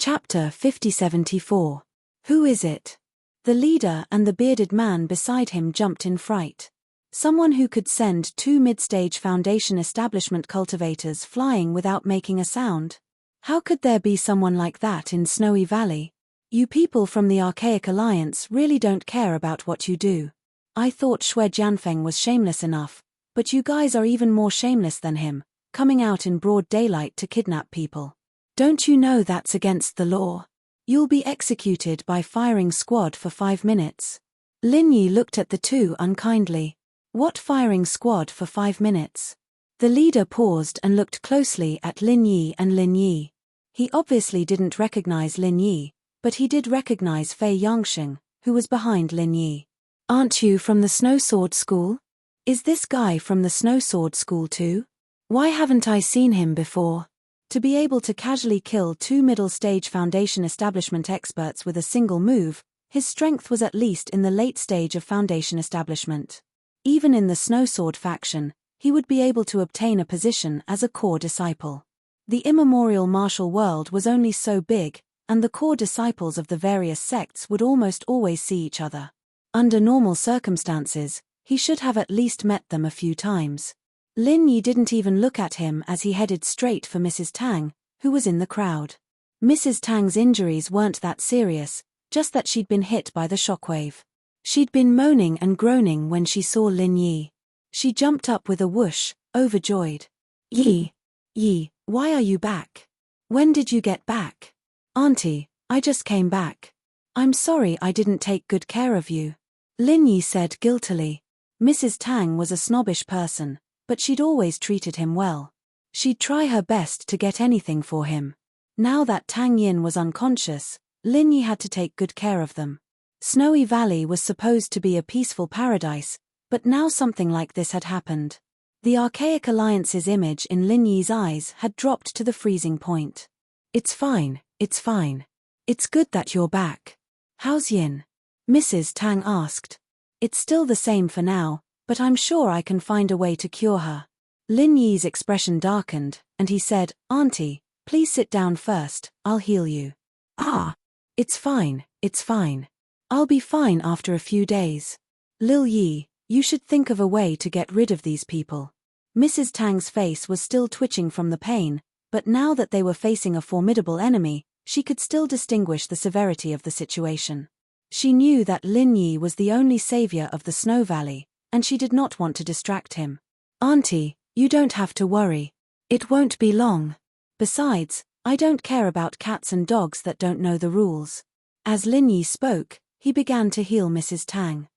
Chapter 5074. Who is it? The leader and the bearded man beside him jumped in fright. Someone who could send 2 mid-stage Foundation establishment cultivators flying without making a sound? How could there be someone like that in Snowy Valley? You people from the Archaic Alliance really don't care about what you do. I thought Shui Jianfeng was shameless enough, but you guys are even more shameless than him, coming out in broad daylight to kidnap people. Don't you know that's against the law? You'll be executed by firing squad for 5 minutes. Lin Yi looked at the two unkindly. What firing squad for 5 minutes? The leader paused and looked closely at Lin Yi and Lin Yi. He obviously didn't recognize Lin Yi, but he did recognize Fei Yangsheng, who was behind Lin Yi. Aren't you from the Snow Sword School? Is this guy from the Snow Sword School too? Why haven't I seen him before? To be able to casually kill 2 middle-stage Foundation establishment experts with a single move, his strength was at least in the late stage of Foundation establishment. Even in the Snow Sword faction, he would be able to obtain a position as a core disciple. The immemorial martial world was only so big, and the core disciples of the various sects would almost always see each other. Under normal circumstances, he should have at least met them a few times. Lin Yi didn't even look at him as he headed straight for Mrs. Tang, who was in the crowd. Mrs. Tang's injuries weren't that serious, just that she'd been hit by the shockwave. She'd been moaning and groaning when she saw Lin Yi. She jumped up with a whoosh, overjoyed. Yi, why are you back? When did you get back? Auntie, I just came back. I'm sorry I didn't take good care of you. Lin Yi said guiltily. Mrs. Tang was a snobbish person, but she'd always treated him well. She'd try her best to get anything for him. Now that Tang Yin was unconscious, Lin Yi had to take good care of them. Snowy Valley was supposed to be a peaceful paradise, but now something like this had happened. The Archaic Alliance's image in Lin Yi's eyes had dropped to the freezing point. It's fine, it's fine. It's good that you're back. How's Yin? Mrs. Tang asked. It's still the same for now, but I'm sure I can find a way to cure her. Lin Yi's expression darkened, and he said, Auntie, please sit down first, I'll heal you. Ah, it's fine, it's fine. I'll be fine after a few days. Lil Yi, you should think of a way to get rid of these people. Mrs. Tang's face was still twitching from the pain, but now that they were facing a formidable enemy, she could still distinguish the severity of the situation. She knew that Lin Yi was the only savior of the Snow Valley, and she did not want to distract him. Auntie, you don't have to worry. It won't be long. Besides, I don't care about cats and dogs that don't know the rules. As Lin Yi spoke, he began to heal Mrs. Tang.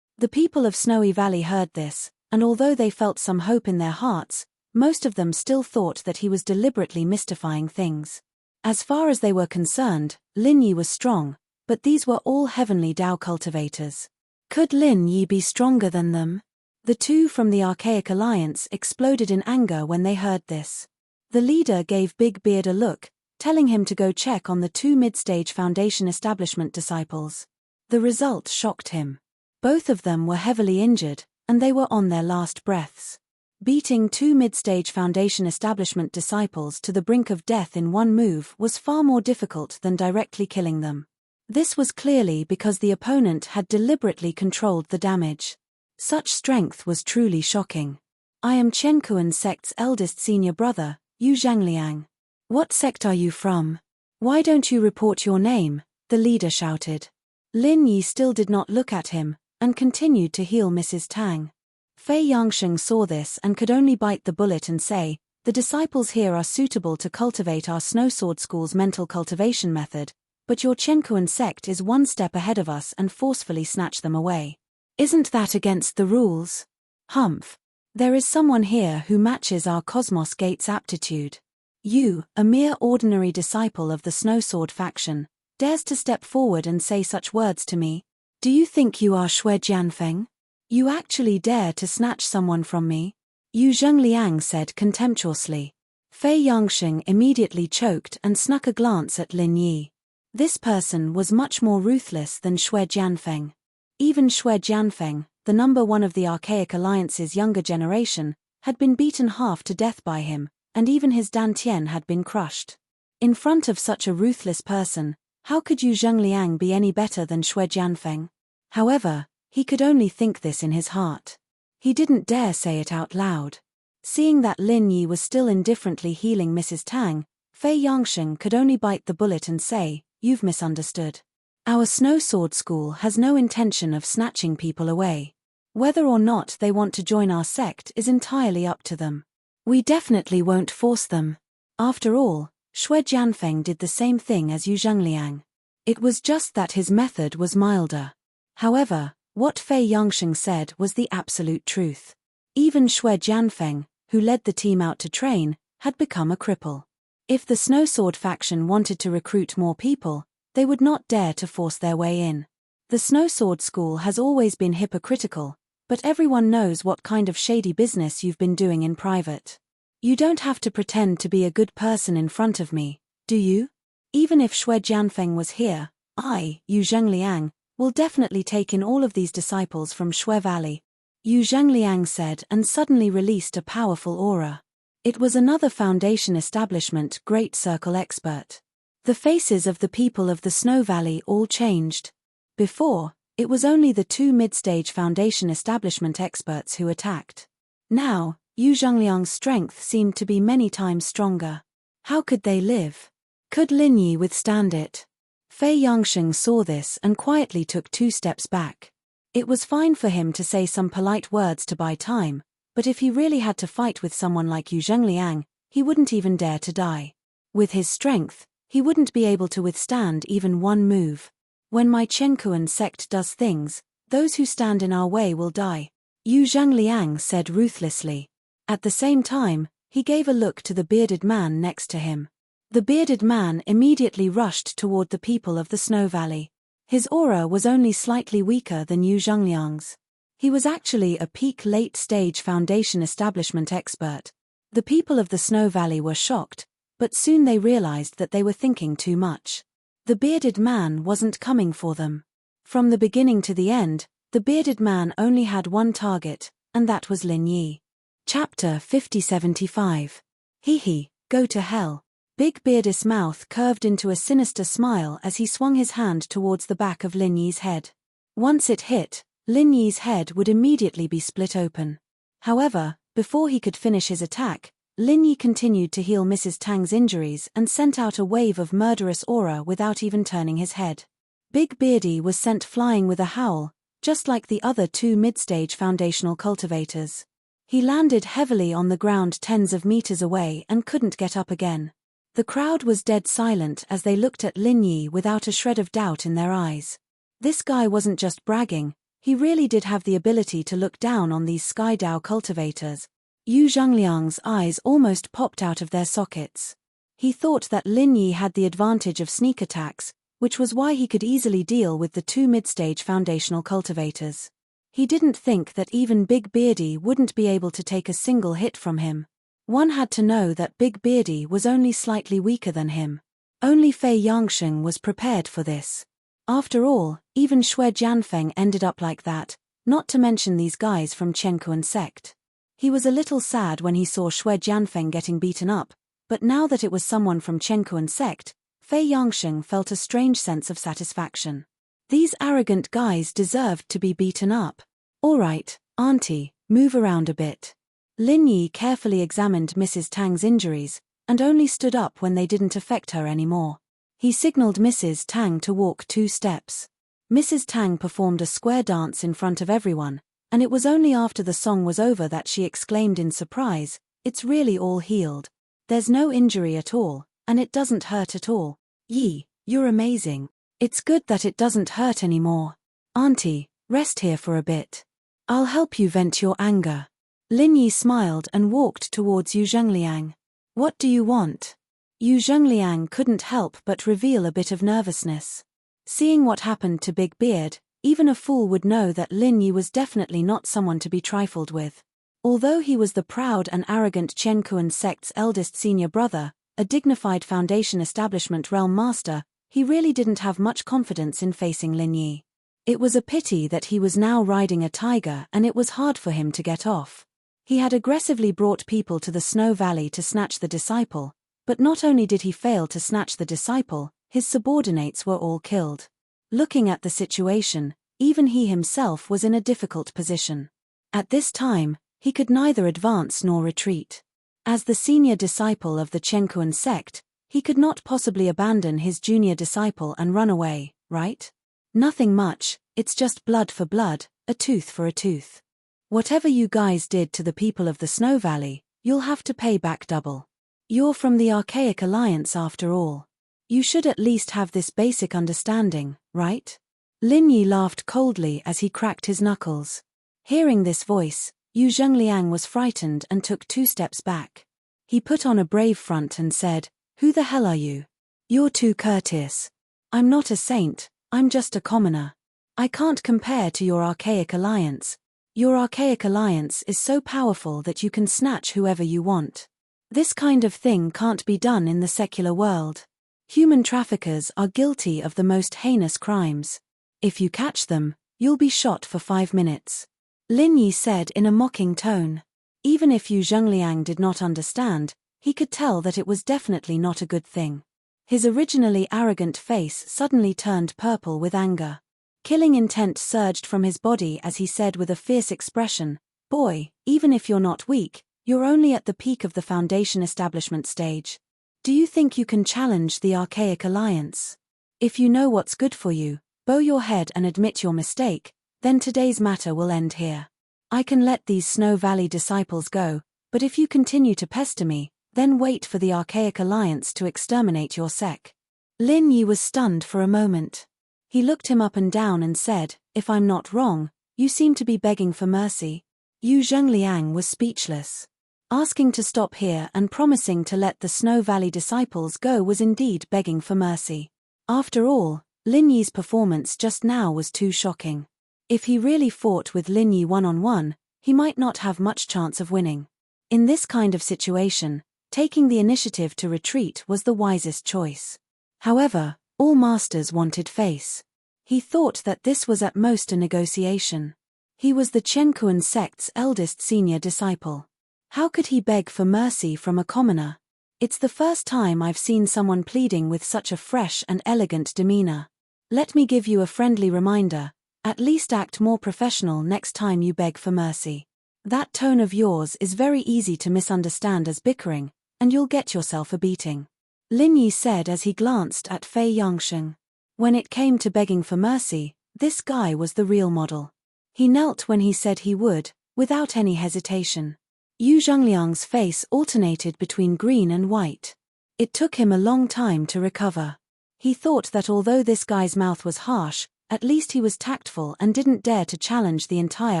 The people of Snowy Valley heard this, and although they felt some hope in their hearts, most of them still thought that he was deliberately mystifying things. As far as they were concerned, Lin Yi was strong, but these were all heavenly Dao cultivators. Could Lin Yi be stronger than them? The two from the Archaic Alliance exploded in anger when they heard this. The leader gave Big Beard a look, telling him to go check on the 2 mid-stage Foundation establishment disciples. The result shocked him. Both of them were heavily injured, and they were on their last breaths. Beating 2 mid-stage Foundation establishment disciples to the brink of death in one move was far more difficult than directly killing them. This was clearly because the opponent had deliberately controlled the damage. Such strength was truly shocking. I am Qiankuan sect's eldest senior brother, Yu Zhangliang. What sect are you from? Why don't you report your name? The leader shouted. Lin Yi still did not look at him, and continued to heal Mrs. Tang. Fei Yangsheng saw this and could only bite the bullet and say, the disciples here are suitable to cultivate our Snow Sword School's mental cultivation method, but your Qiankuan sect is one step ahead of us and forcefully snatch them away. Isn't that against the rules? Humph. There is someone here who matches our Cosmos Gate's aptitude. You, a mere ordinary disciple of the Snow Sword faction, dares to step forward and say such words to me? Do you think you are Shui Jianfeng? You actually dare to snatch someone from me? Yu Zhengliang said contemptuously. Fei Yangsheng immediately choked and snuck a glance at Lin Yi. This person was much more ruthless than Shui Jianfeng. Even Shui Jianfeng, the number 1 of the Archaic Alliance's younger generation, had been beaten half to death by him, and even his dantian had been crushed. In front of such a ruthless person, how could Yu Zhengliang be any better than Xue Jianfeng? However, he could only think this in his heart. He didn't dare say it out loud. Seeing that Lin Yi was still indifferently healing Mrs. Tang, Fei Yangsheng could only bite the bullet and say, "You've misunderstood. Our Snow Sword School has no intention of snatching people away. Whether or not they want to join our sect is entirely up to them. We definitely won't force them." After all, Xue Jianfeng did the same thing as Yu Zhengliang. It was just that his method was milder. However, what Fei Yangsheng said was the absolute truth. Even Xue Jianfeng, who led the team out to train, had become a cripple. If the Snow Sword faction wanted to recruit more people, they would not dare to force their way in. The Snow Sword School has always been hypocritical, but everyone knows what kind of shady business you've been doing in private. You don't have to pretend to be a good person in front of me, do you? Even if Xue Jianfeng was here, I, Yu Zhengliang, will definitely take in all of these disciples from Xue Valley, Yu Zhengliang said and suddenly released a powerful aura. It was another Foundation Establishment Great Circle expert. The faces of the people of the Snow Valley all changed. Before, it was only the two mid-stage Foundation Establishment experts who attacked. Now, Yu Zhengliang's strength seemed to be many times stronger. How could they live? Could Lin Yi withstand it? Fei Yangsheng saw this and quietly took 2 steps back. It was fine for him to say some polite words to buy time, but if he really had to fight with someone like Yu Zhengliang, he wouldn't even dare to die. With his strength, he wouldn't be able to withstand even one move. When my Chenkuan sect does things, those who stand in our way will die, Yu Zhengliang said ruthlessly. At the same time, he gave a look to the bearded man next to him. The bearded man immediately rushed toward the people of the Snow Valley. His aura was only slightly weaker than Yu Zhengliang's. He was actually a peak late-stage Foundation Establishment expert. The people of the Snow Valley were shocked, but soon they realized that they were thinking too much. The bearded man wasn't coming for them. From the beginning to the end, the bearded man only had one target, and that was Lin Yi. Chapter 5075. Hee, go to hell. Big Beard's mouth curved into a sinister smile as he swung his hand towards the back of Lin Yi's head. Once it hit, Lin Yi's head would immediately be split open. However, before he could finish his attack, Lin Yi continued to heal Mrs. Tang's injuries and sent out a wave of murderous aura without even turning his head. Big Beardy was sent flying with a howl, just like the other 2 mid-stage foundational cultivators. He landed heavily on the ground tens of meters away and couldn't get up again. The crowd was dead silent as they looked at Lin Yi without a shred of doubt in their eyes. This guy wasn't just bragging, he really did have the ability to look down on these Skydao cultivators. Yu Zhengliang's eyes almost popped out of their sockets. He thought that Lin Yi had the advantage of sneak attacks, which was why he could easily deal with the 2 mid-stage foundational cultivators. He didn't think that even Big Beardy wouldn't be able to take a single hit from him. One had to know that Big Beardy was only slightly weaker than him. Only Fei Yangsheng was prepared for this. After all, even Xue Jianfeng ended up like that, not to mention these guys from Chenkuan sect. He was a little sad when he saw Xue Jianfeng getting beaten up, but now that it was someone from Chenkuan sect, Fei Yangsheng felt a strange sense of satisfaction. These arrogant guys deserved to be beaten up. All right, auntie, move around a bit. Lin Yi carefully examined Mrs. Tang's injuries, and only stood up when they didn't affect her anymore. He signaled Mrs. Tang to walk 2 steps. Mrs. Tang performed a square dance in front of everyone, and it was only after the song was over that she exclaimed in surprise, "It's really all healed. There's no injury at all, and it doesn't hurt at all. Yi, you're amazing. It's good that it doesn't hurt anymore. Auntie, rest here for a bit. I'll help you vent your anger." Lin Yi smiled and walked towards Yu Zhengliang. "What do you want?" Yu Zhengliang couldn't help but reveal a bit of nervousness. Seeing what happened to Big Beard, even a fool would know that Lin Yi was definitely not someone to be trifled with. Although he was the proud and arrogant Chenkuan sect's eldest senior brother, a dignified Foundation Establishment realm master, he really didn't have much confidence in facing Lin Yi. It was a pity that he was now riding a tiger and it was hard for him to get off. He had aggressively brought people to the Snow Valley to snatch the disciple, But not only did he fail to snatch the disciple, his subordinates were all killed. Looking at the situation, even he himself was in a difficult position. At this time, he could neither advance nor retreat. As the senior disciple of the Chenkuan sect, he could not possibly abandon his junior disciple and run away, right? Nothing much, it's just blood for blood, a tooth for a tooth. Whatever you guys did to the people of the Snow Valley, you'll have to pay back double. You're from the Archaic Alliance after all. You should at least have this basic understanding, right? Lin Yi laughed coldly as he cracked his knuckles. Hearing this voice, Yu Zhengliang was frightened and took 2 steps back. He put on a brave front and said, "Who the hell are you? You're too courteous. I'm not a saint, I'm just a commoner. I can't compare to your Archaic Alliance. Your Archaic Alliance is so powerful that you can snatch whoever you want. This kind of thing can't be done in the secular world. Human traffickers are guilty of the most heinous crimes. If you catch them, you'll be shot for 5 minutes." Lin Yi said in a mocking tone. Even if Yu Zhengliang did not understand, he could tell that it was definitely not a good thing. His originally arrogant face suddenly turned purple with anger. Killing intent surged from his body as he said with a fierce expression, "Boy, even if you're not weak, you're only at the peak of the Foundation establishment stage. Do you think you can challenge the Archaic Alliance? If you know what's good for you, bow your head and admit your mistake, then today's matter will end here. I can let these Snow Valley disciples go, but if you continue to pester me, then wait for the Archaic Alliance to exterminate your sect." Lin Yi was stunned for a moment. He looked him up and down and said, "If I'm not wrong, you seem to be begging for mercy." Yu Zhengliang was speechless. Asking to stop here and promising to let the Snow Valley disciples go was indeed begging for mercy. After all, Lin Yi's performance just now was too shocking. If he really fought with Lin Yi one-on-one, he might not have much chance of winning. In this kind of situation, taking the initiative to retreat was the wisest choice. However, all masters wanted face. He thought that this was at most a negotiation. He was the Chenkuan sect's eldest senior disciple. How could he beg for mercy from a commoner? It's the first time I've seen someone pleading with such a fresh and elegant demeanor. Let me give you a friendly reminder. At least act more professional next time you beg for mercy. That tone of yours is very easy to misunderstand as bickering, and you'll get yourself a beating. Lin Yi said as he glanced at Fei Yangsheng. When it came to begging for mercy, this guy was the real model. He knelt when he said he would, without any hesitation. Yu Zhengliang's face alternated between green and white. It took him a long time to recover. He thought that although this guy's mouth was harsh, at least he was tactful and didn't dare to challenge the entire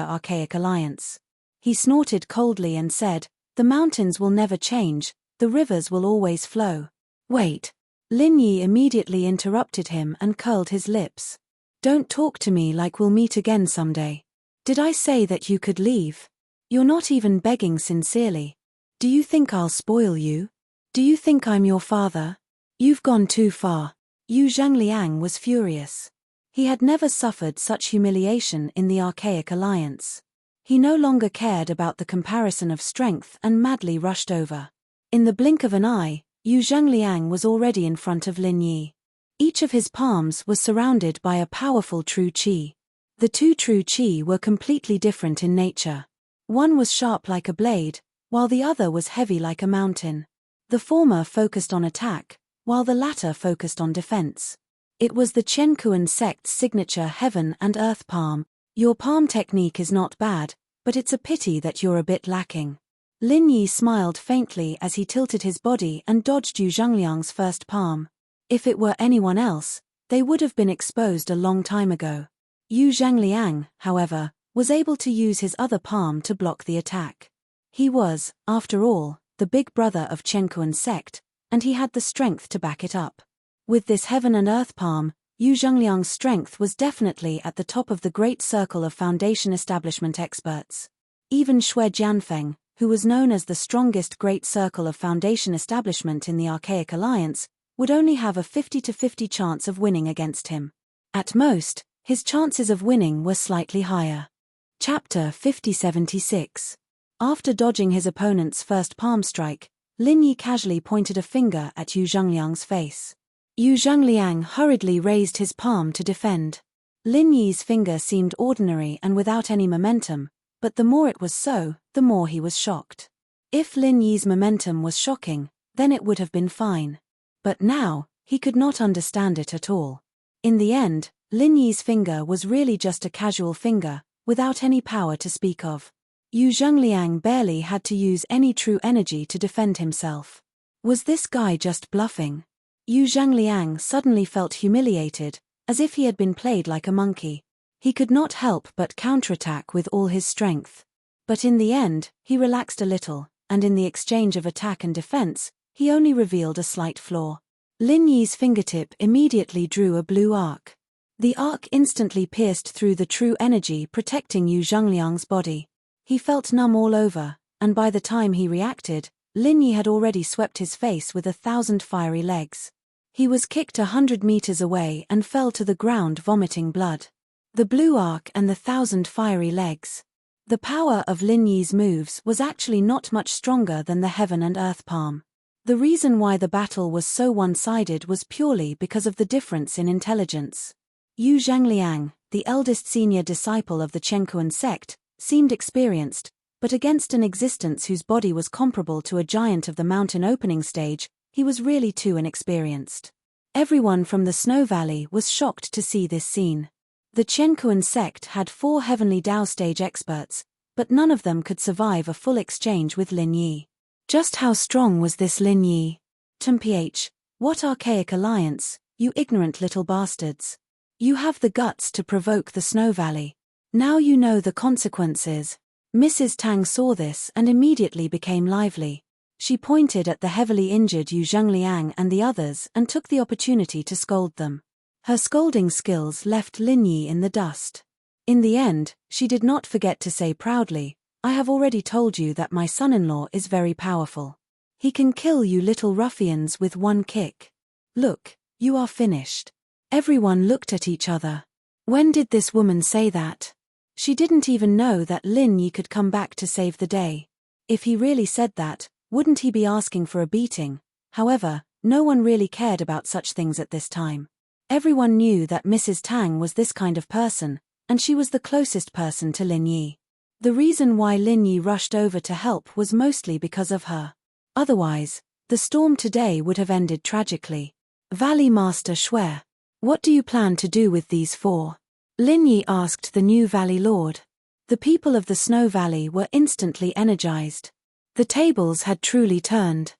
Archaic Alliance. He snorted coldly and said, "The mountains will never change, the rivers will always flow." "Wait." Lin Yi immediately interrupted him and curled his lips. "Don't talk to me like we'll meet again someday. Did I say that you could leave? You're not even begging sincerely. Do you think I'll spoil you? Do you think I'm your father? You've gone too far." Yu Zhengliang was furious. He had never suffered such humiliation in the Archaic Alliance. He no longer cared about the comparison of strength and madly rushed over. In the blink of an eye, Yu Zhengliang was already in front of Lin Yi. Each of his palms was surrounded by a powerful true qi. The 2 true qi were completely different in nature. One was sharp like a blade, while the other was heavy like a mountain. The former focused on attack, while the latter focused on defense. It was the Chenkuan sect's signature heaven and earth palm. "Your palm technique is not bad, but it's a pity that you're a bit lacking." Lin Yi smiled faintly as he tilted his body and dodged Yu Zhengliang's first palm. If it were anyone else, they would have been exposed a long time ago. Yu Zhengliang, however, was able to use his other palm to block the attack. He was, after all, the big brother of Chenkuan sect, and he had the strength to back it up. With this heaven and earth palm, Yu Zhengliang's strength was definitely at the top of the great circle of Foundation establishment experts. Even Xue Jianfeng, who was known as the strongest great circle of Foundation establishment in the Archaic Alliance, would only have a 50-50 chance of winning against him. At most, his chances of winning were slightly higher. Chapter 5076. After dodging his opponent's first palm strike, Lin Yi casually pointed a finger at Yu Zhengliang's face. Yu Zhengliang hurriedly raised his palm to defend. Lin Yi's finger seemed ordinary and without any momentum, but the more it was so, the more he was shocked. If Lin Yi's momentum was shocking, then it would have been fine. But now, he could not understand it at all. In the end, Lin Yi's finger was really just a casual finger, without any power to speak of. Yu Zhengliang barely had to use any true energy to defend himself. Was this guy just bluffing? Yu Zhengliang suddenly felt humiliated, as if he had been played like a monkey. He could not help but counterattack with all his strength. But in the end, he relaxed a little, and in the exchange of attack and defense, he only revealed a slight flaw. Lin Yi's fingertip immediately drew a blue arc. The arc instantly pierced through the true energy protecting Yu Zhengliang's body. He felt numb all over, and by the time he reacted, Lin Yi had already swept his face with 1,000 fiery legs. He was kicked 100 meters away and fell to the ground vomiting blood. The blue arc and the 1,000 fiery legs. The power of Lin Yi's moves was actually not much stronger than the heaven and earth palm. The reason why the battle was so one-sided was purely because of the difference in intelligence. Yu Zhengliang, the eldest senior disciple of the Chenkuan sect, seemed experienced, but against an existence whose body was comparable to a giant of the mountain opening stage, he was really too inexperienced. Everyone from the Snow Valley was shocked to see this scene. The Chenkuan sect had 4 heavenly Dao stage experts, but none of them could survive a full exchange with Lin Yi. Just how strong was this Lin Yi? Mph, what archaic alliance, you ignorant little bastards. You have the guts to provoke the Snow Valley. Now you know the consequences. Mrs. Tang saw this and immediately became lively. She pointed at the heavily injured Yu Zhengliang and the others and took the opportunity to scold them. Her scolding skills left Lin Yi in the dust. In the end, she did not forget to say proudly, I have already told you that my son-in-law is very powerful. He can kill you little ruffians with one kick. Look, you are finished. Everyone looked at each other. When did this woman say that? She didn't even know that Lin Yi could come back to save the day. If he really said that, wouldn't he be asking for a beating? However, no one really cared about such things at this time. Everyone knew that Mrs. Tang was this kind of person, and she was the closest person to Lin Yi. The reason why Lin Yi rushed over to help was mostly because of her. Otherwise, the storm today would have ended tragically. Valley Master Shui, what do you plan to do with these 4? Lin Yi asked the new Valley Lord. The people of the Snow Valley were instantly energized. The tables had truly turned.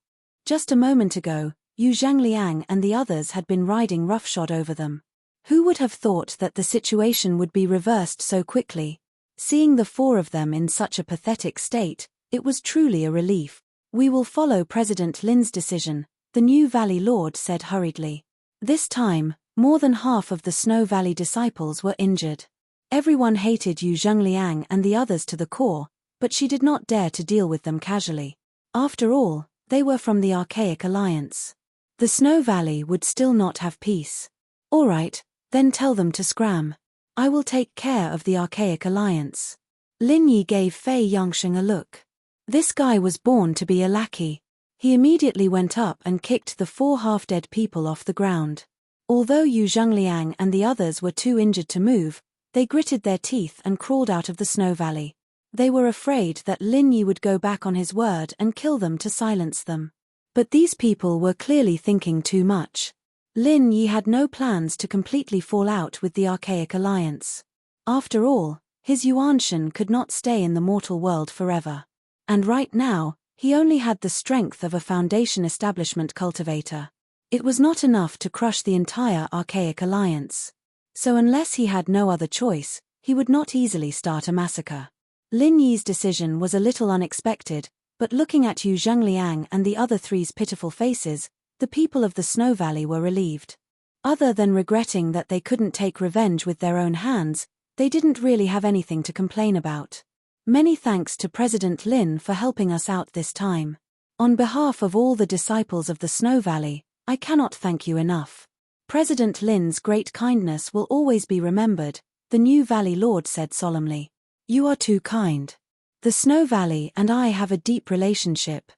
Just a moment ago, Yu Zhengliang and the others had been riding roughshod over them. Who would have thought that the situation would be reversed so quickly? Seeing the 4 of them in such a pathetic state, it was truly a relief. We will follow President Lin's decision, the new Valley Lord said hurriedly. This time, more than half of the Snow Valley disciples were injured. Everyone hated Yu Zhengliang and the others to the core, but she did not dare to deal with them casually. After all, they were from the Archaic Alliance. The Snow Valley would still not have peace. All right, then tell them to scram. I will take care of the Archaic Alliance. Lin Yi gave Fei Yangsheng a look. This guy was born to be a lackey. He immediately went up and kicked the 4 half-dead people off the ground. Although Yu Zhengliang and the others were too injured to move, they gritted their teeth and crawled out of the Snow Valley. They were afraid that Lin Yi would go back on his word and kill them to silence them. But these people were clearly thinking too much. Lin Yi had no plans to completely fall out with the Archaic Alliance. After all, his Yuanshan could not stay in the mortal world forever. And right now, he only had the strength of a Foundation establishment cultivator. It was not enough to crush the entire Archaic Alliance. So unless he had no other choice, he would not easily start a massacre. Lin Yi's decision was a little unexpected, but looking at Yu Zhengliang and the other 3's pitiful faces, the people of the Snow Valley were relieved. Other than regretting that they couldn't take revenge with their own hands, they didn't really have anything to complain about. Many thanks to President Lin for helping us out this time. On behalf of all the disciples of the Snow Valley, I cannot thank you enough. President Lin's great kindness will always be remembered, the new Valley Lord said solemnly. You are too kind. The Snow Valley and I have a deep relationship.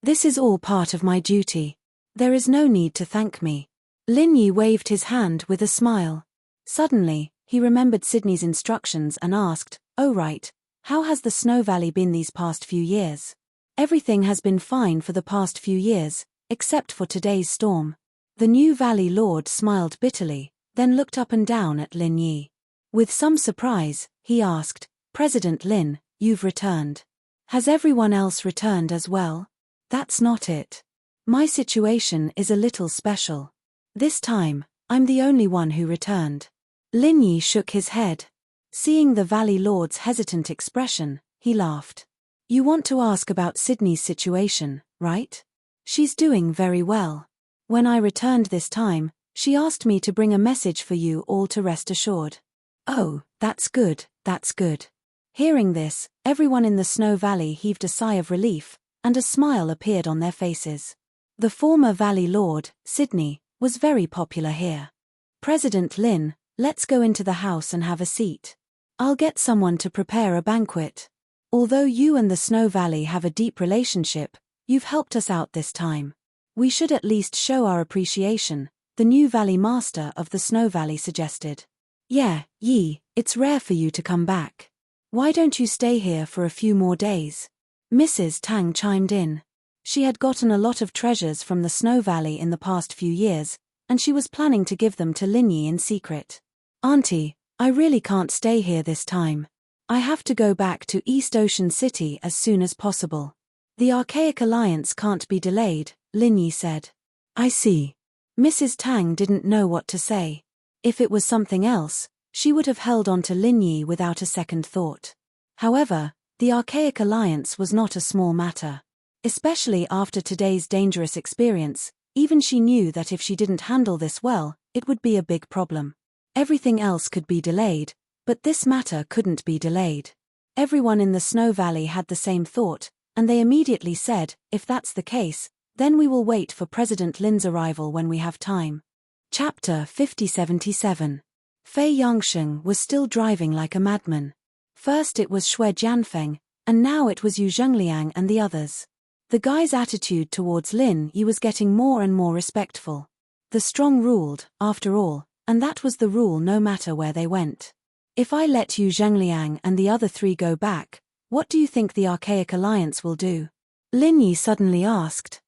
This is all part of my duty. There is no need to thank me. Lin Yi waved his hand with a smile. Suddenly, he remembered Sydney's instructions and asked, "Oh right, how has the Snow Valley been these past few years?" "Everything has been fine for the past few years, except for today's storm." The new Valley Lord smiled bitterly, then looked up and down at Lin Yi. With some surprise, he asked, "President Lin, you've returned. Has everyone else returned as well?" "That's not it. My situation is a little special. This time, I'm the only one who returned." Lin Yi shook his head. Seeing the Valley Lord's hesitant expression, he laughed. "You want to ask about Sydney's situation, right? She's doing very well. When I returned this time, she asked me to bring a message for you all to rest assured." "Oh, that's good, that's good." Hearing this, everyone in the Snow Valley heaved a sigh of relief, and a smile appeared on their faces. The former Valley Lord, Sydney, was very popular here. "President Lin, let's go into the house and have a seat. I'll get someone to prepare a banquet. Although you and the Snow Valley have a deep relationship, you've helped us out this time. We should at least show our appreciation," the new Valley Master of the Snow Valley suggested. "Yeah, Yi, it's rare for you to come back. Why don't you stay here for a few more days?" Mrs. Tang chimed in. She had gotten a lot of treasures from the Snow Valley in the past few years, and she was planning to give them to Lin Yi in secret. "Auntie, I really can't stay here this time. I have to go back to East Ocean City as soon as possible. The Archaic Alliance can't be delayed," Lin Yi said. "I see." Mrs. Tang didn't know what to say. If it was something else, she would have held on to Lin Yi without a second thought. However, the Archaic Alliance was not a small matter. Especially after today's dangerous experience, even she knew that if she didn't handle this well, it would be a big problem. Everything else could be delayed, but this matter couldn't be delayed. Everyone in the Snow Valley had the same thought, and they immediately said, "If that's the case, then we will wait for President Lin's arrival when we have time." Chapter 5077. Fei Yangsheng was still driving like a madman. First it was Xue Jianfeng, and now it was Yu Zhengliang and the others. The guy's attitude towards Lin Yi was getting more and more respectful. The strong ruled, after all, and that was the rule no matter where they went. "If I let Yu Zhengliang and the other three go back, what do you think the Archaic Alliance will do?" Lin Yi suddenly asked.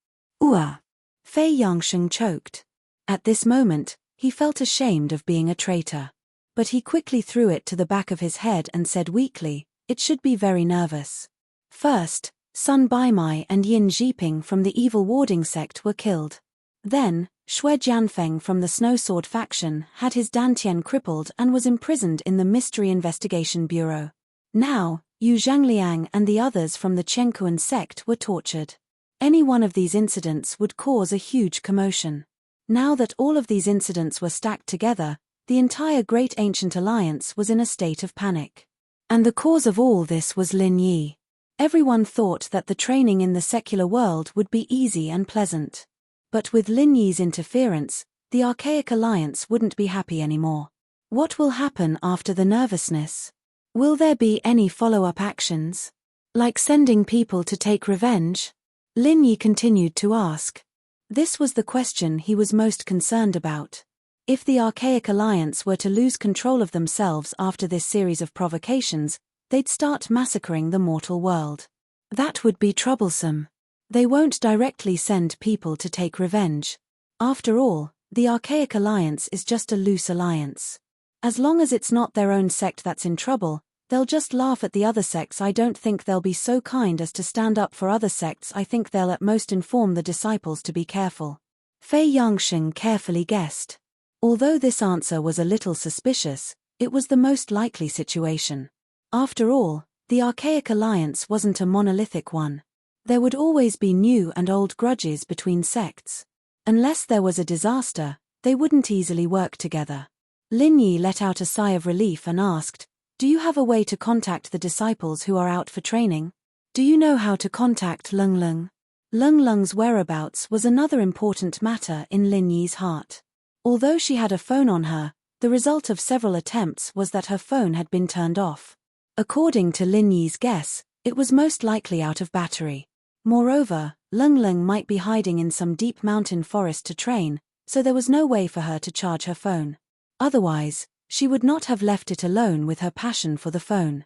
Fei Yangsheng choked. At this moment, he felt ashamed of being a traitor. But he quickly threw it to the back of his head and said weakly, "It should be very nervous." First, Sun Baimai and Yin Zhiping from the evil warding sect were killed. Then, Xue Jianfeng from the Snowsword faction had his Dantian crippled and was imprisoned in the Mystery Investigation Bureau. Now, Yu Zhangliang and the others from the Chenkuan sect were tortured. Any one of these incidents would cause a huge commotion. Now that all of these incidents were stacked together, the entire Great Ancient Alliance was in a state of panic. And the cause of all this was Lin Yi. Everyone thought that the training in the secular world would be easy and pleasant. But with Lin Yi's interference, the Archaic Alliance wouldn't be happy anymore. What will happen after the nervousness? Will there be any follow-up actions? Like sending people to take revenge? Lin Yi continued to ask. This was the question he was most concerned about. If the Archaic Alliance were to lose control of themselves after this series of provocations, they'd start massacring the mortal world. That would be troublesome. They won't directly send people to take revenge. After all, the Archaic Alliance is just a loose alliance. As long as it's not their own sect that's in trouble, they'll just laugh at the other sects. I don't think they'll be so kind as to stand up for other sects. I think they'll at most inform the disciples to be careful. Fei Yangsheng carefully guessed. Although this answer was a little suspicious, it was the most likely situation. After all, the Archaic Alliance wasn't a monolithic one. There would always be new and old grudges between sects. Unless there was a disaster, they wouldn't easily work together. Lin Yi let out a sigh of relief and asked, "Do you have a way to contact the disciples who are out for training? Do you know how to contact Lung Lung?" Lung Lung's whereabouts was another important matter in Lin Yi's heart. Although she had a phone on her, the result of several attempts was that her phone had been turned off. According to Lin Yi's guess, it was most likely out of battery. Moreover, Lung Lung might be hiding in some deep mountain forest to train, so there was no way for her to charge her phone. Otherwise, she would not have left it alone with her passion for the phone.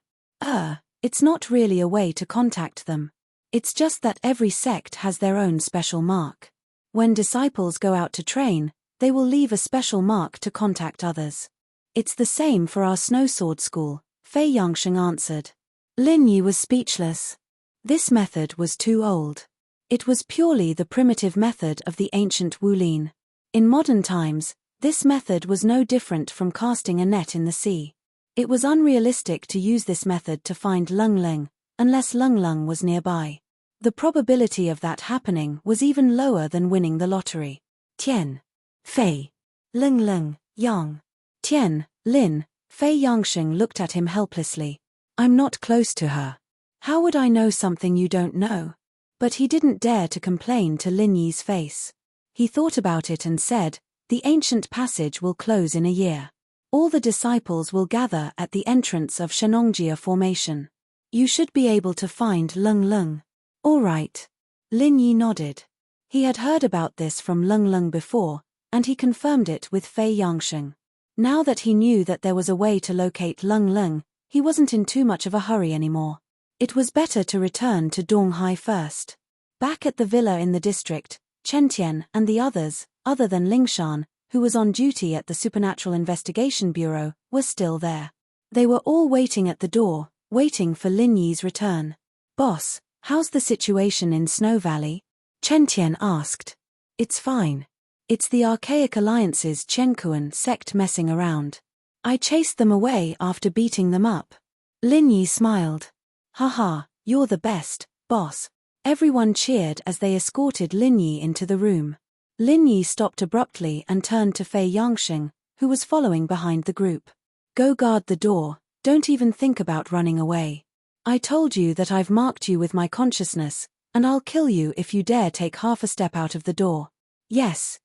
It's not really a way to contact them. It's just that every sect has their own special mark. When disciples go out to train, they will leave a special mark to contact others. It's the same for our snowsword school, Fei Yangsheng answered. Lin Yi was speechless. This method was too old. It was purely the primitive method of the ancient Wulin. In modern times, this method was no different from casting a net in the sea. It was unrealistic to use this method to find Lung Lung, unless Lung Lung was nearby. The probability of that happening was even lower than winning the lottery. Tian. Fei. Lung Lung, Yang. Tian, Lin. Fei Yangsheng looked at him helplessly. I'm not close to her. How would I know something you don't know? But he didn't dare to complain to Lin Yi's face. He thought about it and said, the ancient passage will close in a year. All the disciples will gather at the entrance of Shenongjia Formation. You should be able to find Lung Lung. All right. Lin Yi nodded. He had heard about this from Lung Lung before, and he confirmed it with Fei Yangsheng. Now that he knew that there was a way to locate Lung Lung, he wasn't in too much of a hurry anymore. It was better to return to Donghai first. Back at the villa in the district, Chen Tian and the others, other than Lingshan, who was on duty at the Supernatural Investigation Bureau, were still there. They were all waiting at the door, waiting for Lin Yi's return. Boss, how's the situation in Snow Valley? Chen Tian asked. It's fine. It's the Archaic Alliance's Chenkuan sect messing around. I chased them away after beating them up. Lin Yi smiled. Haha, you're the best, boss. Everyone cheered as they escorted Lin Yi into the room. Lin Yi stopped abruptly and turned to Fei Yangsheng, who was following behind the group. Go guard the door, don't even think about running away. I told you that I've marked you with my consciousness, and I'll kill you if you dare take half a step out of the door. Yes,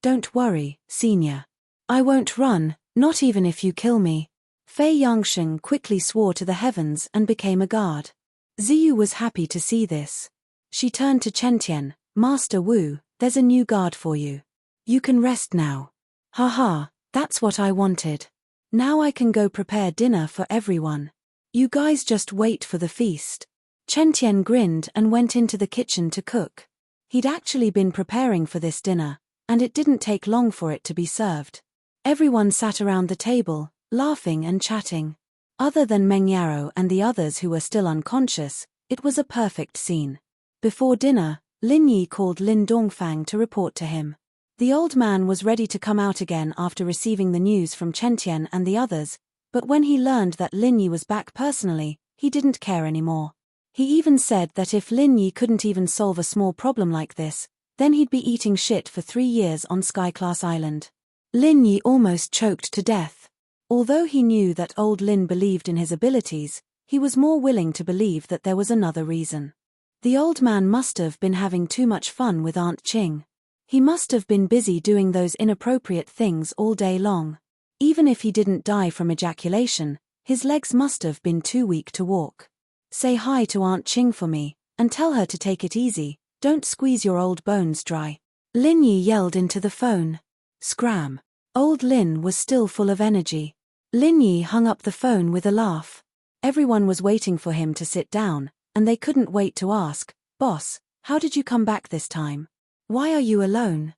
don't worry, senior. I won't run, not even if you kill me. Fei Yangsheng quickly swore to the heavens and became a guard. Ziyu was happy to see this. She turned to Chen Tian. Master Wu, there's a new guard for you. You can rest now. Haha, that's what I wanted. Now I can go prepare dinner for everyone. You guys just wait for the feast. Chen Tian grinned and went into the kitchen to cook. He'd actually been preparing for this dinner, and it didn't take long for it to be served. Everyone sat around the table, laughing and chatting. Other than Meng Yarrow and the others who were still unconscious, it was a perfect scene. Before dinner, Lin Yi called Lin Dongfang to report to him. The old man was ready to come out again after receiving the news from Chen Tian and the others, but when he learned that Lin Yi was back personally, he didn't care anymore. He even said that if Lin Yi couldn't even solve a small problem like this, then he'd be eating shit for 3 years on Skyclass Island. Lin Yi almost choked to death. Although he knew that old Lin believed in his abilities, he was more willing to believe that there was another reason. The old man must have been having too much fun with Aunt Qing. He must have been busy doing those inappropriate things all day long. Even if he didn't die from ejaculation, his legs must have been too weak to walk. Say hi to Aunt Qing for me, and tell her to take it easy, don't squeeze your old bones dry. Lin Yi yelled into the phone. Scram. Old Lin was still full of energy. Lin Yi hung up the phone with a laugh. Everyone was waiting for him to sit down, and they couldn't wait to ask, Boss, how did you come back this time? Why are you alone?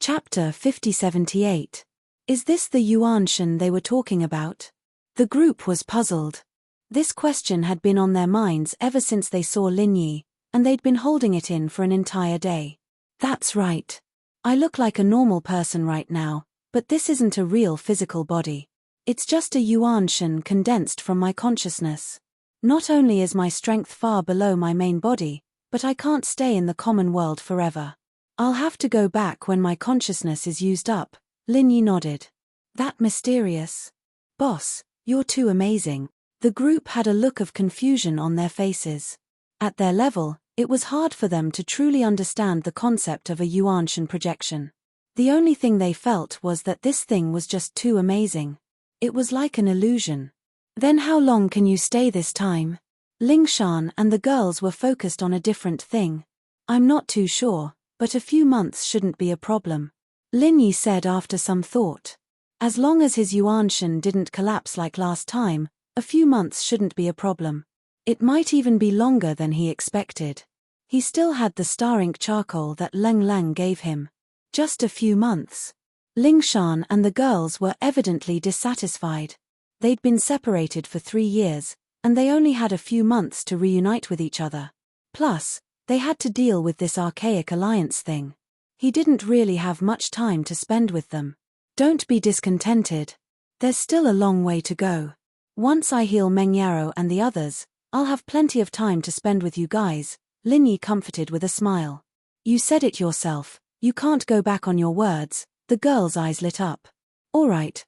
Chapter 5078. Is this the Yuanshan they were talking about? The group was puzzled. This question had been on their minds ever since they saw Lin Yi, and they'd been holding it in for an entire day. That's right. I look like a normal person right now, but this isn't a real physical body. It's just a Yuanshan condensed from my consciousness. Not only is my strength far below my main body, but I can't stay in the common world forever. I'll have to go back when my consciousness is used up. Lin Yi nodded. That mysterious. Boss, you're too amazing. The group had a look of confusion on their faces. At their level, it was hard for them to truly understand the concept of a Yuanshan projection. The only thing they felt was that this thing was just too amazing. It was like an illusion. Then how long can you stay this time? Lingshan and the girls were focused on a different thing. I'm not too sure, but a few months shouldn't be a problem. Lin Yi said after some thought. As long as his Yuanshan didn't collapse like last time, a few months shouldn't be a problem. It might even be longer than he expected. He still had the star ink charcoal that Leng Lang gave him. Just a few months. Lingshan and the girls were evidently dissatisfied. They'd been separated for 3 years, and they only had a few months to reunite with each other. Plus, they had to deal with this archaic alliance thing. He didn't really have much time to spend with them. Don't be discontented. There's still a long way to go. Once I heal Meng Yarrow and the others, I'll have plenty of time to spend with you guys, Lin Yi comforted with a smile. You said it yourself, you can't go back on your words. The girl's eyes lit up. All right,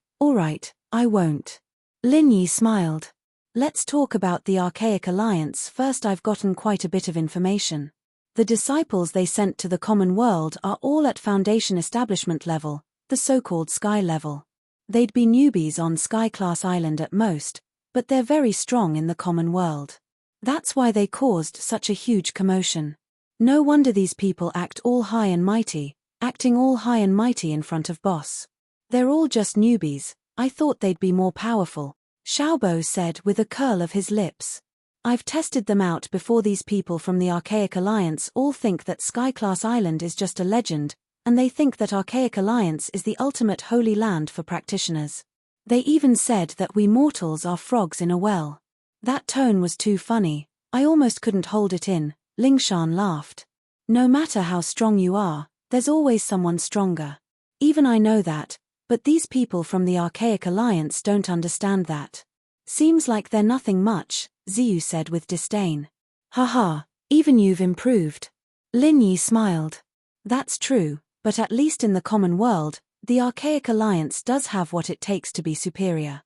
I won't. Lin Yi smiled. Let's talk about the Archaic Alliance first. I've gotten quite a bit of information. The disciples they sent to the common world are all at Foundation Establishment level, the so-called Sky level. They'd be newbies on Sky-class island at most, but they're very strong in the common world. That's why they caused such a huge commotion. No wonder these people act all high and mighty, acting all high and mighty in front of boss. They're all just newbies, I thought they'd be more powerful, Xiaobo said with a curl of his lips. I've tested them out before. These people from the Archaic Alliance all think that Sky-class island is just a legend, and they think that Archaic Alliance is the ultimate holy land for practitioners. They even said that we mortals are frogs in a well. That tone was too funny, I almost couldn't hold it in. Lingshan laughed. No matter how strong you are, there's always someone stronger. Even I know that, but these people from the Archaic Alliance don't understand that. Seems like they're nothing much, Ziyu said with disdain. Haha, even you've improved. Lin Yi smiled. That's true, but at least in the common world, the Archaic Alliance does have what it takes to be superior.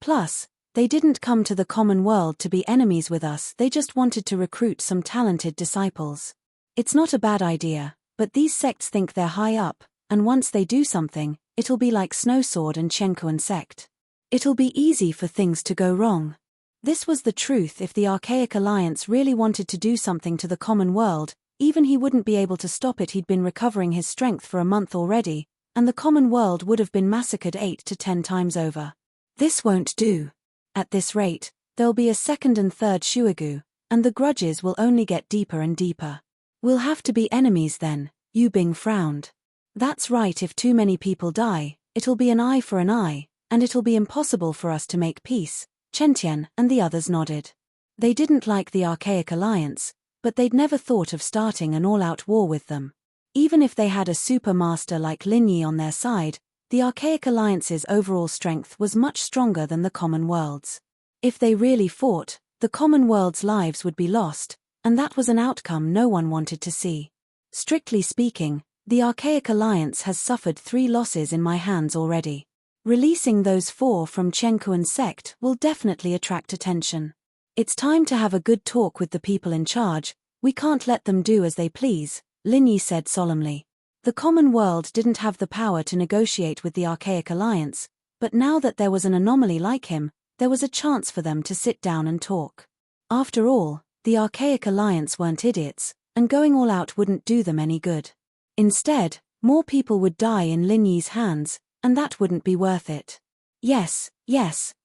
Plus, they didn't come to the common world to be enemies with us, they just wanted to recruit some talented disciples. It's not a bad idea, but these sects think they're high up, and once they do something, it'll be like Snowsword and Chenkuan sect. It'll be easy for things to go wrong. This was the truth. If the Archaic Alliance really wanted to do something to the common world, even he wouldn't be able to stop it. He'd been recovering his strength for a month already, and the common world would have been massacred 8 to 10 times over. This won't do. At this rate, there'll be a second and third Shuigu, and the grudges will only get deeper and deeper. We'll have to be enemies then, Yu Bing frowned. That's right, if too many people die, it'll be an eye for an eye, and it'll be impossible for us to make peace, Chen Tian and the others nodded. They didn't like the Archaic Alliance, but they'd never thought of starting an all-out war with them. Even if they had a super master like Lin Yi on their side, the Archaic Alliance's overall strength was much stronger than the common world's. If they really fought, the common world's lives would be lost, and that was an outcome no one wanted to see. Strictly speaking, the Archaic Alliance has suffered 3 losses in my hands already. Releasing those 4 from Chenkuan sect will definitely attract attention. It's time to have a good talk with the people in charge. We can't let them do as they please, Lin Yi said solemnly. The common world didn't have the power to negotiate with the Archaic Alliance, but now that there was an anomaly like him, there was a chance for them to sit down and talk. After all, the Archaic Alliance weren't idiots, and going all out wouldn't do them any good. Instead, more people would die in Lin Yi's hands, and that wouldn't be worth it. Yes,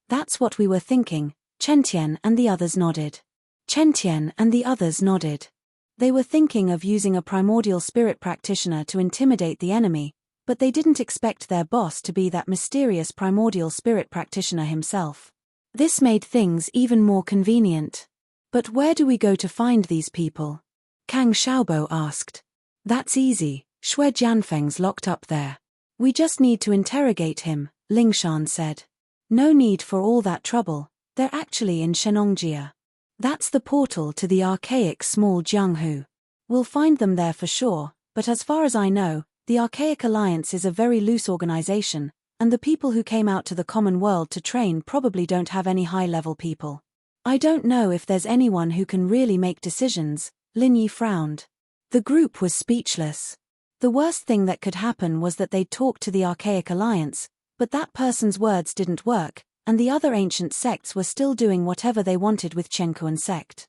that's what we were thinking, Chen Tian and the others nodded. Chen Tian and the others nodded. They were thinking of using a primordial spirit practitioner to intimidate the enemy, but they didn't expect their boss to be that mysterious primordial spirit practitioner himself. This made things even more convenient. But where do we go to find these people? Kang Xiaobo asked. That's easy, Xue Jianfeng's locked up there. We just need to interrogate him, Lingshan said. No need for all that trouble, they're actually in Shenongjia. That's the portal to the archaic small Jianghu. We'll find them there for sure, but as far as I know, the Archaic Alliance is a very loose organization, and the people who came out to the common world to train probably don't have any high-level people. I don't know if there's anyone who can really make decisions, Lin Yi frowned. The group was speechless. The worst thing that could happen was that they'd talk to the Archaic Alliance, but that person's words didn't work, and the other ancient sects were still doing whatever they wanted with Chenkuan sect.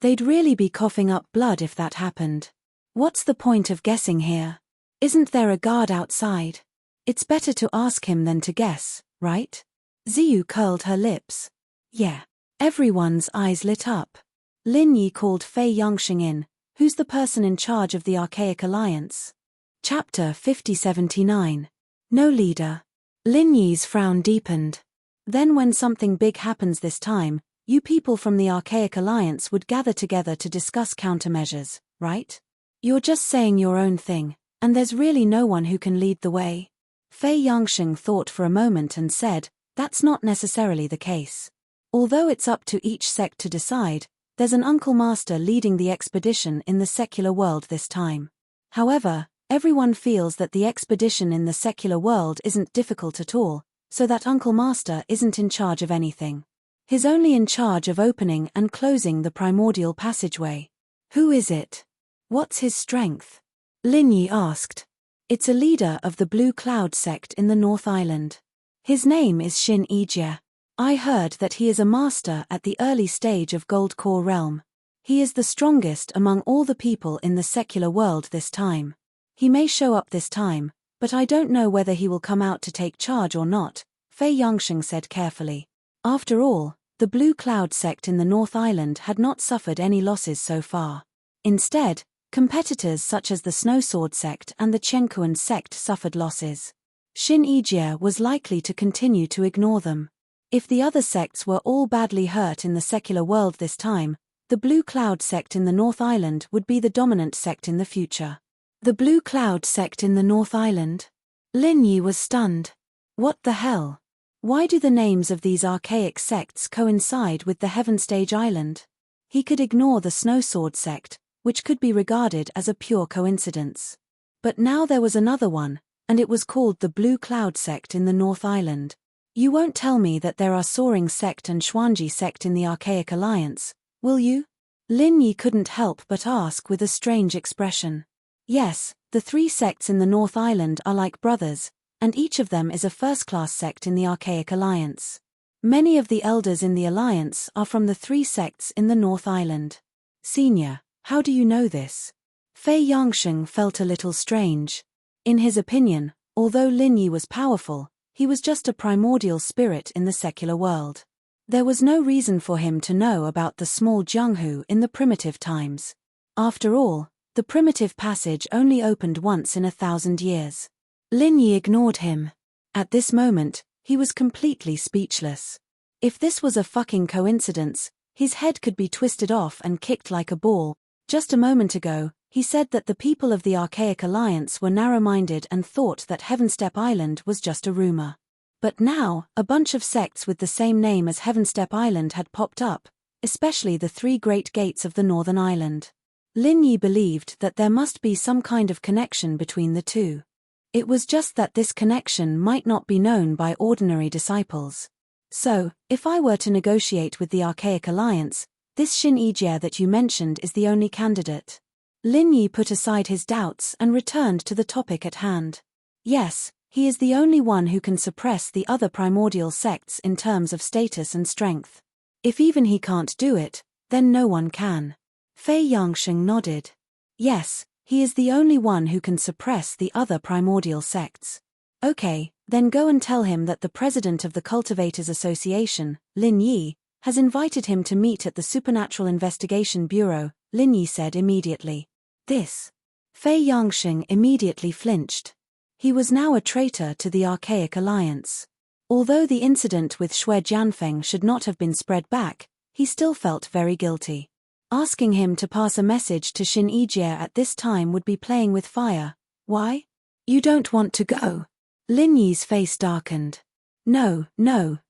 They'd really be coughing up blood if that happened. What's the point of guessing here? Isn't there a guard outside? It's better to ask him than to guess, right? Ziyu curled her lips. Yeah. Everyone's eyes lit up. Lin Yi called Fei Yangxing in, who's the person in charge of the Archaic Alliance. Chapter 5079. No leader. Lin Yi's frown deepened. Then when something big happens this time, you people from the Archaic Alliance would gather together to discuss countermeasures, right? You're just saying your own thing, and there's really no one who can lead the way. Fei Yangxing thought for a moment and said, that's not necessarily the case. Although it's up to each sect to decide, there's an Uncle Master leading the expedition in the secular world this time. However, everyone feels that the expedition in the secular world isn't difficult at all, so that Uncle Master isn't in charge of anything. He's only in charge of opening and closing the primordial passageway. Who is it? What's his strength? Lin Yi asked. It's a leader of the Blue Cloud sect in the North Island. His name is Xin Yijie. I heard that he is a master at the early stage of Gold Core Realm. He is the strongest among all the people in the secular world this time. He may show up this time, but I don't know whether he will come out to take charge or not, Fei Yangxing said carefully. After all, the Blue Cloud sect in the North Island had not suffered any losses so far. Instead, competitors such as the Snowsword sect and the Chenkuan sect suffered losses. Xin Yijie was likely to continue to ignore them. If the other sects were all badly hurt in the secular world this time, the Blue Cloud sect in the North Island would be the dominant sect in the future. The Blue Cloud sect in the North Island? Lin Yi was stunned. What the hell? Why do the names of these archaic sects coincide with the Heaven Stage Island? He could ignore the Snowsword sect, which could be regarded as a pure coincidence. But now there was another one, and it was called the Blue Cloud sect in the North Island. You won't tell me that there are Soaring sect and Xuanji sect in the Archaic Alliance, will you? Lin Yi couldn't help but ask with a strange expression. Yes, the three sects in the North Island are like brothers, and each of them is a first-class sect in the Archaic Alliance. Many of the elders in the Alliance are from the three sects in the North Island. Senior, how do you know this? Fei Yangxing felt a little strange. In his opinion, although Lin Yi was powerful, he was just a primordial spirit in the secular world. There was no reason for him to know about the small Jianghu in the primitive times. After all, the primitive passage only opened once in 1,000 years. Lin Yi ignored him. At this moment, he was completely speechless. If this was a fucking coincidence, his head could be twisted off and kicked like a ball. Just a moment ago, he said that the people of the Archaic Alliance were narrow-minded and thought that Heavenstep Island was just a rumor. But now, a bunch of sects with the same name as Heavenstep Island had popped up, especially the three great gates of the Northern Island. Lin Yi believed that there must be some kind of connection between the two. It was just that this connection might not be known by ordinary disciples. So, if I were to negotiate with the Archaic Alliance, this Xin Yijie that you mentioned is the only candidate. Lin Yi put aside his doubts and returned to the topic at hand. Yes, he is the only one who can suppress the other primordial sects in terms of status and strength. If even he can't do it, then no one can. Fei Yangxing nodded. Yes, he is the only one who can suppress the other primordial sects. Okay, then go and tell him that the president of the Cultivators Association, Lin Yi, has invited him to meet at the Supernatural Investigation Bureau, Lin Yi said immediately. This. Fei Yangxing immediately flinched. He was now a traitor to the Archaic Alliance. Although the incident with Xue Jianfeng should not have been spread back, he still felt very guilty. Asking him to pass a message to Xin Yijie at this time would be playing with fire. Why? You don't want to go? Lin Yi's face darkened. No,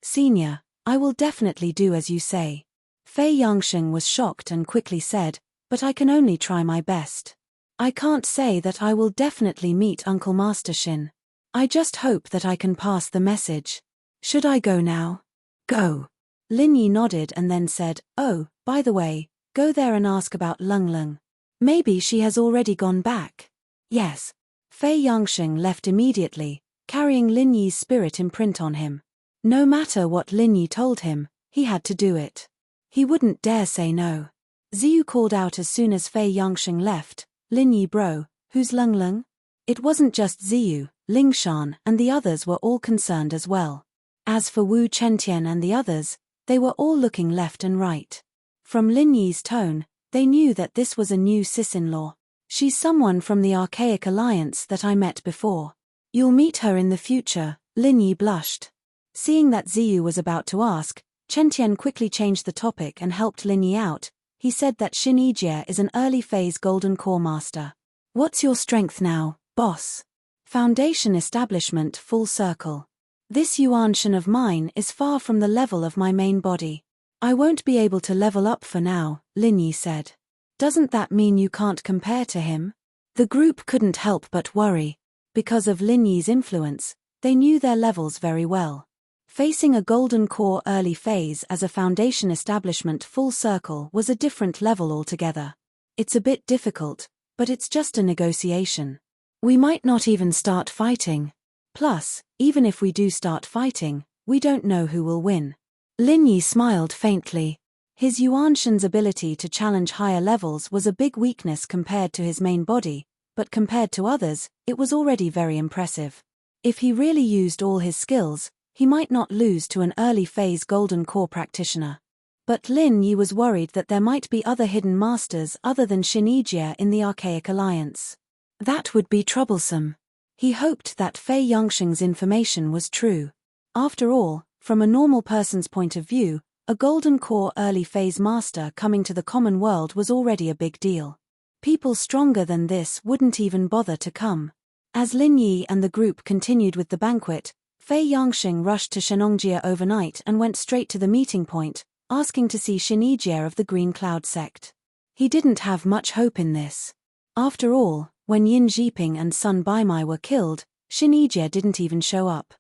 senior, I will definitely do as you say. Fei Yangxing was shocked and quickly said, but I can only try my best. I can't say that I will definitely meet Uncle Master Xin. I just hope that I can pass the message. Should I go now? Go. Lin Yi nodded and then said, oh, by the way, go there and ask about Lung Lung. Maybe she has already gone back. Yes. Fei Yangxing left immediately, carrying Lin Yi's spirit imprint on him. No matter what Lin Yi told him, he had to do it. He wouldn't dare say no. Ziyu called out as soon as Fei Yangsheng left, "Lin Yi bro, who's Leng Leng?" It wasn't just Ziyu, Lingshan and the others were all concerned as well. As for Wu Chentian and the others, they were all looking left and right. From Lin Yi's tone, they knew that this was a new sis-in-law. "She's someone from the Archaic Alliance that I met before. You'll meet her in the future," Lin Yi blushed. Seeing that Ziyu was about to ask, Chentian quickly changed the topic and helped Lin Yi out. He said that Xin Yijie is an early-phase Golden Core Master. "What's your strength now, boss?" "Foundation Establishment Full Circle. This Yuanshan of mine is far from the level of my main body. I won't be able to level up for now," Lin Yi said. "Doesn't that mean you can't compare to him?" The group couldn't help but worry. Because of Lin Yi's influence, they knew their levels very well. Facing a Golden Core early phase as a Foundation Establishment Full Circle was a different level altogether. "It's a bit difficult, but it's just a negotiation. We might not even start fighting. Plus, even if we do start fighting, we don't know who will win." Lin Yi smiled faintly. His Yuanshan's ability to challenge higher levels was a big weakness compared to his main body, but compared to others, it was already very impressive. If he really used all his skills, he might not lose to an early-phase Golden Core practitioner. But Lin Yi was worried that there might be other hidden masters other than Xin Yijie in the Archaic Alliance. That would be troublesome. He hoped that Fei Yangsheng's information was true. After all, from a normal person's point of view, a Golden Core early-phase master coming to the common world was already a big deal. People stronger than this wouldn't even bother to come. As Lin Yi and the group continued with the banquet, Fei Yangsheng rushed to Shenongjia overnight and went straight to the meeting point, asking to see Xin Yijie of the Green Cloud sect. He didn't have much hope in this. After all, when Yin Zhiping and Sun Baimai were killed, Xin Yijie didn't even show up.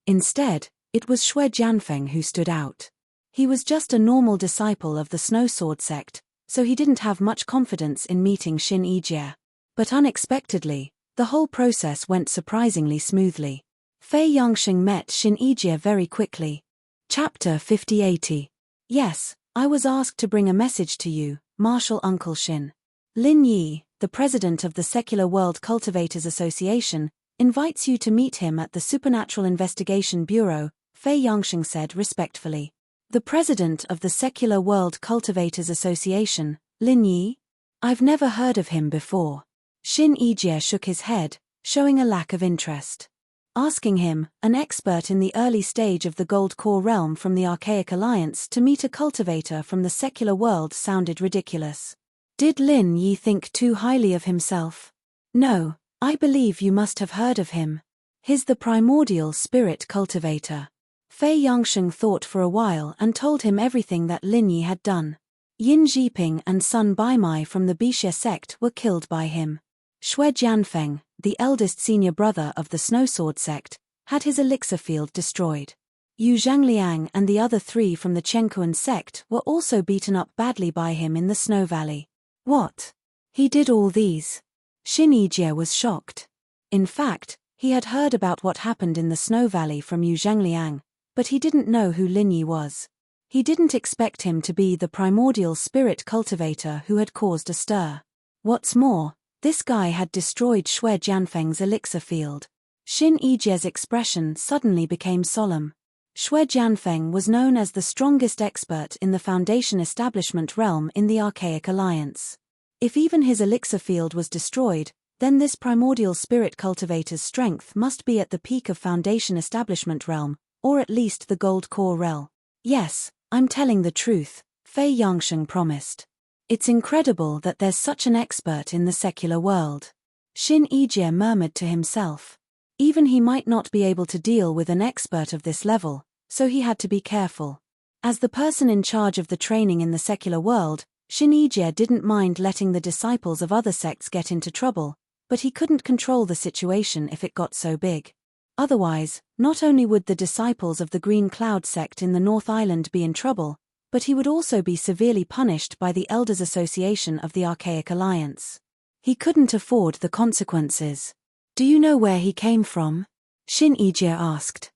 Instead, it was Xue Jianfeng who stood out. He was just a normal disciple of the Snow Sword sect, so he didn't have much confidence in meeting Xin Yijie. But unexpectedly, the whole process went surprisingly smoothly. Fei Yangsheng met Xin Yijie very quickly. Chapter 5080. "Yes, I was asked to bring a message to you, Martial Uncle Xin. Lin Yi, the president of the Secular World Cultivators Association, invites you to meet him at the Supernatural Investigation Bureau," Fei Yangsheng said respectfully. "The president of the Secular World Cultivators Association, Lin Yi? I've never heard of him before." Xin Yijie shook his head, showing a lack of interest. Asking him, an expert in the early stage of the Gold Core realm from the Archaic Alliance, to meet a cultivator from the secular world sounded ridiculous. Did Lin Yi think too highly of himself? "No, I believe you must have heard of him. He's the primordial spirit cultivator." Fei Yangsheng thought for a while and told him everything that Lin Yi had done. Yin Zhiping and Sun Baimai from the Bixia sect were killed by him. Xue Jianfeng, the eldest senior brother of the Snow Sword sect, had his elixir field destroyed. Yu Zhangliang and the other 3 from the Chenkuan sect were also beaten up badly by him in the Snow Valley. What? He did all these? Xin Yijie was shocked. In fact, he had heard about what happened in the Snow Valley from Yu Zhangliang, but he didn't know who Lin Yi was. He didn't expect him to be the primordial spirit cultivator who had caused a stir. What's more, this guy had destroyed Xue Jianfeng's elixir field. Xin Yijie's expression suddenly became solemn. Xue Jianfeng was known as the strongest expert in the Foundation Establishment realm in the Archaic Alliance. If even his elixir field was destroyed, then this primordial spirit cultivator's strength must be at the peak of Foundation Establishment realm, or at least the Gold Core realm. "Yes, I'm telling the truth," Fei Yangsheng promised. "It's incredible that there's such an expert in the secular world." Xin Yijie murmured to himself. Even he might not be able to deal with an expert of this level, so he had to be careful. As the person in charge of the training in the secular world, Xin Yijie didn't mind letting the disciples of other sects get into trouble, but he couldn't control the situation if it got so big. Otherwise, not only would the disciples of the Green Cloud sect in the North Island be in trouble, but he would also be severely punished by the Elders Association of the Archaic Alliance. He couldn't afford the consequences. "Do you know where he came from?" Xin Yijie asked.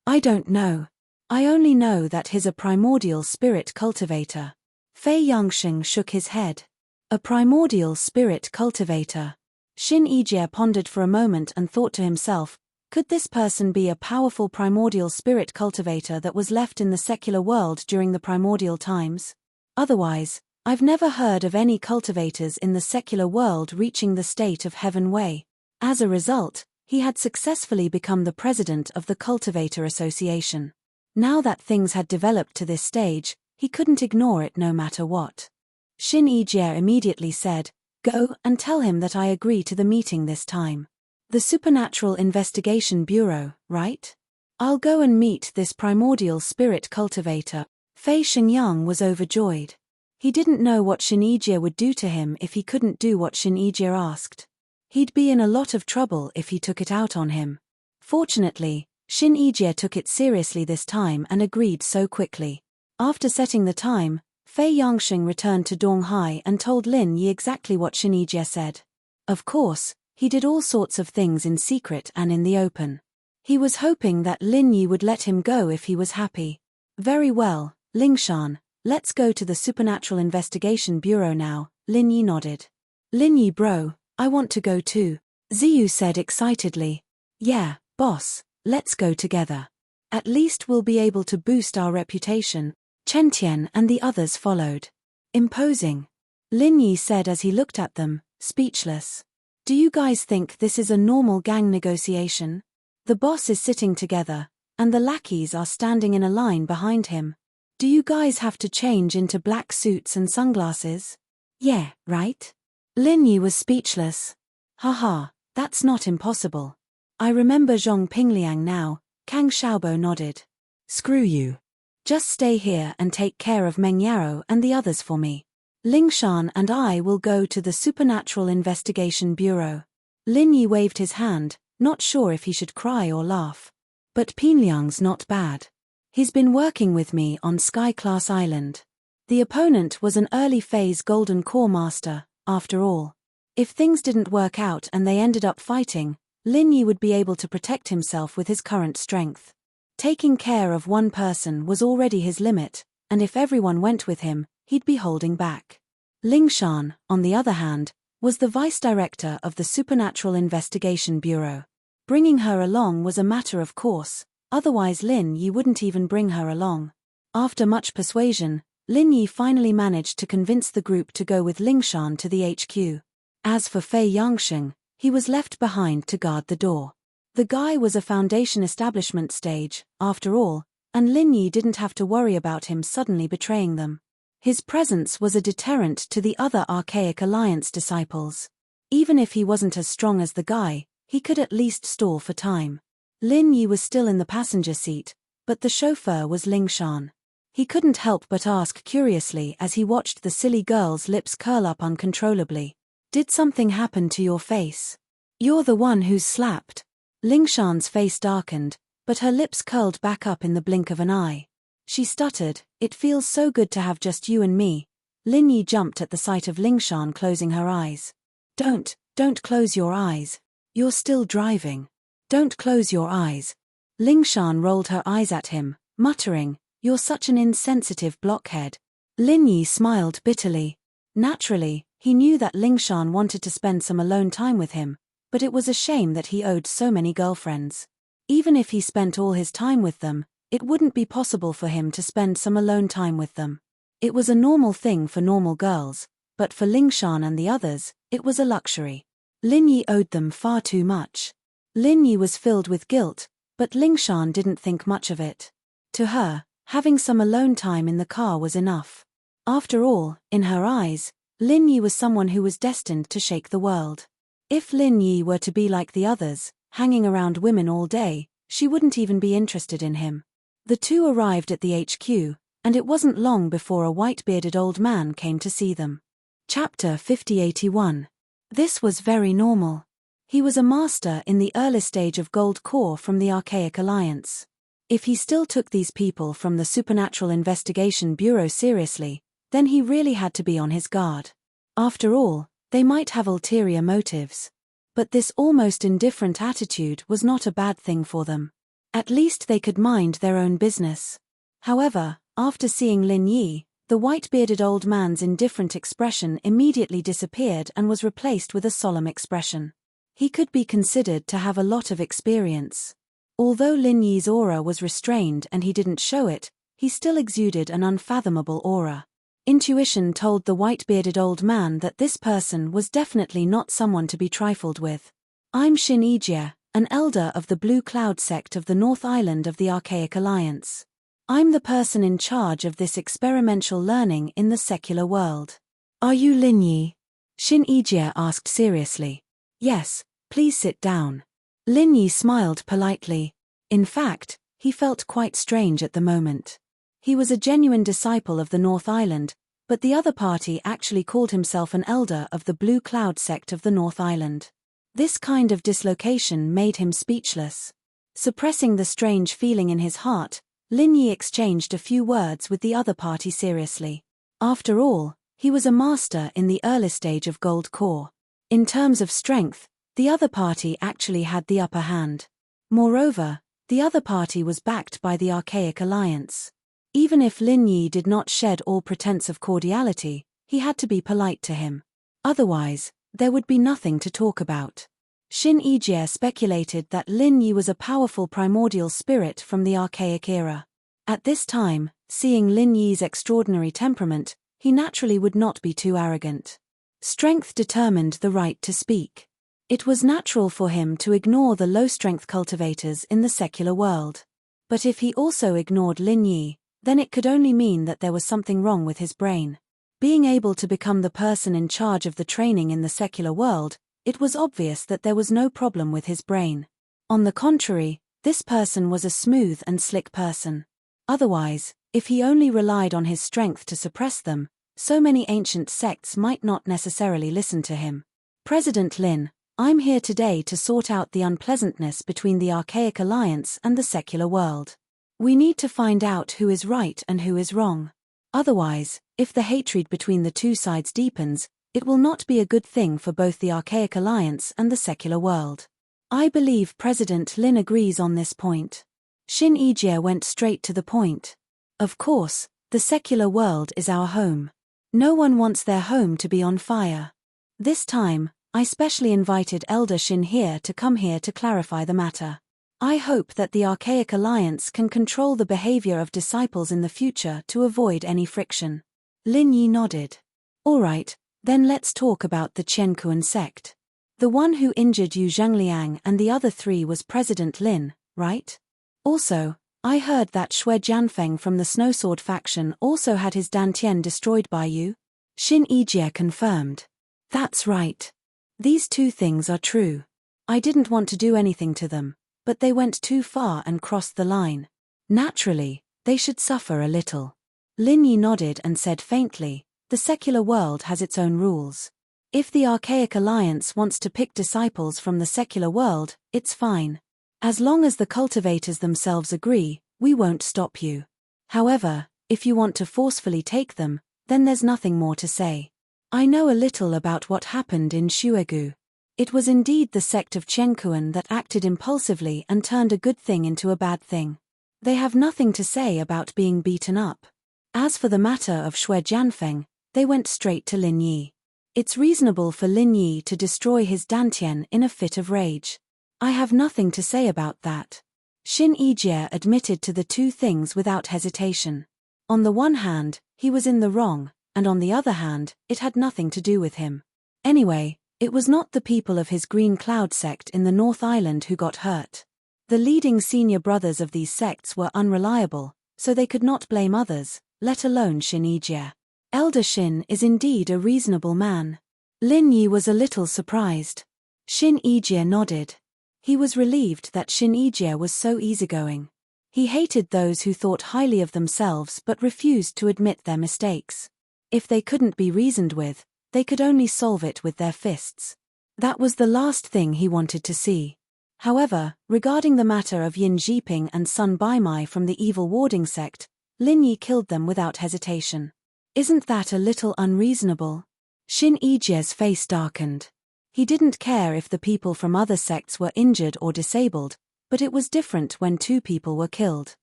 I don't know. I only know that he's a primordial spirit cultivator. Fei Yangsheng shook his head. A primordial spirit cultivator. Shin Yijie pondered for a moment and thought to himself, could this person be a powerful primordial spirit cultivator that was left in the secular world during the primordial times? Otherwise, I've never heard of any cultivators in the secular world reaching the state of Heaven Wei. As a result, he had successfully become the president of the Cultivator Association. Now that things had developed to this stage, he couldn't ignore it no matter what. Shin Yijie immediately said, "Go and tell him that I agree to the meeting this time. The Supernatural Investigation Bureau, right? I'll go and meet this primordial spirit cultivator." Fei Xingyang was overjoyed. He didn't know what Shin Yijie would do to him if he couldn't do what Shin Yijie asked. He'd be in a lot of trouble if he took it out on him. Fortunately, Shin Yijie took it seriously this time and agreed so quickly. After setting the time, Fei Yangsheng returned to Donghai and told Lin Yi exactly what Shin Yijie said. Of course, he did all sorts of things in secret and in the open. He was hoping that Lin Yi would let him go if he was happy. Very well, Lingshan, let's go to the Supernatural Investigation Bureau now, Lin Yi nodded. Lin Yi bro, I want to go too, Ziyu said excitedly. Yeah, boss, let's go together. At least we'll be able to boost our reputation. Chen Tian and the others followed. Imposing, Lin Yi said as he looked at them, speechless. Do you guys think this is a normal gang negotiation? The boss is sitting together, and the lackeys are standing in a line behind him. Do you guys have to change into black suits and sunglasses? Yeah, right? Lin Yi was speechless. Haha, that's not impossible. I remember Zhong Pingliang now, Kang Xiaobo nodded. Screw you. Just stay here and take care of Meng Yaro and the others for me. Lingshan and I will go to the Supernatural Investigation Bureau. Lin Yi waved his hand, not sure if he should cry or laugh. But Pingliang's not bad. He's been working with me on Sky Class Island. The opponent was an early phase Golden Core Master, after all. If things didn't work out and they ended up fighting, Lin Yi would be able to protect himself with his current strength. Taking care of one person was already his limit, and if everyone went with him, he'd be holding back. Lingshan, on the other hand, was the vice director of the Supernatural Investigation Bureau. Bringing her along was a matter of course, otherwise Lin Yi wouldn't even bring her along. After much persuasion, Lin Yi finally managed to convince the group to go with Lingshan to the HQ. As for Fei Yangsheng, he was left behind to guard the door. The guy was a Foundation establishment stage, after all, and Lin Yi didn't have to worry about him suddenly betraying them. His presence was a deterrent to the other Archaic Alliance disciples. Even if he wasn't as strong as the guy, he could at least stall for time. Lin Yi was still in the passenger seat, but the chauffeur was Lingshan. He couldn't help but ask curiously as he watched the silly girl's lips curl up uncontrollably. Did something happen to your face? You're the one who's slapped. Lingshan's face darkened, but her lips curled back up in the blink of an eye. She stuttered, "It feels so good to have just you and me." Lin Yi jumped at the sight of Lingshan closing her eyes. Don't close your eyes. You're still driving. Don't close your eyes. Lingshan rolled her eyes at him, muttering, "You're such an insensitive blockhead." Lin Yi smiled bitterly. Naturally, he knew that Lingshan wanted to spend some alone time with him, but it was a shame that he owed so many girlfriends. Even if he spent all his time with them, it wouldn't be possible for him to spend some alone time with them. It was a normal thing for normal girls, but for Lingshan and the others, it was a luxury. Lin Yi owed them far too much. Lin Yi was filled with guilt, but Lingshan didn't think much of it. To her, having some alone time in the car was enough. After all, in her eyes, Lin Yi was someone who was destined to shake the world. If Lin Yi were to be like the others, hanging around women all day, she wouldn't even be interested in him. The two arrived at the HQ, and it wasn't long before a white-bearded old man came to see them. Chapter 5081. This was very normal. He was a master in the early stage of Gold Core from the Archaic Alliance. If he still took these people from the Supernatural Investigation Bureau seriously, then he really had to be on his guard. After all, they might have ulterior motives. But this almost indifferent attitude was not a bad thing for them. At least they could mind their own business. However, after seeing Lin Yi, the white-bearded old man's indifferent expression immediately disappeared and was replaced with a solemn expression. He could be considered to have a lot of experience. Although Lin Yi's aura was restrained and he didn't show it, he still exuded an unfathomable aura. Intuition told the white-bearded old man that this person was definitely not someone to be trifled with. I'm Shin Ijie, an elder of the Blue Cloud sect of the North Island of the Archaic Alliance. I'm the person in charge of this experimental learning in the secular world. Are you Lin Yi? Shin Ijie asked seriously. Yes, please sit down. Lin Yi smiled politely. In fact, he felt quite strange at the moment. He was a genuine disciple of the North Island, but the other party actually called himself an elder of the Blue Cloud sect of the North Island. This kind of dislocation made him speechless. Suppressing the strange feeling in his heart, Lin Yi exchanged a few words with the other party seriously. After all, he was a master in the early stage of Gold Core. In terms of strength, the other party actually had the upper hand. Moreover, the other party was backed by the Archaic Alliance. Even if Lin Yi did not shed all pretense of cordiality, he had to be polite to him. Otherwise, there would be nothing to talk about. Shin Ijie speculated that Lin Yi was a powerful primordial spirit from the Archaic era. At this time, seeing Lin Yi's extraordinary temperament, he naturally would not be too arrogant. Strength determined the right to speak. It was natural for him to ignore the low-strength cultivators in the secular world. But if he also ignored Lin Yi, then it could only mean that there was something wrong with his brain. Being able to become the person in charge of the training in the secular world, it was obvious that there was no problem with his brain. On the contrary, this person was a smooth and slick person. Otherwise, if he only relied on his strength to suppress them, so many ancient sects might not necessarily listen to him. President Lin, I'm here today to sort out the unpleasantness between the Archaic Alliance and the secular world. We need to find out who is right and who is wrong. Otherwise, if the hatred between the two sides deepens, it will not be a good thing for both the Archaic Alliance and the secular world. I believe President Lin agrees on this point. Shin Ijie went straight to the point. Of course, the secular world is our home. No one wants their home to be on fire. This time, I specially invited Elder Shin here to come here to clarify the matter. I hope that the Archaic Alliance can control the behavior of disciples in the future to avoid any friction. Lin Yi nodded. All right, then let's talk about the Qiankuan sect. The one who injured Yu Zhengliang and the other three was President Lin, right? Also, I heard that Xue Jianfeng from the Snowsword faction also had his Dantian destroyed by you. Shin Ijie confirmed. That's right. These two things are true. I didn't want to do anything to them, but they went too far and crossed the line. Naturally, they should suffer a little. Lin Yi nodded and said faintly, the secular world has its own rules. If the Archaic Alliance wants to pick disciples from the secular world, it's fine. As long as the cultivators themselves agree, we won't stop you. However, if you want to forcefully take them, then there's nothing more to say. I know a little about what happened in Shuegu. It was indeed the sect of Qiankuan that acted impulsively and turned a good thing into a bad thing. They have nothing to say about being beaten up. As for the matter of Xue Jianfeng, they went straight to Lin Yi. It's reasonable for Lin Yi to destroy his Dantian in a fit of rage. I have nothing to say about that. Shin Ijie admitted to the two things without hesitation. On the one hand, he was in the wrong, and on the other hand, it had nothing to do with him. Anyway, it was not the people of his Green Cloud sect in the North Island who got hurt. The leading senior brothers of these sects were unreliable, so they could not blame others, let alone Shin Ijie. Elder Shin is indeed a reasonable man. Lin Yi was a little surprised. Shin Ijie nodded. He was relieved that Shin Ijie was so easygoing. He hated those who thought highly of themselves but refused to admit their mistakes. If they couldn't be reasoned with, they could only solve it with their fists. That was the last thing he wanted to see. However, regarding the matter of Yin Jiping and Sun Baimai from the evil warding sect, Lin Yi killed them without hesitation. Isn't that a little unreasonable? Shin Ijie's face darkened. He didn't care if the people from other sects were injured or disabled, But it was different when 2 people were killed.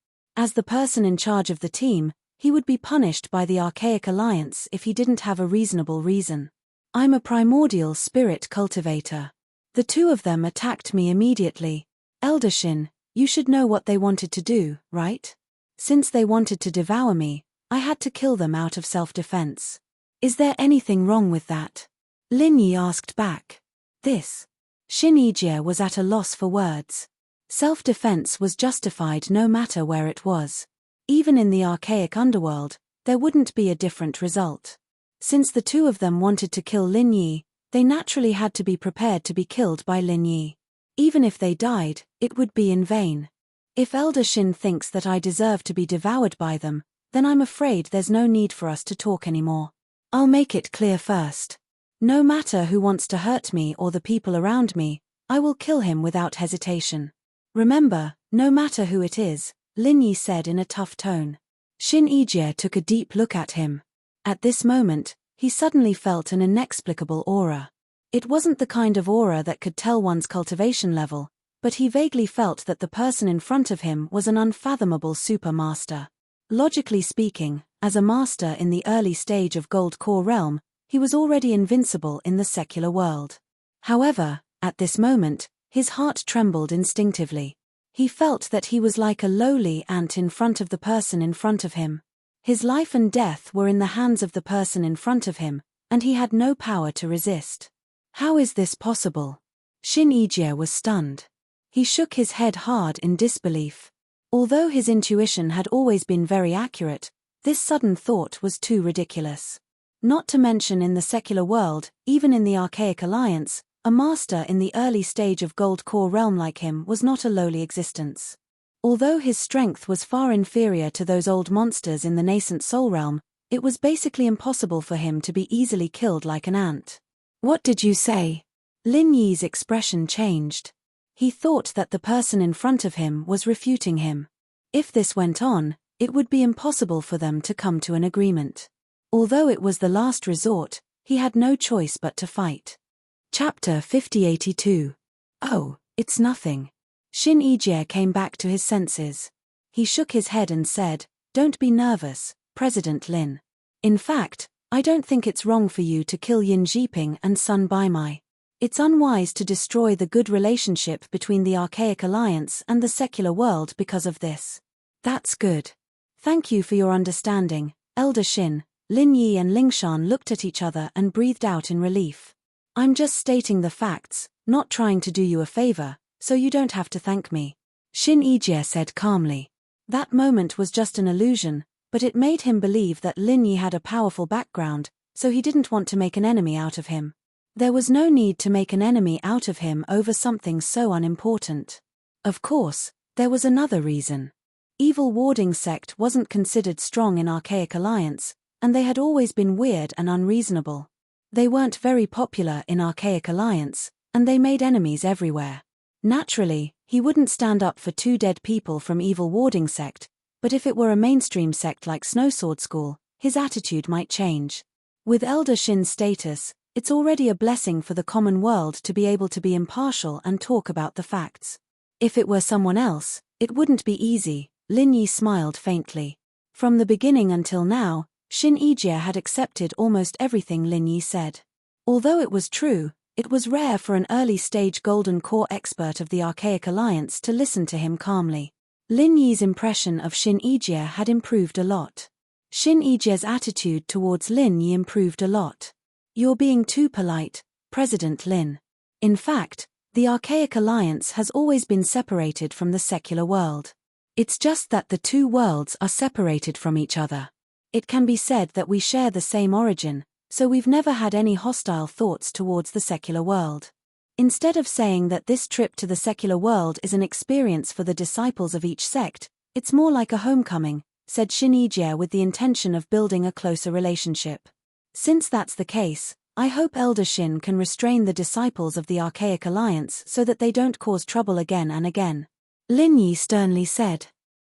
As the person in charge of the team, he would be punished by the Archaic Alliance if he didn't have a reasonable reason. I'm a primordial spirit cultivator. The 2 of them attacked me immediately. Elder Shin, you should know what they wanted to do, right? Since they wanted to devour me, I had to kill them out of self-defense. Is there anything wrong with that? Lin Yi asked back. This. Shin Yijie was at a loss for words. Self-defense was justified no matter where it was. Even in the archaic underworld, there wouldn't be a different result. Since the 2 of them wanted to kill Lin Yi, they naturally had to be prepared to be killed by Lin Yi. Even if they died, it would be in vain. If Elder Shin thinks that I deserve to be devoured by them, then I'm afraid there's no need for us to talk anymore. I'll make it clear first. No matter who wants to hurt me or the people around me, I will kill him without hesitation. Remember, no matter who it is, Lin Yi said in a tough tone. Shin Yijie took a deep look at him. At this moment, he suddenly felt an inexplicable aura. It wasn't the kind of aura that could tell one's cultivation level, but he vaguely felt that the person in front of him was an unfathomable supermaster. Logically speaking, as a master in the early stage of Gold Core Realm, he was already invincible in the secular world. However, at this moment, his heart trembled instinctively. He felt that he was like a lowly ant in front of the person in front of him. His life and death were in the hands of the person in front of him, and he had no power to resist. How is this possible? Shin Yijie was stunned. He shook his head hard in disbelief. Although his intuition had always been very accurate, this sudden thought was too ridiculous. Not to mention in the secular world, even in the Archaic Alliance, a master in the early stage of Gold Core Realm like him was not a lowly existence. Although his strength was far inferior to those old monsters in the nascent Soul Realm, it was basically impossible for him to be easily killed like an ant. What did you say? Lin Yi's expression changed. He thought that the person in front of him was refuting him. If this went on, it would be impossible for them to come to an agreement. Although it was the last resort, he had no choice but to fight. Chapter 5082. Oh, it's nothing. Shin Yijie came back to his senses. He shook his head and said, "Don't be nervous, President Lin. In fact, I don't think it's wrong for you to kill Yin Jiping and Sun Baimai. It's unwise to destroy the good relationship between the Archaic Alliance and the secular world because of this. That's good. Thank you for your understanding, Elder Shin." Lin Yi and Lingshan looked at each other and breathed out in relief. I'm just stating the facts, not trying to do you a favor, so you don't have to thank me. Shin Yijie said calmly. That moment was just an illusion, but it made him believe that Lin Yi had a powerful background, so he didn't want to make an enemy out of him. There was no need to make an enemy out of him over something so unimportant. Of course, there was another reason. Evil Warding Sect wasn't considered strong in Archaic Alliance, and they had always been weird and unreasonable. They weren't very popular in Archaic Alliance, and they made enemies everywhere. Naturally, he wouldn't stand up for 2 dead people from Evil Warding Sect, but if it were a mainstream sect like Snowsword School, his attitude might change. With Elder Shin's status, it's already a blessing for the common world to be able to be impartial and talk about the facts. If it were someone else, it wouldn't be easy. Lin Yi smiled faintly. From the beginning until now, Shin Yijie had accepted almost everything Lin Yi said. Although it was true, it was rare for an early-stage Golden Core expert of the Archaic Alliance to listen to him calmly. Lin Yi's impression of Shin Yijie had improved a lot. Shin Yijie's attitude towards Lin Yi improved a lot. You're being too polite, President Lin. In fact, the Archaic Alliance has always been separated from the secular world. It's just that the 2 worlds are separated from each other. It can be said that we share the same origin, so we've never had any hostile thoughts towards the secular world. Instead of saying that this trip to the secular world is an experience for the disciples of each sect, it's more like a homecoming, said Shin Yijie with the intention of building a closer relationship. Since that's the case, I hope Elder Shin can restrain the disciples of the Archaic Alliance so that they don't cause trouble again and again. Lin Yi sternly said.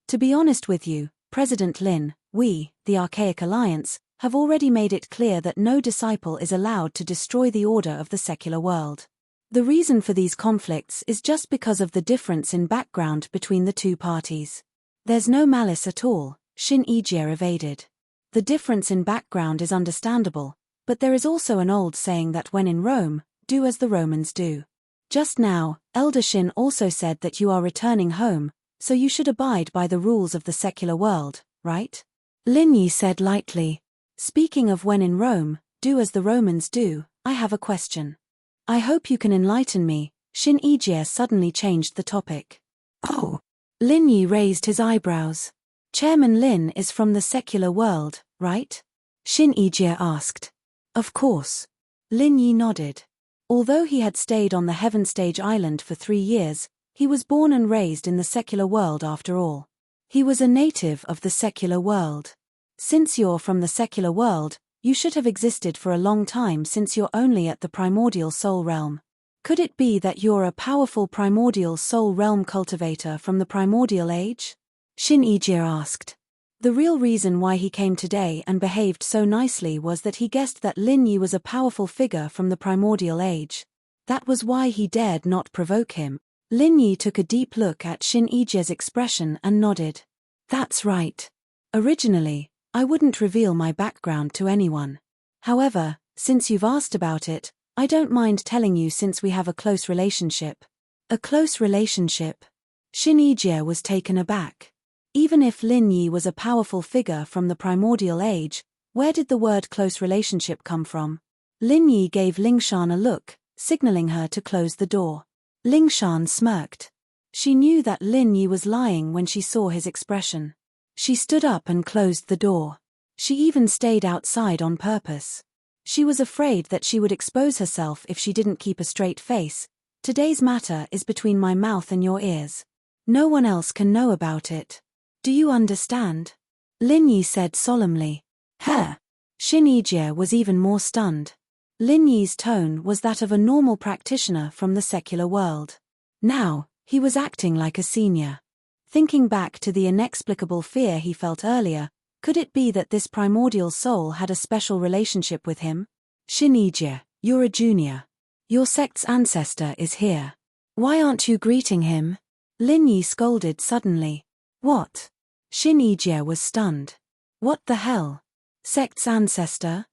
To be honest with you, President Lin, we, the Archaic Alliance, have already made it clear that no disciple is allowed to destroy the order of the secular world. The reason for these conflicts is just because of the difference in background between the two parties. There's no malice at all, Shin Ijie evaded. The difference in background is understandable, but there is also an old saying that when in Rome, do as the Romans do. Just now, Elder Shin also said that you are returning home, so you should abide by the rules of the secular world, right? Lin Yi said lightly. Speaking of when in Rome, do as the Romans do, I have a question. I hope you can enlighten me. Shin Ijie suddenly changed the topic. Oh. Lin Yi raised his eyebrows. Chairman Lin is from the secular world, right? Shin Ijie asked. Of course. Lin Yi nodded. Although he had stayed on the Heaven Stage Island for 3 years, he was born and raised in the secular world after all. He was a native of the secular world. Since you're from the secular world, you should have existed for a long time since you're only at the primordial soul realm. Could it be that you're a powerful primordial soul realm cultivator from the primordial age? Shin Ijie asked. The real reason why he came today and behaved so nicely was that he guessed that Lin Yi was a powerful figure from the primordial age. That was why he dared not provoke him. Lin Yi took a deep look at Shin Ijie's expression and nodded. That's right. Originally, I wouldn't reveal my background to anyone. However, since you've asked about it, I don't mind telling you since we have a close relationship. A close relationship? Shin Ijie was taken aback. Even if Lin Yi was a powerful figure from the primordial age, where did the word close relationship come from? Lin Yi gave Lingshan a look, signaling her to close the door. Lingshan smirked. She knew that Lin Yi was lying when she saw his expression. She stood up and closed the door. She even stayed outside on purpose. She was afraid that she would expose herself if she didn't keep a straight face. Today's matter is between my mouth and your ears. No one else can know about it. Do you understand? Lin Yi said solemnly. Huh. Shin Ijie was even more stunned. Lin Yi's tone was that of a normal practitioner from the secular world. Now, he was acting like a senior. Thinking back to the inexplicable fear he felt earlier, could it be that this primordial soul had a special relationship with him? Shin Ijie, you're a junior. Your sect's ancestor is here. Why aren't you greeting him? Lin Yi scolded suddenly. What? Shin Ijie was stunned. What the hell? Sect's ancestor?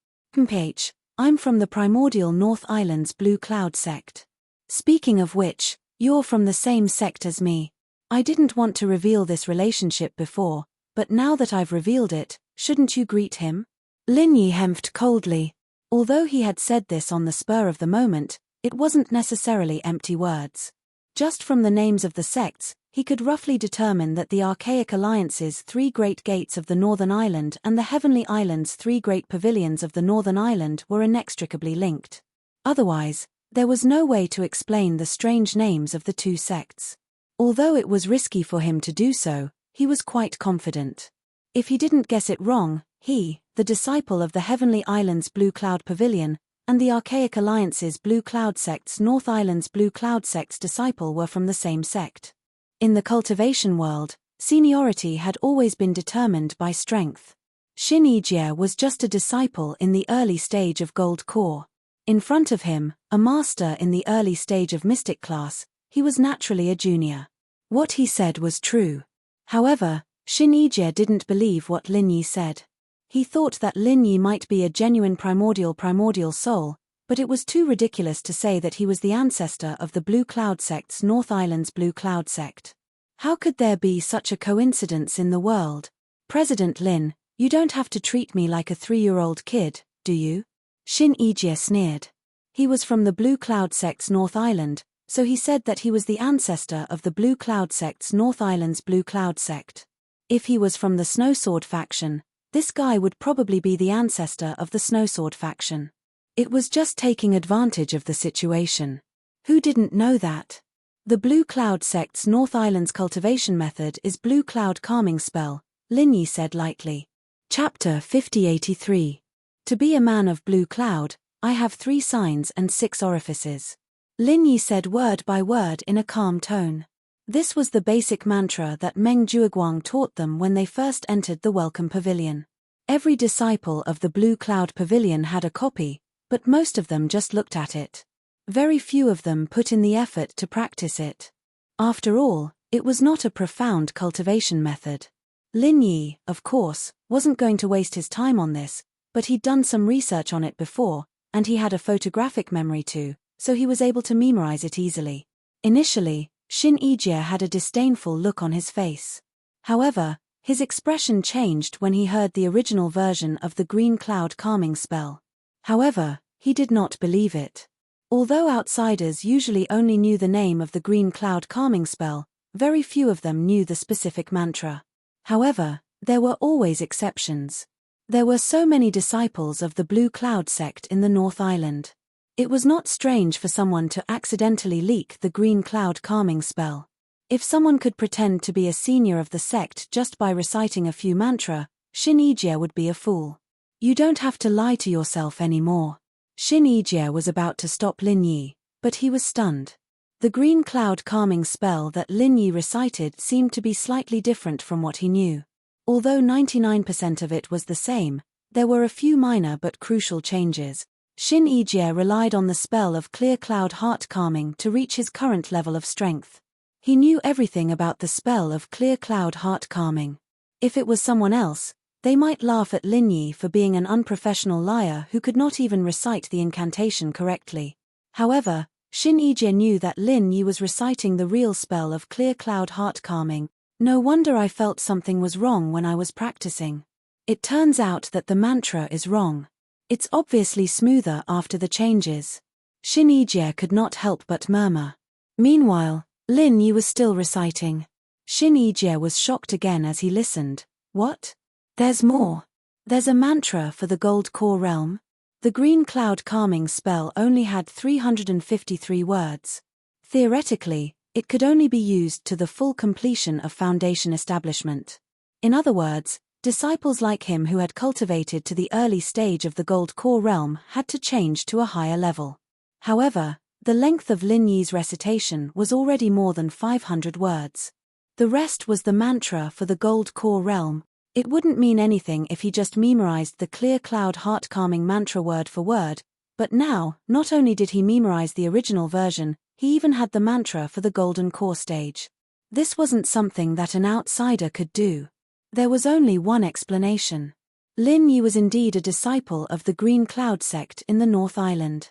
I'm from the primordial North Island's Blue Cloud sect. Speaking of which, you're from the same sect as me. I didn't want to reveal this relationship before, but now that I've revealed it, shouldn't you greet him? Lin Yi hemphed coldly. Although he had said this on the spur of the moment, it wasn't necessarily empty words. Just from the names of the sects, he could roughly determine that the Archaic Alliance's 3 Great Gates of the Northern Island and the Heavenly Island's 3 Great Pavilions of the Northern Island were inextricably linked. Otherwise, there was no way to explain the strange names of the two sects. Although it was risky for him to do so, he was quite confident. If he didn't guess it wrong, he, the disciple of the Heavenly Island's Blue Cloud Pavilion, and the Archaic Alliance's Blue Cloud sect's North Island's Blue Cloud sect's disciple were from the same sect. In the cultivation world, seniority had always been determined by strength. Shin Ijie was just a disciple in the early stage of Gold Core. In front of him, a master in the early stage of Mystic class, he was naturally a junior. What he said was true. However, Shin Ijie didn't believe what Lin Yi said. He thought that Lin Yi might be a genuine primordial soul, but it was too ridiculous to say that he was the ancestor of the Blue Cloud sect's North Island's Blue Cloud sect. How could there be such a coincidence in the world? President Lin, you don't have to treat me like a 3-year-old kid, do you? Shin Ijie sneered. He was from the Blue Cloud sect's North Island, so he said that he was the ancestor of the Blue Cloud sect's North Island's Blue Cloud sect. If he was from the Snowsword faction, this guy would probably be the ancestor of the Snowsword faction. It was just taking advantage of the situation. Who didn't know that? The Blue Cloud sect's North Island's cultivation method is Blue Cloud Calming Spell, Lin Yi said lightly. Chapter 5083. To be a man of Blue Cloud, I have 3 signs and 6 orifices. Lin Yi said word by word in a calm tone. This was the basic mantra that Meng Jueguang taught them when they first entered the Welcome Pavilion. Every disciple of the Blue Cloud Pavilion had a copy, but most of them just looked at it. Very few of them put in the effort to practice it. After all, it was not a profound cultivation method. Lin Yi, of course, wasn't going to waste his time on this, but he'd done some research on it before, and he had a photographic memory too, so he was able to memorize it easily. Initially, Shin Yijie had a disdainful look on his face. However, his expression changed when he heard the original version of the green cloud calming spell. However, he did not believe it. Although outsiders usually only knew the name of the green cloud calming spell, very few of them knew the specific mantra. However, there were always exceptions. There were so many disciples of the Blue Cloud sect in the North Island. It was not strange for someone to accidentally leak the green cloud calming spell. If someone could pretend to be a senior of the sect just by reciting a few mantra, Shin Yijie would be a fool. You don't have to lie to yourself anymore. Shin Yijie was about to stop Lin Yi, but he was stunned. The green cloud calming spell that Lin Yi recited seemed to be slightly different from what he knew. Although 99% of it was the same, there were a few minor but crucial changes. Shin Yijie relied on the spell of clear cloud heart calming to reach his current level of strength. He knew everything about the spell of clear cloud heart calming. If it was someone else, they might laugh at Lin Yi for being an unprofessional liar who could not even recite the incantation correctly. However, Shin Yijie knew that Lin Yi was reciting the real spell of clear cloud heart calming. No wonder I felt something was wrong when I was practicing. It turns out that the mantra is wrong. It's obviously smoother after the changes. Shin Yijie could not help but murmur. Meanwhile, Lin Yi was still reciting. Shin Yijie was shocked again as he listened. What? There's more. There's a mantra for the Gold Core realm? The green cloud calming spell only had 353 words. Theoretically, it could only be used to the full completion of foundation establishment. In other words, disciples like him who had cultivated to the early stage of the Gold Core realm had to change to a higher level. However, the length of Lin Yi's recitation was already more than 500 words. The rest was the mantra for the Gold Core realm. It wouldn't mean anything if he just memorized the clear cloud heart calming mantra word for word, but now, not only did he memorize the original version, he even had the mantra for the Golden Core stage. This wasn't something that an outsider could do. There was only one explanation. Lin Yi was indeed a disciple of the Green Cloud sect in the North Island.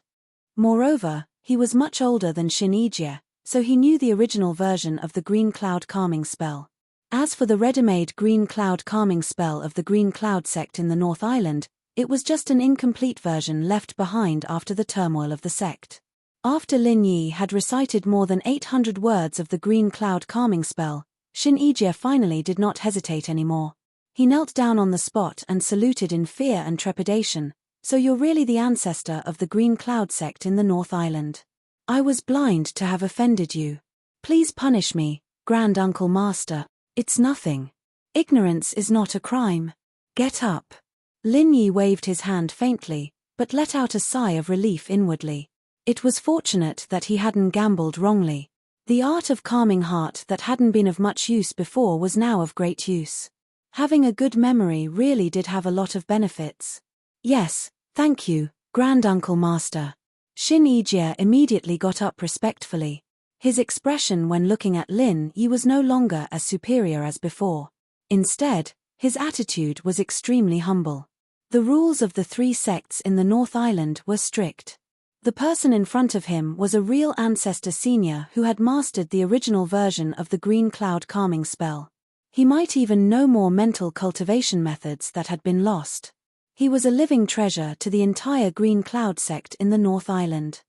Moreover, he was much older than Shin Yijie, so he knew the original version of the Green Cloud calming spell. As for the ready-made Green Cloud calming spell of the Green Cloud sect in the North Island, it was just an incomplete version left behind after the turmoil of the sect. After Lin Yi had recited more than 800 words of the Green Cloud calming spell, Shin Yijie finally did not hesitate anymore. He knelt down on the spot and saluted in fear and trepidation. So you're really the ancestor of the Green Cloud sect in the North Island. I was blind to have offended you. Please punish me, Grand Uncle Master. It's nothing. Ignorance is not a crime. Get up. Lin Yi waved his hand faintly, but let out a sigh of relief inwardly. It was fortunate that he hadn't gambled wrongly. The art of calming heart that hadn't been of much use before was now of great use. Having a good memory really did have a lot of benefits. Yes, thank you, Grand Uncle Master. Shin Yijie immediately got up respectfully. His expression when looking at Lin Yi was no longer as superior as before. Instead, his attitude was extremely humble. The rules of the three sects in the North Island were strict. The person in front of him was a real ancestor senior who had mastered the original version of the Green Cloud calming spell. He might even know more mental cultivation methods that had been lost. He was a living treasure to the entire Green Cloud sect in the North Island.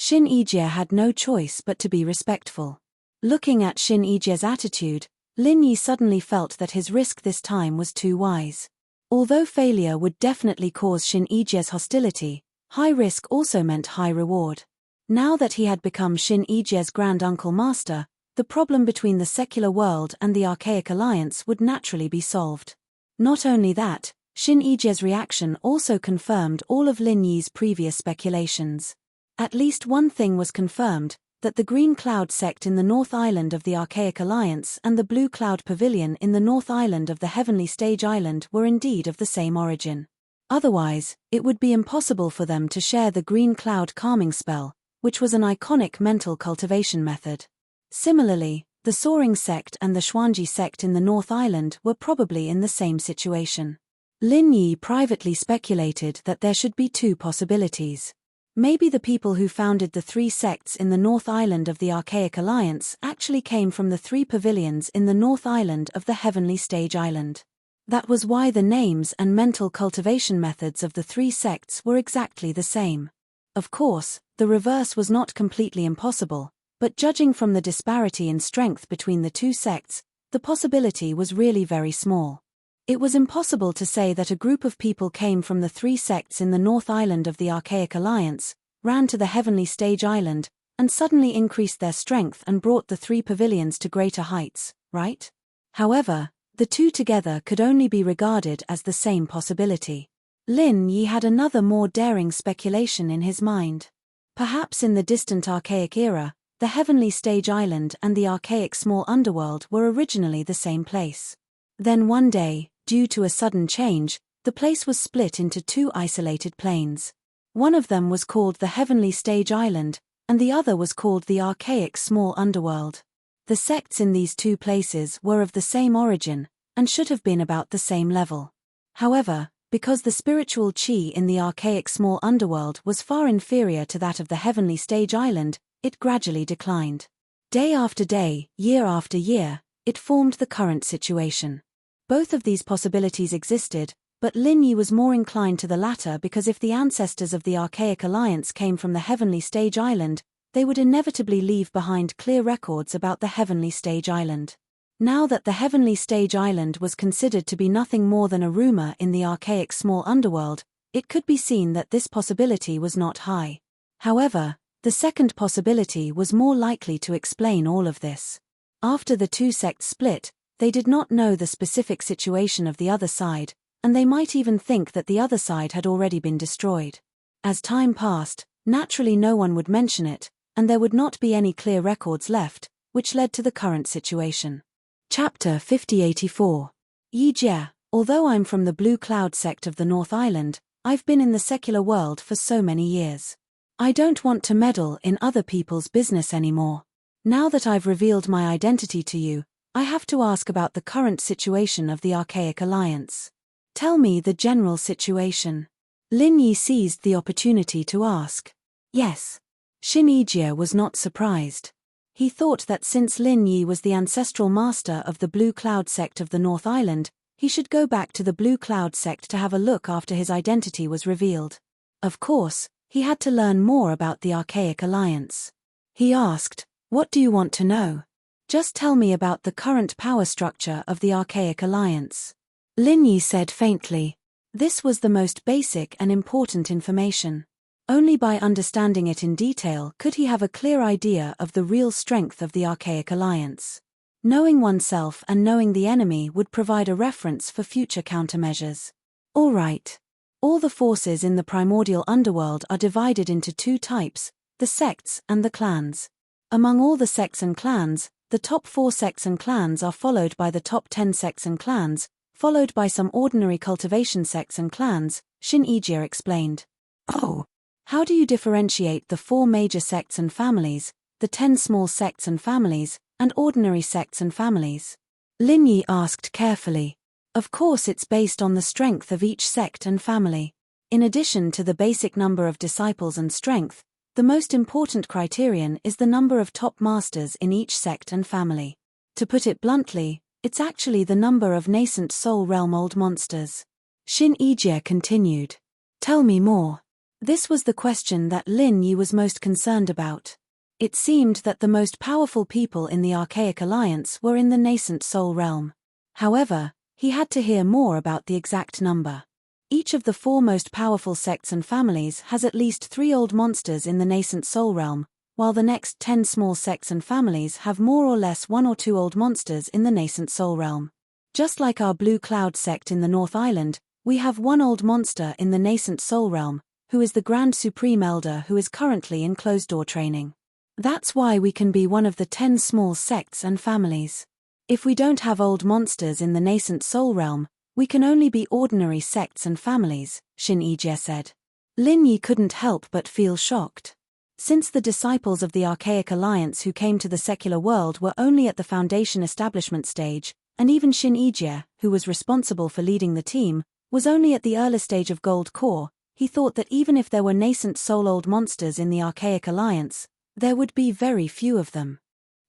Shin Yijie had no choice but to be respectful. Looking at Shin Yijie's attitude, Lin Yi suddenly felt that his risk this time was too wise. Although failure would definitely cause Shin Yijie's hostility, high risk also meant high reward. Now that he had become Shin Yijie's Grand Uncle Master, the problem between the secular world and the Archaic Alliance would naturally be solved. Not only that, Shin Yijie's reaction also confirmed all of Lin Yi's previous speculations. At least one thing was confirmed, that the Green Cloud sect in the North Island of the Archaic Alliance and the Blue Cloud Pavilion in the North Island of the Heavenly Stage Island were indeed of the same origin. Otherwise, it would be impossible for them to share the Green Cloud calming spell, which was an iconic mental cultivation method. Similarly, the Soaring sect and the Xuanji sect in the North Island were probably in the same situation. Lin Yi privately speculated that there should be two possibilities. Maybe the people who founded the three sects in the North Island of the Archaic Alliance actually came from the three pavilions in the North Island of the Heavenly Stage Island. That was why the names and mental cultivation methods of the three sects were exactly the same. Of course, the reverse was not completely impossible, but judging from the disparity in strength between the two sects, the possibility was really very small. It was impossible to say that a group of people came from the three sects in the North Island of the Archaic Alliance, ran to the Heavenly Stage Island, and suddenly increased their strength and brought the three pavilions to greater heights, right? However, the two together could only be regarded as the same possibility. Lin Yi had another more daring speculation in his mind. Perhaps in the distant Archaic era, the Heavenly Stage Island and the Archaic Small Underworld were originally the same place. Then one day, due to a sudden change, the place was split into two isolated planes. One of them was called the Heavenly Stage Island, and the other was called the Archaic Small Underworld. The sects in these two places were of the same origin, and should have been about the same level. However, because the spiritual qi in the Archaic Small Underworld was far inferior to that of the Heavenly Stage Island, it gradually declined. Day after day, year after year, it formed the current situation. Both of these possibilities existed, but Lin Yi was more inclined to the latter because if the ancestors of the Archaic Alliance came from the Heavenly Stage Island, they would inevitably leave behind clear records about the Heavenly Stage Island. Now that the Heavenly Stage Island was considered to be nothing more than a rumor in the Archaic Small Underworld, it could be seen that this possibility was not high. However, the second possibility was more likely to explain all of this. After the two sects split, they did not know the specific situation of the other side, and they might even think that the other side had already been destroyed. As time passed, naturally no one would mention it, and there would not be any clear records left, which led to the current situation. Chapter 5084. Yi Jie, although I'm from the Blue Cloud sect of the North Island, I've been in the secular world for so many years. I don't want to meddle in other people's business anymore. Now that I've revealed my identity to you, I have to ask about the current situation of the Archaic Alliance. Tell me the general situation. Lin Yi seized the opportunity to ask. Yes. Xin Yijie was not surprised. He thought that since Lin Yi was the ancestral master of the Blue Cloud sect of the North Island, he should go back to the Blue Cloud sect to have a look after his identity was revealed. Of course, he had to learn more about the Archaic Alliance. He asked, "What do you want to know? Just tell me about the current power structure of the Archaic Alliance." Lin Yi said faintly. This was the most basic and important information. Only by understanding it in detail could he have a clear idea of the real strength of the Archaic Alliance. Knowing oneself and knowing the enemy would provide a reference for future countermeasures. All right. All the forces in the primordial underworld are divided into two types, the sects and the clans. Among all the sects and clans, the top 4 sects and clans are followed by the top 10 sects and clans, followed by some ordinary cultivation sects and clans, Xin Yijie explained. Oh. How do you differentiate the 4 major sects and families, the 10 small sects and families, and ordinary sects and families? Lin Yi asked carefully. Of course it's based on the strength of each sect and family. In addition to the basic number of disciples and strength, the most important criterion is the number of top masters in each sect and family. To put it bluntly, it's actually the number of nascent soul realm old monsters. Xin Yijie continued. Tell me more. This was the question that Lin Yi was most concerned about. It seemed that the most powerful people in the Archaic Alliance were in the nascent soul realm. However, he had to hear more about the exact number. Each of the 4 most powerful sects and families has at least 3 old monsters in the nascent soul realm, while the next 10 small sects and families have more or less 1 or 2 old monsters in the nascent soul realm. Just like our Blue Cloud sect in the North Island, we have 1 old monster in the nascent soul realm, who is the Grand Supreme Elder who is currently in closed-door training. That's why we can be one of the 10 small sects and families. If we don't have old monsters in the nascent soul realm, we can only be ordinary sects and families, Xin Yijie said. Lin Yi couldn't help but feel shocked. Since the disciples of the Archaic Alliance who came to the secular world were only at the Foundation establishment stage, and even Shin Ijie, who was responsible for leading the team, was only at the early stage of Gold Core, he thought that even if there were nascent soul-old monsters in the Archaic Alliance, there would be very few of them.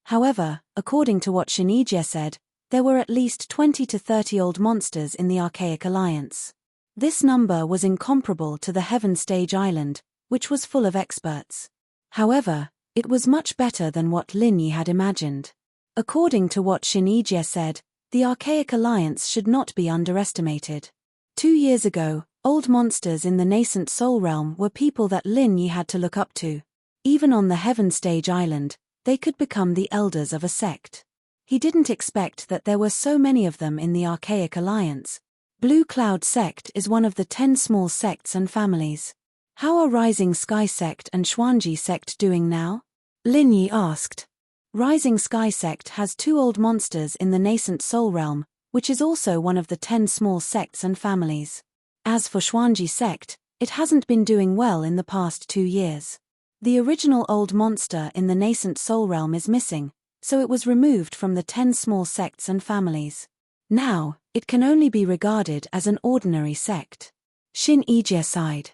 However, according to what Shin Ijie said, there were at least 20 to 30 old monsters in the Archaic Alliance. This number was incomparable to the Heaven Stage Island, which was full of experts. However, it was much better than what Lin Yi had imagined. According to what Shin Ijie said, the Archaic Alliance should not be underestimated. 2 years ago, old monsters in the nascent soul realm were people that Lin Yi had to look up to. Even on the Heaven Stage Island, they could become the elders of a sect. He didn't expect that there were so many of them in the Archaic Alliance. Blue Cloud Sect is one of the 10 small sects and families. How are Rising Sky Sect and Xuanji Sect doing now? Lin Yi asked. Rising Sky Sect has 2 old monsters in the nascent soul realm, which is also one of the 10 small sects and families. As for Xuanji Sect, it hasn't been doing well in the past 2 years. The original old monster in the nascent soul realm is missing, so it was removed from the 10 small sects and families. Now, it can only be regarded as an ordinary sect. Shin Ijie sighed.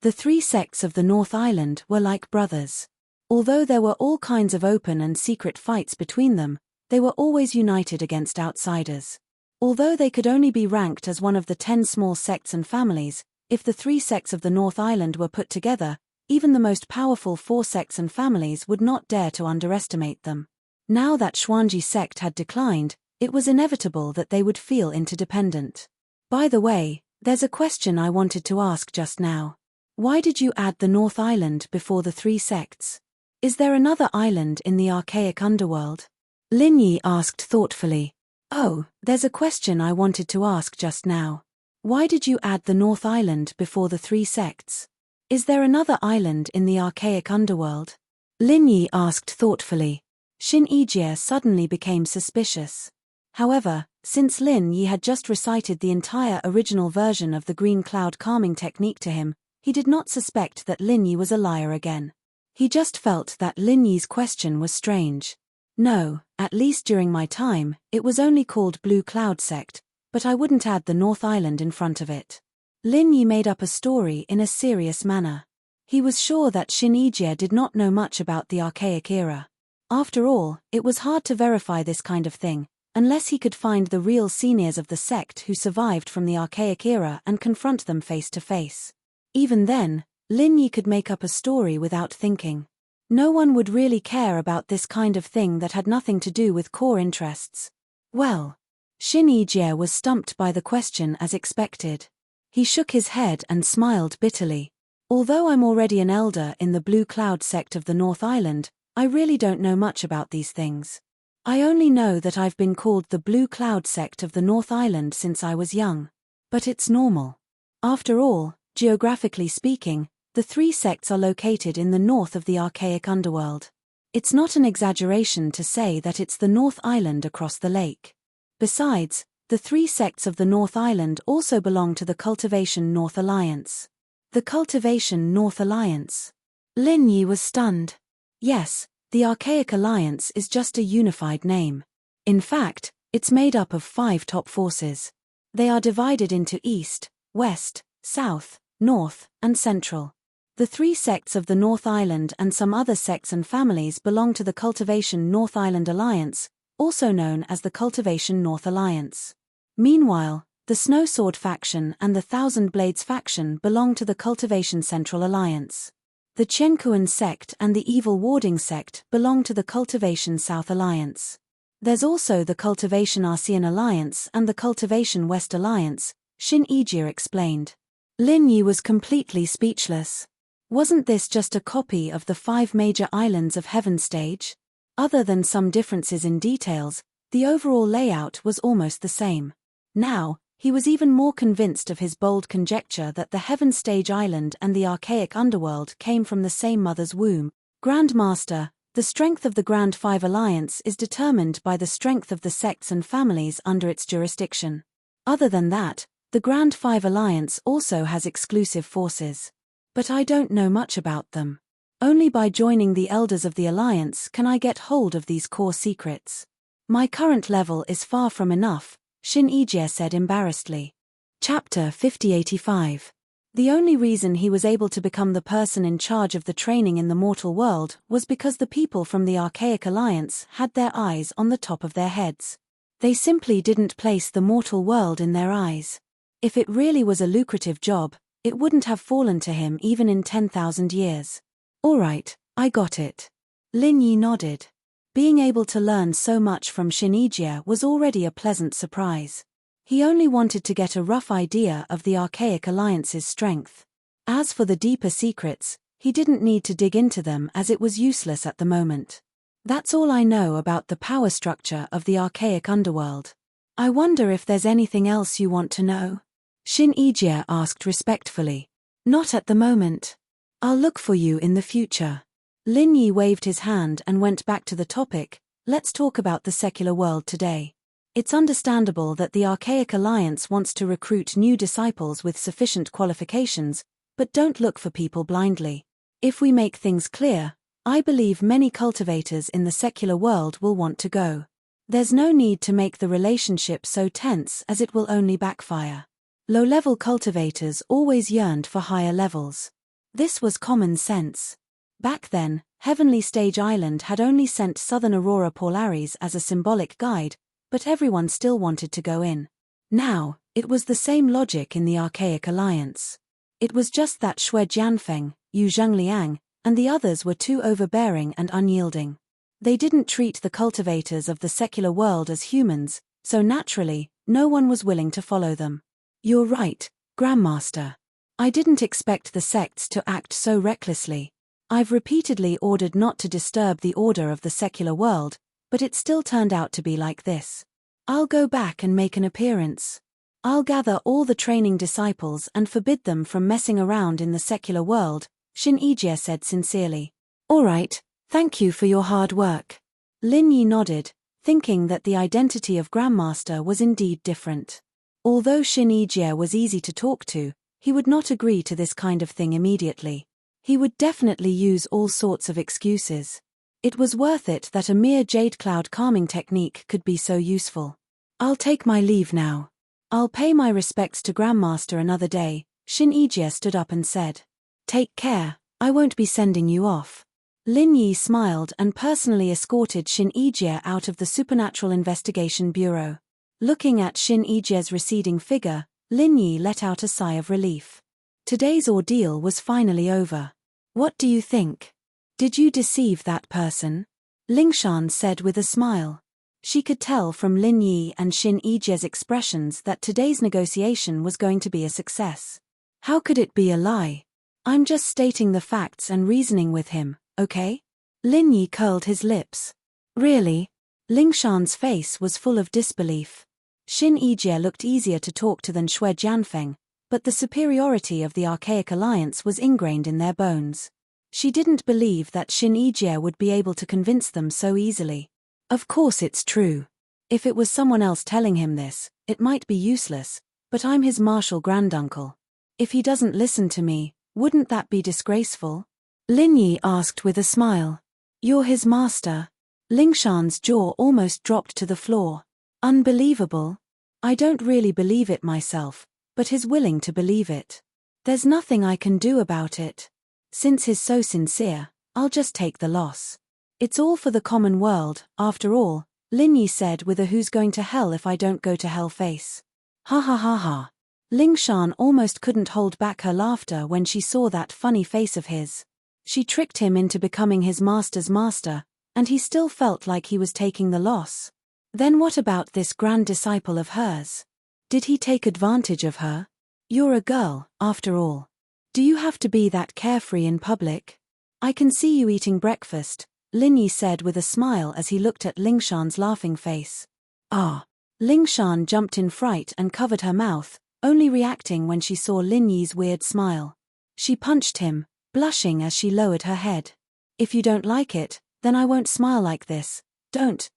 The 3 sects of the North Island were like brothers. Although there were all kinds of open and secret fights between them, they were always united against outsiders. Although they could only be ranked as one of the 10 small sects and families, if the 3 sects of the North Island were put together, even the most powerful 4 sects and families would not dare to underestimate them. Now that Xuanji Sect had declined, it was inevitable that they would feel interdependent. By the way, there's a question I wanted to ask just now. Why did you add the North Island before the 3 sects? Is there another island in the archaic underworld? Lin Yi asked thoughtfully. Oh, there's a question I wanted to ask just now. Why did you add the North Island before the 3 sects? Is there another island in the archaic underworld? Lin Yi asked thoughtfully. Shin Ijie suddenly became suspicious. However, since Lin Yi had just recited the entire original version of the green cloud calming technique to him, he did not suspect that Lin Yi was a liar again. He just felt that Lin Yi's question was strange. No, at least during my time, it was only called Blue Cloud Sect, but I wouldn't add the North Island in front of it. Lin Yi made up a story in a serious manner. He was sure that Shin Ijie did not know much about the archaic era. After all, it was hard to verify this kind of thing, unless he could find the real seniors of the sect who survived from the archaic era and confront them face to face. Even then, Lin Yi could make up a story without thinking. No one would really care about this kind of thing that had nothing to do with core interests. Well, Shin Ijie was stumped by the question as expected. He shook his head and smiled bitterly. Although I'm already an elder in the Blue Cloud Sect of the North Island, I really don't know much about these things. I only know that I've been called the Blue Cloud Sect of the North Island since I was young. But it's normal. After all, geographically speaking, the 3 sects are located in the north of the archaic underworld. It's not an exaggeration to say that it's the North Island across the lake. Besides, the 3 sects of the North Island also belong to the Cultivation North Alliance. The Cultivation North Alliance? Lin Yi was stunned. Yes, the Archaic Alliance is just a unified name. In fact, it's made up of 5 top forces. They are divided into East, West, South, North, and Central. The 3 sects of the North Island and some other sects and families belong to the Cultivation North Island Alliance, also known as the Cultivation North Alliance. Meanwhile, the Snowsword faction and the Thousand Blades faction belong to the Cultivation Central Alliance. The Qiankuan sect and the Evil Warding sect belong to the Cultivation South Alliance. There's also the Cultivation Arcean Alliance and the Cultivation West Alliance, Shin Ijie explained. Lin Yi was completely speechless. Wasn't this just a copy of the 5 major islands of Heaven Stage? Other than some differences in details, the overall layout was almost the same. Now, he was even more convinced of his bold conjecture that the Heaven Stage Island and the archaic underworld came from the same mother's womb. Grandmaster, the strength of the Grand Five Alliance is determined by the strength of the sects and families under its jurisdiction. Other than that, the Grand Five Alliance also has exclusive forces. But I don't know much about them. Only by joining the elders of the Alliance can I get hold of these core secrets. My current level is far from enough, Shin Ijie said embarrassedly. Chapter 5085. The only reason he was able to become the person in charge of the training in the mortal world was because the people from the Archaic Alliance had their eyes on the top of their heads. They simply didn't place the mortal world in their eyes. If it really was a lucrative job, it wouldn't have fallen to him even in 10,000 years. All right, I got it. Lin Yi nodded. Being able to learn so much from Shin Ijie was already a pleasant surprise. He only wanted to get a rough idea of the Archaic Alliance's strength. As for the deeper secrets, he didn't need to dig into them as it was useless at the moment. That's all I know about the power structure of the Archaic underworld. I wonder if there's anything else you want to know? Shin Ijie asked respectfully. Not at the moment. I'll look for you in the future. Lin Yi waved his hand and went back to the topic. Let's talk about the secular world today. It's understandable that the Archaic Alliance wants to recruit new disciples with sufficient qualifications, but don't look for people blindly. If we make things clear, I believe many cultivators in the secular world will want to go. There's no need to make the relationship so tense as it will only backfire. Low-level cultivators always yearned for higher levels. This was common sense. Back then, Heavenly Stage Island had only sent Southern Aurora Polaris as a symbolic guide, but everyone still wanted to go in. Now, it was the same logic in the Archaic Alliance. It was just that Xue Jianfeng, Yu Zhengliang, and the others were too overbearing and unyielding. They didn't treat the cultivators of the secular world as humans, so naturally, no one was willing to follow them. You're right, Grandmaster. I didn't expect the sects to act so recklessly. I've repeatedly ordered not to disturb the order of the secular world, but it still turned out to be like this. I'll go back and make an appearance. I'll gather all the training disciples and forbid them from messing around in the secular world, Shin Ijie said sincerely. All right, thank you for your hard work. Lin Yi nodded, thinking that the identity of Grandmaster was indeed different. Although Shin Ijie was easy to talk to, he would not agree to this kind of thing immediately. He would definitely use all sorts of excuses. It was worth it that a mere jade cloud calming technique could be so useful. I'll take my leave now. I'll pay my respects to Grandmaster another day, Shin Ijie stood up and said. Take care, I won't be sending you off. Lin Yi smiled and personally escorted Shin Ijie out of the Supernatural Investigation Bureau. Looking at Shin Ijie's receding figure, Lin Yi let out a sigh of relief. Today's ordeal was finally over. What do you think? Did you deceive that person? Lingshan said with a smile. She could tell from Lin Yi and Shin Ijie's expressions that today's negotiation was going to be a success. How could it be a lie? I'm just stating the facts and reasoning with him, okay? Lin Yi curled his lips. Really? Lingshan's face was full of disbelief. Shin Ijie looked easier to talk to than Xue Jianfeng, but the superiority of the Archaic Alliance was ingrained in their bones. She didn't believe that Shin Ijie would be able to convince them so easily. Of course it's true. If it was someone else telling him this, it might be useless, but I'm his martial granduncle. If he doesn't listen to me, wouldn't that be disgraceful? Lin Yi asked with a smile. You're his master. Lingshan's jaw almost dropped to the floor. Unbelievable. I don't really believe it myself, but he's willing to believe it. There's nothing I can do about it. Since he's so sincere, I'll just take the loss. It's all for the common world, after all, Lin Yi said with a who's going to hell if I don't go to hell face. Ha ha ha ha. Lingshan almost couldn't hold back her laughter when she saw that funny face of his. She tricked him into becoming his master's master, and he still felt like he was taking the loss. Then what about this grand disciple of hers? Did he take advantage of her? You're a girl, after all. Do you have to be that carefree in public? I can see you eating breakfast, Lin Yi said with a smile as he looked at Lingshan's laughing face. Ah! Lingshan jumped in fright and covered her mouth, only reacting when she saw Lin Yi's weird smile. She punched him, blushing as she lowered her head. If you don't like it, then I won't smile like this. Don't,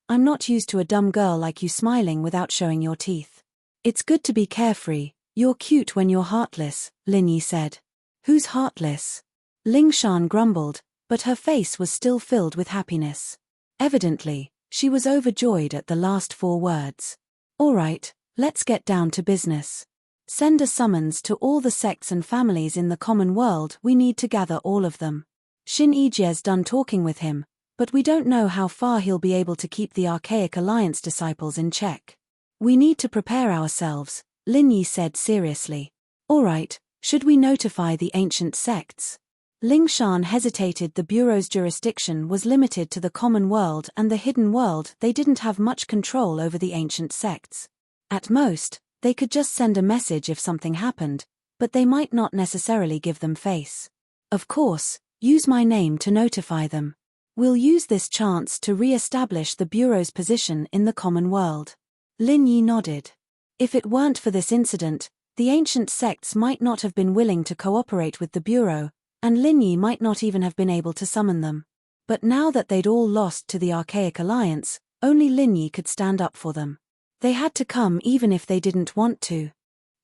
I'm not used to a dumb girl like you smiling without showing your teeth. It's good to be carefree, you're cute when you're heartless, Lin Yi said. Who's heartless? Ling Shan grumbled, but her face was still filled with happiness. Evidently, she was overjoyed at the last 4 words. All right, let's get down to business. Send a summons to all the sects and families in the common world. We need to gather all of them. Shin Yijie's done talking with him, but we don't know how far he'll be able to keep the Archaic Alliance disciples in check. We need to prepare ourselves, Lin Yi said seriously. All right, should we notify the ancient sects? Ling Shan hesitated. The Bureau's jurisdiction was limited to the common world and the hidden world. They didn't have much control over the ancient sects. At most, they could just send a message if something happened, but they might not necessarily give them face. Of course, use my name to notify them. We'll use this chance to re-establish the Bureau's position in the common world. Lin Yi nodded. If it weren't for this incident, the ancient sects might not have been willing to cooperate with the Bureau, and Lin Yi might not even have been able to summon them. But now that they'd all lost to the Archaic Alliance, only Lin Yi could stand up for them. They had to come even if they didn't want to.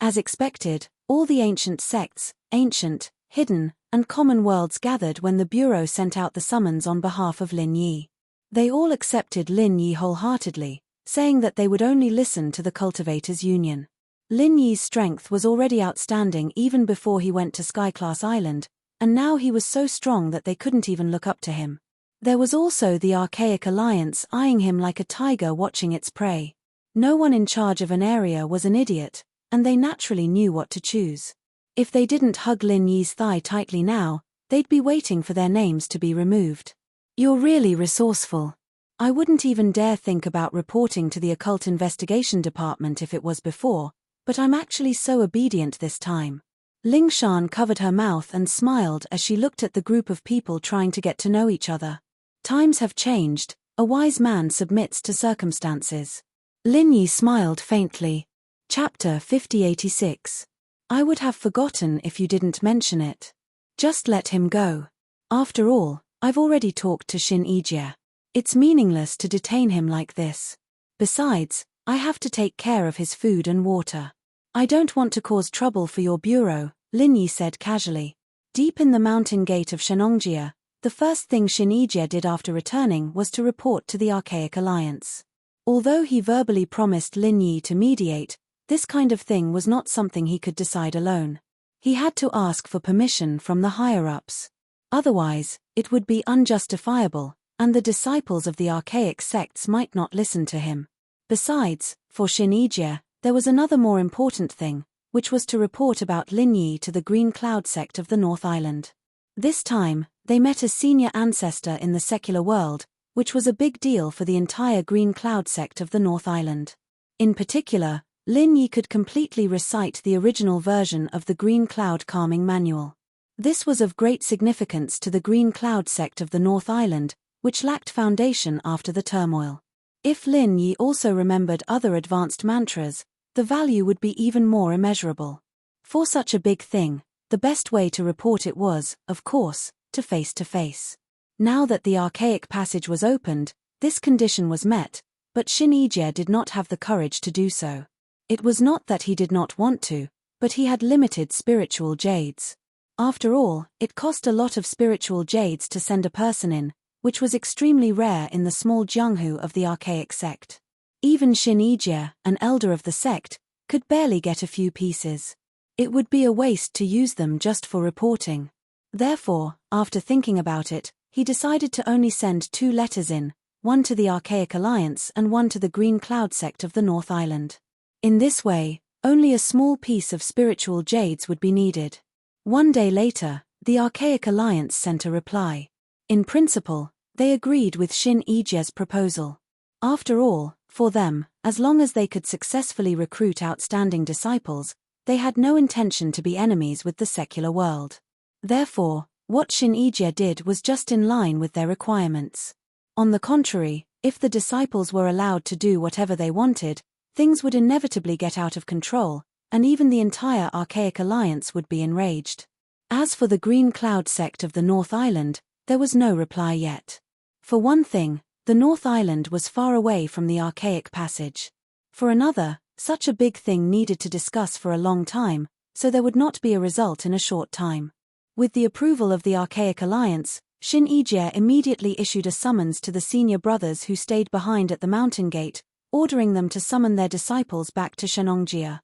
As expected, all the ancient sects, ancient, hidden, and common worlds gathered when the Bureau sent out the summons on behalf of Lin Yi. They all accepted Lin Yi wholeheartedly, saying that they would only listen to the Cultivators' Union. Lin Yi's strength was already outstanding even before he went to Skyclass Island, and now he was so strong that they couldn't even look up to him. There was also the Archaic Alliance eyeing him like a tiger watching its prey. No one in charge of an area was an idiot, and they naturally knew what to choose. If they didn't hug Lin Yi's thigh tightly now, they'd be waiting for their names to be removed. You're really resourceful. I wouldn't even dare think about reporting to the Occult Investigation Department if it was before, but I'm actually so obedient this time. Ling Shan covered her mouth and smiled as she looked at the group of people trying to get to know each other. Times have changed, a wise man submits to circumstances. Lin Yi smiled faintly. Chapter 5086. I would have forgotten if you didn't mention it. Just let him go. After all, I've already talked to Shin Yijie. It's meaningless to detain him like this. Besides, I have to take care of his food and water. I don't want to cause trouble for your bureau, Lin Yi said casually. Deep in the mountain gate of Shenongjia, the first thing Shin Yijie did after returning was to report to the Archaic Alliance. Although he verbally promised Lin Yi to mediate, this kind of thing was not something he could decide alone. He had to ask for permission from the higher-ups. Otherwise, it would be unjustifiable, and the disciples of the archaic sects might not listen to him. Besides, for Shin Yijie, there was another more important thing, which was to report about Lin Yi to the Green Cloud sect of the North Island. This time, they met a senior ancestor in the secular world, which was a big deal for the entire Green Cloud sect of the North Island. In particular, Lin Yi could completely recite the original version of the Green Cloud Calming Manual. This was of great significance to the Green Cloud sect of the North Island, which lacked foundation after the turmoil. If Lin Yi also remembered other advanced mantras, the value would be even more immeasurable. For such a big thing, the best way to report it was, of course, to face. Now that the archaic passage was opened, this condition was met, but Shin Yijie did not have the courage to do so. It was not that he did not want to, but he had limited spiritual jades. After all, it cost a lot of spiritual jades to send a person in, which was extremely rare in the small Jianghu of the archaic sect. Even Shin Yijie, an elder of the sect, could barely get a few pieces. It would be a waste to use them just for reporting. Therefore, after thinking about it, he decided to only send 2 letters in, one to the Archaic Alliance and one to the Green Cloud sect of the North Island. In this way, only a small piece of spiritual jades would be needed. One day later, the Archaic Alliance sent a reply. In principle, they agreed with Shin Yijie's proposal. After all, for them, as long as they could successfully recruit outstanding disciples, they had no intention to be enemies with the secular world. Therefore, what Shin Yijie did was just in line with their requirements. On the contrary, if the disciples were allowed to do whatever they wanted, things would inevitably get out of control, and even the entire Archaic Alliance would be enraged. As for the Green Cloud sect of the North Island, there was no reply yet. For one thing, the North Island was far away from the Archaic Passage. For another, such a big thing needed to discuss for a long time, so there would not be a result in a short time. With the approval of the Archaic Alliance, Shin Ijie immediately issued a summons to the senior brothers who stayed behind at the mountain gate, ordering them to summon their disciples back to Shenongjia.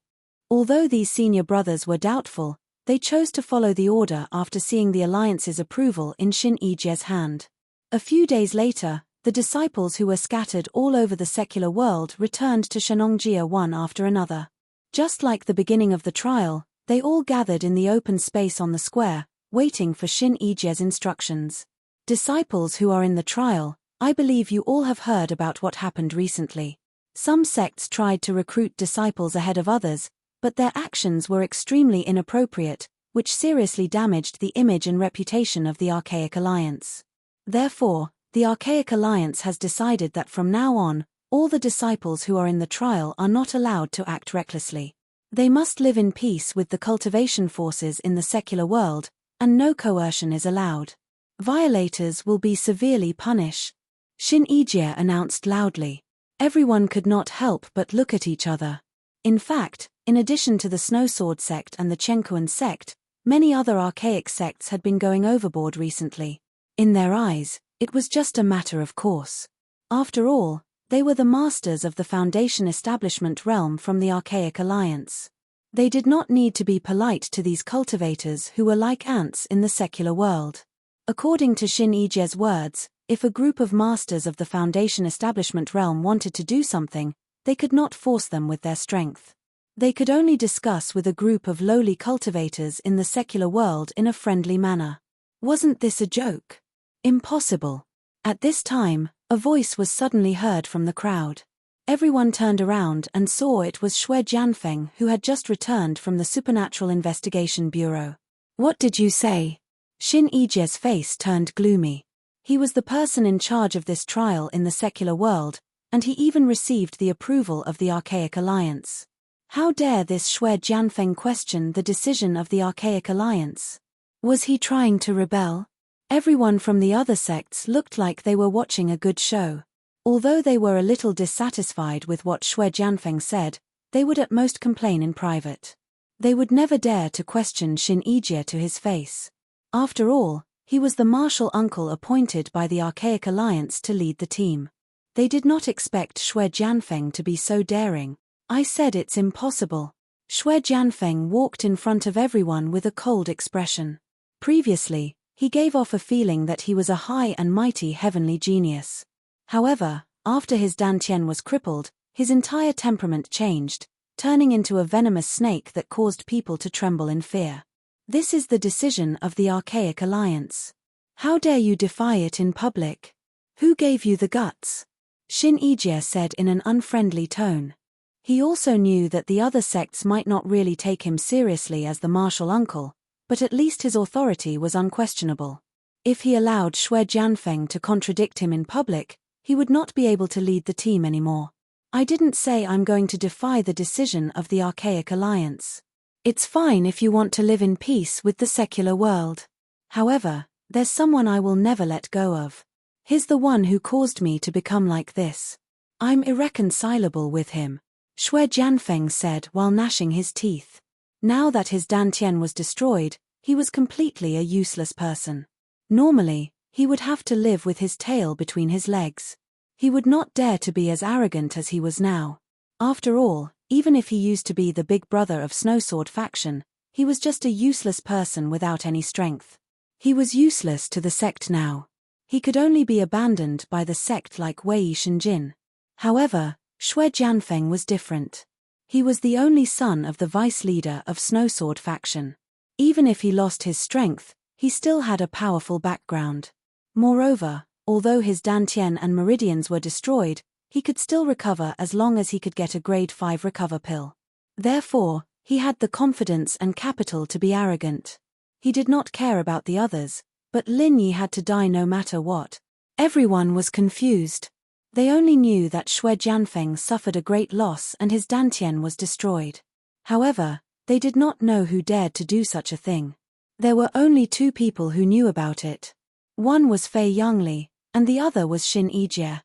Although these senior brothers were doubtful, they chose to follow the order after seeing the alliance's approval in Shin Ijie's hand. A few days later, the disciples who were scattered all over the secular world returned to Shenongjia one after another. Just like the beginning of the trial, they all gathered in the open space on the square, waiting for Shin Ijie's instructions. Disciples who are in the trial, I believe you all have heard about what happened recently. Some sects tried to recruit disciples ahead of others, but their actions were extremely inappropriate, which seriously damaged the image and reputation of the Archaic Alliance. Therefore, the Archaic Alliance has decided that from now on, all the disciples who are in the trial are not allowed to act recklessly. They must live in peace with the cultivation forces in the secular world, and no coercion is allowed. Violators will be severely punished. Shin Ijie announced loudly. Everyone could not help but look at each other. In fact, in addition to the Snowsword sect and the Chenkuan sect, many other archaic sects had been going overboard recently. In their eyes, it was just a matter of course. After all, they were the masters of the Foundation establishment realm from the Archaic Alliance. They did not need to be polite to these cultivators who were like ants in the secular world. According to Shin Ijie's words, if a group of masters of the Foundation establishment realm wanted to do something, they could not force them with their strength. They could only discuss with a group of lowly cultivators in the secular world in a friendly manner. Wasn't this a joke? Impossible. At this time, a voice was suddenly heard from the crowd. Everyone turned around and saw it was Xue Jianfeng who had just returned from the Supernatural Investigation Bureau. What did you say? Shin Ijie's face turned gloomy. He was the person in charge of this trial in the secular world, and he even received the approval of the Archaic Alliance. How dare this Xue Jianfeng question the decision of the Archaic Alliance? Was he trying to rebel? Everyone from the other sects looked like they were watching a good show. Although they were a little dissatisfied with what Xue Jianfeng said, they would at most complain in private. They would never dare to question Shin Ijie to his face. After all, he was the martial uncle appointed by the Archaic Alliance to lead the team. They did not expect Xue Jianfeng to be so daring. I said it's impossible. Xue Jianfeng walked in front of everyone with a cold expression. Previously, he gave off a feeling that he was a high and mighty heavenly genius. However, after his dantian was crippled, his entire temperament changed, turning into a venomous snake that caused people to tremble in fear. This is the decision of the Archaic Alliance. How dare you defy it in public? Who gave you the guts? Shin Ijie said in an unfriendly tone. He also knew that the other sects might not really take him seriously as the martial uncle, but at least his authority was unquestionable. If he allowed Xue Jianfeng to contradict him in public, he would not be able to lead the team anymore. I didn't say I'm going to defy the decision of the Archaic Alliance. It's fine if you want to live in peace with the secular world. However, there's someone I will never let go of. He's the one who caused me to become like this. I'm irreconcilable with him, Xue Jianfeng said while gnashing his teeth. Now that his dantian was destroyed, he was completely a useless person. Normally, he would have to live with his tail between his legs. He would not dare to be as arrogant as he was now. After all, even if he used to be the big brother of Snowsword faction, he was just a useless person without any strength. He was useless to the sect now. He could only be abandoned by the sect like Wei Shenjin. However, Xue Jianfeng was different. He was the only son of the vice leader of Snowsword faction. Even if he lost his strength, he still had a powerful background. Moreover, although his dantian and meridians were destroyed, he could still recover as long as he could get a grade 5 recover pill. Therefore, he had the confidence and capital to be arrogant. He did not care about the others, but Lin Yi had to die no matter what. Everyone was confused. They only knew that Xue Jianfeng suffered a great loss and his dantian was destroyed. However, they did not know who dared to do such a thing. There were only two people who knew about it. One was Fei Yangli, and the other was Shin Ijie.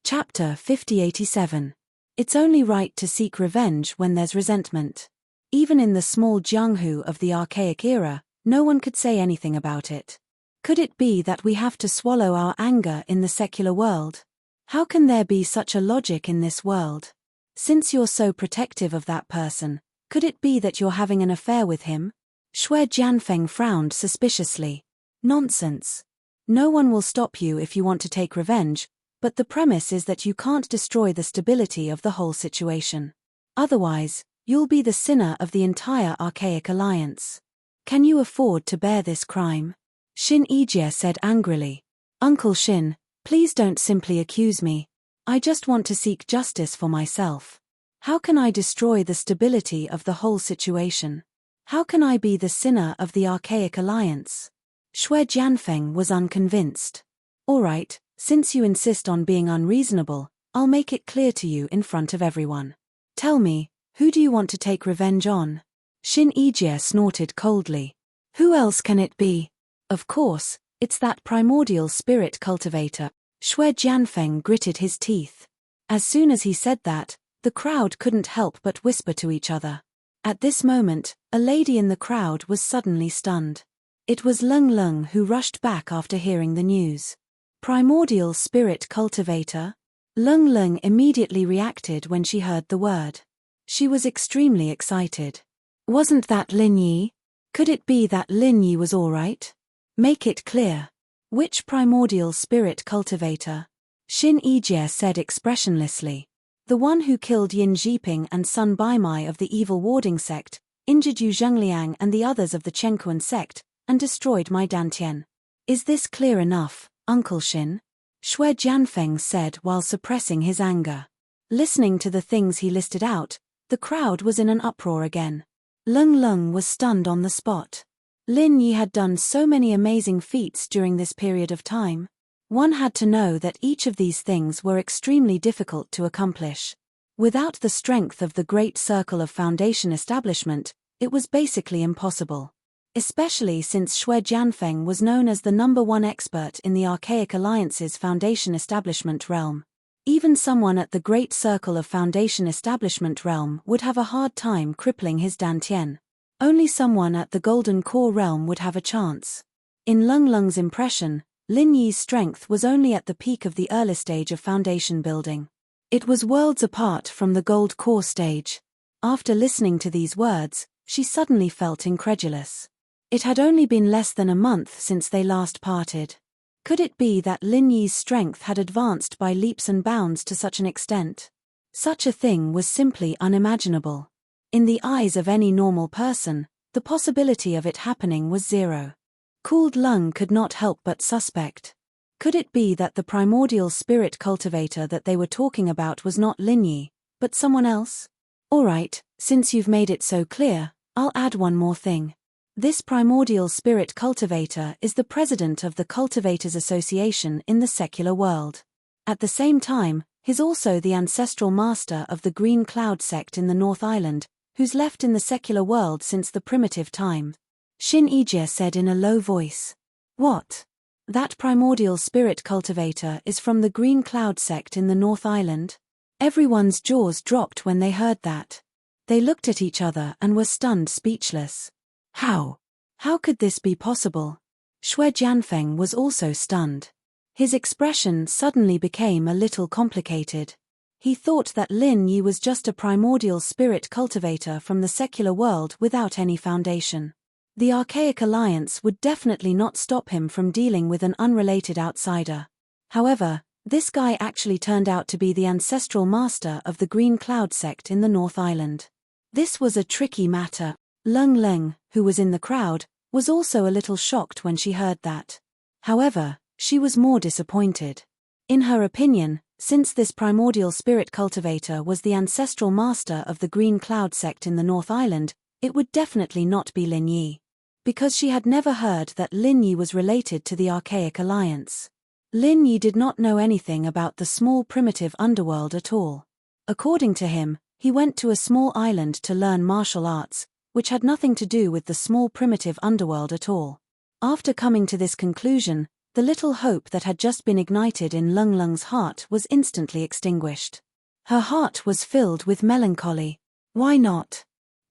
Chapter 5087. It's only right to seek revenge when there's resentment. Even in the small Jianghu of the archaic era, No one could say anything about it. Could it be that we have to swallow our anger in the secular world? How can there be such a logic in this world? Since you're so protective of that person, could it be that you're having an affair with him? Shui Jianfeng frowned suspiciously. Nonsense. No one will stop you if you want to take revenge, but the premise is that you can't destroy the stability of the whole situation. Otherwise, you'll be the sinner of the entire archaic alliance. Can you afford to bear this crime? Xin Yijie said angrily. Uncle Xin, please don't simply accuse me. I just want to seek justice for myself. How can I destroy the stability of the whole situation? How can I be the sinner of the archaic alliance? Shui Jianfeng was unconvinced. All right, since you insist on being unreasonable, I'll make it clear to you in front of everyone. Tell me, who do you want to take revenge on? Xin Yijie snorted coldly. Who else can it be? Of course, it's that primordial spirit cultivator. Shui Jianfeng gritted his teeth. As soon as he said that, the crowd couldn't help but whisper to each other. At this moment, a lady in the crowd was suddenly stunned. It was Leng Leng who rushed back after hearing the news. Primordial spirit cultivator? Leng Leng immediately reacted when she heard the word. She was extremely excited. Wasn't that Lin Yi? Could it be that Lin Yi was all right? Make it clear. Which primordial spirit cultivator? Xin Yijie said expressionlessly. The one who killed Yin Zhiping and Sun Baimai of the evil warding sect, injured Yu Zhengliang and the others of the Chenkuan sect, and destroyed my Dantian. Is this clear enough, Uncle Xin? Shui Jianfeng said while suppressing his anger. Listening to the things he listed out, the crowd was in an uproar again. Leng Leng was stunned on the spot. Lin Yi had done so many amazing feats during this period of time. One had to know that each of these things were extremely difficult to accomplish. Without the strength of the great circle of foundation establishment, it was basically impossible. Especially since Shui Jianfeng was known as the #1 expert in the Archaic Alliance's foundation establishment realm. Even someone at the great circle of foundation establishment realm would have a hard time crippling his Dantian. Only someone at the Golden Core realm would have a chance. In Leng Leng's impression, Lin Yi's strength was only at the peak of the early stage of foundation building. It was worlds apart from the Gold Core stage. After listening to these words, she suddenly felt incredulous. It had only been less than a month since they last parted. Could it be that Lin Yi's strength had advanced by leaps and bounds to such an extent? Such a thing was simply unimaginable. In the eyes of any normal person, the possibility of it happening was zero. Cooled Lung could not help but suspect. Could it be that the primordial spirit cultivator that they were talking about was not Lin Yi, but someone else? All right, since you've made it so clear, I'll add one more thing. This primordial spirit cultivator is the president of the Cultivators Association in the secular world. At the same time, he's also the ancestral master of the Green Cloud sect in the North Island, who's left in the secular world since the primitive time. Xin Yijie said in a low voice. What? That primordial spirit cultivator is from the Green Cloud sect in the North Island? Everyone's jaws dropped when they heard that. They looked at each other and were stunned speechless. How? How could this be possible? Shui Jianfeng was also stunned. His expression suddenly became a little complicated. He thought that Lin Yi was just a primordial spirit cultivator from the secular world without any foundation. The Archaic Alliance would definitely not stop him from dealing with an unrelated outsider. However, this guy actually turned out to be the ancestral master of the Green Cloud sect in the North Island. This was a tricky matter. Leng Leng, who was in the crowd, was also a little shocked when she heard that. However, she was more disappointed. In her opinion, since this primordial spirit cultivator was the ancestral master of the Green Cloud sect in the North Island, it would definitely not be Lin Yi. Because she had never heard that Lin Yi was related to the Archaic Alliance. Lin Yi did not know anything about the small primitive underworld at all. According to him, he went to a small island to learn martial arts, which had nothing to do with the small primitive underworld at all. After coming to this conclusion, the little hope that had just been ignited in Leng Leng's heart was instantly extinguished. Her heart was filled with melancholy. Why not?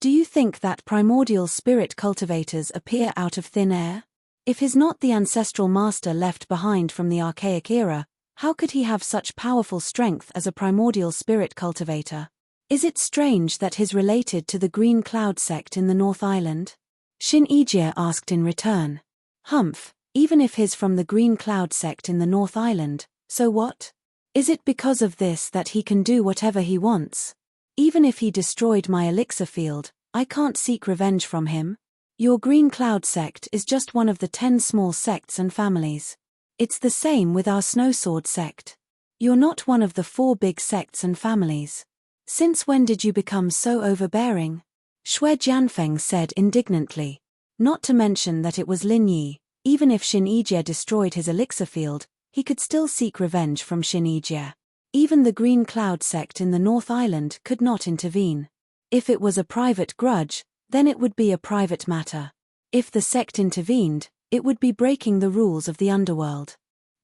Do you think that primordial spirit cultivators appear out of thin air? If he's not the ancestral master left behind from the archaic era, how could he have such powerful strength as a primordial spirit cultivator? Is it strange that he's related to the Green Cloud sect in the North Island? Shin Ijie asked in return. Humph, even if he's from the Green Cloud sect in the North Island, so what? Is it because of this that he can do whatever he wants? Even if he destroyed my elixir field, I can't seek revenge from him. Your Green Cloud sect is just one of the 10 small sects and families. It's the same with our Snowsword sect. You're not one of the 4 big sects and families. Since when did you become so overbearing? Shui Jianfeng said indignantly. Not to mention that it was Lin Yi. Even if Shin Ijie destroyed his elixir field, he could still seek revenge from Shin Ijie. Even the Green Cloud sect in the North Island could not intervene. If it was a private grudge, then it would be a private matter. If the sect intervened, it would be breaking the rules of the underworld.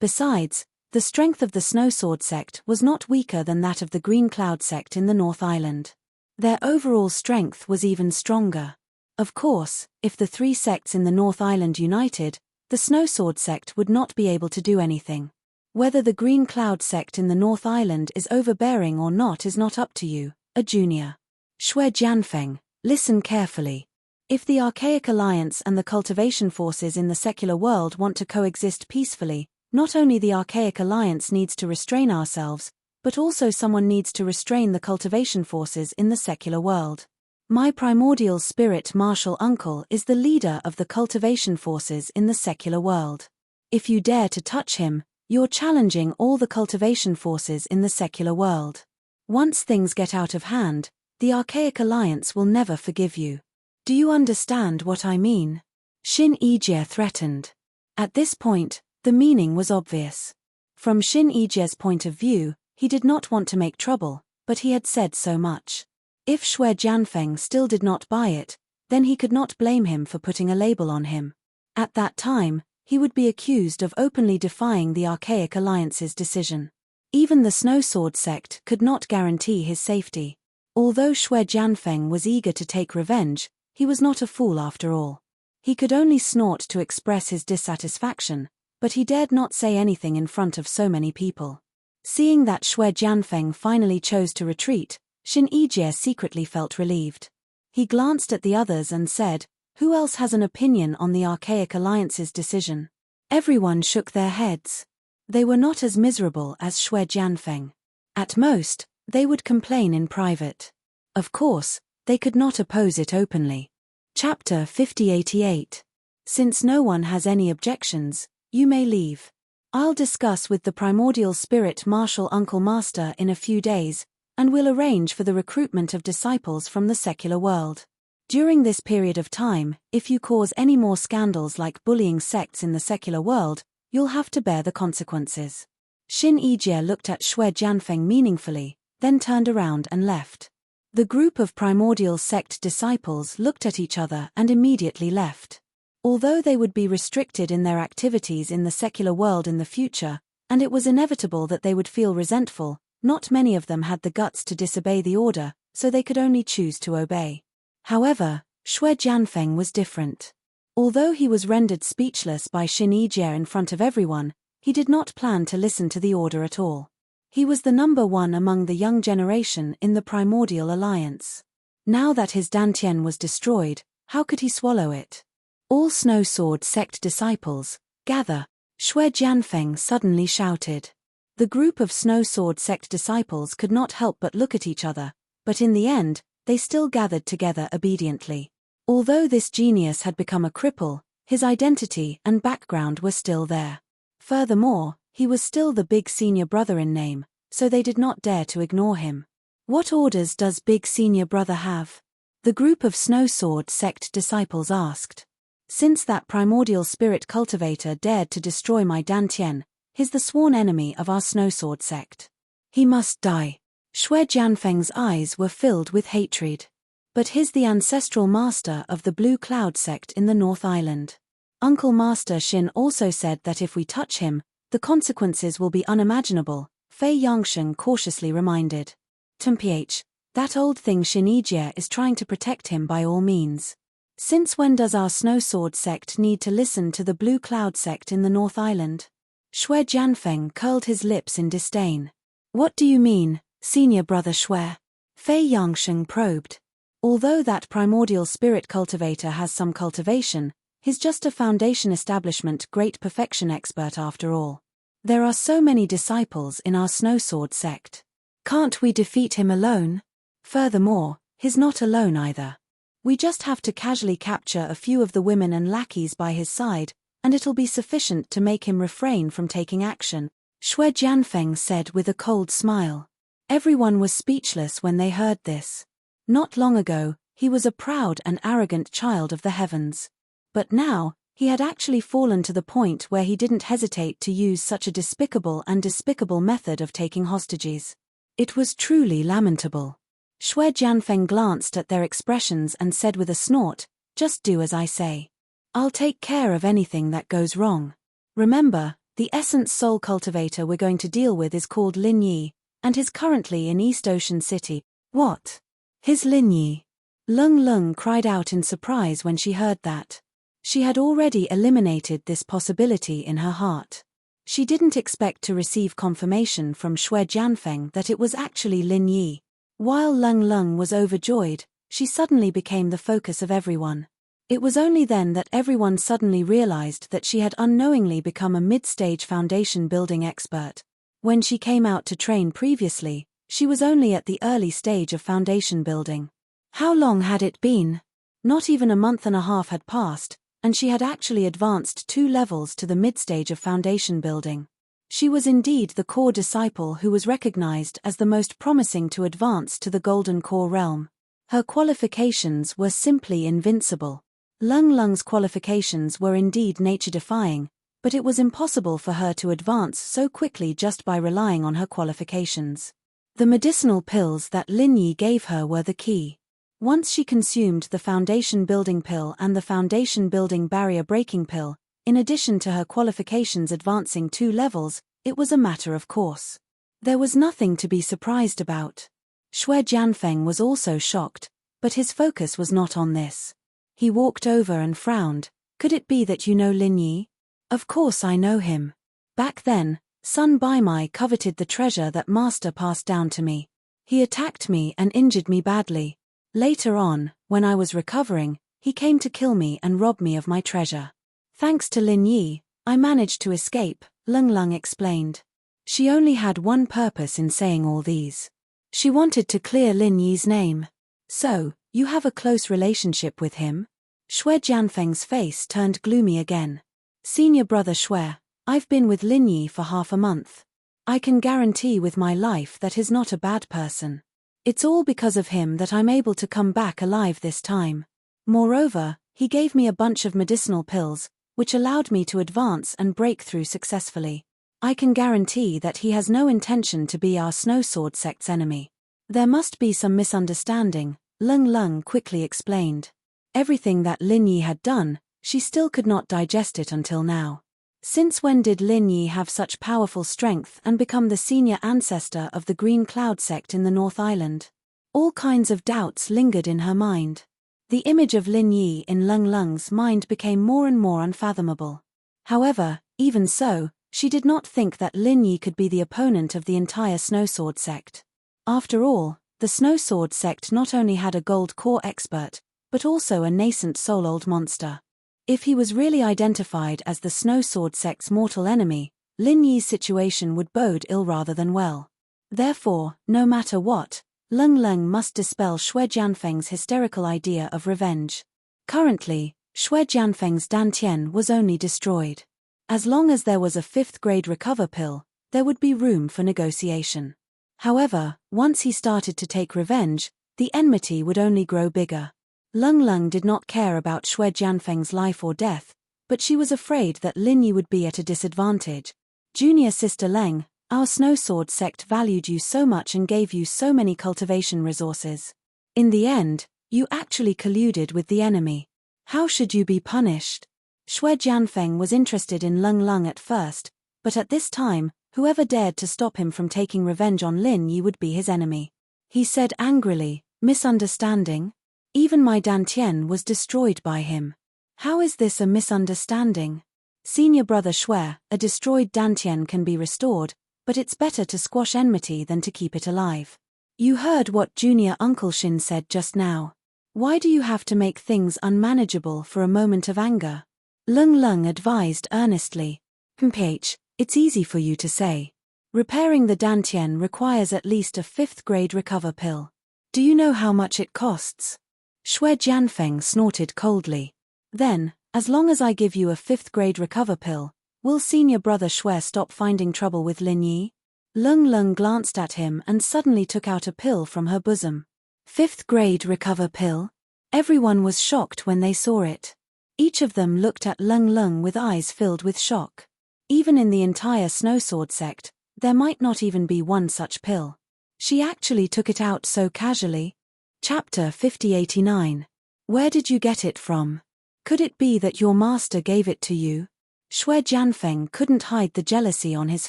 Besides, the strength of the Snowsword sect was not weaker than that of the Green Cloud sect in the North Island. Their overall strength was even stronger. Of course, if the 3 sects in the North Island united, the Snowsword sect would not be able to do anything. Whether the Green Cloud sect in the North Island is overbearing or not is not up to you, a junior. Shui Jianfeng, listen carefully. If the Archaic Alliance and the cultivation forces in the secular world want to coexist peacefully, not only the Archaic Alliance needs to restrain ourselves, but also someone needs to restrain the cultivation forces in the secular world. My primordial spirit martial uncle is the leader of the cultivation forces in the secular world. If you dare to touch him, you're challenging all the cultivation forces in the secular world. Once things get out of hand, the Archaic Alliance will never forgive you. Do you understand what I mean? Shin Ijie threatened. At this point, the meaning was obvious. From Shin Ijie's point of view, he did not want to make trouble, but he had said so much. If Shui Jianfeng still did not buy it, then he could not blame him for putting a label on him. At that time, he would be accused of openly defying the Archaic Alliance's decision. Even the Snowsword sect could not guarantee his safety. Although Shui Jianfeng was eager to take revenge, he was not a fool after all. He could only snort to express his dissatisfaction, but he dared not say anything in front of so many people. Seeing that Shui Jianfeng finally chose to retreat, Shin Ijie secretly felt relieved. He glanced at the others and said, "Who else has an opinion on the Archaic Alliance's decision?" Everyone shook their heads. They were not as miserable as Shui Jianfeng. At most, they would complain in private. Of course, they could not oppose it openly. Chapter 5088. Since no one has any objections, you may leave. I'll discuss with the primordial spirit martial uncle master in a few days, and we'll arrange for the recruitment of disciples from the secular world. During this period of time, if you cause any more scandals like bullying sects in the secular world, you'll have to bear the consequences. Shin Ijie looked at Shui Jianfeng meaningfully, then turned around and left. The group of primordial sect disciples looked at each other and immediately left. Although they would be restricted in their activities in the secular world in the future, and it was inevitable that they would feel resentful, not many of them had the guts to disobey the order, so they could only choose to obey. However, Shui Jianfeng was different. Although he was rendered speechless by Shin Ijie in front of everyone, he did not plan to listen to the order at all. He was the number 1 among the young generation in the Primordial Alliance. Now that his Dantian was destroyed, how could he swallow it? All Snowsword sect disciples, gather, Shui Jianfeng suddenly shouted. The group of Snowsword sect disciples could not help but look at each other, but in the end, they still gathered together obediently. Although this genius had become a cripple, his identity and background were still there. Furthermore, he was still the big senior brother in name, so they did not dare to ignore him. What orders does big senior brother have? The group of Snowsword sect disciples asked. Since that primordial spirit cultivator dared to destroy my Dantian, he's the sworn enemy of our Snowsword sect. He must die. Shui Jianfeng's eyes were filled with hatred. But he's the ancestral master of the Blue Cloud sect in the North Island. Uncle Master Shin also said that if we touch him, the consequences will be unimaginable, Fei Yangshen cautiously reminded. Mph, That old thing Shinijie is trying to protect him by all means. Since when does our Snow Sword sect need to listen to the Blue Cloud sect in the North Island? Shui Jianfeng curled his lips in disdain. What do you mean, senior brother Shui? Fei Yangsheng probed. Although that primordial spirit cultivator has some cultivation, he's just a foundation establishment great perfection expert after all. There are so many disciples in our Snow Sword sect. Can't we defeat him alone? Furthermore, he's not alone either. We just have to casually capture a few of the women and lackeys by his side, and it'll be sufficient to make him refrain from taking action, Shui Jianfeng said with a cold smile. Everyone was speechless when they heard this. Not long ago, he was a proud and arrogant child of the heavens. But now, he had actually fallen to the point where he didn't hesitate to use such a despicable method of taking hostages. It was truly lamentable. Shui Jianfeng glanced at their expressions and said with a snort, "Just do as I say. I'll take care of anything that goes wrong. Remember, the essence soul cultivator we're going to deal with is called Lin Yi, and he's currently in East Ocean City." What? His Lin Yi? Lung Lung cried out in surprise when she heard that. She had already eliminated this possibility in her heart. She didn't expect to receive confirmation from Shui Jianfeng that it was actually Lin Yi. While Lung Lung was overjoyed, she suddenly became the focus of everyone. It was only then that everyone suddenly realized that she had unknowingly become a mid-stage foundation building expert. When she came out to train previously, she was only at the early stage of foundation building. How long had it been? Not even a month and a half had passed, and she had actually advanced 2 levels to the mid-stage of foundation building. She was indeed the core disciple who was recognized as the most promising to advance to the Golden Core realm. Her qualifications were simply invincible. Lung Lung's qualifications were indeed nature-defying, but it was impossible for her to advance so quickly just by relying on her qualifications. The medicinal pills that Lin Yi gave her were the key. Once she consumed the foundation building pill and the foundation building barrier breaking pill, in addition to her qualifications advancing 2 levels, it was a matter of course. There was nothing to be surprised about. Shui Jianfeng was also shocked, but his focus was not on this. He walked over and frowned. Could it be that you know Lin Yi? Of course I know him. Back then, Sun Baimai coveted the treasure that Master passed down to me. He attacked me and injured me badly. Later on, when I was recovering, he came to kill me and rob me of my treasure. Thanks to Lin Yi, I managed to escape, Lung Lung explained. She only had one purpose in saying all these. She wanted to clear Lin Yi's name. So, you have a close relationship with him? Shui Jianfeng's face turned gloomy again. Senior brother Shui, I've been with Lin Yi for half a month. I can guarantee with my life that he's not a bad person. It's all because of him that I'm able to come back alive this time. Moreover, he gave me a bunch of medicinal pills, which allowed me to advance and break through successfully. I can guarantee that he has no intention to be our Snow Sword sect's enemy. There must be some misunderstanding, Lung Lung quickly explained. Everything that Lin Yi had done, she still could not digest it until now. Since when did Lin Yi have such powerful strength and become the senior ancestor of the Green Cloud sect in the North Island? All kinds of doubts lingered in her mind. The image of Lin Yi in Lung Lung's mind became more and more unfathomable. However, even so, she did not think that Lin Yi could be the opponent of the entire Snow Sword sect. After all, the Snow Sword sect not only had a gold core expert, but also a nascent soul-old monster. If he was really identified as the Snow Sword sect's mortal enemy, Lin Yi's situation would bode ill rather than well. Therefore, no matter what, Lung Lung must dispel Shui Jianfeng's hysterical idea of revenge. Currently, Shui Jianfeng's dantian was only destroyed. As long as there was a 5th grade recover pill, there would be room for negotiation. However, once he started to take revenge, the enmity would only grow bigger. Lung Lung did not care about Shui Jianfeng's life or death, but she was afraid that Lin Yi would be at a disadvantage. Junior Sister Leng, our Snow Sword sect valued you so much and gave you so many cultivation resources. In the end, you actually colluded with the enemy. How should you be punished? Shui Jianfeng was interested in Lung Lung at first, but at this time, whoever dared to stop him from taking revenge on Lin Yi would be his enemy. he said angrily, misunderstanding? Even my dantian was destroyed by him. How is this a misunderstanding? Senior brother Shui, a destroyed dantian can be restored, but it's better to squash enmity than to keep it alive. You heard what junior Uncle Shin said just now. Why do you have to make things unmanageable for a moment of anger? Lung Lung advised earnestly. It's easy for you to say. Repairing the dantian requires at least a 5th grade recover pill. Do you know how much it costs? Shui Jianfeng snorted coldly. Then, as long as I give you a 5th grade recover pill, will senior brother Shui stop finding trouble with Lin Yi? Lung Lung glanced at him and suddenly took out a pill from her bosom. 5th grade recover pill? Everyone was shocked when they saw it. Each of them looked at Lung Lung with eyes filled with shock. Even in the entire Snowsword sect, there might not even be one such pill. She actually took it out so casually. Chapter 5089. Where did you get it from? Could it be that your master gave it to you? Shui Jianfeng couldn't hide the jealousy on his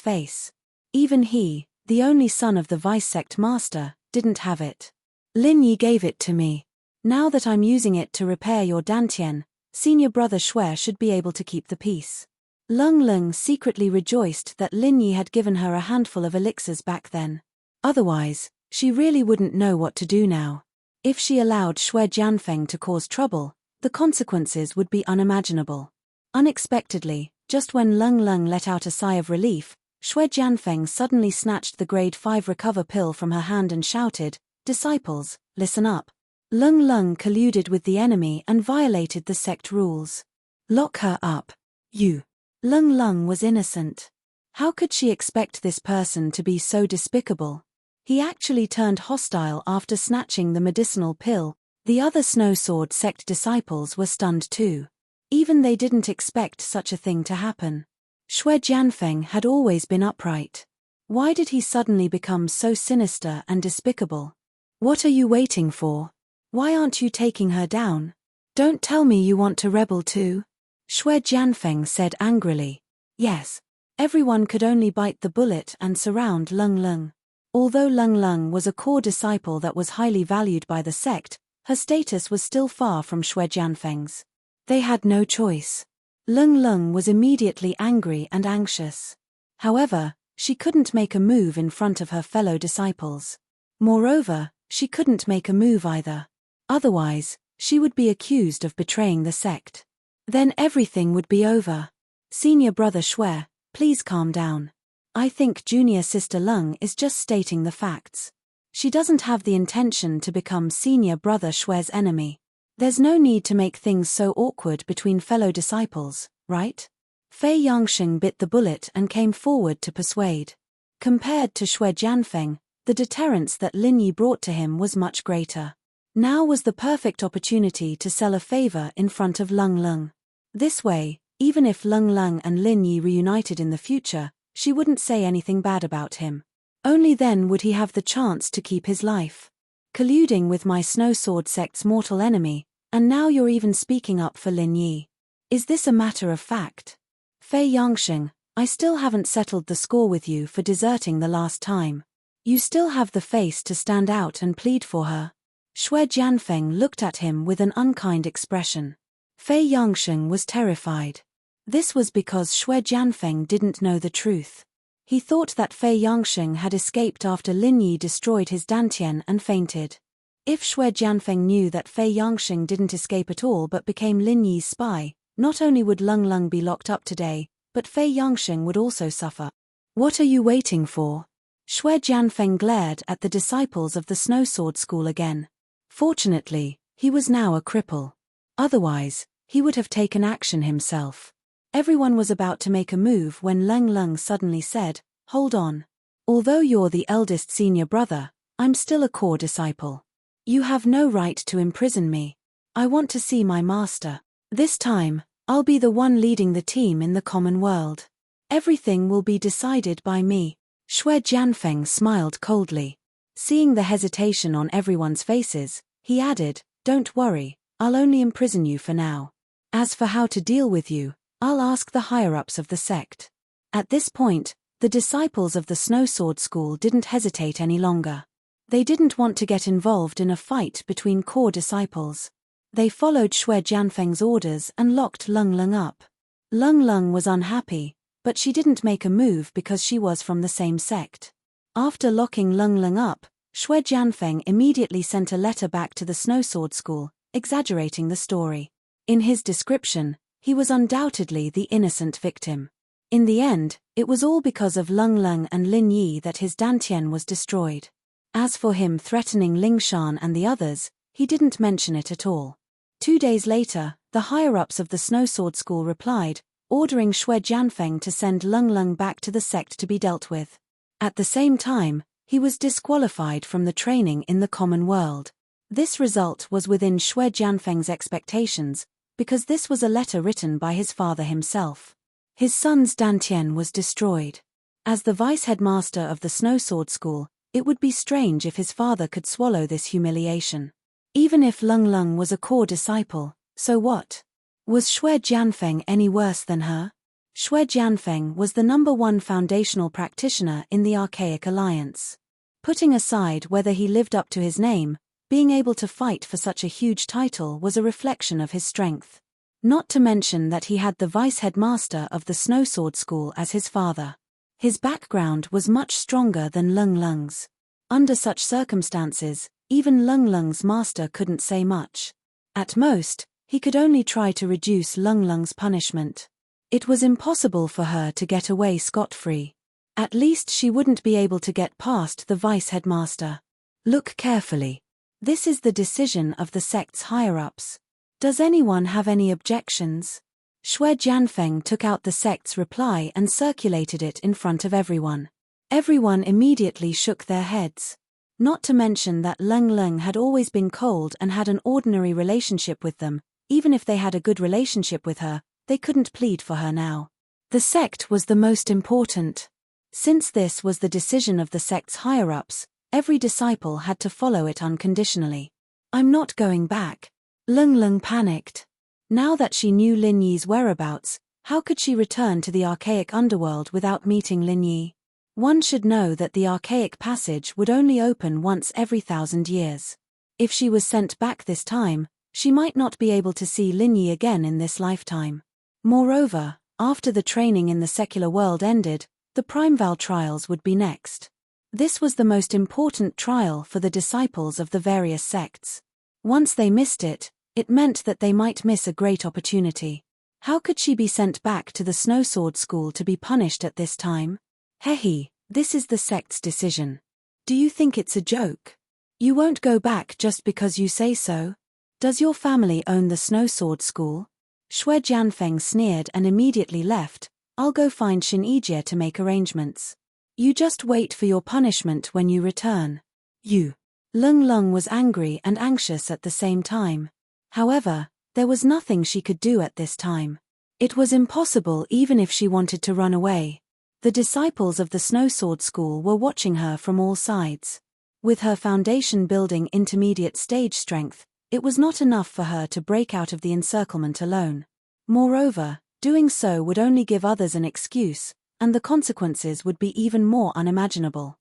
face. Even he, the only son of the vice sect master, didn't have it. Lin Yi gave it to me. Now that I'm using it to repair your dantian, senior brother Shui should be able to keep the peace. Lung Lung secretly rejoiced that Lin Yi had given her a handful of elixirs back then. Otherwise, she really wouldn't know what to do now. If she allowed Shui Jianfeng to cause trouble, the consequences would be unimaginable. Unexpectedly, just when Lung Lung let out a sigh of relief, Shui Jianfeng suddenly snatched the grade 5 recover pill from her hand and shouted, "Disciples, listen up. Lung Lung colluded with the enemy and violated the sect rules. Lock her up. You." Lung Lung was innocent. How could she expect this person to be so despicable? He actually turned hostile after snatching the medicinal pill. The other Snowsword sect disciples were stunned too. Even they didn't expect such a thing to happen. Shui Jianfeng had always been upright. Why did he suddenly become so sinister and despicable? What are you waiting for? Why aren't you taking her down? Don't tell me you want to rebel too. Shui Jianfeng said angrily. Yes. Everyone could only bite the bullet and surround Lung Lung. Although Lung Lung was a core disciple that was highly valued by the sect, her status was still far from Shui Jianfeng's. They had no choice. Lung Lung was immediately angry and anxious. However, she couldn't make a move in front of her fellow disciples. Moreover, she couldn't make a move either. Otherwise, she would be accused of betraying the sect. Then everything would be over. Senior brother Shui, please calm down. I think junior sister Lung is just stating the facts. She doesn't have the intention to become senior brother Shui's enemy. There's no need to make things so awkward between fellow disciples, right? Fei Yangsheng bit the bullet and came forward to persuade. Compared to Shui Jianfeng, the deterrence that Lin Yi brought to him was much greater. Now was the perfect opportunity to sell a favor in front of Lung Lung. This way, even if Lung Lung and Lin Yi reunited in the future, she wouldn't say anything bad about him. Only then would he have the chance to keep his life. Colluding with my Snowsword sect's mortal enemy, and now you're even speaking up for Lin Yi. Is this a matter of fact? Fei Yangsheng, I still haven't settled the score with you for deserting the last time. You still have the face to stand out and plead for her. Shui Jianfeng looked at him with an unkind expression. Fei Yangsheng was terrified. This was because Shui Jianfeng didn't know the truth. He thought that Fei Yangsheng had escaped after Lin Yi destroyed his dantian and fainted. If Shui Jianfeng knew that Fei Yangsheng didn't escape at all but became Lin Yi's spy, not only would Lung Lung be locked up today, but Fei Yangsheng would also suffer. What are you waiting for? Shui Jianfeng glared at the disciples of the Snowsword School again. Fortunately, he was now a cripple. Otherwise, he would have taken action himself. Everyone was about to make a move when Lung Lung suddenly said, "Hold on. Although you're the eldest senior brother, I'm still a core disciple. You have no right to imprison me. I want to see my master. This time, I'll be the one leading the team in the common world. Everything will be decided by me." Shui Jianfeng smiled coldly. Seeing the hesitation on everyone's faces, he added, "Don't worry, I'll only imprison you for now. As for how to deal with you, I'll ask the higher-ups of the sect." At this point, the disciples of the Snowsword School didn't hesitate any longer. They didn't want to get involved in a fight between core disciples. They followed Shui Jianfeng's orders and locked Lung Lung up. Lung Lung was unhappy, but she didn't make a move because she was from the same sect. After locking Lung Lung up, Shui Jianfeng immediately sent a letter back to the Snowsword School, exaggerating the story. In his description, he was undoubtedly the innocent victim. In the end, it was all because of Lung Lung and Lin Yi that his dantian was destroyed. As for him threatening Ling Shan and the others, he didn't mention it at all. 2 days later, the higher-ups of the Snowsword School replied, ordering Shui Jianfeng to send Lung Lung back to the sect to be dealt with. At the same time, he was disqualified from the training in the common world. This result was within Shui Jianfeng's expectations, because this was a letter written by his father himself. His son's dantian was destroyed. As the vice-headmaster of the Snowsword School, it would be strange if his father could swallow this humiliation. Even if Lung Lung was a core disciple, so what? Was Shui Jianfeng any worse than her? Shui Jianfeng was the #1 foundational practitioner in the Archaic Alliance. Putting aside whether he lived up to his name, being able to fight for such a huge title was a reflection of his strength. Not to mention that he had the vice-headmaster of the Snowsword School as his father. His background was much stronger than Lung Lung's. Under such circumstances, even Lung Lung's master couldn't say much. At most, he could only try to reduce Lung Lung's punishment. It was impossible for her to get away scot-free. At least she wouldn't be able to get past the vice-headmaster. Look carefully. This is the decision of the sect's higher-ups. Does anyone have any objections? Shui Jianfeng took out the sect's reply and circulated it in front of everyone. Everyone immediately shook their heads. Not to mention that Lung Lung had always been cold and had an ordinary relationship with them. Even if they had a good relationship with her, they couldn't plead for her now. The sect was the most important. Since this was the decision of the sect's higher-ups, every disciple had to follow it unconditionally. I'm not going back. Lung Lung panicked. Now that she knew Lin Yi's whereabouts, how could she return to the archaic underworld without meeting Lin Yi? One should know that the archaic passage would only open once every 1,000 years. If she was sent back this time, she might not be able to see Lin Yi again in this lifetime. Moreover, after the training in the secular world ended, the Primeval trials would be next. This was the most important trial for the disciples of the various sects. Once they missed it, it meant that they might miss a great opportunity. How could she be sent back to the Snowsword School to be punished at this time? Hehe, this is the sect's decision. Do you think it's a joke? You won't go back just because you say so? Does your family own the Snowsword School? Shui Jianfeng sneered and immediately left. I'll go find Xin Yijie to make arrangements. You just wait for your punishment when you return. You. Lung Lung was angry and anxious at the same time. However, there was nothing she could do at this time. It was impossible even if she wanted to run away. The disciples of the Snowsword School were watching her from all sides. With her foundation building intermediate stage strength, it was not enough for her to break out of the encirclement alone. Moreover, doing so would only give others an excuse, and the consequences would be even more unimaginable.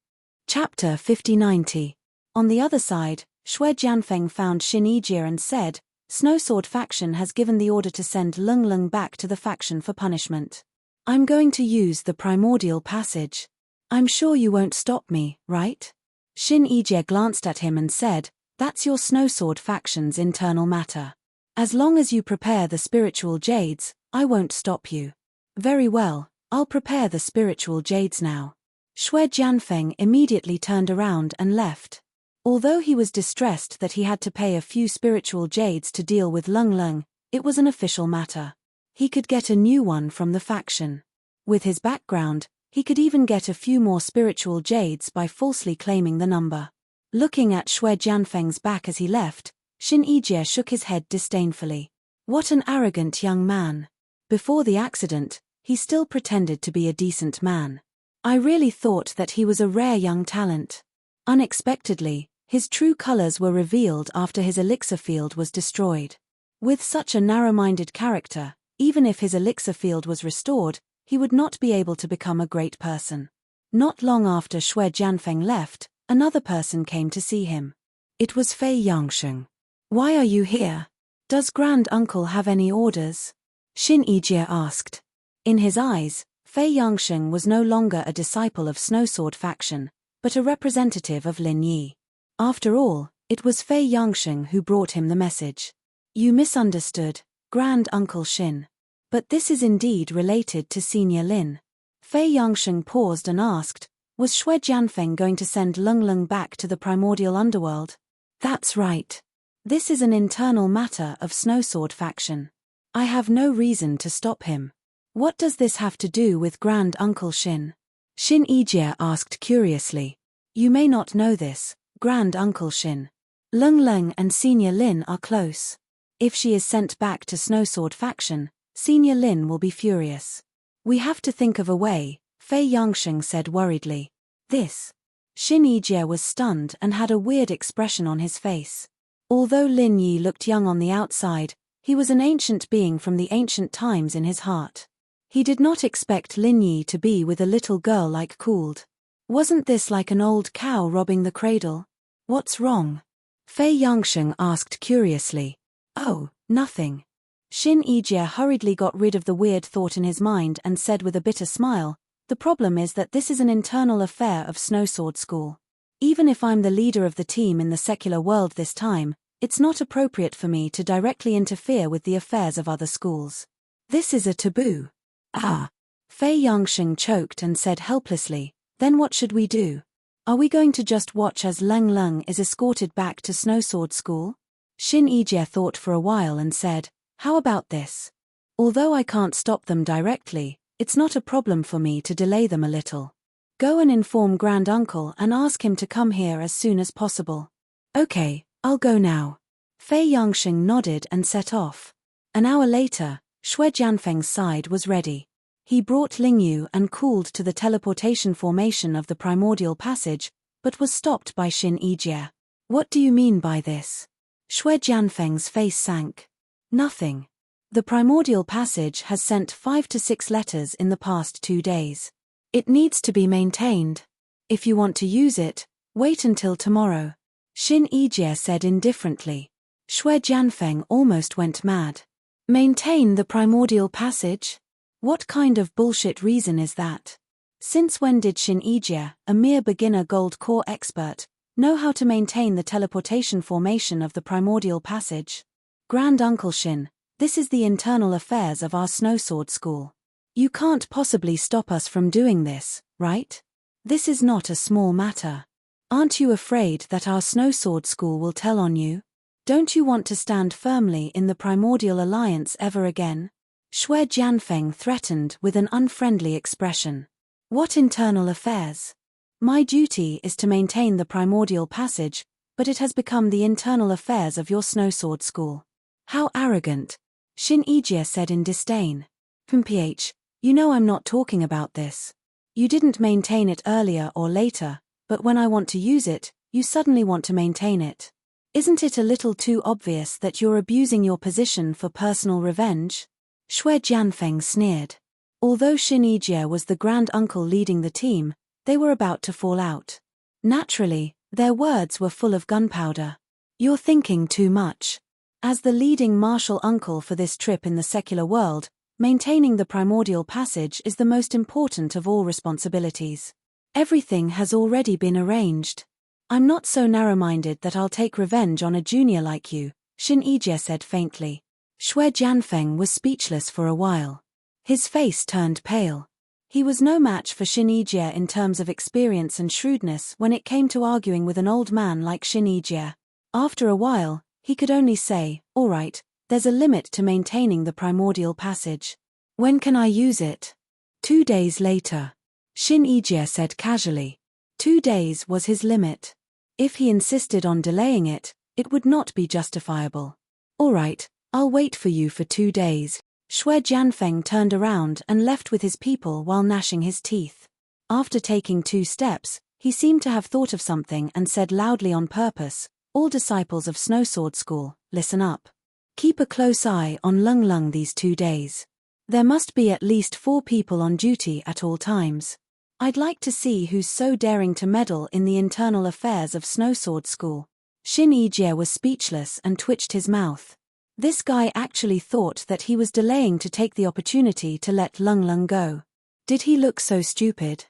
Chapter 5090. On the other side, Shui Jianfeng found Xin Yijie and said, Snowsword faction has given the order to send Lung Lung back to the faction for punishment. I'm going to use the primordial passage. I'm sure you won't stop me, right? Xin Yijie glanced at him and said, that's your Snowsword faction's internal matter. As long as you prepare the spiritual jades, I won't stop you. Very well, I'll prepare the spiritual jades now. Shui Jianfeng immediately turned around and left. Although he was distressed that he had to pay a few spiritual jades to deal with Lung Lung, it was an official matter. He could get a new one from the faction. With his background, he could even get a few more spiritual jades by falsely claiming the number. Looking at Shui Jianfeng's back as he left, Xin Yijie shook his head disdainfully. What an arrogant young man. Before the accident, he still pretended to be a decent man. I really thought that he was a rare young talent. Unexpectedly, his true colors were revealed after his elixir field was destroyed. With such a narrow-minded character, even if his elixir field was restored, he would not be able to become a great person. Not long after Shui Jianfeng left, Another person came to see him. It was Fei Yangsheng. Why are you here? Does Grand Uncle have any orders? Xin Yijie asked. In his eyes, Fei Yangsheng was no longer a disciple of Snowsword faction, but a representative of Lin Yi. After all, it was Fei Yangsheng who brought him the message. You misunderstood, Grand Uncle Xin. But this is indeed related to Senior Lin. Fei Yangsheng paused and asked, was Shui Jianfeng going to send Lung Lung back to the primordial underworld? That's right. This is an internal matter of Snowsword faction. I have no reason to stop him. What does this have to do with Grand Uncle Xin? Xin Yijie asked curiously. You may not know this, Grand Uncle Xin. Lung Lung and Senior Lin are close. If she is sent back to Snowsword faction, Senior Lin will be furious. We have to think of a way, Fei Yangsheng said worriedly. This. Xin Yijie was stunned and had a weird expression on his face. Although Lin Yi looked young on the outside, he was an ancient being from the ancient times in his heart. He did not expect Lin Yi to be with a little girl like Cooled. Wasn't this like an old cow robbing the cradle? What's wrong? Fei Yangsheng asked curiously. Oh, nothing. Xin Yijie hurriedly got rid of the weird thought in his mind and said with a bitter smile, the problem is that this is an internal affair of Snowsword School. Even if I'm the leader of the team in the secular world this time, it's not appropriate for me to directly interfere with the affairs of other schools. This is a taboo. Ah. Fei Yangsheng choked and said helplessly, then what should we do? Are we going to just watch as Lung Lung is escorted back to Snowsword School? Xin Yijie thought for a while and said, how about this? Although I can't stop them directly, it's not a problem for me to delay them a little. Go and inform Grand Uncle and ask him to come here as soon as possible. Okay, I'll go now. Fei Yangsheng nodded and set off. An hour later, Shui Jianfeng's side was ready. He brought Lingyu and Cooled to the teleportation formation of the primordial passage, but was stopped by Xin Yijie. What do you mean by this? Shui Jianfeng's face sank. Nothing. The primordial passage has sent 5 to 6 letters in the past 2 days. It needs to be maintained. If you want to use it, wait until tomorrow. Xin Yijie said indifferently. Shui Jianfeng almost went mad. Maintain the primordial passage? What kind of bullshit reason is that? Since when did Xin Yijie, a mere beginner gold core expert, know how to maintain the teleportation formation of the primordial passage? Grand Uncle Xin, this is the internal affairs of our Snowsword School. You can't possibly stop us from doing this, right? This is not a small matter. Aren't you afraid that our Snowsword School will tell on you? Don't you want to stand firmly in the primordial alliance ever again? Shui Jianfeng threatened with an unfriendly expression. What internal affairs? My duty is to maintain the primordial passage, but it has become the internal affairs of your Snowsword School. How arrogant! Xin Yijie said in disdain. PH, you know I'm not talking about this. You didn't maintain it earlier or later, but when I want to use it, you suddenly want to maintain it. Isn't it a little too obvious that you're abusing your position for personal revenge? Shui Jianfeng sneered. Although Xin Yijie was the grand uncle leading the team, they were about to fall out. Naturally, their words were full of gunpowder. You're thinking too much. As the leading martial uncle for this trip in the secular world, maintaining the primordial passage is the most important of all responsibilities. Everything has already been arranged. I'm not so narrow-minded that I'll take revenge on a junior like you, Xin Yijie said faintly. Shui Jianfeng was speechless for a while. His face turned pale. He was no match for Xin Yijie in terms of experience and shrewdness when it came to arguing with an old man like Xin Yijie. After a while, he could only say, all right, there's a limit to maintaining the primordial passage. When can I use it? 2 days later. Xin Yijie said casually. 2 days was his limit. If he insisted on delaying it, it would not be justifiable. All right, I'll wait for you for 2 days. Shui Jianfeng turned around and left with his people while gnashing his teeth. After taking 2 steps, he seemed to have thought of something and said loudly on purpose, all disciples of Snowsword School, listen up. Keep a close eye on Lung Lung these 2 days. There must be at least 4 people on duty at all times. I'd like to see who's so daring to meddle in the internal affairs of Snowsword School. Shin Yijie was speechless and twitched his mouth. This guy actually thought that he was delaying to take the opportunity to let Lung Lung go. Did he look so stupid?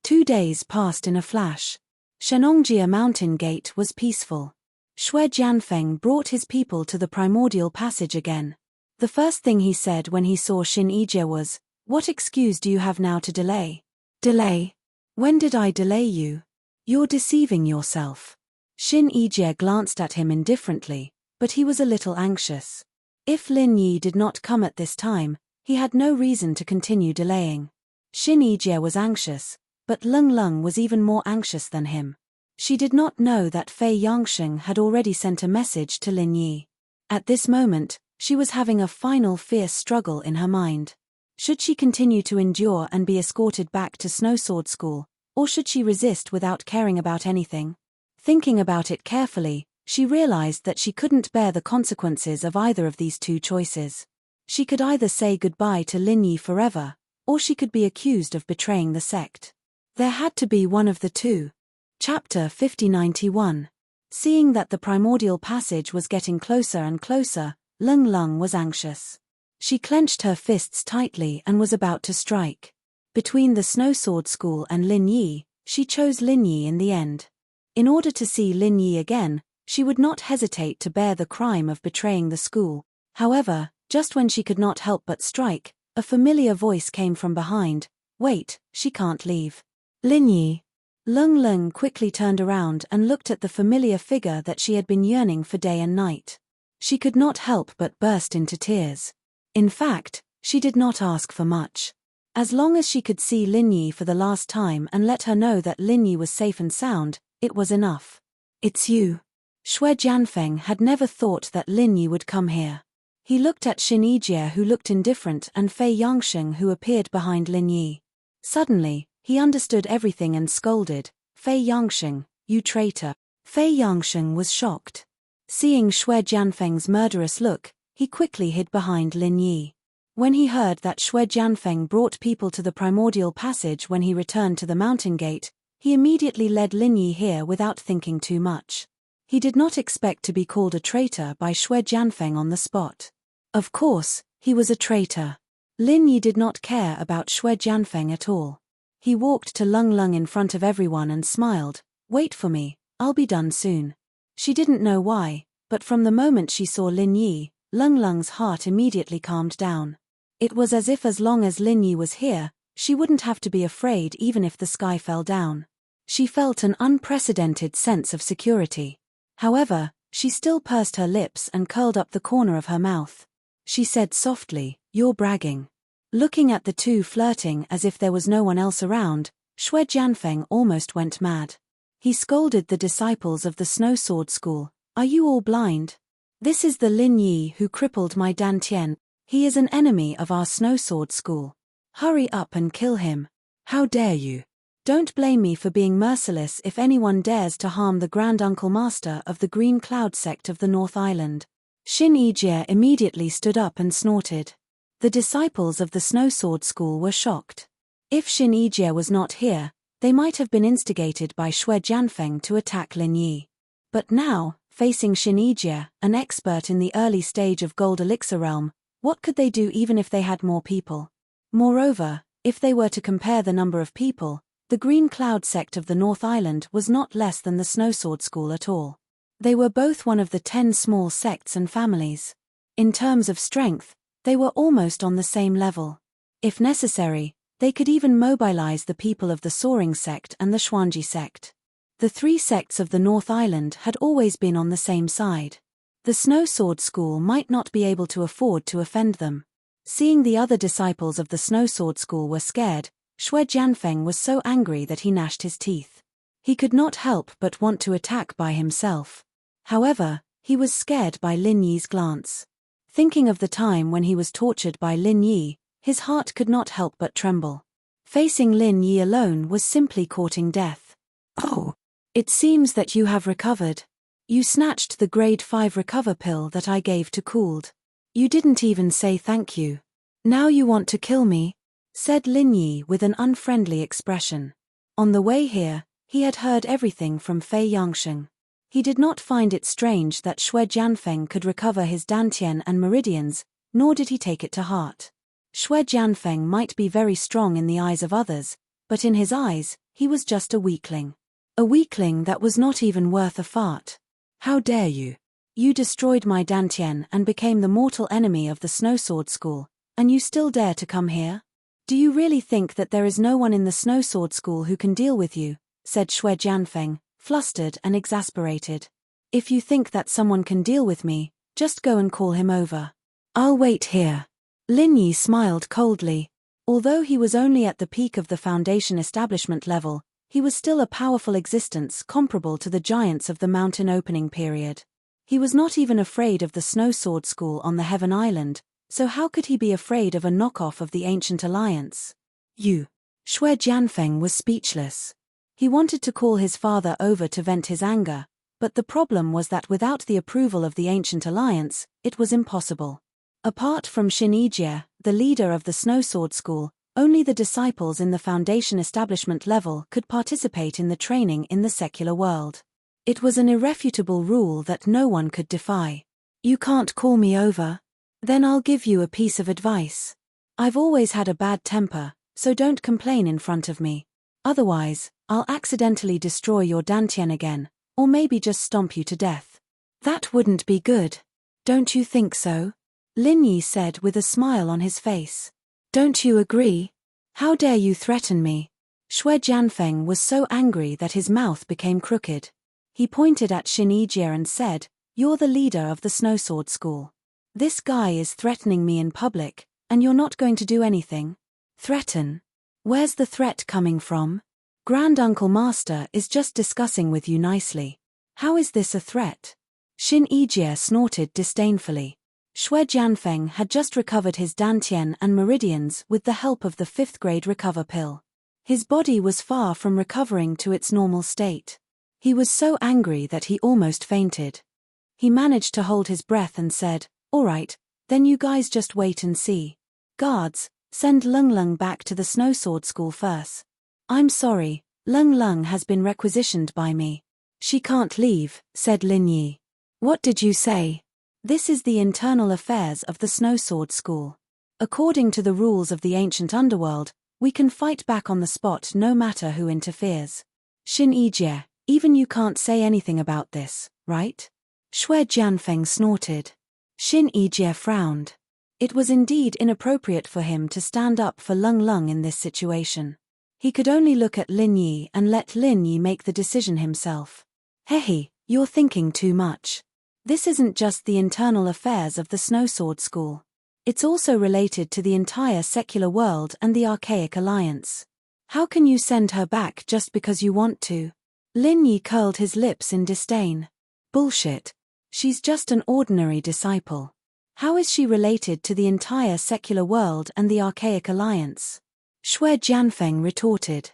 2 days passed in a flash. Shenongjia Mountain Gate was peaceful. Xue Jianfeng brought his people to the primordial passage again. The first thing he said when he saw Shin Yijie was, "What excuse do you have now to delay?" "Delay? When did I delay you? You're deceiving yourself." Shin Yijie glanced at him indifferently, but he was a little anxious. If Lin Yi did not come at this time, he had no reason to continue delaying. Shin Yijie was anxious, but Lung Lung was even more anxious than him. She did not know that Fei Yangsheng had already sent a message to Lin Yi. At this moment, she was having a final fierce struggle in her mind. Should she continue to endure and be escorted back to Snowsword School, or should she resist without caring about anything? Thinking about it carefully, she realized that she couldn't bear the consequences of either of these two choices. She could either say goodbye to Lin Yi forever, or she could be accused of betraying the sect. There had to be one of the two. Chapter 5091. Seeing that the primordial passage was getting closer and closer, Lung Lung was anxious. She clenched her fists tightly and was about to strike. Between the Snowsword School and Lin Yi, she chose Lin Yi in the end. In order to see Lin Yi again, she would not hesitate to bear the crime of betraying the school. However, just when she could not help but strike, a familiar voice came from behind. "Wait, she can't leave." "Lin Yi." Lung Lung quickly turned around and looked at the familiar figure that she had been yearning for day and night. She could not help but burst into tears. In fact, she did not ask for much. As long as she could see Lin Yi for the last time and let her know that Lin Yi was safe and sound, it was enough. "It's you." Xue Jianfeng had never thought that Lin Yi would come here. He looked at Shin Yijie, who looked indifferent, and Fei Yangsheng, who appeared behind Lin Yi. Suddenly, he understood everything and scolded, "Fei Yangsheng, you traitor." Fei Yangsheng was shocked. Seeing Xue Jianfeng's murderous look, he quickly hid behind Lin Yi. When he heard that Xue Jianfeng brought people to the primordial passage when he returned to the mountain gate, he immediately led Lin Yi here without thinking too much. He did not expect to be called a traitor by Xue Jianfeng on the spot. Of course, he was a traitor. Lin Yi did not care about Xue Jianfeng at all. He walked to Lung Lung in front of everyone and smiled, "Wait for me, I'll be done soon." She didn't know why, but from the moment she saw Lin Yi, Lung Lung's heart immediately calmed down. It was as if as long as Lin Yi was here, she wouldn't have to be afraid even if the sky fell down. She felt an unprecedented sense of security. However, she still pursed her lips and curled up the corner of her mouth. She said softly, "You're bragging." Looking at the two flirting as if there was no one else around, Xue Jianfeng almost went mad. He scolded the disciples of the Snowsword School, "Are you all blind? This is the Lin Yi who crippled my Dantian. He is an enemy of our Snowsword School. Hurry up and kill him. How dare you? Don't blame me for being merciless if anyone dares to harm the Grand Uncle Master of the Green Cloud sect of the North Island." Shin Yijie immediately stood up and snorted. The disciples of the Snowsword School were shocked. If Shin Yijie was not here, they might have been instigated by Xue Jianfeng to attack Lin Yi. But now, facing Shin Yijie, an expert in the early stage of Gold Elixir realm, what could they do even if they had more people? Moreover, if they were to compare the number of people, the Green Cloud sect of the North Island was not less than the Snowsword School at all. They were both one of the 10 small sects and families. In terms of strength, they were almost on the same level. If necessary, they could even mobilize the people of the Soaring sect and the Xuanji sect. The 3 sects of the North Island had always been on the same side. The Snowsword School might not be able to afford to offend them. Seeing the other disciples of the Snowsword School were scared, Xue Jianfeng was so angry that he gnashed his teeth. He could not help but want to attack by himself. However, he was scared by Lin Yi's glance. Thinking of the time when he was tortured by Lin Yi, his heart could not help but tremble. Facing Lin Yi alone was simply courting death. "Oh, it seems that you have recovered. You snatched the grade 5 recover pill that I gave to Cooled. You didn't even say thank you. Now you want to kill me?" said Lin Yi with an unfriendly expression. On the way here, he had heard everything from Fei Yangsheng. He did not find it strange that Shui Jianfeng could recover his dantian and meridians, nor did he take it to heart. Shui Jianfeng might be very strong in the eyes of others, but in his eyes, he was just a weakling. A weakling that was not even worth a fart. How dare you? You destroyed my dantian and became the mortal enemy of the Snow Sword School, and you still dare to come here? Do you really think that there is no one in the Snow Sword School who can deal with you? Said Shui Jianfeng, flustered and exasperated. If you think that someone can deal with me, just go and call him over. I'll wait here. Lin Yi smiled coldly. Although he was only at the peak of the foundation establishment level, he was still a powerful existence comparable to the giants of the mountain opening period. He was not even afraid of the Snow Sword School on the Heaven Island, so how could he be afraid of a knockoff of the Ancient Alliance? Shui Jianfeng was speechless. He wanted to call his father over to vent his anger, but the problem was that without the approval of the Ancient Alliance, it was impossible. Apart from Xin Yijie, the leader of the Snow Sword School, only the disciples in the foundation establishment level could participate in the training in the secular world. It was an irrefutable rule that no one could defy. You can't call me over? Then I'll give you a piece of advice. I've always had a bad temper, so don't complain in front of me. Otherwise, I'll accidentally destroy your dantian again, or maybe just stomp you to death. That wouldn't be good. Don't you think so? Lin Yi said with a smile on his face. Don't you agree? How dare you threaten me? Shui Jianfeng was so angry that his mouth became crooked. He pointed at Xin Yijie and said, You're the leader of the Snow Sword School. This guy is threatening me in public, and you're not going to do anything? Threaten? Where's the threat coming from? Granduncle Master is just discussing with you nicely. How is this a threat? Xin Yijie snorted disdainfully. Shui Jianfeng had just recovered his dantian and meridians with the help of the 5th grade recover pill. His body was far from recovering to its normal state. He was so angry that he almost fainted. He managed to hold his breath and said, All right, then you guys just wait and see. Guards, send Lung Lung back to the Snow Sword School first. I'm sorry, Lung Lung has been requisitioned by me. She can't leave, said Lin Yi. What did you say? This is the internal affairs of the Snow Sword School. According to the rules of the ancient underworld, we can fight back on the spot no matter who interferes. Xin Yijie, even you can't say anything about this, right? Shui Jianfeng snorted. Xin Yijie frowned. It was indeed inappropriate for him to stand up for Lung Lung in this situation. He could only look at Lin Yi and let Lin Yi make the decision himself. Hey, you're thinking too much. This isn't just the internal affairs of the Snow Sword School. It's also related to the entire secular world and the Archaic Alliance. How can you send her back just because you want to? Lin Yi curled his lips in disdain. Bullshit. She's just an ordinary disciple. How is she related to the entire secular world and the Archaic Alliance? Shui Jianfeng retorted.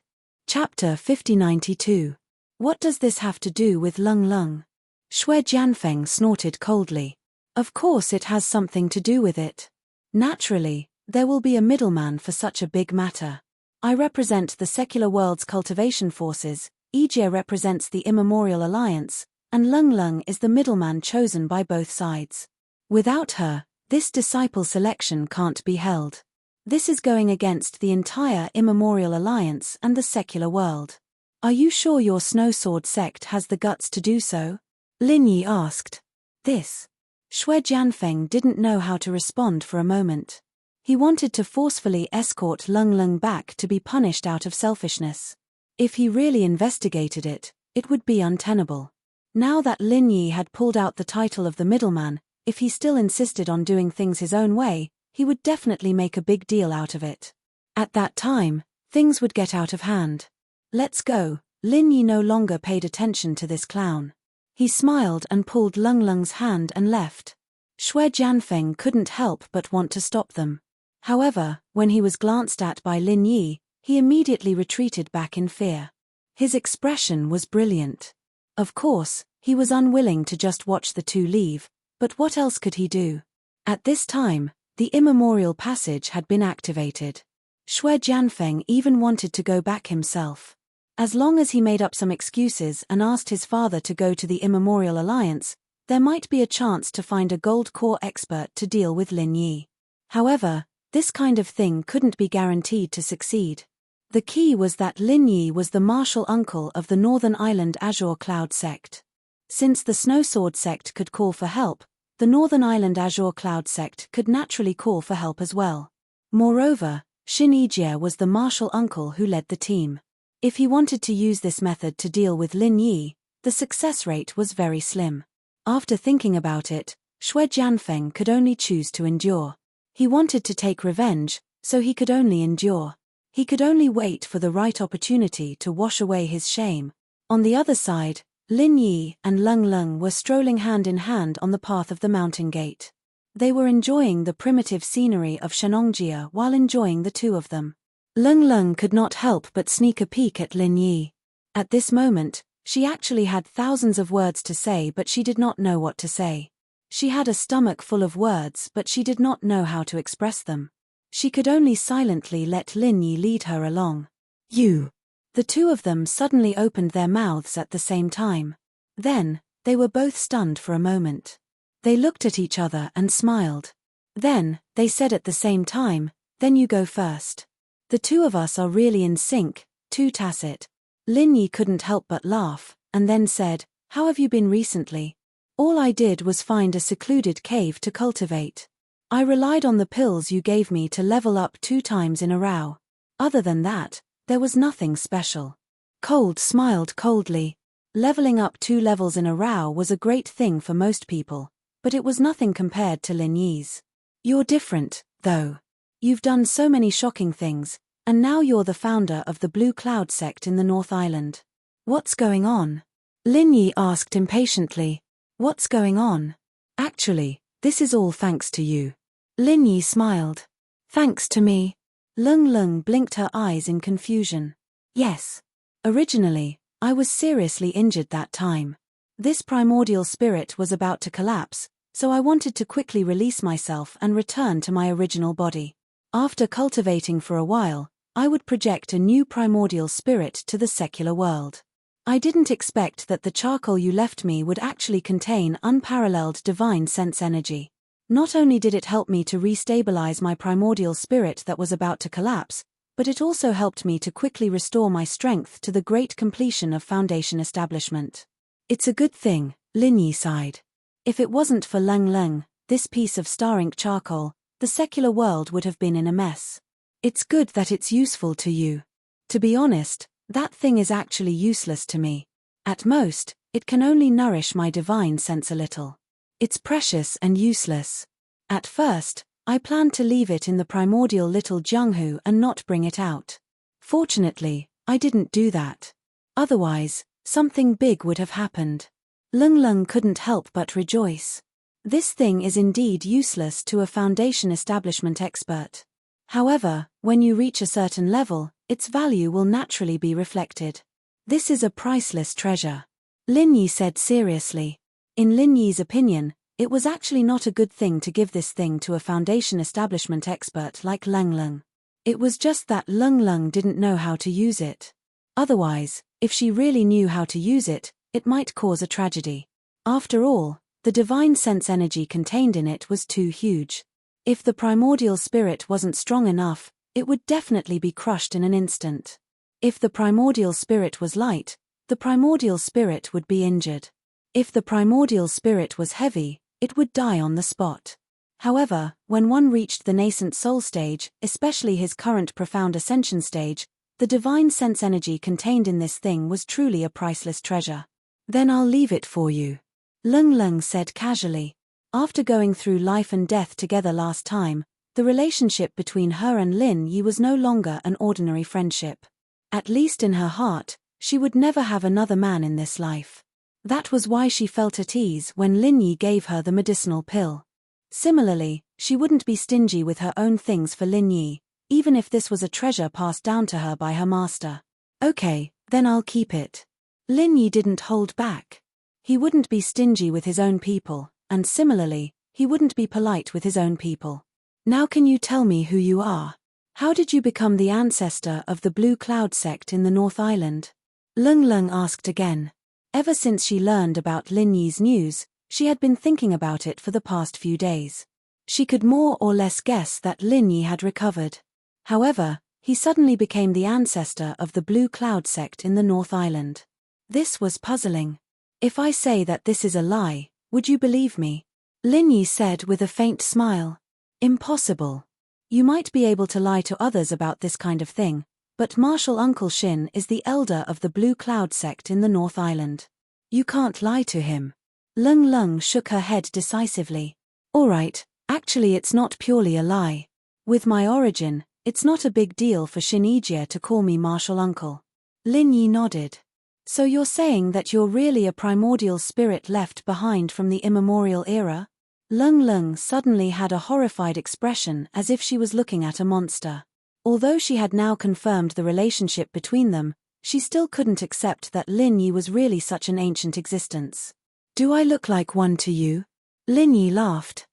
Chapter 5092. What does this have to do with Lung Lung? Shui Jianfeng snorted coldly. Of course it has something to do with it. Naturally, there will be a middleman for such a big matter. I represent the secular world's cultivation forces, Yijie represents the Immemorial Alliance, and Lung Lung is the middleman chosen by both sides. Without her, this disciple selection can't be held. This is going against the entire Immemorial Alliance and the secular world. Are you sure your Snow Sword sect has the guts to do so? Lin Yi asked. This. Shui Jianfeng didn't know how to respond for a moment. He wanted to forcefully escort Lung Lung back to be punished out of selfishness. If he really investigated it, it would be untenable. Now that Lin Yi had pulled out the title of the middleman, if he still insisted on doing things his own way, he would definitely make a big deal out of it. At that time, things would get out of hand. Let's go. Lin Yi no longer paid attention to this clown. He smiled and pulled Lung Lung's hand and left. Shui Jianfeng couldn't help but want to stop them. However, when he was glanced at by Lin Yi, he immediately retreated back in fear. His expression was brilliant. Of course, he was unwilling to just watch the two leave, but what else could he do? At this time, the immemorial passage had been activated. Shui Jianfeng even wanted to go back himself. As long as he made up some excuses and asked his father to go to the Immemorial Alliance, there might be a chance to find a gold core expert to deal with Lin Yi. However, this kind of thing couldn't be guaranteed to succeed. The key was that Lin Yi was the martial uncle of the Northern Island Azure Cloud sect. Since the Snowsword sect could call for help, the Northern Island Azure Cloud sect could naturally call for help as well. Moreover, Shin Yijie was the martial uncle who led the team. If he wanted to use this method to deal with Lin Yi, the success rate was very slim. After thinking about it, Xue Jianfeng could only choose to endure. He wanted to take revenge, so he could only endure. He could only wait for the right opportunity to wash away his shame. On the other side, Lin Yi and Leng Leng were strolling hand in hand on the path of the mountain gate. They were enjoying the primitive scenery of Shenongjia while enjoying the two of them. Leng Leng could not help but sneak a peek at Lin Yi. At this moment, she actually had thousands of words to say, but she did not know what to say. She had a stomach full of words, but she did not know how to express them. She could only silently let Lin Yi lead her along. You. The two of them suddenly opened their mouths at the same time. Then, they were both stunned for a moment. They looked at each other and smiled. Then, they said at the same time, "Then you go first." The two of us are really in sync, too tacit. Lin Yi couldn't help but laugh, and then said, "How have you been recently?" "All I did was find a secluded cave to cultivate. I relied on the pills you gave me to level up 2 times in a row. Other than that, there was nothing special." Cold smiled coldly. Leveling up 2 levels in a row was a great thing for most people, but it was nothing compared to Lin Yi's. "You're different, though. You've done so many shocking things, and now you're the founder of the Blue Cloud sect in the North Island. What's going on?" Lin Yi asked impatiently. "What's going on? Actually, this is all thanks to you." Lin Yi smiled. "Thanks to me?" Leng Leng blinked her eyes in confusion. "Yes. Originally, I was seriously injured that time. This primordial spirit was about to collapse, so I wanted to quickly release myself and return to my original body. After cultivating for a while, I would project a new primordial spirit to the secular world. I didn't expect that the charcoal you left me would actually contain unparalleled divine sense energy. Not only did it help me to restabilize my primordial spirit that was about to collapse, but it also helped me to quickly restore my strength to the great completion of Foundation establishment. It's a good thing," Lin Yi sighed. "If it wasn't for Leng Leng, this piece of star ink charcoal, the secular world would have been in a mess. It's good that it's useful to you. To be honest, that thing is actually useless to me. At most, it can only nourish my divine sense a little. It's precious and useless. At first, I planned to leave it in the primordial little Jianghu and not bring it out. Fortunately, I didn't do that. Otherwise, something big would have happened." Leng Leng couldn't help but rejoice. This thing is indeed useless to a Foundation establishment expert. However, when you reach a certain level, its value will naturally be reflected. "This is a priceless treasure," Lin Yi said seriously. In Lin Yi's opinion, it was actually not a good thing to give this thing to a Foundation establishment expert like Leng Leng. It was just that Leng Leng didn't know how to use it. Otherwise, if she really knew how to use it, it might cause a tragedy. After all, the divine sense energy contained in it was too huge. If the primordial spirit wasn't strong enough, it would definitely be crushed in an instant. If the primordial spirit was light, the primordial spirit would be injured. If the primordial spirit was heavy, it would die on the spot. However, when one reached the nascent soul stage, especially his current profound ascension stage, the divine sense energy contained in this thing was truly a priceless treasure. "Then I'll leave it for you," Leng Leng said casually. After going through life and death together last time, the relationship between her and Lin Yi was no longer an ordinary friendship. At least in her heart, she would never have another man in this life. That was why she felt at ease when Lin Yi gave her the medicinal pill. Similarly, she wouldn't be stingy with her own things for Lin Yi, even if this was a treasure passed down to her by her master. "Okay, then I'll keep it." Lin Yi didn't hold back. He wouldn't be stingy with his own people, and similarly, he wouldn't be polite with his own people. "Now can you tell me who you are? How did you become the ancestor of the Blue Cloud sect in the North Island?" Lung Lung asked again. Ever since she learned about Lin Yi's news, she had been thinking about it for the past few days. She could more or less guess that Lin Yi had recovered. However, he suddenly became the ancestor of the Blue Cloud sect in the North Island. This was puzzling. If I say that this is a lie, would you believe me? Lin Yi said with a faint smile. Impossible. You might be able to lie to others about this kind of thing, but Martial Uncle Shin is the elder of the Blue Cloud sect in the North Island. You can't lie to him. Lung Lung shook her head decisively. Alright, actually it's not purely a lie. With my origin, it's not a big deal for Shin Ijia to call me Martial Uncle. Lin Yi nodded. So you're saying that you're really a primordial spirit left behind from the immemorial era? Lung Lung suddenly had a horrified expression as if she was looking at a monster. Although she had now confirmed the relationship between them, she still couldn't accept that Lin Yi was really such an ancient existence. Do I look like one to you? Lin Yi laughed.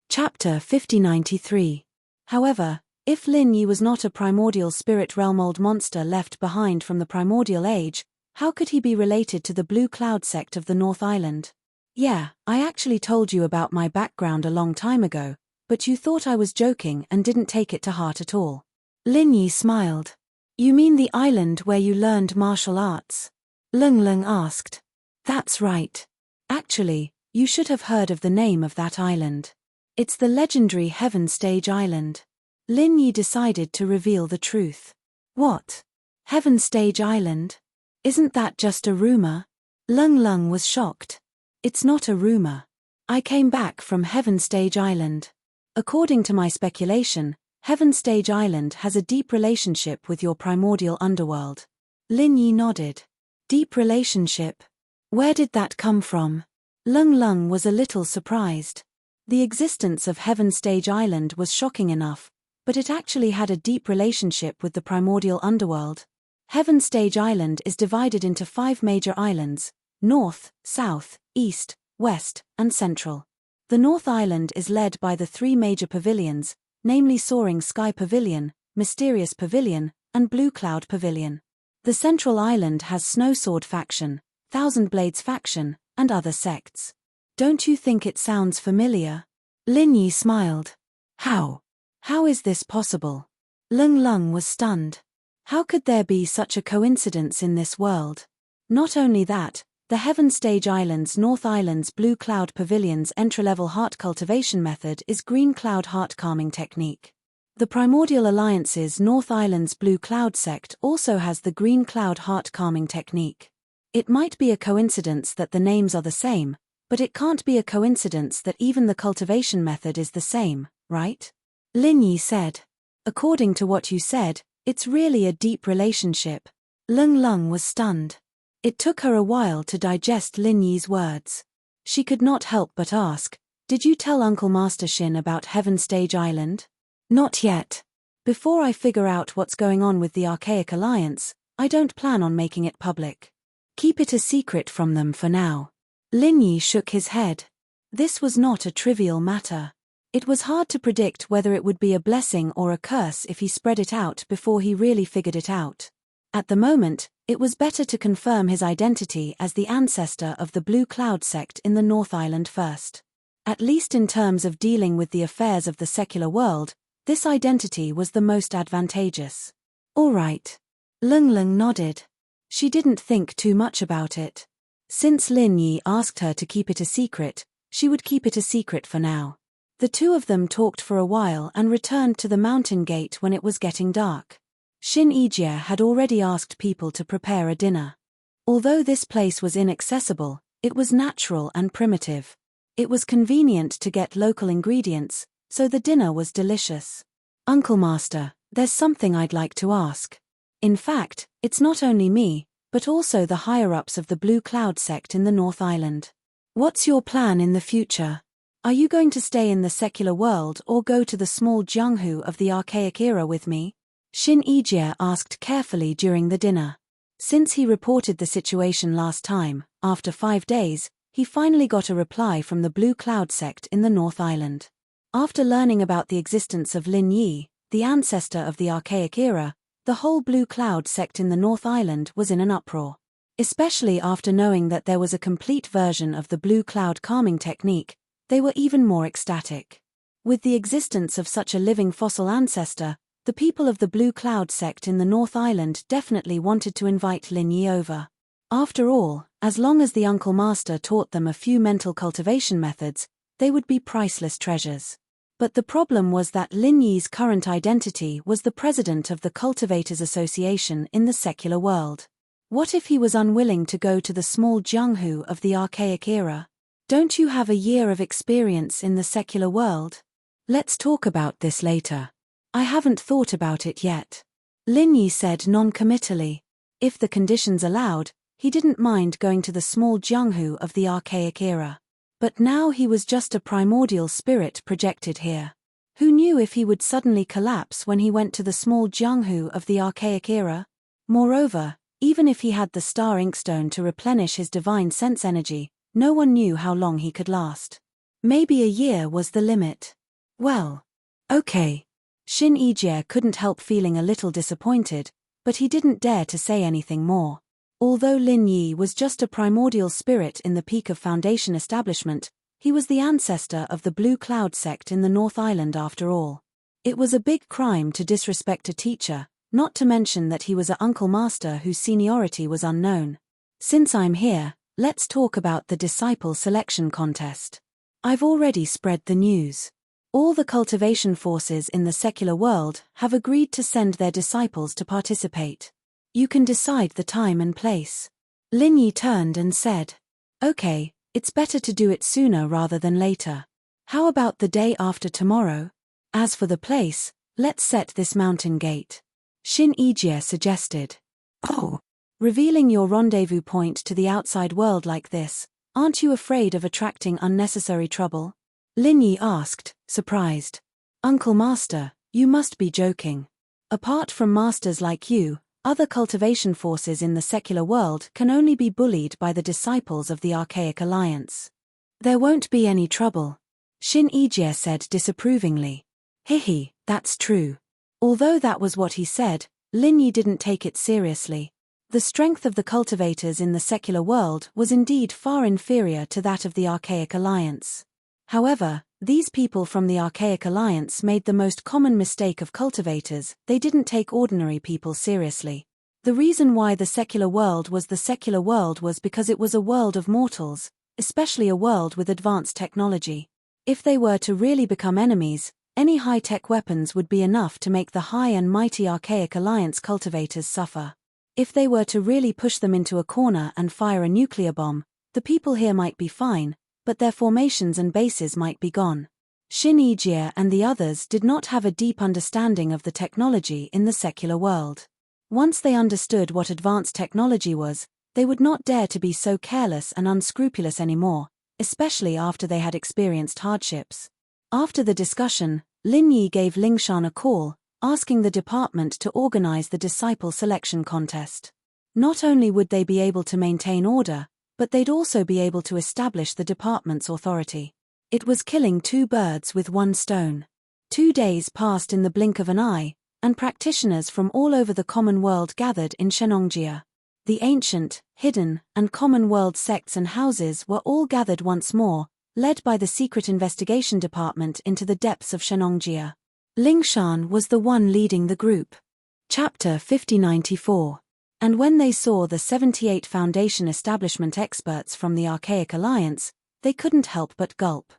Chapter 5093. However, if Lin Yi was not a primordial spirit realm old monster left behind from the primordial age, how could he be related to the Blue Cloud sect of the North Island? Yeah, I actually told you about my background a long time ago, but you thought I was joking and didn't take it to heart at all. Lin Yi smiled. You mean the island where you learned martial arts? Lung Lung asked. That's right. Actually, you should have heard of the name of that island. It's the legendary Heaven Stage Island. Lin Yi decided to reveal the truth. What? Heaven Stage Island? Isn't that just a rumor? Lung Lung was shocked. It's not a rumor. I came back from Heaven Stage Island. According to my speculation, Heaven Stage Island has a deep relationship with your primordial underworld. Lin Yi nodded. Deep relationship? Where did that come from? Lung Lung was a little surprised. The existence of Heaven Stage Island was shocking enough, but it actually had a deep relationship with the primordial underworld. Heaven Stage Island is divided into 5 major islands: North, South, East, West, and Central. The North Island is led by the 3 major pavilions, namely Soaring Sky Pavilion, Mysterious Pavilion, and Blue Cloud Pavilion. The Central Island has Snowsword Faction, Thousand Blades Faction, and other sects. Don't you think it sounds familiar? Lin Yi smiled. How? How is this possible? Lung Lung was stunned. How could there be such a coincidence in this world? Not only that, the Heaven Stage Island's North Island's Blue Cloud Pavilion's entry-level heart cultivation method is Green Cloud Heart Calming Technique. The Primordial Alliance's North Island's Blue Cloud sect also has the Green Cloud Heart Calming Technique. It might be a coincidence that the names are the same, but it can't be a coincidence that even the cultivation method is the same, right? Lin Yi said. According to what you said, it's really a deep relationship. Lung Lung was stunned. It took her a while to digest Lin Yi's words. She could not help but ask, did you tell Uncle Master Shin about Heaven Stage Island? Not yet. Before I figure out what's going on with the Archaic Alliance, I don't plan on making it public. Keep it a secret from them for now. Lin Yi shook his head. This was not a trivial matter. It was hard to predict whether it would be a blessing or a curse if he spread it out before he really figured it out. At the moment, it was better to confirm his identity as the ancestor of the Blue Cloud sect in the North Island first. At least in terms of dealing with the affairs of the secular world, this identity was the most advantageous. All right. Lung Lung nodded. She didn't think too much about it. Since Lin Yi asked her to keep it a secret, she would keep it a secret for now. The two of them talked for a while and returned to the mountain gate when it was getting dark. Shin Ijia had already asked people to prepare a dinner. Although this place was inaccessible, it was natural and primitive. It was convenient to get local ingredients, so the dinner was delicious. Uncle Master, there's something I'd like to ask. In fact, it's not only me, but also the higher-ups of the Blue Cloud sect in the North Island. What's your plan in the future? Are you going to stay in the secular world or go to the small Jianghu of the Archaic era with me? Shin Ijia asked carefully during the dinner. Since he reported the situation last time, after 5 days, he finally got a reply from the Blue Cloud sect in the North Island. After learning about the existence of Lin Yi, the ancestor of the Archaic era, the whole Blue Cloud sect in the North Island was in an uproar. Especially after knowing that there was a complete version of the blue cloud calming technique, they were even more ecstatic. With the existence of such a living fossil ancestor, the people of the Blue Cloud sect in the North Island definitely wanted to invite Lin Yi over. After all, as long as the Uncle Master taught them a few mental cultivation methods, they would be priceless treasures. But the problem was that Lin Yi's current identity was the president of the Cultivators Association in the secular world. What if he was unwilling to go to the small Jianghu of the archaic era? Don't you have a year of experience in the secular world? Let's talk about this later. I haven't thought about it yet. Lin Yi said non-committally. If the conditions allowed, he didn't mind going to the small Jianghu of the archaic era. But now he was just a primordial spirit projected here. Who knew if he would suddenly collapse when he went to the small Jianghu of the archaic era? Moreover, even if he had the star inkstone to replenish his divine sense energy, no one knew how long he could last. Maybe a year was the limit. Well, okay. Xin Yijie couldn't help feeling a little disappointed, but he didn't dare to say anything more. Although Lin Yi was just a primordial spirit in the peak of Foundation establishment, he was the ancestor of the Blue Cloud sect in the North Island after all. It was a big crime to disrespect a teacher, not to mention that he was an Uncle Master whose seniority was unknown. Since I'm here, let's talk about the disciple selection contest. I've already spread the news. All the cultivation forces in the secular world have agreed to send their disciples to participate. You can decide the time and place. Lin Yi turned and said, "Okay, it's better to do it sooner rather than later. How about the day after tomorrow? As for the place, let's set this mountain gate." Xin Yijie suggested. "Oh, revealing your rendezvous point to the outside world like this, aren't you afraid of attracting unnecessary trouble?" Lin Yi asked, surprised. "Uncle Master, you must be joking. Apart from masters like you, other cultivation forces in the secular world can only be bullied by the disciples of the Archaic Alliance. There won't be any trouble," Xin Yijie said disapprovingly. "Hihi, that's true." Although that was what he said, Lin Yi didn't take it seriously. The strength of the cultivators in the secular world was indeed far inferior to that of the Archaic Alliance. However, these people from the Archaic Alliance made the most common mistake of cultivators: they didn't take ordinary people seriously. The reason why the secular world was the secular world was because it was a world of mortals, especially a world with advanced technology. If they were to really become enemies, any high-tech weapons would be enough to make the high and mighty Archaic Alliance cultivators suffer. If they were to really push them into a corner and fire a nuclear bomb, the people here might be fine, but their formations and bases might be gone. Xin Yijie and the others did not have a deep understanding of the technology in the secular world. Once they understood what advanced technology was, they would not dare to be so careless and unscrupulous anymore, especially after they had experienced hardships. After the discussion, Lin Yi gave Lingshan a call, asking the department to organize the disciple selection contest. Not only would they be able to maintain order, but they'd also be able to establish the department's authority. It was killing two birds with one stone. 2 days passed in the blink of an eye, and practitioners from all over the common world gathered in Shenongjia. The ancient, hidden, and common world sects and houses were all gathered once more, led by the Secret Investigation Department into the depths of Shenongjia. Lingshan was the one leading the group. Chapter 5094. And when they saw the 78 Foundation establishment experts from the Archaic Alliance, they couldn't help but gulp.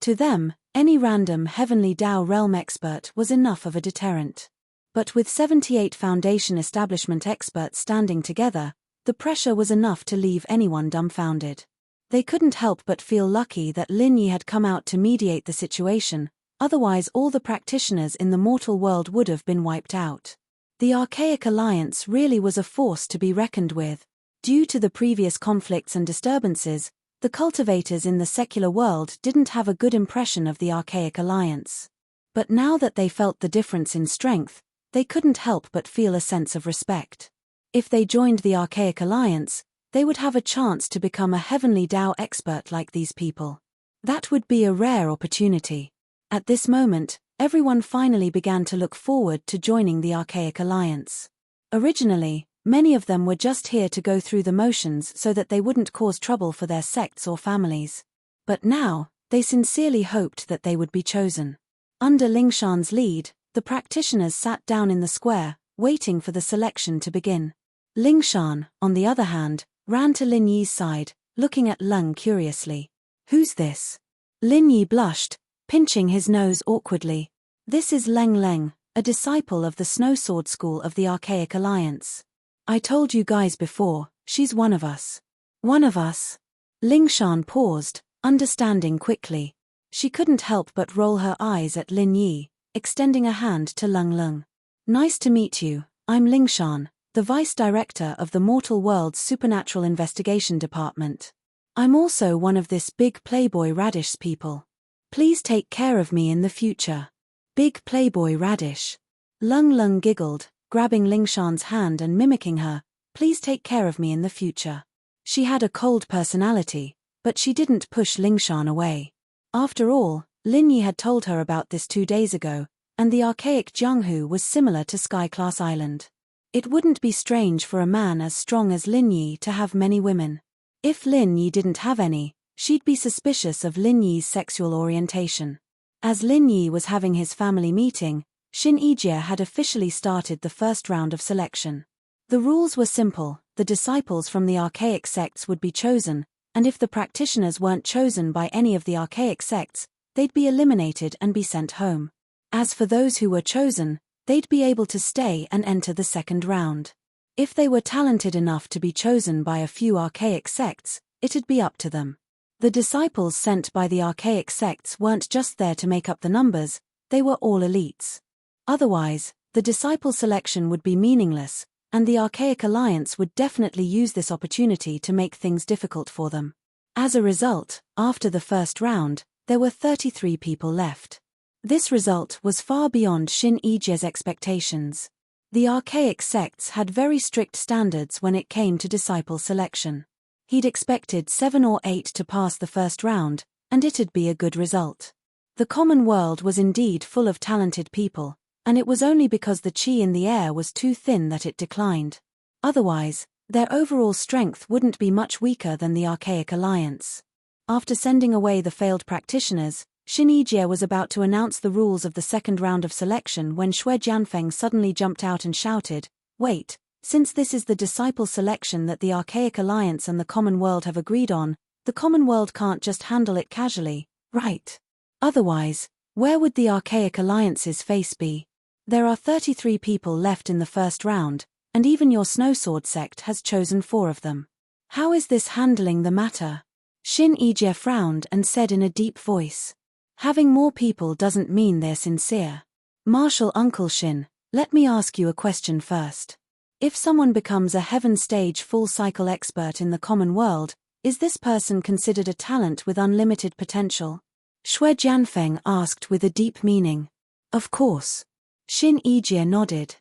To them, any random Heavenly Dao realm expert was enough of a deterrent. But with 78 Foundation establishment experts standing together, the pressure was enough to leave anyone dumbfounded. They couldn't help but feel lucky that Lin Yi had come out to mediate the situation, otherwise all the practitioners in the mortal world would have been wiped out. The Archaic Alliance really was a force to be reckoned with. Due to the previous conflicts and disturbances, the cultivators in the secular world didn't have a good impression of the Archaic Alliance. But now that they felt the difference in strength, they couldn't help but feel a sense of respect. If they joined the Archaic Alliance, they would have a chance to become a Heavenly Dao expert like these people. That would be a rare opportunity. At this moment, everyone finally began to look forward to joining the Archaic Alliance. Originally, Many of them were just here to go through the motions so that they wouldn't cause trouble for their sects or families. But now, they sincerely hoped that they would be chosen. Under Lingshan's lead, the practitioners sat down in the square, waiting for the selection to begin. Lingshan, on the other hand, ran to Lin Yi's side, looking at Leng curiously. "Who's this?" Lin Yi blushed, pinching his nose awkwardly. "This is Leng Leng, a disciple of the Snow Sword School of the Archaic Alliance. I told you guys before, she's one of us." "One of us?" Lingshan paused, understanding quickly. She couldn't help but roll her eyes at Lin Yi, extending a hand to Leng Leng. "Nice to meet you, I'm Lingshan, the Vice Director of the Mortal World's Supernatural Investigation Department. I'm also one of this Big Playboy Radish's people. Please take care of me in the future." "Big Playboy Radish." Leng Leng giggled, grabbing Lingshan's hand and mimicking her. "Please take care of me in the future." She had a cold personality, but she didn't push Lingshan away. After all, Lin Yi had told her about this 2 days ago, and the archaic Jianghu was similar to Sky-class Island. It wouldn't be strange for a man as strong as Lin Yi to have many women. If Lin Yi didn't have any, she'd be suspicious of Lin Yi's sexual orientation. As Lin Yi was having his family meeting, Xin Yijie had officially started the first round of selection. The rules were simple: the disciples from the archaic sects would be chosen, and if the practitioners weren't chosen by any of the archaic sects, they'd be eliminated and be sent home. As for those who were chosen, they'd be able to stay and enter the second round. If they were talented enough to be chosen by a few archaic sects, it'd be up to them. The disciples sent by the archaic sects weren't just there to make up the numbers, they were all elites. Otherwise, the disciple selection would be meaningless, and the Archaic Alliance would definitely use this opportunity to make things difficult for them. As a result, after the first round, there were 33 people left. This result was far beyond Xin Yijie's expectations. The archaic sects had very strict standards when it came to disciple selection. He'd expected 7 or 8 to pass the first round, and it'd be a good result. The common world was indeed full of talented people, and it was only because the qi in the air was too thin that it declined. Otherwise, their overall strength wouldn't be much weaker than the Archaic Alliance. After sending away the failed practitioners, Xin Yijie was about to announce the rules of the second round of selection when Xue Jianfeng suddenly jumped out and shouted, "Wait, since this is the disciple selection that the Archaic Alliance and the common world have agreed on, the common world can't just handle it casually, right? Otherwise, where would the Archaic Alliance's face be? There are 33 people left in the first round, and even your Snowsword sect has chosen 4 of them. How is this handling the matter?" Xin Yijie frowned and said in a deep voice, "Having more people doesn't mean they're sincere. Martial Uncle Xin, let me ask you a question first. If someone becomes a heaven stage full cycle expert in the common world, is this person considered a talent with unlimited potential?" Xue Jianfeng asked with a deep meaning. "Of course." Xin Yijie nodded.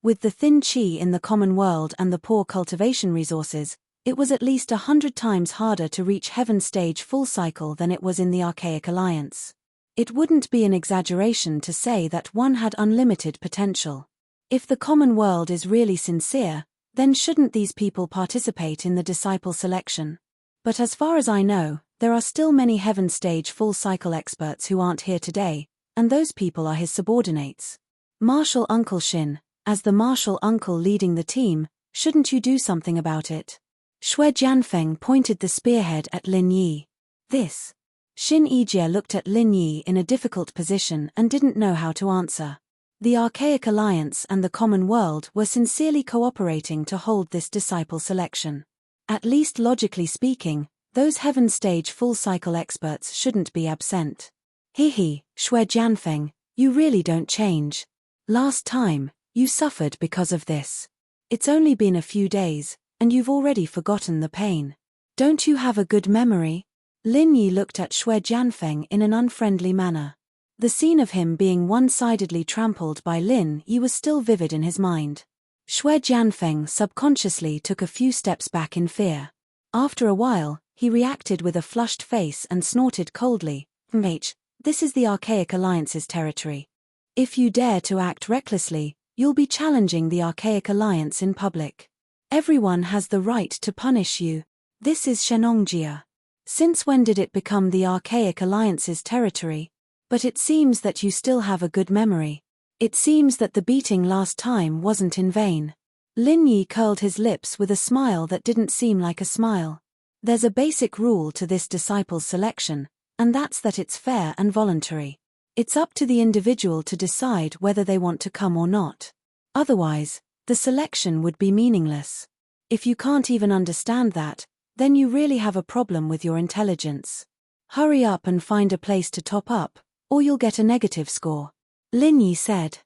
With the thin qi in the common world and the poor cultivation resources, it was at least 100 times harder to reach heaven stage full cycle than it was in the Archaic Alliance. It wouldn't be an exaggeration to say that one had unlimited potential. If the common world is really sincere, then shouldn't these people participate in the disciple selection? But as far as I know, there are still many heaven stage full cycle experts who aren't here today, and those people are his subordinates. Martial Uncle Xin, as the martial uncle leading the team, shouldn't you do something about it? Xue Jianfeng pointed the spearhead at Lin Yi. This. Xin Yijie looked at Lin Yi in a difficult position and didn't know how to answer. The Archaic Alliance and the common world were sincerely cooperating to hold this disciple selection. At least logically speaking, those heaven stage full cycle experts shouldn't be absent. Xue Jianfeng, you really don't change. Last time, you suffered because of this. It's only been a few days, and you've already forgotten the pain. Don't you have a good memory? Lin Yi looked at Xue Jianfeng in an unfriendly manner. The scene of him being one-sidedly trampled by Lin Yi was still vivid in his mind. Xue Jianfeng subconsciously took a few steps back in fear. After a while, he reacted with a flushed face and snorted coldly, "This is the Archaic Alliance's territory. If you dare to act recklessly, you'll be challenging the Archaic Alliance in public." Everyone has the right to punish you. This is Shenongjia. Since when did it become the Archaic Alliance's territory? But it seems that you still have a good memory. It seems that the beating last time wasn't in vain. Lin Yi curled his lips with a smile that didn't seem like a smile. There's a basic rule to this disciples' selection, and that's that it's fair and voluntary. It's up to the individual to decide whether they want to come or not. Otherwise, the selection would be meaningless. If you can't even understand that, then you really have a problem with your intelligence. Hurry up and find a place to top up, or you'll get a negative score. Lin Yi said.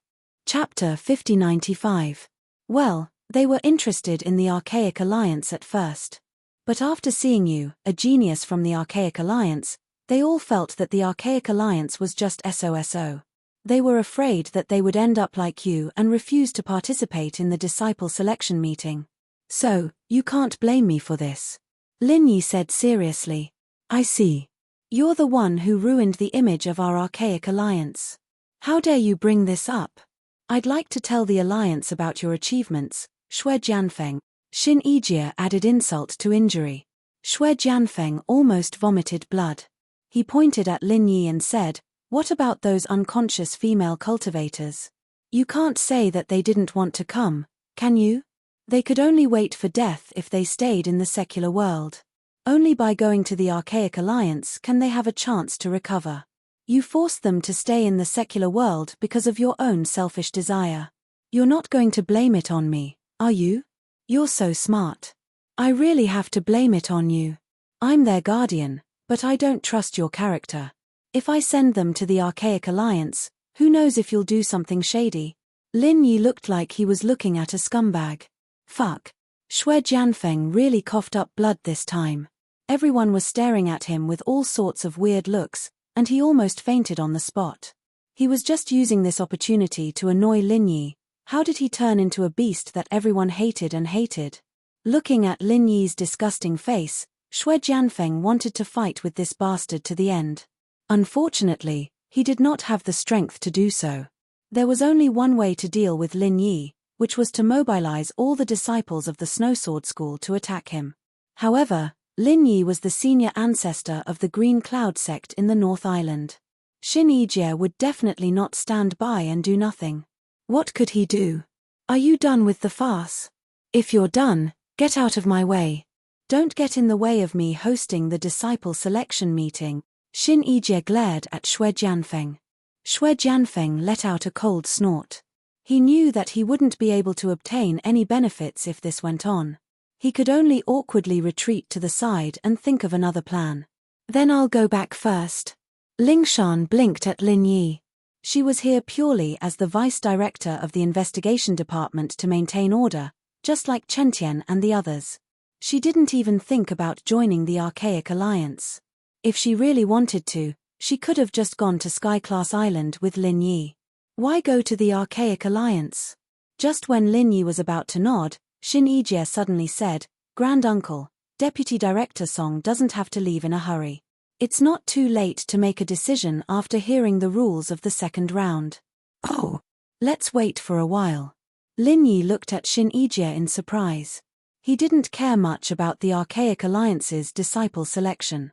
Chapter 5095. Well, they were interested in the Archaic Alliance at first. But after seeing you, a genius from the Archaic Alliance, they all felt that the Archaic Alliance was just SOSO. They were afraid that they would end up like you and refuse to participate in the disciple selection meeting. So, you can't blame me for this. Lin Yi said seriously. I see. You're the one who ruined the image of our Archaic Alliance. How dare you bring this up? I'd like to tell the Alliance about your achievements, Xue Jianfeng. Xin Yijie added insult to injury. Xue Jianfeng almost vomited blood. He pointed at Lin Yi and said, what about those unconscious female cultivators? You can't say that they didn't want to come, can you? They could only wait for death if they stayed in the secular world. Only by going to the Archaic Alliance can they have a chance to recover. You forced them to stay in the secular world because of your own selfish desire. You're not going to blame it on me, are you? You're so smart. I really have to blame it on you. I'm their guardian, but I don't trust your character. If I send them to the Archaic Alliance, who knows if you'll do something shady? Lin Yi looked like he was looking at a scumbag. Fuck. Xue Jianfeng really coughed up blood this time. Everyone was staring at him with all sorts of weird looks, and he almost fainted on the spot. He was just using this opportunity to annoy Lin Yi. How did he turn into a beast that everyone hated and hated? Looking at Lin Yi's disgusting face, Xue Jianfeng wanted to fight with this bastard to the end. Unfortunately, he did not have the strength to do so. There was only one way to deal with Lin Yi, which was to mobilize all the disciples of the Snowsword School to attack him. However, Lin Yi was the senior ancestor of the Green Cloud sect in the North Island. Xin Yijie would definitely not stand by and do nothing. What could he do? Are you done with the farce? If you're done, get out of my way. Don't get in the way of me hosting the disciple selection meeting. Xin Yijie glared at Xue Jianfeng. Xue Jianfeng let out a cold snort. He knew that he wouldn't be able to obtain any benefits if this went on. He could only awkwardly retreat to the side and think of another plan. Then I'll go back first. Lingshan blinked at Lin Yi. She was here purely as the vice director of the investigation department to maintain order, just like Chentian and the others. She didn't even think about joining the Archaic Alliance. If she really wanted to, she could have just gone to Sky-class Island with Lin Yi. Why go to the Archaic Alliance? Just when Lin Yi was about to nod, Xin Yijie suddenly said, Grand Uncle, Deputy Director Song doesn't have to leave in a hurry. It's not too late to make a decision after hearing the rules of the second round. Oh, let's wait for a while. Lin Yi looked at Xin Yijie in surprise. He didn't care much about the Archaic Alliance's disciple selection.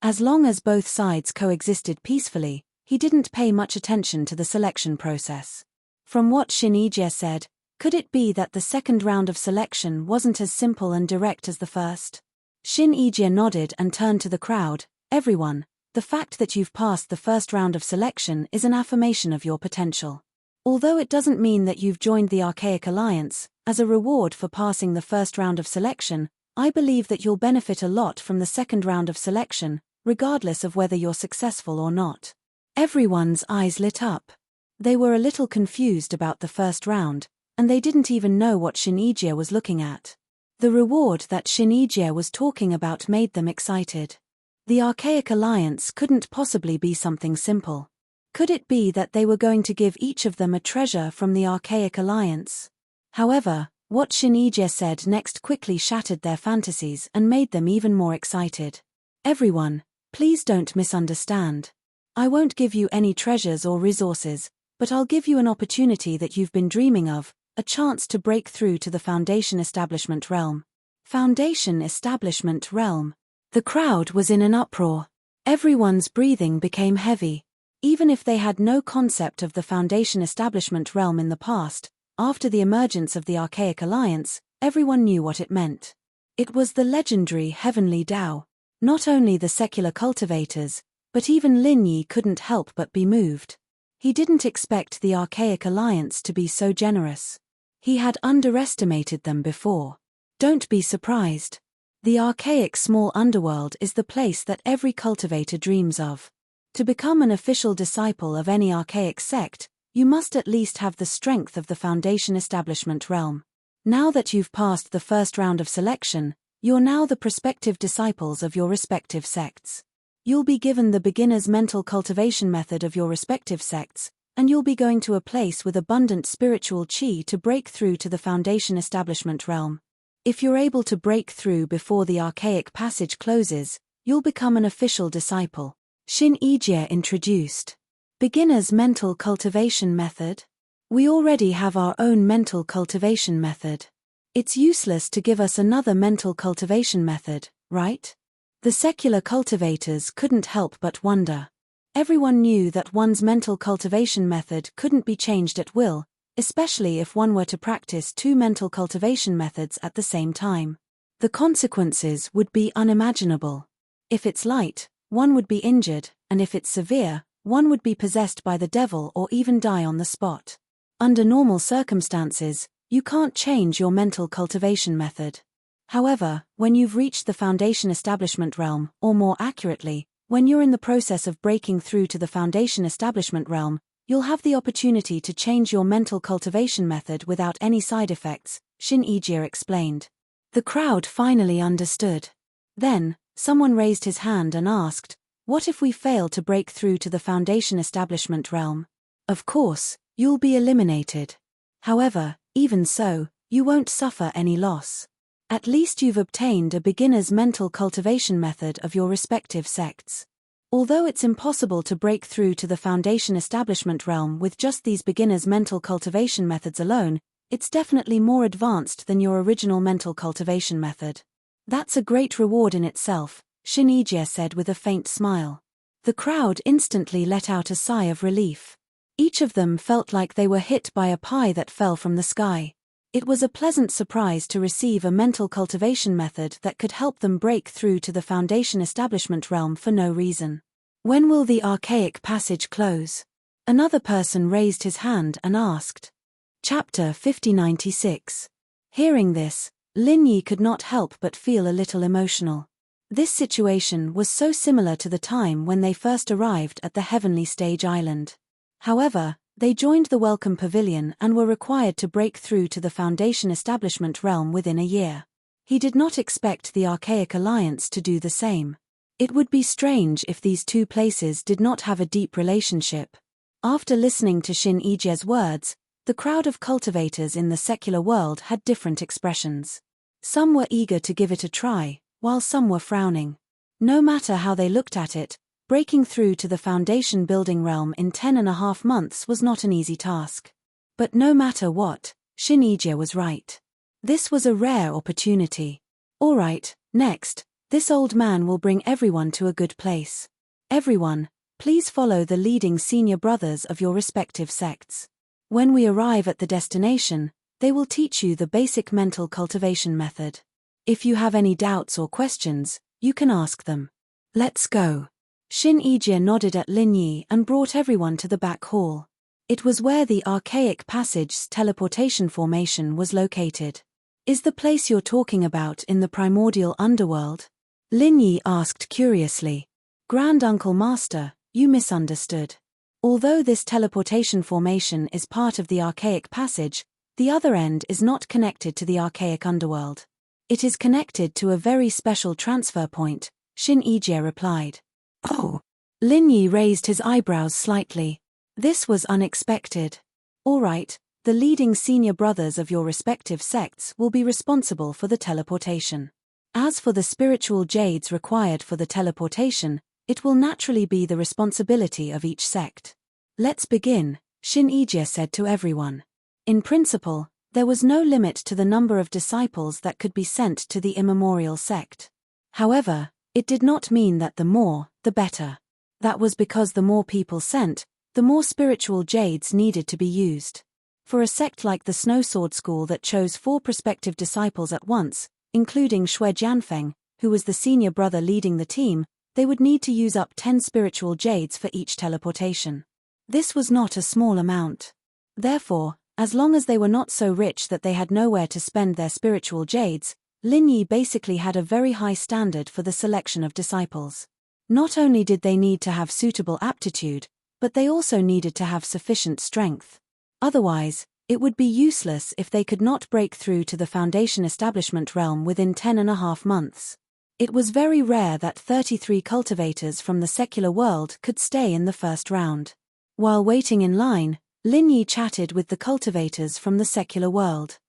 As long as both sides coexisted peacefully, he didn't pay much attention to the selection process. From what Xin Yijie said, could it be that the second round of selection wasn't as simple and direct as the first? Xin Yijie nodded and turned to the crowd. Everyone, the fact that you've passed the first round of selection is an affirmation of your potential. Although it doesn't mean that you've joined the Archaic Alliance, as a reward for passing the first round of selection, I believe that you'll benefit a lot from the second round of selection, regardless of whether you're successful or not. Everyone's eyes lit up. They were a little confused about the first round, and they didn't even know what Xin Yijie was looking at. The reward that Xin Yijie was talking about made them excited. The Archaic Alliance couldn't possibly be something simple. Could it be that they were going to give each of them a treasure from the Archaic Alliance? However, what Xin Yijie said next quickly shattered their fantasies and made them even more excited. Everyone, please don't misunderstand. I won't give you any treasures or resources, but I'll give you an opportunity that you've been dreaming of, a chance to break through to the Foundation Establishment realm. Foundation Establishment realm. The crowd was in an uproar. Everyone's breathing became heavy. Even if they had no concept of the Foundation Establishment realm in the past, after the emergence of the Archaic Alliance, everyone knew what it meant. It was the legendary Heavenly Tao. Not only the secular cultivators, but even Lin Yi couldn't help but be moved. He didn't expect the Archaic Alliance to be so generous. He had underestimated them before. Don't be surprised. The archaic small underworld is the place that every cultivator dreams of. To become an official disciple of any archaic sect, you must at least have the strength of the Foundation Establishment realm. Now that you've passed the first round of selection, you're now the prospective disciples of your respective sects. You'll be given the beginner's mental cultivation method of your respective sects, and you'll be going to a place with abundant spiritual qi to break through to the Foundation Establishment realm. If you're able to break through before the archaic passage closes, you'll become an official disciple. Xin Yijie introduced. Beginner's mental cultivation method? We already have our own mental cultivation method. It's useless to give us another mental cultivation method, right? The secular cultivators couldn't help but wonder. Everyone knew that one's mental cultivation method couldn't be changed at will, especially if one were to practice two mental cultivation methods at the same time. The consequences would be unimaginable. If it's light, one would be injured, and if it's severe, one would be possessed by the devil or even die on the spot. Under normal circumstances, you can't change your mental cultivation method. However, when you've reached the Foundation Establishment realm, or more accurately, when you're in the process of breaking through to the Foundation Establishment realm, you'll have the opportunity to change your mental cultivation method without any side effects, Xin Yijie explained. The crowd finally understood. Then, someone raised his hand and asked, "What if we fail to break through to the Foundation Establishment realm?" Of course, you'll be eliminated. However, even so, you won't suffer any loss. At least you've obtained a beginner's mental cultivation method of your respective sects. Although it's impossible to break through to the Foundation Establishment realm with just these beginner's mental cultivation methods alone, it's definitely more advanced than your original mental cultivation method. That's a great reward in itself, Xin Yijie said with a faint smile. The crowd instantly let out a sigh of relief. Each of them felt like they were hit by a pie that fell from the sky. It was a pleasant surprise to receive a mental cultivation method that could help them break through to the Foundation Establishment realm for no reason. When will the archaic passage close? Another person raised his hand and asked. Chapter 5096. Hearing this, Lin Yi could not help but feel a little emotional. This situation was so similar to the time when they first arrived at the Heavenly Stage Island. However, they joined the Welcome Pavilion and were required to break through to the Foundation Establishment realm within a year. He did not expect the Archaic Alliance to do the same. It would be strange if these two places did not have a deep relationship. After listening to Xin Yijie's words, the crowd of cultivators in the secular world had different expressions. Some were eager to give it a try, while some were frowning. No matter how they looked at it, breaking through to the foundation building realm in 10.5 months was not an easy task. But no matter what, Xin Yijie was right. This was a rare opportunity. Alright, next, this old man will bring everyone to a good place. Everyone, please follow the leading senior brothers of your respective sects. When we arrive at the destination, they will teach you the basic mental cultivation method. If you have any doubts or questions, you can ask them. Let's go. Xin Yijie nodded at Lin Yi and brought everyone to the back hall. It was where the archaic passage's teleportation formation was located. Is the place you're talking about in the primordial underworld? Lin Yi asked curiously. Grand Uncle Master, you misunderstood. Although this teleportation formation is part of the archaic passage, the other end is not connected to the archaic underworld. It is connected to a very special transfer point, Xin Yijie replied. Oh. Lin Yi raised his eyebrows slightly. This was unexpected. Alright, the leading senior brothers of your respective sects will be responsible for the teleportation. As for the spiritual jades required for the teleportation, it will naturally be the responsibility of each sect. Let's begin, Xin Yijie said to everyone. In principle, There was no limit to the number of disciples that could be sent to the immemorial sect. However, it did not mean that the more, the better. That was because the more people sent, the more spiritual jades needed to be used. For a sect like the Snow Sword School that chose 4 prospective disciples at once, including Shui Jianfeng, who was the senior brother leading the team, they would need to use up 10 spiritual jades for each teleportation. This was not a small amount. Therefore, as long as they were not so rich that they had nowhere to spend their spiritual jades, Lin Yi basically had a very high standard for the selection of disciples. Not only did they need to have suitable aptitude, but they also needed to have sufficient strength. Otherwise, it would be useless if they could not break through to the Foundation establishment realm within 10.5 months. It was very rare that 33 cultivators from the secular world could stay in the first round. While waiting in line, Lin Yi chatted with the cultivators from the secular world.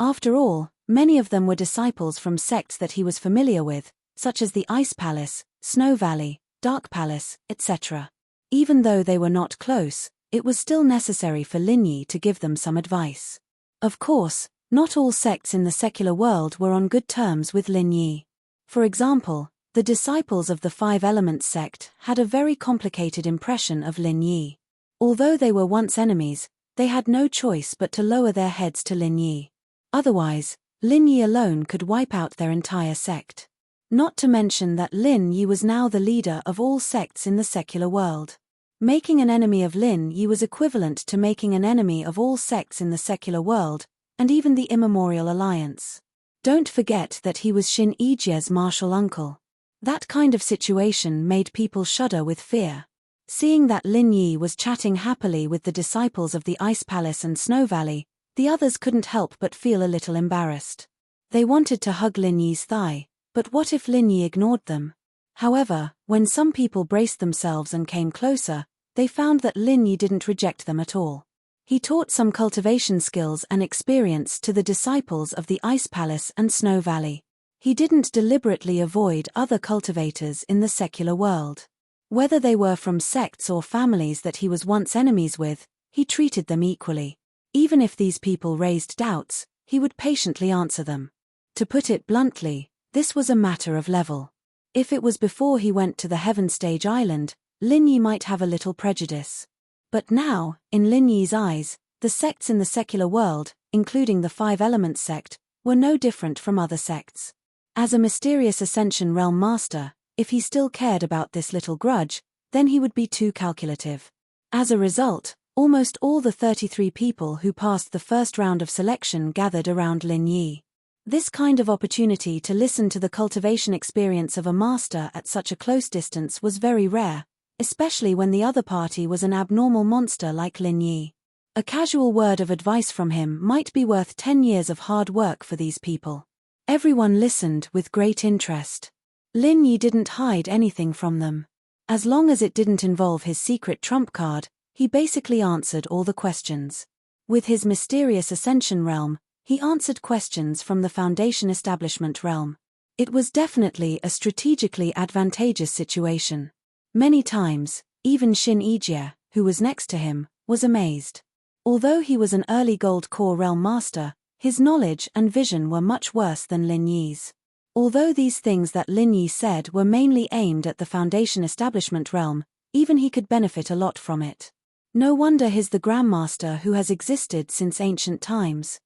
After all, many of them were disciples from sects that he was familiar with, such as the Ice Palace, Snow Valley, Dark Palace, etc. Even though they were not close, it was still necessary for Lin Yi to give them some advice. Of course, not all sects in the secular world were on good terms with Lin Yi. For example, the disciples of the 5 Elements sect had a very complicated impression of Lin Yi. Although they were once enemies, they had no choice but to lower their heads to Lin Yi. Otherwise, Lin Yi alone could wipe out their entire sect. Not to mention that Lin Yi was now the leader of all sects in the secular world. Making an enemy of Lin Yi was equivalent to making an enemy of all sects in the secular world, and even the Immemorial Alliance. Don't forget that he was Xin Yijie's martial uncle. That kind of situation made people shudder with fear. Seeing that Lin Yi was chatting happily with the disciples of the Ice Palace and Snow Valley, the others couldn't help but feel a little embarrassed. They wanted to hug Lin Yi's thigh, but what if Lin Yi ignored them? However, when some people braced themselves and came closer, they found that Lin Yi didn't reject them at all. He taught some cultivation skills and experience to the disciples of the Ice Palace and Snow Valley. He didn't deliberately avoid other cultivators in the secular world. Whether they were from sects or families that he was once enemies with, he treated them equally. Even if these people raised doubts, he would patiently answer them. To put it bluntly, this was a matter of level. If it was before he went to the Heaven Stage Island, Lin Yi might have a little prejudice. But now, in Lin Yi's eyes, the sects in the secular world, including the 5 Elements sect, were no different from other sects. As a mysterious Ascension Realm Master, if he still cared about this little grudge, then he would be too calculative. As a result, almost all the 33 people who passed the first round of selection gathered around Lin Yi. This kind of opportunity to listen to the cultivation experience of a master at such a close distance was very rare, especially when the other party was an abnormal monster like Lin Yi. A casual word of advice from him might be worth 10 years of hard work for these people. Everyone listened with great interest. Lin Yi didn't hide anything from them. As long as it didn't involve his secret trump card, he basically answered all the questions. With his mysterious Ascension realm, he answered questions from the Foundation establishment realm. It was definitely a strategically advantageous situation. Many times, even Xin Yijie, who was next to him, was amazed. Although he was an early Gold Core Realm Master, his knowledge and vision were much worse than Lin Yi's. Although these things that Lin Yi said were mainly aimed at the Foundation establishment realm, even he could benefit a lot from it. No wonder he's the Grandmaster who has existed since ancient times.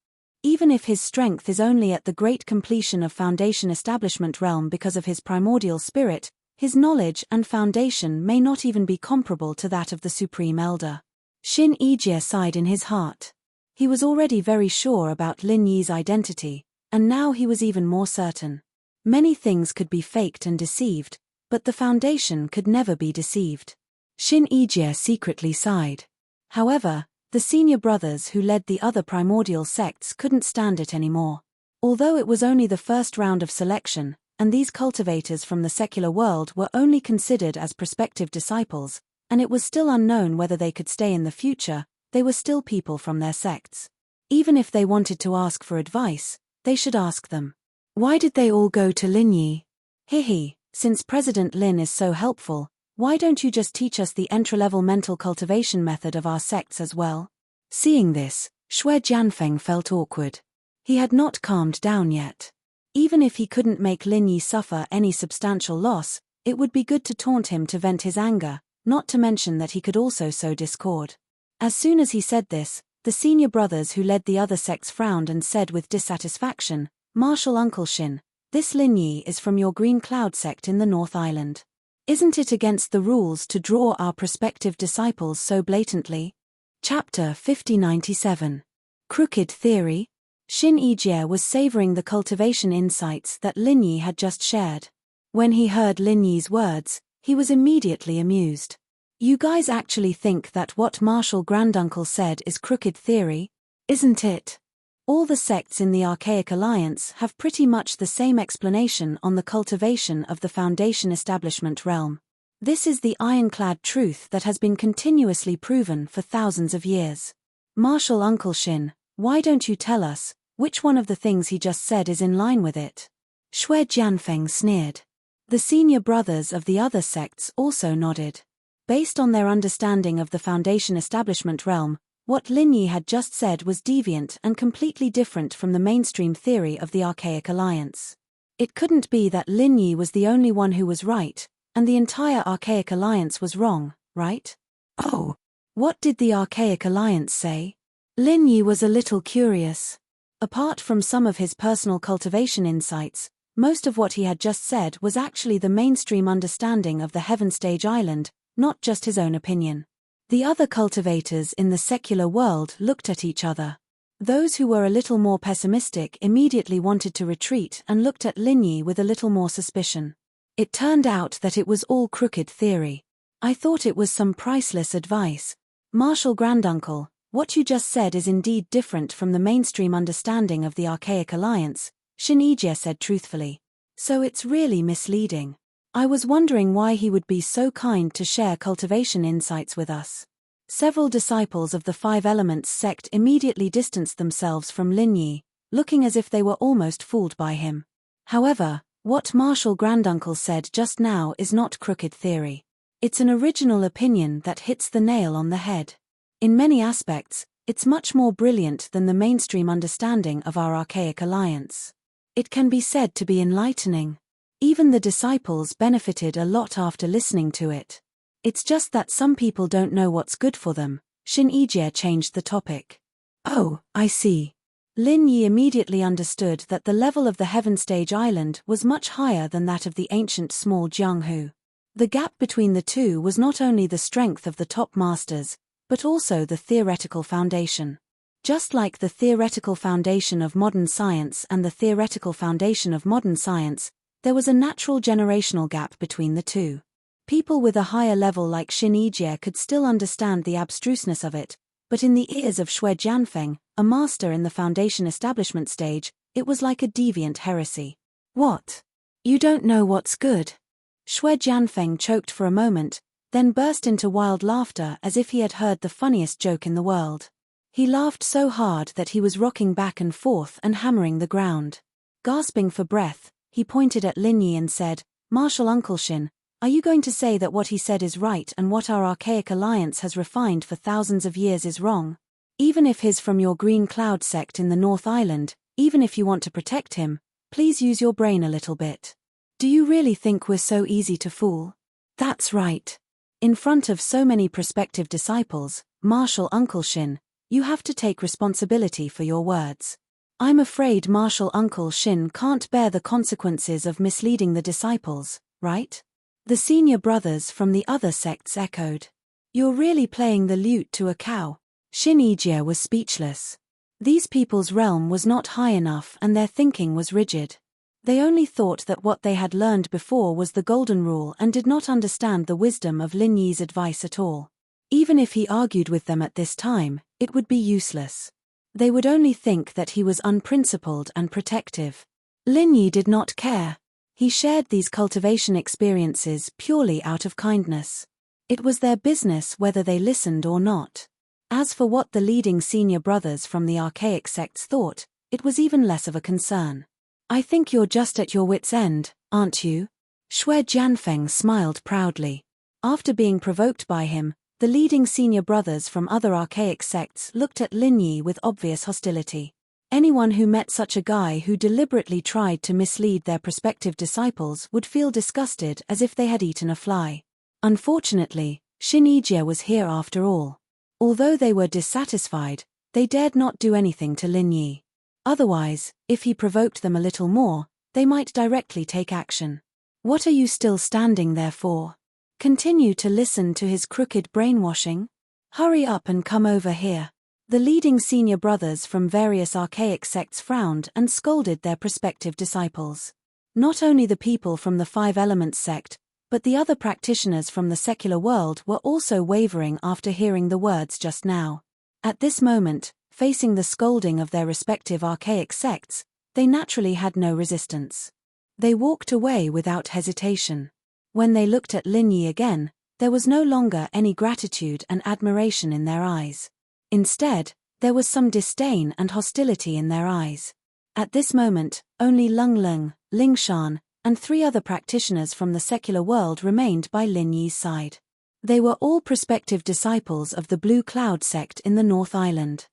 Even if his strength is only at the great completion of Foundation establishment realm because of his primordial spirit, his knowledge and foundation may not even be comparable to that of the Supreme Elder. Xin Yijie sighed in his heart. He was already very sure about Lin Yi's identity, and now he was even more certain. Many things could be faked and deceived, but the Foundation could never be deceived. Xin Yijie secretly sighed. However, the senior brothers who led the other primordial sects couldn't stand it anymore. Although it was only the first round of selection, and these cultivators from the secular world were only considered as prospective disciples, and it was still unknown whether they could stay in the future, they were still people from their sects. Even if they wanted to ask for advice, they should ask them. Why did they all go to Lin Yi? Hihi, since President Lin is so helpful, why don't you just teach us the entry-level mental cultivation method of our sects as well? Seeing this, Shui Jianfeng felt awkward. He had not calmed down yet. Even if he couldn't make Lin Yi suffer any substantial loss, it would be good to taunt him to vent his anger, not to mention that he could also sow discord. As soon as he said this, the senior brothers who led the other sects frowned and said with dissatisfaction, "Martial Uncle Shin, this Lin Yi is from your Green Cloud sect in the North Island. Isn't it against the rules to draw our prospective disciples so blatantly?" Chapter 5097. Crooked Theory. Shin Yijie was savoring the cultivation insights that Lin Yi had just shared. When he heard Lin Yi's words, he was immediately amused. "You guys actually think that what Martial Granduncle said is crooked theory, isn't it? All the sects in the Archaic Alliance have pretty much the same explanation on the cultivation of the Foundation establishment realm. This is the ironclad truth that has been continuously proven for thousands of years. Martial Uncle Shin, why don't you tell us, which one of the things he just said is in line with it?" Shui Jianfeng sneered. The senior brothers of the other sects also nodded. Based on their understanding of the Foundation establishment realm, what Lin Yi had just said was deviant and completely different from the mainstream theory of the Archaic Alliance. It couldn't be that Lin Yi was the only one who was right, and the entire Archaic Alliance was wrong, right? Oh, what did the Archaic Alliance say? Lin Yi was a little curious. Apart from some of his personal cultivation insights, most of what he had just said was actually the mainstream understanding of the Heaven Stage Island, not just his own opinion. The other cultivators in the secular world looked at each other. Those who were a little more pessimistic immediately wanted to retreat and looked at Lin Yi with a little more suspicion. It turned out that it was all crooked theory. "I thought it was some priceless advice. Martial Granduncle, what you just said is indeed different from the mainstream understanding of the Archaic Alliance," Shin Yijie said truthfully. "So it's really misleading. I was wondering why he would be so kind to share cultivation insights with us." Several disciples of the Five Elements sect immediately distanced themselves from Lin Yi, looking as if they were almost fooled by him. However, what Martial Granduncle said just now is not crooked theory. It's an original opinion that hits the nail on the head. In many aspects, it's much more brilliant than the mainstream understanding of our Archaic Alliance. It can be said to be enlightening. Even the disciples benefited a lot after listening to it. It's just that some people don't know what's good for them. Shin Yijie changed the topic. "Oh, I see." Lin Yi immediately understood that the level of the Heaven Stage Island was much higher than that of the ancient small Jianghu. The gap between the two was not only the strength of the top masters, but also the theoretical foundation. Just like the theoretical foundation of modern science and the theoretical foundation of modern science, there was a natural generational gap between the two. People with a higher level like Shin Yijie could still understand the abstruseness of it, but in the ears of Shui Jianfeng, a master in the foundation establishment stage, it was like a deviant heresy. "What? You don't know what's good?" Shui Jianfeng choked for a moment, then burst into wild laughter as if he had heard the funniest joke in the world. He laughed so hard that he was rocking back and forth and hammering the ground. Gasping for breath, he pointed at Lin Yi and said, "Martial Uncle Shin, are you going to say that what he said is right and what our Archaic Alliance has refined for thousands of years is wrong? Even if he's from your Green Cloud sect in the North Island, even if you want to protect him, please use your brain a little bit. Do you really think we're so easy to fool?" "That's right. In front of so many prospective disciples, Martial Uncle Shin, you have to take responsibility for your words. I'm afraid Martial Uncle Shin can't bear the consequences of misleading the disciples, right?" The senior brothers from the other sects echoed. "You're really playing the lute to a cow." Shin Yijie was speechless. These people's realm was not high enough and their thinking was rigid. They only thought that what they had learned before was the golden rule and did not understand the wisdom of Lin Yi's advice at all. Even if he argued with them at this time, it would be useless. They would only think that he was unprincipled and protective. Lin Yi did not care. He shared these cultivation experiences purely out of kindness. It was their business whether they listened or not. As for what the leading senior brothers from the archaic sects thought, it was even less of a concern. "I think you're just at your wits' end, aren't you?" Shui Jianfeng smiled proudly. After being provoked by him, The leading senior brothers from other archaic sects looked at Lin Yi with obvious hostility. Anyone who met such a guy who deliberately tried to mislead their prospective disciples would feel disgusted as if they had eaten a fly. Unfortunately, Shinijia was here after all. Although they were dissatisfied, they dared not do anything to Lin Yi. Otherwise, if he provoked them a little more, they might directly take action. What are you still standing there for? Continue to listen to his crooked brainwashing? Hurry up and come over here. The leading senior brothers from various archaic sects frowned and scolded their prospective disciples. Not only the people from the Five Elements sect, but the other practitioners from the secular world were also wavering after hearing the words just now. At this moment, facing the scolding of their respective archaic sects, they naturally had no resistance. They walked away without hesitation. When they looked at Lin Yi again, there was no longer any gratitude and admiration in their eyes. Instead, there was some disdain and hostility in their eyes. At this moment, only Lung Lung, Ling Shan, and 3 other practitioners from the secular world remained by Lin Yi's side. They were all prospective disciples of the Blue Cloud sect in the North Island.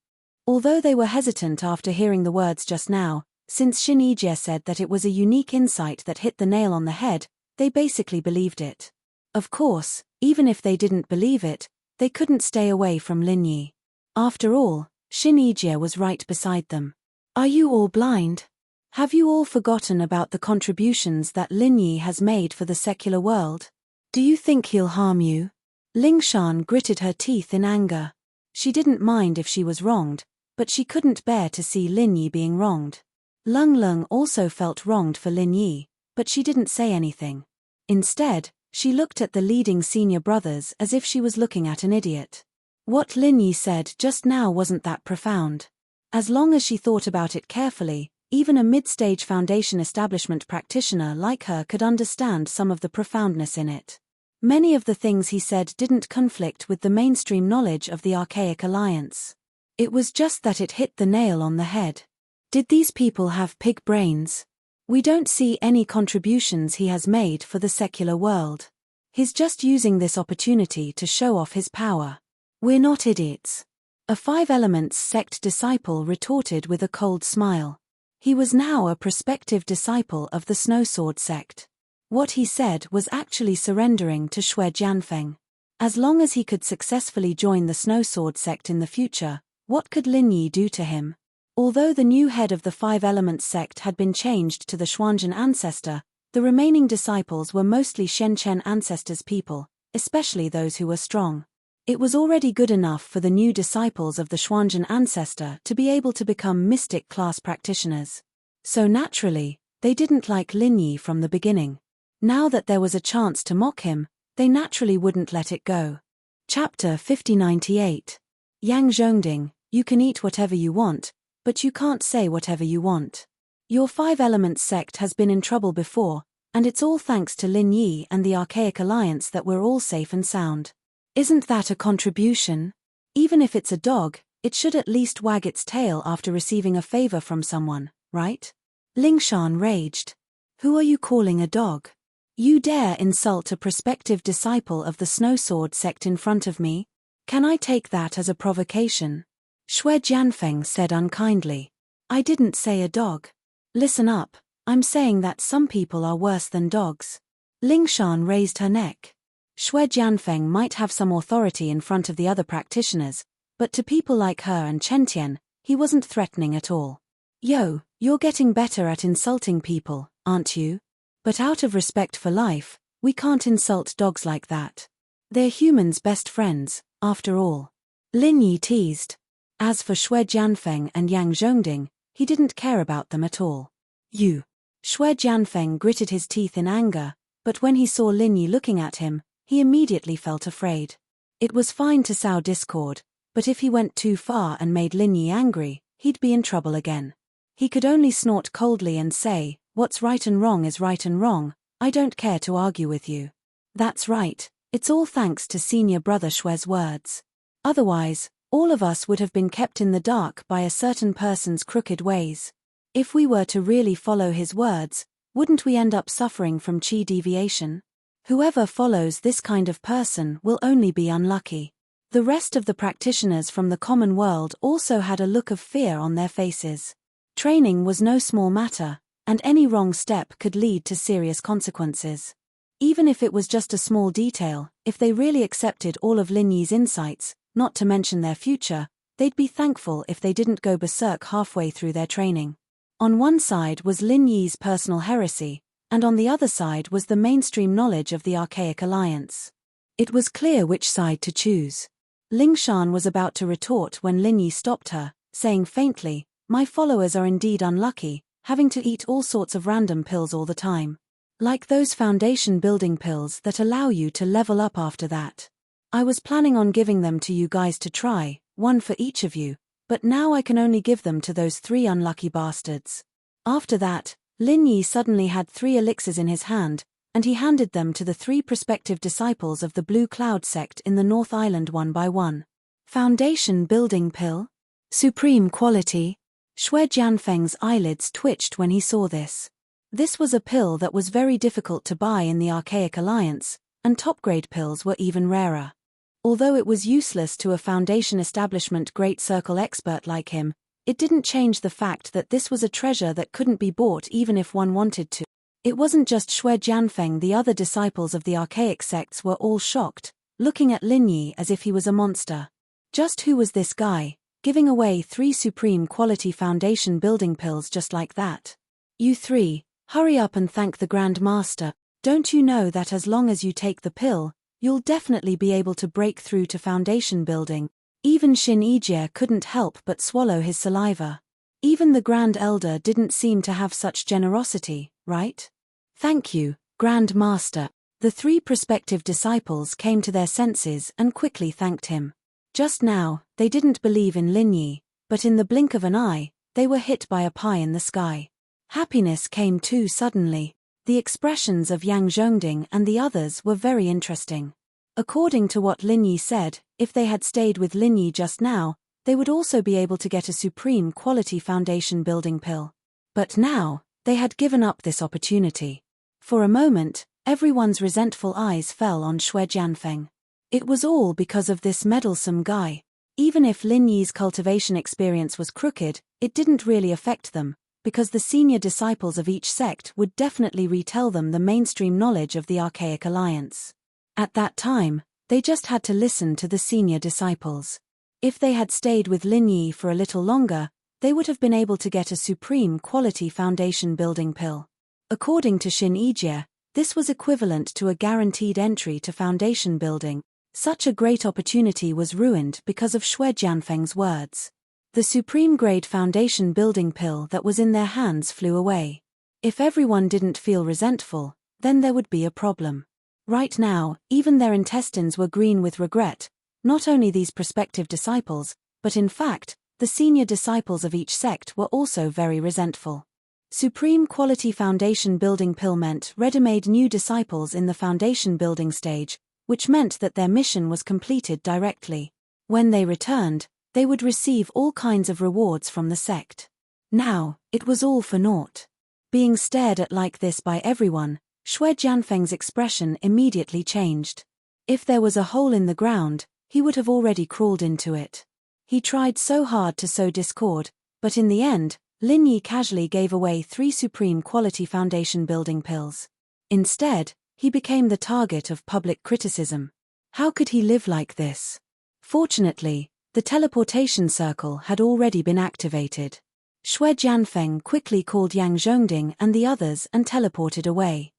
Although they were hesitant after hearing the words just now, since Shinijia said that it was a unique insight that hit the nail on the head, they basically believed it. Of course, even if they didn't believe it, they couldn't stay away from Lin Yi. After all, Shinijia was right beside them. Are you all blind? Have you all forgotten about the contributions that Lin Yi has made for the secular world? Do you think he'll harm you? Ling Shan gritted her teeth in anger. She didn't mind if she was wronged, but she couldn't bear to see Lin Yi being wronged. Lung Lung also felt wronged for Lin Yi, but she didn't say anything. Instead, she looked at the leading senior brothers as if she was looking at an idiot. What Lin Yi said just now wasn't that profound. As long as she thought about it carefully, even a mid-stage foundation establishment practitioner like her could understand some of the profoundness in it. Many of the things he said didn't conflict with the mainstream knowledge of the Archaic Alliance. It was just that it hit the nail on the head. Did these people have pig brains? We don't see any contributions he has made for the secular world. He's just using this opportunity to show off his power. We're not idiots. A Five Elements sect disciple retorted with a cold smile. He was now a prospective disciple of the Snowsword sect. What he said was actually surrendering to Shui Jianfeng. As long as he could successfully join the Snowsword sect in the future, what could Lin Yi do to him? Although the new head of the Five Elements sect had been changed to the Xuanzhen ancestor, the remaining disciples were mostly Shenzhen ancestors' people, especially those who were strong. It was already good enough for the new disciples of the Xuanzhen ancestor to be able to become mystic class practitioners. So naturally, they didn't like Lin Yi from the beginning. Now that there was a chance to mock him, they naturally wouldn't let it go. Chapter 5098. Yang Zhongding, you can eat whatever you want, but you can't say whatever you want. Your Five Elements sect has been in trouble before, and it's all thanks to Lin Yi and the Archaic Alliance that we're all safe and sound. Isn't that a contribution? Even if it's a dog, it should at least wag its tail after receiving a favor from someone, right? Ling Shan raged. Who are you calling a dog? You dare insult a prospective disciple of the Snowsword sect in front of me? Can I take that as a provocation? Shui Jianfeng said unkindly. I didn't say a dog. Listen up, I'm saying that some people are worse than dogs. Ling Shan raised her neck. Shui Jianfeng might have some authority in front of the other practitioners, but to people like her and Chen Tian, he wasn't threatening at all. Yo, you're getting better at insulting people, aren't you? But out of respect for life, we can't insult dogs like that. They're humans' best friends, after all. Lin Yi teased. As for Shui Jianfeng and Yang Zhongding, he didn't care about them at all. You. Shui Jianfeng gritted his teeth in anger, but when he saw Lin Yi looking at him, he immediately felt afraid. It was fine to sow discord, but if he went too far and made Lin Yi angry, he'd be in trouble again. He could only snort coldly and say, what's right and wrong is right and wrong, I don't care to argue with you. That's right, it's all thanks to senior brother Shui's words. Otherwise, all of us would have been kept in the dark by a certain person's crooked ways. If we were to really follow his words, wouldn't we end up suffering from qi deviation? Whoever follows this kind of person will only be unlucky. The rest of the practitioners from the common world also had a look of fear on their faces. Training was no small matter, and any wrong step could lead to serious consequences. Even if it was just a small detail, if they really accepted all of Lin Yi's insights, not to mention their future, they'd be thankful if they didn't go berserk halfway through their training. On one side was Lin Yi's personal heresy, and on the other side was the mainstream knowledge of the Archaic Alliance. It was clear which side to choose. Lingshan was about to retort when Lin Yi stopped her, saying faintly, "My followers are indeed unlucky, having to eat all sorts of random pills all the time. Like those foundation building pills that allow you to level up after that. I was planning on giving them to you guys to try, one for each of you, but now I can only give them to those 3 unlucky bastards." After that, Lin Yi suddenly had 3 elixirs in his hand, and he handed them to the 3 prospective disciples of the Blue Cloud sect in the North Island one by one. Foundation building pill? Supreme quality? Xue Jianfeng's eyelids twitched when he saw this. This was a pill that was very difficult to buy in the Archaic Alliance, and top-grade pills were even rarer. Although it was useless to a Foundation establishment Great Circle expert like him, it didn't change the fact that this was a treasure that couldn't be bought even if one wanted to. It wasn't just Xue Jianfeng, the other disciples of the Archaic sects were all shocked, looking at Lin Yi as if he was a monster. Just who was this guy, giving away 3 supreme quality foundation building pills just like that? "You 3, hurry up and thank the Grand Master. Don't you know that as long as you take the pill, you'll definitely be able to break through to foundation building?" Even Xin Yijie couldn't help but swallow his saliva. Even the Grand Elder didn't seem to have such generosity, right? "Thank you, Grand Master." The 3 prospective disciples came to their senses and quickly thanked him. Just now, they didn't believe in Lin Yi, but in the blink of an eye, they were hit by a pie in the sky. Happiness came too suddenly. The expressions of Yang Zhongding and the others were very interesting. According to what Lin Yi said, if they had stayed with Lin Yi just now, they would also be able to get a supreme quality foundation building pill. But now, they had given up this opportunity. For a moment, everyone's resentful eyes fell on Xue Jianfeng. It was all because of this meddlesome guy. Even if Lin Yi's cultivation experience was crooked, it didn't really affect them, because the senior disciples of each sect would definitely retell them the mainstream knowledge of the Archaic Alliance. At that time, they just had to listen to the senior disciples. If they had stayed with Lin Yi for a little longer, they would have been able to get a supreme quality foundation building pill. According to Xin Yijie, this was equivalent to a guaranteed entry to foundation building. Such a great opportunity was ruined because of Xue Jianfeng's words. The supreme grade foundation building pill that was in their hands flew away. If everyone didn't feel resentful, then there would be a problem. Right now, even their intestines were green with regret, not only these prospective disciples, but in fact, the senior disciples of each sect were also very resentful. Supreme quality foundation building pill meant ready-made new disciples in the foundation building stage, which meant that their mission was completed directly. When they returned, they would receive all kinds of rewards from the sect. Now, it was all for naught. Being stared at like this by everyone, Xue Jianfeng's expression immediately changed. If there was a hole in the ground, he would have already crawled into it. He tried so hard to sow discord, but in the end, Lin Yi casually gave away 3 supreme quality foundation building pills. Instead, he became the target of public criticism. How could he live like this? Fortunately, the teleportation circle had already been activated. Xue Jianfeng quickly called Yang Zhongding and the others and teleported away.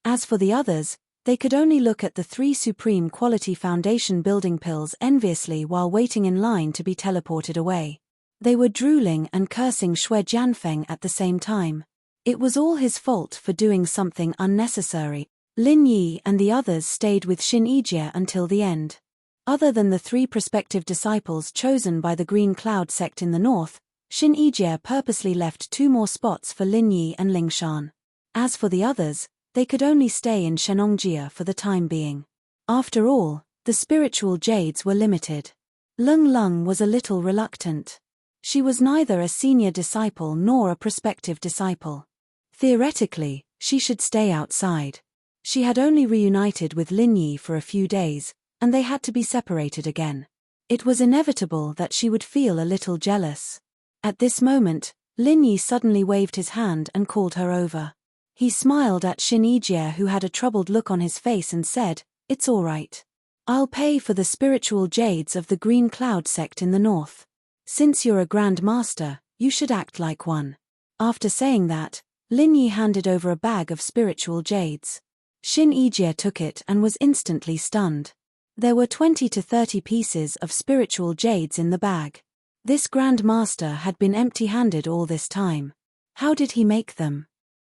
As for the others, they could only look at the 3 supreme quality foundation building pills enviously while waiting in line to be teleported away. They were drooling and cursing Xue Jianfeng at the same time. It was all his fault for doing something unnecessary. Lin Yi and the others stayed with Xin Yijie until the end. Other than the 3 prospective disciples chosen by the Green Cloud sect in the north, Xin Yijie purposely left 2 more spots for Lin Yi and Lingshan. As for the others, they could only stay in Shenongjia for the time being. After all, the spiritual jades were limited. Lung Lung was a little reluctant. She was neither a senior disciple nor a prospective disciple. Theoretically, she should stay outside. She had only reunited with Lin Yi for a few days, and they had to be separated again. It was inevitable that she would feel a little jealous. At this moment, Lin Yi suddenly waved his hand and called her over. He smiled at Xin Yijie, who had a troubled look on his face, and said, "It's all right. I'll pay for the spiritual jades of the Green Cloud sect in the north. Since you're a Grand Master, you should act like one." After saying that, Lin Yi handed over a bag of spiritual jades. Xin Yijie took it and was instantly stunned. There were 20 to 30 pieces of spiritual jades in the bag. This Grand Master had been empty-handed all this time. How did he make them?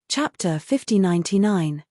Chapter 5099.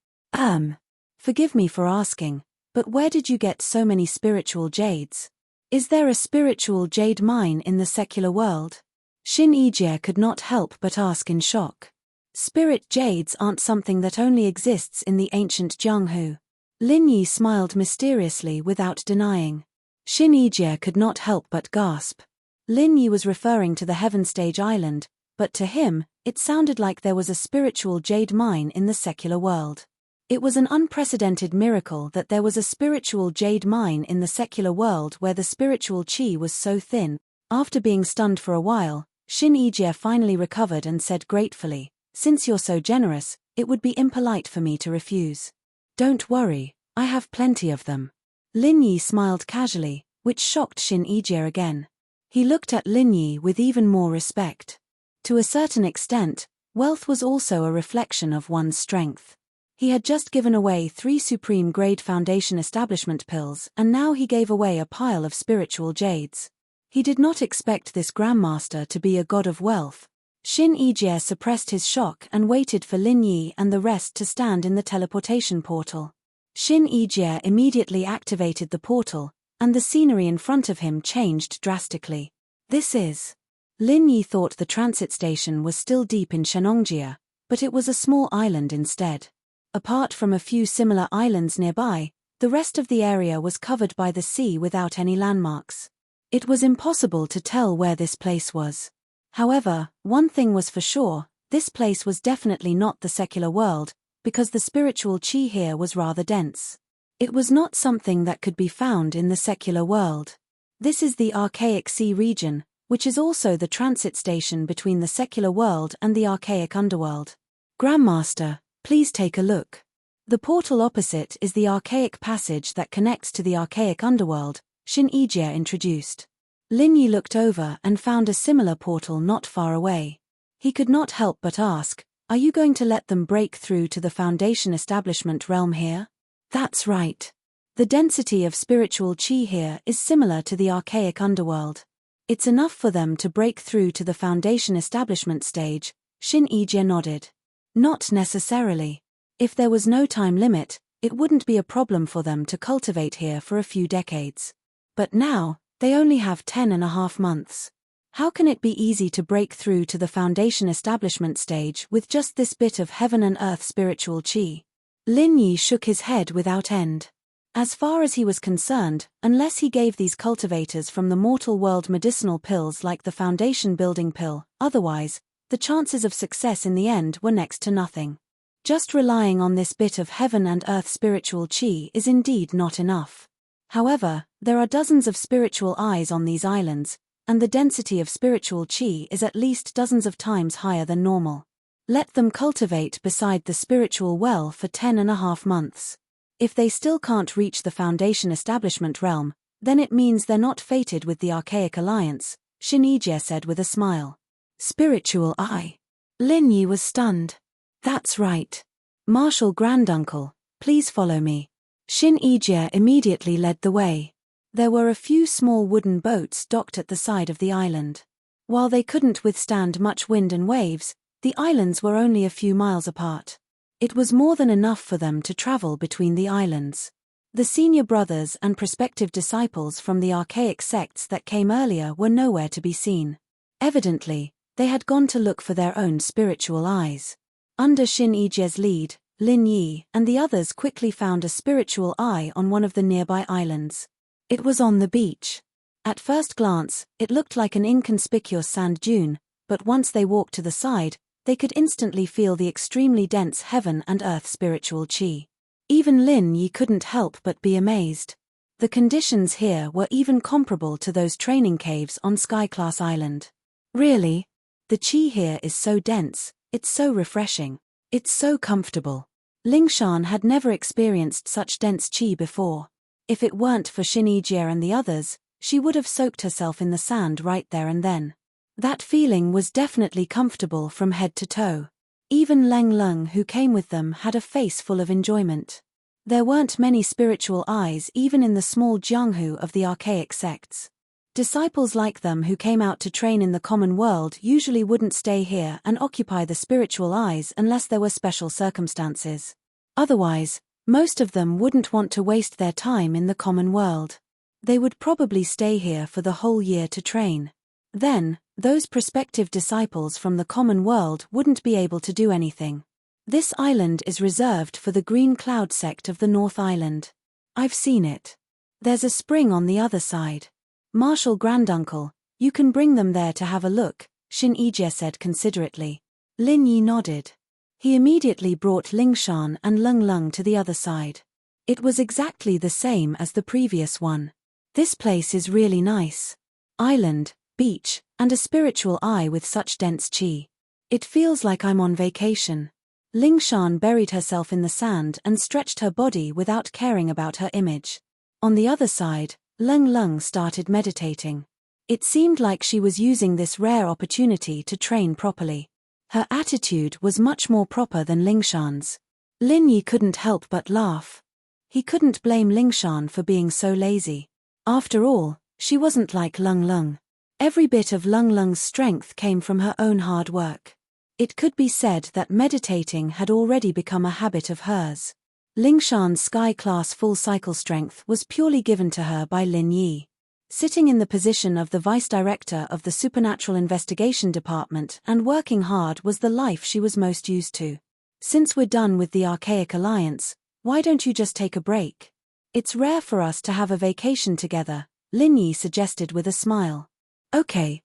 Forgive me for asking, but where did you get so many spiritual jades? Is there a spiritual jade mine in the secular world? Xin Yijie could not help but ask in shock. Spirit jades aren't something that only exists in the ancient Jianghu. Lin Yi smiled mysteriously without denying. Xin Yijie could not help but gasp. Lin Yi was referring to the Heaven Stage Island, but to him, it sounded like there was a spiritual jade mine in the secular world. It was an unprecedented miracle that there was a spiritual jade mine in the secular world where the spiritual qi was so thin. After being stunned for a while, Xin Yijie finally recovered and said gratefully, "Since you're so generous, it would be impolite for me to refuse." "Don't worry, I have plenty of them." Lin Yi smiled casually, which shocked Xin Yijie again. He looked at Lin Yi with even more respect. To a certain extent, wealth was also a reflection of one's strength. He had just given away 3 supreme-grade foundation establishment pills, and now he gave away a pile of spiritual jades. He did not expect this Grandmaster to be a god of wealth. Xin Yijie suppressed his shock and waited for Lin Yi and the rest to stand in the teleportation portal. Xin Yijie immediately activated the portal, and the scenery in front of him changed drastically. This is... Lin Yi thought the transit station was still deep in Shenongjia, but it was a small island instead. Apart from a few similar islands nearby, the rest of the area was covered by the sea without any landmarks. It was impossible to tell where this place was. However, one thing was for sure, this place was definitely not the secular world, because the spiritual qi here was rather dense. It was not something that could be found in the secular world. This is the archaic sea region, which is also the transit station between the secular world and the archaic underworld. "Grandmaster, please take a look. The portal opposite is the archaic passage that connects to the archaic underworld," Xin Yijie introduced. Lin Yi looked over and found a similar portal not far away. He could not help but ask, "Are you going to let them break through to the foundation establishment realm here?" "That's right. The density of spiritual qi here is similar to the archaic underworld. It's enough for them to break through to the foundation establishment stage," Xin Yijie nodded. "Not necessarily. If there was no time limit, it wouldn't be a problem for them to cultivate here for a few decades. But now, they only have 10.5 months. How can it be easy to break through to the foundation establishment stage with just this bit of heaven and earth spiritual qi?" Lin Yi shook his head without end. As far as he was concerned, unless he gave these cultivators from the mortal world medicinal pills like the foundation building pill, otherwise, the chances of success in the end were next to nothing. Just relying on this bit of heaven and earth spiritual qi is indeed not enough. However, there are dozens of spiritual eyes on these islands, and the density of spiritual qi is at least dozens of times higher than normal. Let them cultivate beside the spiritual well for 10.5 months. If they still can't reach the foundation establishment realm, then it means they're not fated with the Archaic Alliance, Xin Yijie said with a smile. "Spiritual eye." Lin Yi was stunned. "That's right. Marshal Granduncle, please follow me." Xin Yijie immediately led the way. There were a few small wooden boats docked at the side of the island. While they couldn't withstand much wind and waves, the islands were only a few miles apart. It was more than enough for them to travel between the islands. The senior brothers and prospective disciples from the archaic sects that came earlier were nowhere to be seen. Evidently, they had gone to look for their own spiritual eyes. Under Xin Yijie's lead, Lin Yi and the others quickly found a spiritual eye on one of the nearby islands. It was on the beach. At first glance, it looked like an inconspicuous sand dune, but once they walked to the side, they could instantly feel the extremely dense heaven and earth spiritual qi. Even Lin Yi couldn't help but be amazed. The conditions here were even comparable to those training caves on Sky-class Island. Really? The qi here is so dense, it's so refreshing. It's so comfortable. Lingshan had never experienced such dense qi before. If it weren't for Xin Yijie and the others, she would have soaked herself in the sand right there and then. That feeling was definitely comfortable from head to toe. Even Leng Leng, who came with them, had a face full of enjoyment. There weren't many spiritual eyes even in the small Jianghu of the archaic sects. Disciples like them who came out to train in the common world usually wouldn't stay here and occupy the spiritual eyes unless there were special circumstances. Otherwise, most of them wouldn't want to waste their time in the common world. They would probably stay here for the whole year to train. Then, those prospective disciples from the common world wouldn't be able to do anything. This island is reserved for the Green Cloud sect of the North Island. I've seen it. There's a spring on the other side. Marshal Granduncle, you can bring them there to have a look, Xin Yijie said considerately. Lin Yi nodded. He immediately brought Lingshan and Leng Leng to the other side. It was exactly the same as the previous one. This place is really nice. Island, beach, and a spiritual eye with such dense qi. It feels like I'm on vacation. Lingshan buried herself in the sand and stretched her body without caring about her image. On the other side, Leng Leng started meditating. It seemed like she was using this rare opportunity to train properly. Her attitude was much more proper than Lingshan's. Lin Yi couldn't help but laugh. He couldn't blame Lingshan for being so lazy. After all, she wasn't like Leng Leng. Every bit of Leng Leng's strength came from her own hard work. It could be said that meditating had already become a habit of hers. Lingshan's Sky-class full cycle strength was purely given to her by Lin Yi. Sitting in the position of the Vice Director of the Supernatural Investigation Department and working hard was the life she was most used to. Since we're done with the Archaic Alliance, why don't you just take a break? It's rare for us to have a vacation together, Lin Yi suggested with a smile. Okay.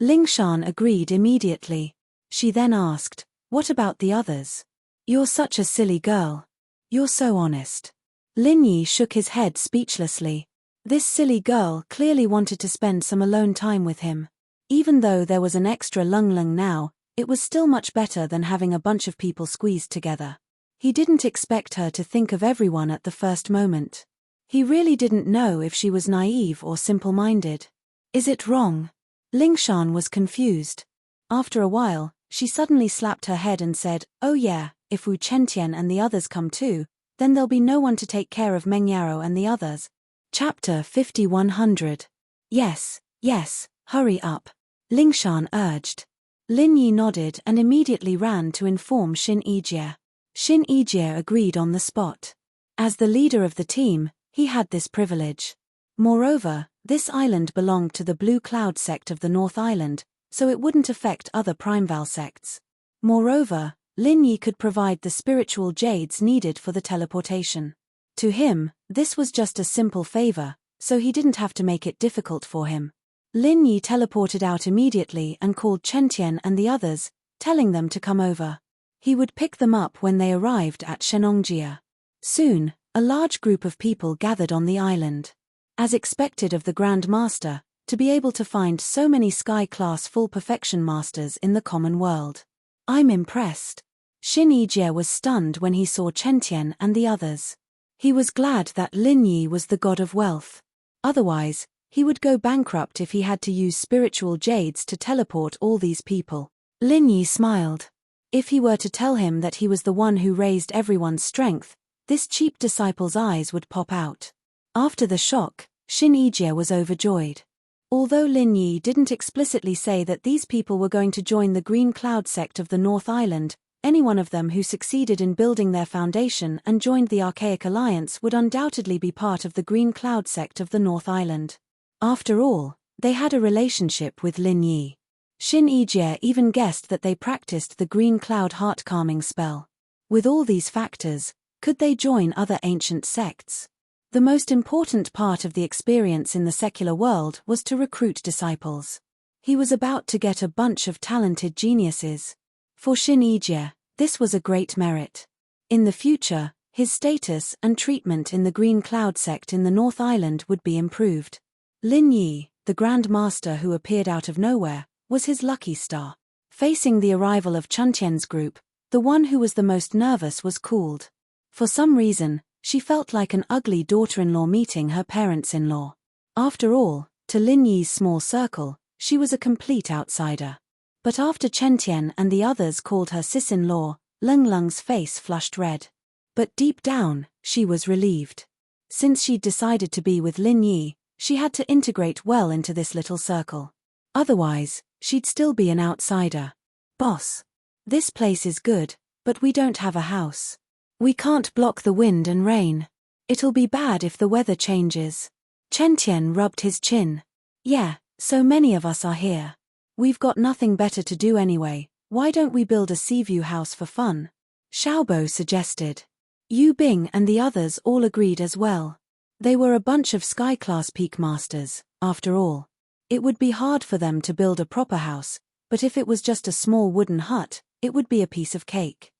Lingshan agreed immediately. She then asked, what about the others? You're such a silly girl. You're so honest. Lin Yi shook his head speechlessly. This silly girl clearly wanted to spend some alone time with him. Even though there was an extra Leng Leng now, it was still much better than having a bunch of people squeezed together. He didn't expect her to think of everyone at the first moment. He really didn't know if she was naive or simple-minded. Is it wrong? Lingshan was confused. After a while, she suddenly slapped her head and said, oh yeah, if Wu Chentian and the others come too, then there'll be no one to take care of Meng Yaro and the others. Chapter 5100. Yes, hurry up. Lingshan urged. Lin Yi nodded and immediately ran to inform Xin Yijie. Xin Yijie agreed on the spot. As the leader of the team, he had this privilege. Moreover, this island belonged to the Blue Cloud sect of the North Island, so it wouldn't affect other Primeval sects. Moreover, Lin Yi could provide the spiritual jades needed for the teleportation. To him, this was just a simple favor, so he didn't have to make it difficult for him. Lin Yi teleported out immediately and called Chentian and the others, telling them to come over. He would pick them up when they arrived at Shenongjia. Soon, a large group of people gathered on the island. As expected of the Grand Master, to be able to find so many Sky-class full perfection masters in the common world. I'm impressed. Xin Yijie was stunned when he saw Chentian and the others. He was glad that Lin Yi was the god of wealth. Otherwise, he would go bankrupt if he had to use spiritual jades to teleport all these people. Lin Yi smiled. If he were to tell him that he was the one who raised everyone's strength, this cheap disciple's eyes would pop out. After the shock, Xin Yijie was overjoyed. Although Lin Yi didn't explicitly say that these people were going to join the Green Cloud sect of the North Island, any one of them who succeeded in building their foundation and joined the Archaic Alliance would undoubtedly be part of the Green Cloud sect of the North Island. After all, they had a relationship with Lin Yi. Xin Yijie even guessed that they practiced the Green Cloud heart-calming spell. With all these factors, could they join other ancient sects? The most important part of the experience in the secular world was to recruit disciples. He was about to get a bunch of talented geniuses. For Xin Yijie, this was a great merit. In the future, His status and treatment in the Green Cloud sect in the North Island would be improved. Lin Yi, the Grand Master who appeared out of nowhere, was his lucky star. Facing the arrival of Chuntian's group, the one who was the most nervous was cooled. For some reason, she felt like an ugly daughter-in-law meeting her parents-in-law. After all, to Lin Yi's small circle, she was a complete outsider. But after Chen Tian and the others called her sis-in-law, Leng Leng's face flushed red. But deep down, she was relieved. Since she'd decided to be with Lin Yi, she had to integrate well into this little circle. Otherwise, she'd still be an outsider. Boss. This place is good, but we don't have a house. We can't block the wind and rain. It'll be bad if the weather changes. Chen Tian rubbed his chin. Yeah, so many of us are here. We've got nothing better to do anyway, why don't we build a seaview house for fun? Xiaobo suggested. Yu Bing and the others all agreed as well. They were a bunch of sky-class peak masters, after all. It would be hard for them to build a proper house, but if it was just a small wooden hut, it would be a piece of cake.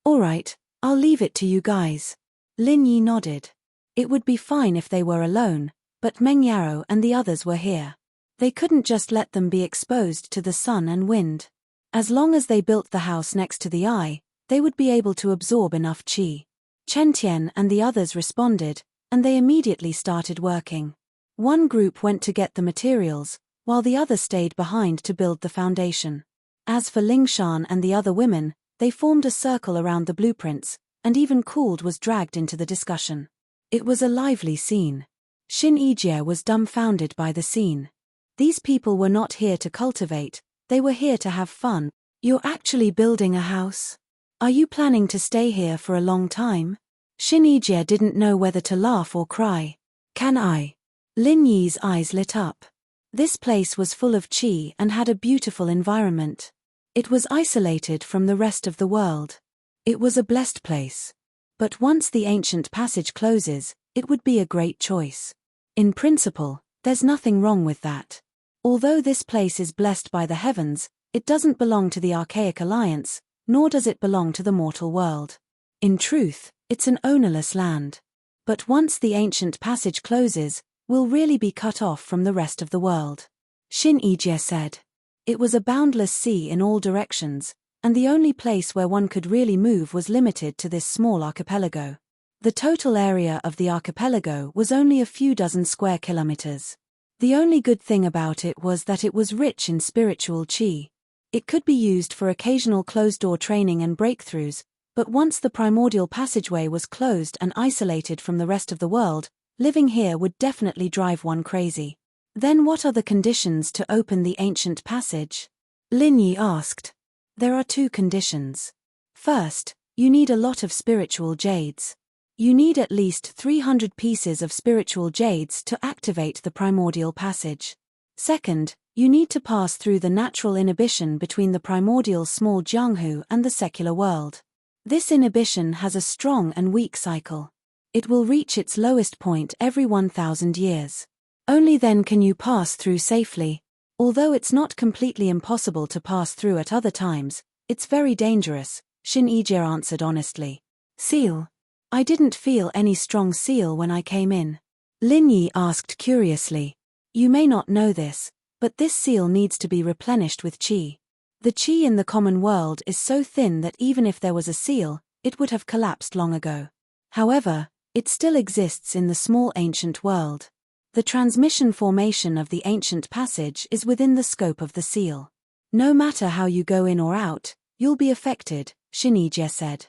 All right, I'll leave it to you guys. Lin Yi nodded. It would be fine if they were alone, but Meng Yaro and the others were here. They couldn't just let them be exposed to the sun and wind. As long as they built the house next to the eye, they would be able to absorb enough qi. Chen Tian and the others responded, and they immediately started working. One group went to get the materials, while the other stayed behind to build the foundation. As for Ling Shan and the other women, they formed a circle around the blueprints, and even Cooled was dragged into the discussion. It was a lively scene. Xin Yijie was dumbfounded by the scene. These people were not here to cultivate, they were here to have fun. You're actually building a house? Are you planning to stay here for a long time? Xin Yijie didn't know whether to laugh or cry. Can I? Lin Yi's eyes lit up. This place was full of qi and had a beautiful environment. It was isolated from the rest of the world. It was a blessed place. But once the ancient passage closes, it would be a great choice. In principle, there's nothing wrong with that. Although this place is blessed by the heavens, it doesn't belong to the Archaic Alliance, nor does it belong to the mortal world. In truth, it's an ownerless land. But once the ancient passage closes, we'll really be cut off from the rest of the world. Xin Yijie said. It was a boundless sea in all directions, and the only place where one could really move was limited to this small archipelago. The total area of the archipelago was only a few dozen square kilometers. The only good thing about it was that it was rich in spiritual qi. It could be used for occasional closed-door training and breakthroughs, but once the primordial passageway was closed and isolated from the rest of the world, living here would definitely drive one crazy. Then what are the conditions to open the ancient passage? Lin Yi asked. There are 2 conditions. First, you need a lot of spiritual jades. You need at least 300 pieces of spiritual jades to activate the primordial passage. Second, you need to pass through the natural inhibition between the primordial small Jianghu and the secular world. This inhibition has a strong and weak cycle. It will reach its lowest point every 1,000 years. Only then can you pass through safely. Although it's not completely impossible to pass through at other times, it's very dangerous, Xin Yijie answered honestly. Seal? I didn't feel any strong seal when I came in. Lin Yi asked curiously. You may not know this, but this seal needs to be replenished with qi. The qi in the common world is so thin that even if there was a seal, it would have collapsed long ago. However, it still exists in the small ancient world. The transmission formation of the ancient passage is within the scope of the seal. No matter how you go in or out, you'll be affected, Xin Yijie said.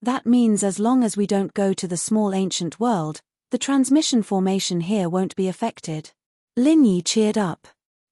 That means as long as we don't go to the small ancient world, the transmission formation here won't be affected. Lin Yi cheered up.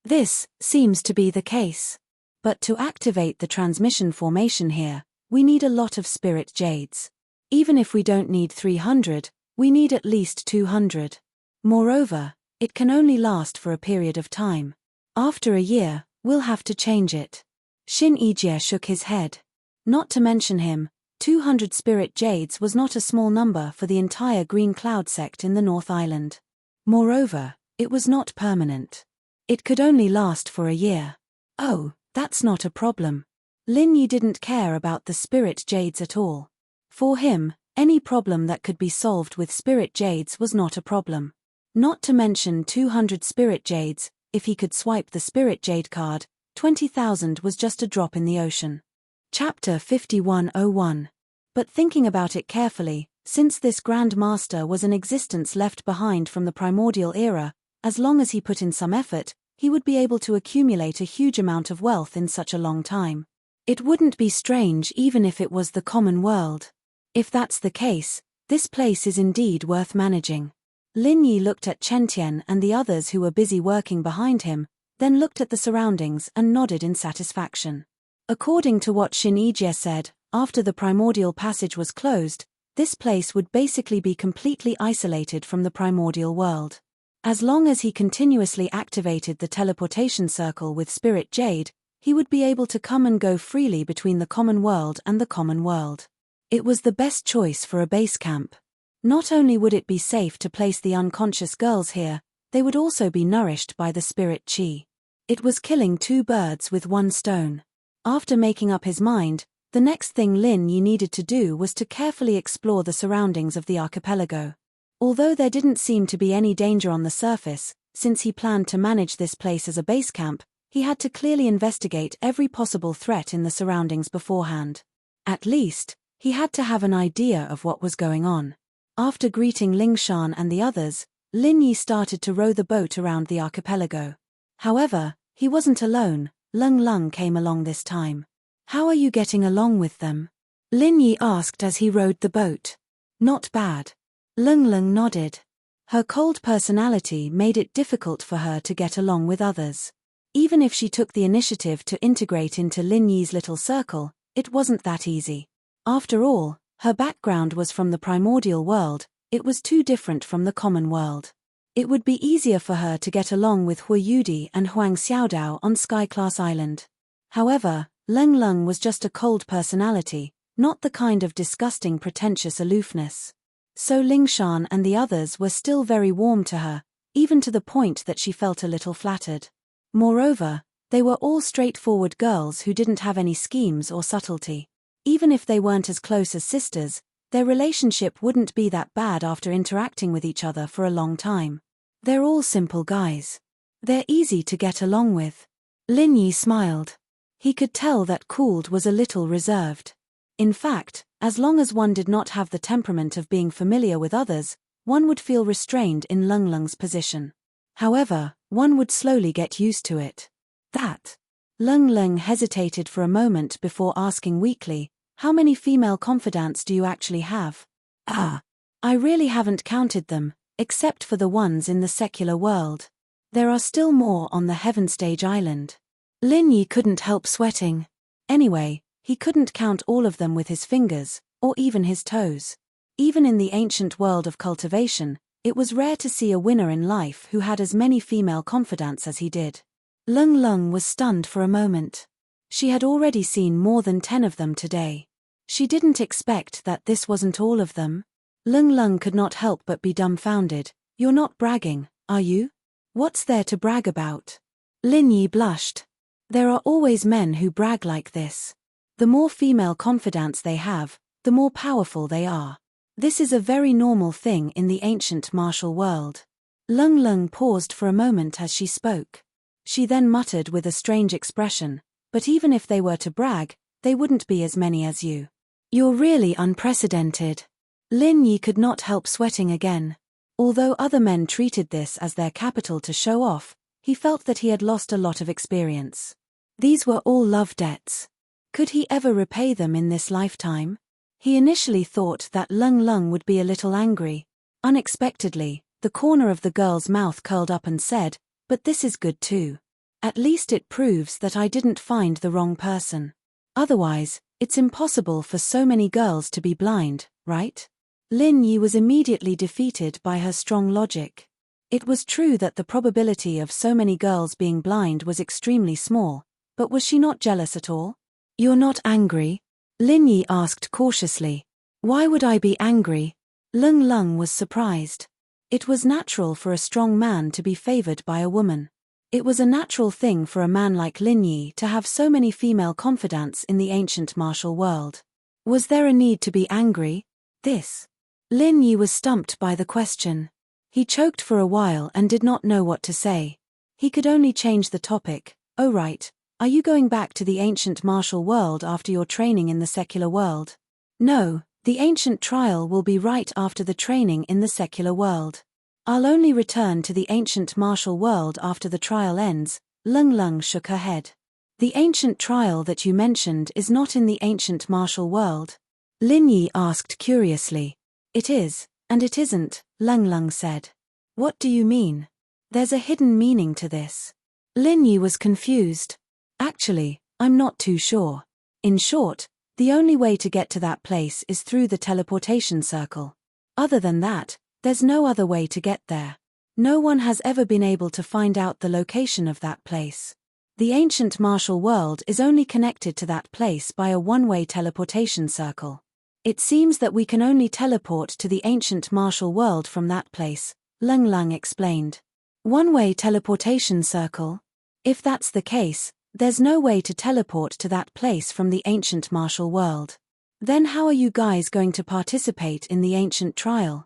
This seems to be the case. But to activate the transmission formation here, we need a lot of spirit jades. Even if we don't need 300, we need at least 200. Moreover, it can only last for a period of time. After a year, we'll have to change it. Xin Yijie shook his head. Not to mention him, 200 spirit jades was not a small number for the entire Green Cloud sect in the North Island. Moreover, it was not permanent. It could only last for a year. Oh, that's not a problem. Lin Yi didn't care about the spirit jades at all. For him, Any problem that could be solved with spirit jades was not a problem. Not to mention 200 spirit jades. If he could swipe the spirit jade card, 20,000 was just a drop in the ocean. Chapter 5101. But thinking about it carefully, since this Grand Master was an existence left behind from the primordial era, as long as he put in some effort, he would be able to accumulate a huge amount of wealth in such a long time. It wouldn't be strange even if it was the common world. If that's the case, this place is indeed worth managing. Lin Yi looked at Chen Tian and the others who were busy working behind him, then looked at the surroundings and nodded in satisfaction. According to what Xin Yijie said, after the primordial passage was closed, this place would basically be completely isolated from the primordial world. As long as he continuously activated the teleportation circle with Spirit Jade, he would be able to come and go freely between the common world and the common world. It was the best choice for a base camp. Not only would it be safe to place the unconscious girls here, they would also be nourished by the spirit chi. It was killing two birds with one stone. After making up his mind, the next thing Lin Yi needed to do was to carefully explore the surroundings of the archipelago. Although there didn't seem to be any danger on the surface, since he planned to manage this place as a base camp, he had to clearly investigate every possible threat in the surroundings beforehand. At least, he had to have an idea of what was going on. After greeting Lingshan and the others, Lin Yi started to row the boat around the archipelago. However, he wasn't alone. Lung Lung came along this time. "How are you getting along with them?" Lin Yi asked as he rowed the boat. "Not bad." Lung Lung nodded. Her cold personality made it difficult for her to get along with others. Even if she took the initiative to integrate into Lin Yi's little circle, it wasn't that easy. After all, her background was from the primordial world. It was too different from the common world. It would be easier for her to get along with Hu Yudi and Huang Xiaodao on Sky-class Island. However, Lung Lung was just a cold personality, not the kind of disgusting pretentious aloofness. So Lingshan and the others were still very warm to her, even to the point that she felt a little flattered. Moreover, they were all straightforward girls who didn't have any schemes or subtlety. Even if they weren't as close as sisters, their relationship wouldn't be that bad after interacting with each other for a long time. They're all simple guys. They're easy to get along with. Lin Yi smiled. He could tell that Cooled was a little reserved. In fact, as long as one did not have the temperament of being familiar with others, one would feel restrained in Lung Lung's position. However, one would slowly get used to it. Lung Lung hesitated for a moment before asking weakly, "How many female confidants do you actually have?" I really haven't counted them, except for the ones in the secular world. There are still more on the Heaven Stage Island." Lin Yi couldn't help sweating. Anyway, he couldn't count all of them with his fingers, or even his toes. Even in the ancient world of cultivation, it was rare to see a winner in life who had as many female confidants as he did. Lung Lung was stunned for a moment. She had already seen more than 10 of them today. She didn't expect that this wasn't all of them. Lung Lung could not help but be dumbfounded. "You're not bragging, are you? What's there to brag about?" Lin Yi blushed. There are always men who brag like this. The more female confidants they have, the more powerful they are. This is a very normal thing in the ancient martial world. Lung Lung paused for a moment as she spoke. She then muttered with a strange expression, "But even if they were to brag, they wouldn't be as many as you. You're really unprecedented." Lin Yi could not help sweating again. Although other men treated this as their capital to show off, he felt that he had lost a lot of experience. These were all love debts. Could he ever repay them in this lifetime? He initially thought that Lung Lung would be a little angry. Unexpectedly, the corner of the girl's mouth curled up and said, "But this is good too. At least it proves that I didn't find the wrong person. Otherwise, it's impossible for so many girls to be blind, right?" Lin Yi was immediately defeated by her strong logic. It was true that the probability of so many girls being blind was extremely small, but was she not jealous at all? "You're not angry?" Lin Yi asked cautiously. "Why would I be angry?" Lung Lung was surprised. It was natural for a strong man to be favored by a woman. It was a natural thing for a man like Lin Yi to have so many female confidants in the ancient martial world. Was there a need to be angry? This. Lin Yi was stumped by the question. He choked for a while and did not know what to say. He could only change the topic. Oh right, are you going back to the ancient martial world after your training in the secular world? No, the ancient trial will be right after the training in the secular world. I'll only return to the ancient martial world after the trial ends. Lung Lung shook her head. The ancient trial that you mentioned is not in the ancient martial world? Lin Yi asked curiously. It is, and it isn't, Lung Lung said. What do you mean? There's a hidden meaning to this. Lin Yi was confused. Actually, I'm not too sure. In short, the only way to get to that place is through the teleportation circle. Other than that, there's no other way to get there. No one has ever been able to find out the location of that place. The ancient martial world is only connected to that place by a one-way teleportation circle. It seems that we can only teleport to the ancient martial world from that place, Lung Lung explained. One-way teleportation circle? If that's the case, there's no way to teleport to that place from the ancient martial world. Then how are you guys going to participate in the ancient trial?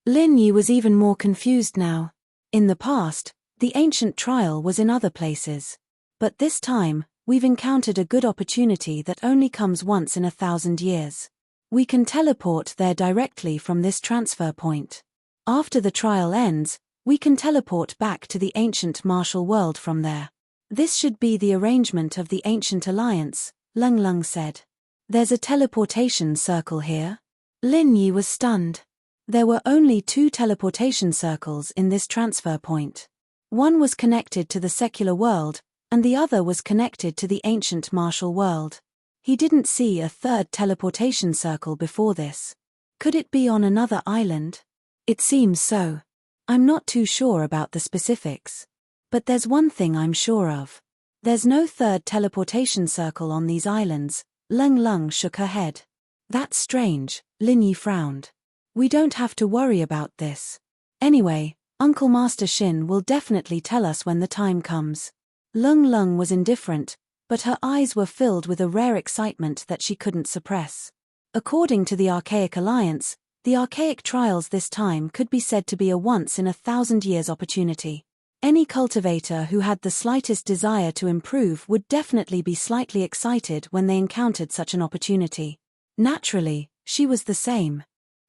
Lin Yi was even more confused now. In the past, the ancient trial was in other places. But this time, we've encountered a good opportunity that only comes once in 1,000 years. We can teleport there directly from this transfer point. After the trial ends, we can teleport back to the ancient martial world from there. This should be the arrangement of the ancient alliance, Lung Lung said. There's a teleportation circle here? Lin Yi was stunned. There were only 2 teleportation circles in this transfer point. One was connected to the secular world, and the other was connected to the ancient martial world. He didn't see a third teleportation circle before this. Could it be on another island? It seems so. I'm not too sure about the specifics. But there's one thing I'm sure of. There's no third teleportation circle on these islands. Lung Lung shook her head. That's strange, Lin Yi frowned. We don't have to worry about this. Anyway, Uncle Master Shin will definitely tell us when the time comes. Lung Lung was indifferent, but her eyes were filled with a rare excitement that she couldn't suppress. According to the Archaic Alliance, the Archaic Trials this time could be said to be a once-in-1,000 years opportunity. Any cultivator who had the slightest desire to improve would definitely be slightly excited when they encountered such an opportunity. Naturally, she was the same.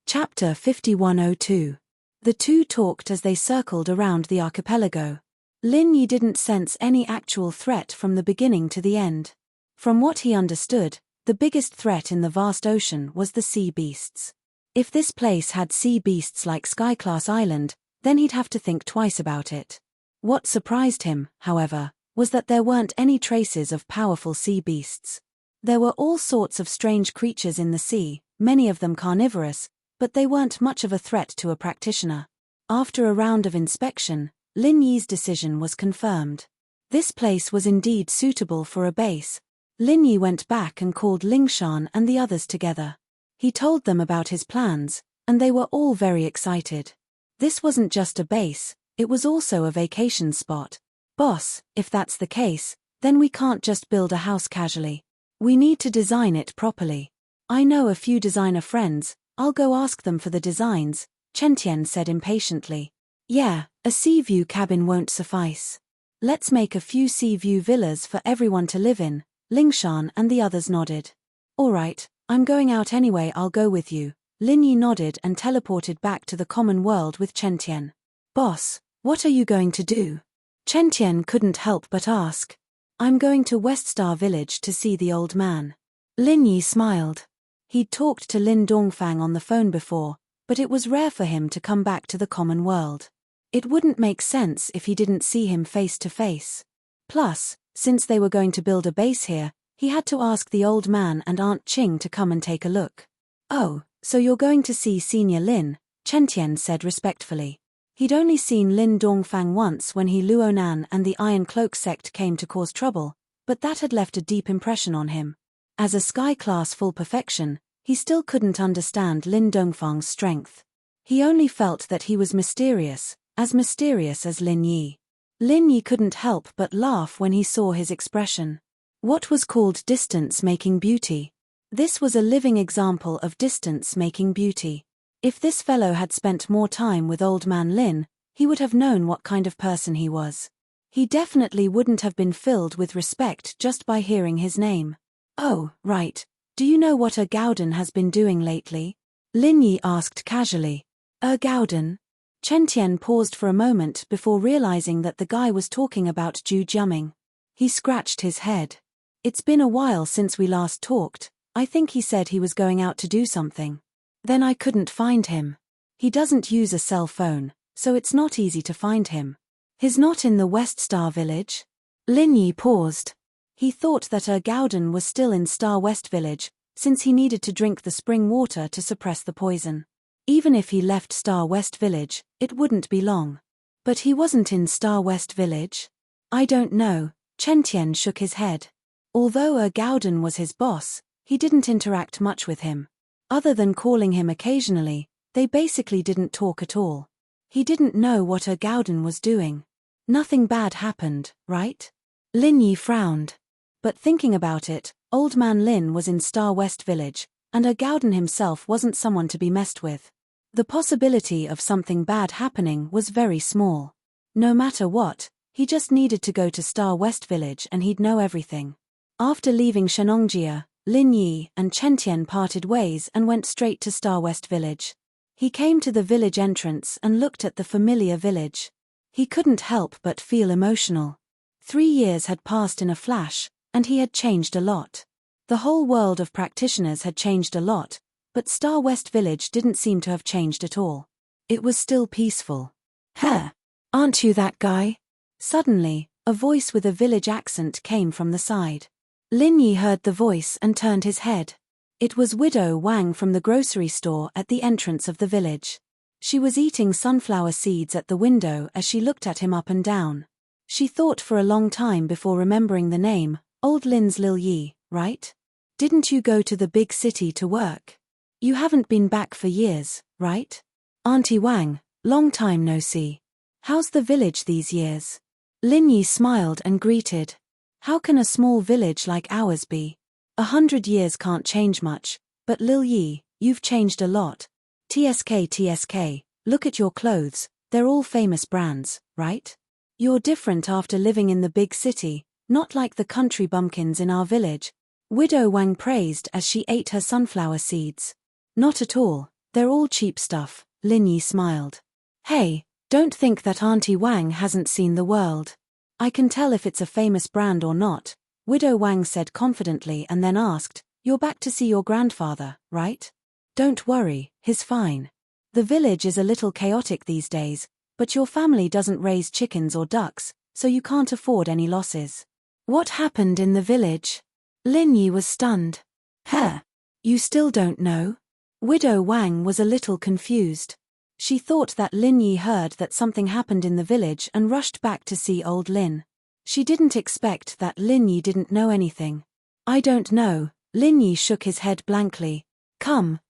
Chapter 5102. The two talked as they circled around the archipelago. Lin Yi didn't sense any actual threat from the beginning to the end. From what he understood, the biggest threat in the vast ocean was the sea beasts. If this place had sea beasts like Sky-class Island, then he'd have to think twice about it. What surprised him, however, was that there weren't any traces of powerful sea beasts. There were all sorts of strange creatures in the sea, many of them carnivorous, but they weren't much of a threat to a practitioner. After a round of inspection, Lin Yi's decision was confirmed. This place was indeed suitable for a base. Lin Yi went back and called Lingshan and the others together. He told them about his plans, and they were all very excited. This wasn't just a base, it was also a vacation spot. Boss, if that's the case, then we can't just build a house casually. We need to design it properly. I know a few designer friends, I'll go ask them for the designs, Chen Tian said impatiently. Yeah, a sea view cabin won't suffice. Let's make a few sea view villas for everyone to live in, Lingshan and the others nodded. Alright, I'm going out anyway, I'll go with you. Lin Yi nodded and teleported back to the common world with Chen Tian. Boss, what are you going to do? Chen Tian couldn't help but ask. I'm going to West Star Village to see the old man. Lin Yi smiled. He'd talked to Lin Dongfang on the phone before, but it was rare for him to come back to the common world. It wouldn't make sense if he didn't see him face to face. Plus, since they were going to build a base here, he had to ask the old man and Aunt Qing to come and take a look. Oh, so you're going to see Senior Lin, Chen Tian said respectfully. He'd only seen Lin Dongfang once when he Luonan and the Iron Cloak sect came to cause trouble, but that had left a deep impression on him. As a Sky-class full perfection, he still couldn't understand Lin Dongfang's strength. He only felt that he was mysterious as Lin Yi. Lin Yi couldn't help but laugh when he saw his expression. What was called distance making beauty? This was a living example of distance making beauty. If this fellow had spent more time with Old Man Lin, he would have known what kind of person he was. He definitely wouldn't have been filled with respect just by hearing his name. Oh, right. Do you know what Gowden has been doing lately? Lin Yi asked casually. Gowden? Chen Tian paused for a moment before realizing that the guy was talking about Zhu Jiaming. He scratched his head. It's been a while since we last talked. I think he said he was going out to do something. Then I couldn't find him. He doesn't use a cell phone, so it's not easy to find him. He's not in the West Star Village? Lin Yi paused. He thought that Gowden was still in Star West Village, since he needed to drink the spring water to suppress the poison. Even if he left Star West Village, it wouldn't be long. But he wasn't in Star West Village? I don't know. Chen Tian shook his head. Although Gowden was his boss, he didn't interact much with him. Other than calling him occasionally, they basically didn't talk at all. He didn't know what Gowden was doing. Nothing bad happened, right? Lin Yi frowned. But thinking about it, Old Man Lin was in Star West Village, and Gowden himself wasn't someone to be messed with. The possibility of something bad happening was very small. No matter what, he just needed to go to Star West Village and he'd know everything. After leaving Shenongjia, Lin Yi and Chen Tian parted ways and went straight to Star West Village. He came to the village entrance and looked at the familiar village. He couldn't help but feel emotional. 3 years had passed in a flash, and he had changed a lot. The whole world of practitioners had changed a lot, but Star West Village didn't seem to have changed at all. It was still peaceful. Huh? Aren't you that guy? Suddenly, a voice with a village accent came from the side. Lin Yi heard the voice and turned his head. It was Widow Wang from the grocery store at the entrance of the village. She was eating sunflower seeds at the window as she looked at him up and down. She thought for a long time before remembering the name, Old Lin's Lil Yi, right? Didn't you go to the big city to work? You haven't been back for years, right? Auntie Wang, long time no see. How's the village these years? Lin Yi smiled and greeted. How can a small village like ours be? 100 years can't change much, but Lil Yi, you've changed a lot. TSK, look at your clothes, they're all famous brands, right? You're different after living in the big city, not like the country bumpkins in our village. Widow Wang praised as she ate her sunflower seeds. Not at all, they're all cheap stuff, Lin Yi smiled. Hey, don't think that Auntie Wang hasn't seen the world. I can tell if it's a famous brand or not, Widow Wang said confidently and then asked, you're back to see your grandfather, right? Don't worry, he's fine. The village is a little chaotic these days, but your family doesn't raise chickens or ducks, so you can't afford any losses. What happened in the village? Lin Yi was stunned. Huh? You still don't know? Widow Wang was a little confused. She thought that Lin Yi heard that something happened in the village and rushed back to see old Lin. She didn't expect that Lin Yi didn't know anything. I don't know, Lin Yi shook his head blankly. Come.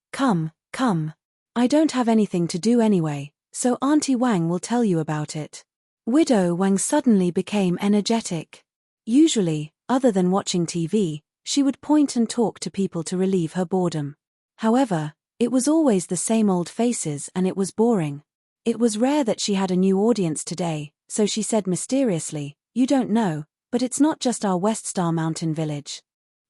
I don't have anything to do anyway, so Auntie Wang will tell you about it. Widow Wang suddenly became energetic. Usually, other than watching TV, she would point and talk to people to relieve her boredom. However, it was always the same old faces and it was boring. It was rare that she had a new audience today, so she said mysteriously, you don't know, but it's not just our West Star Mountain village.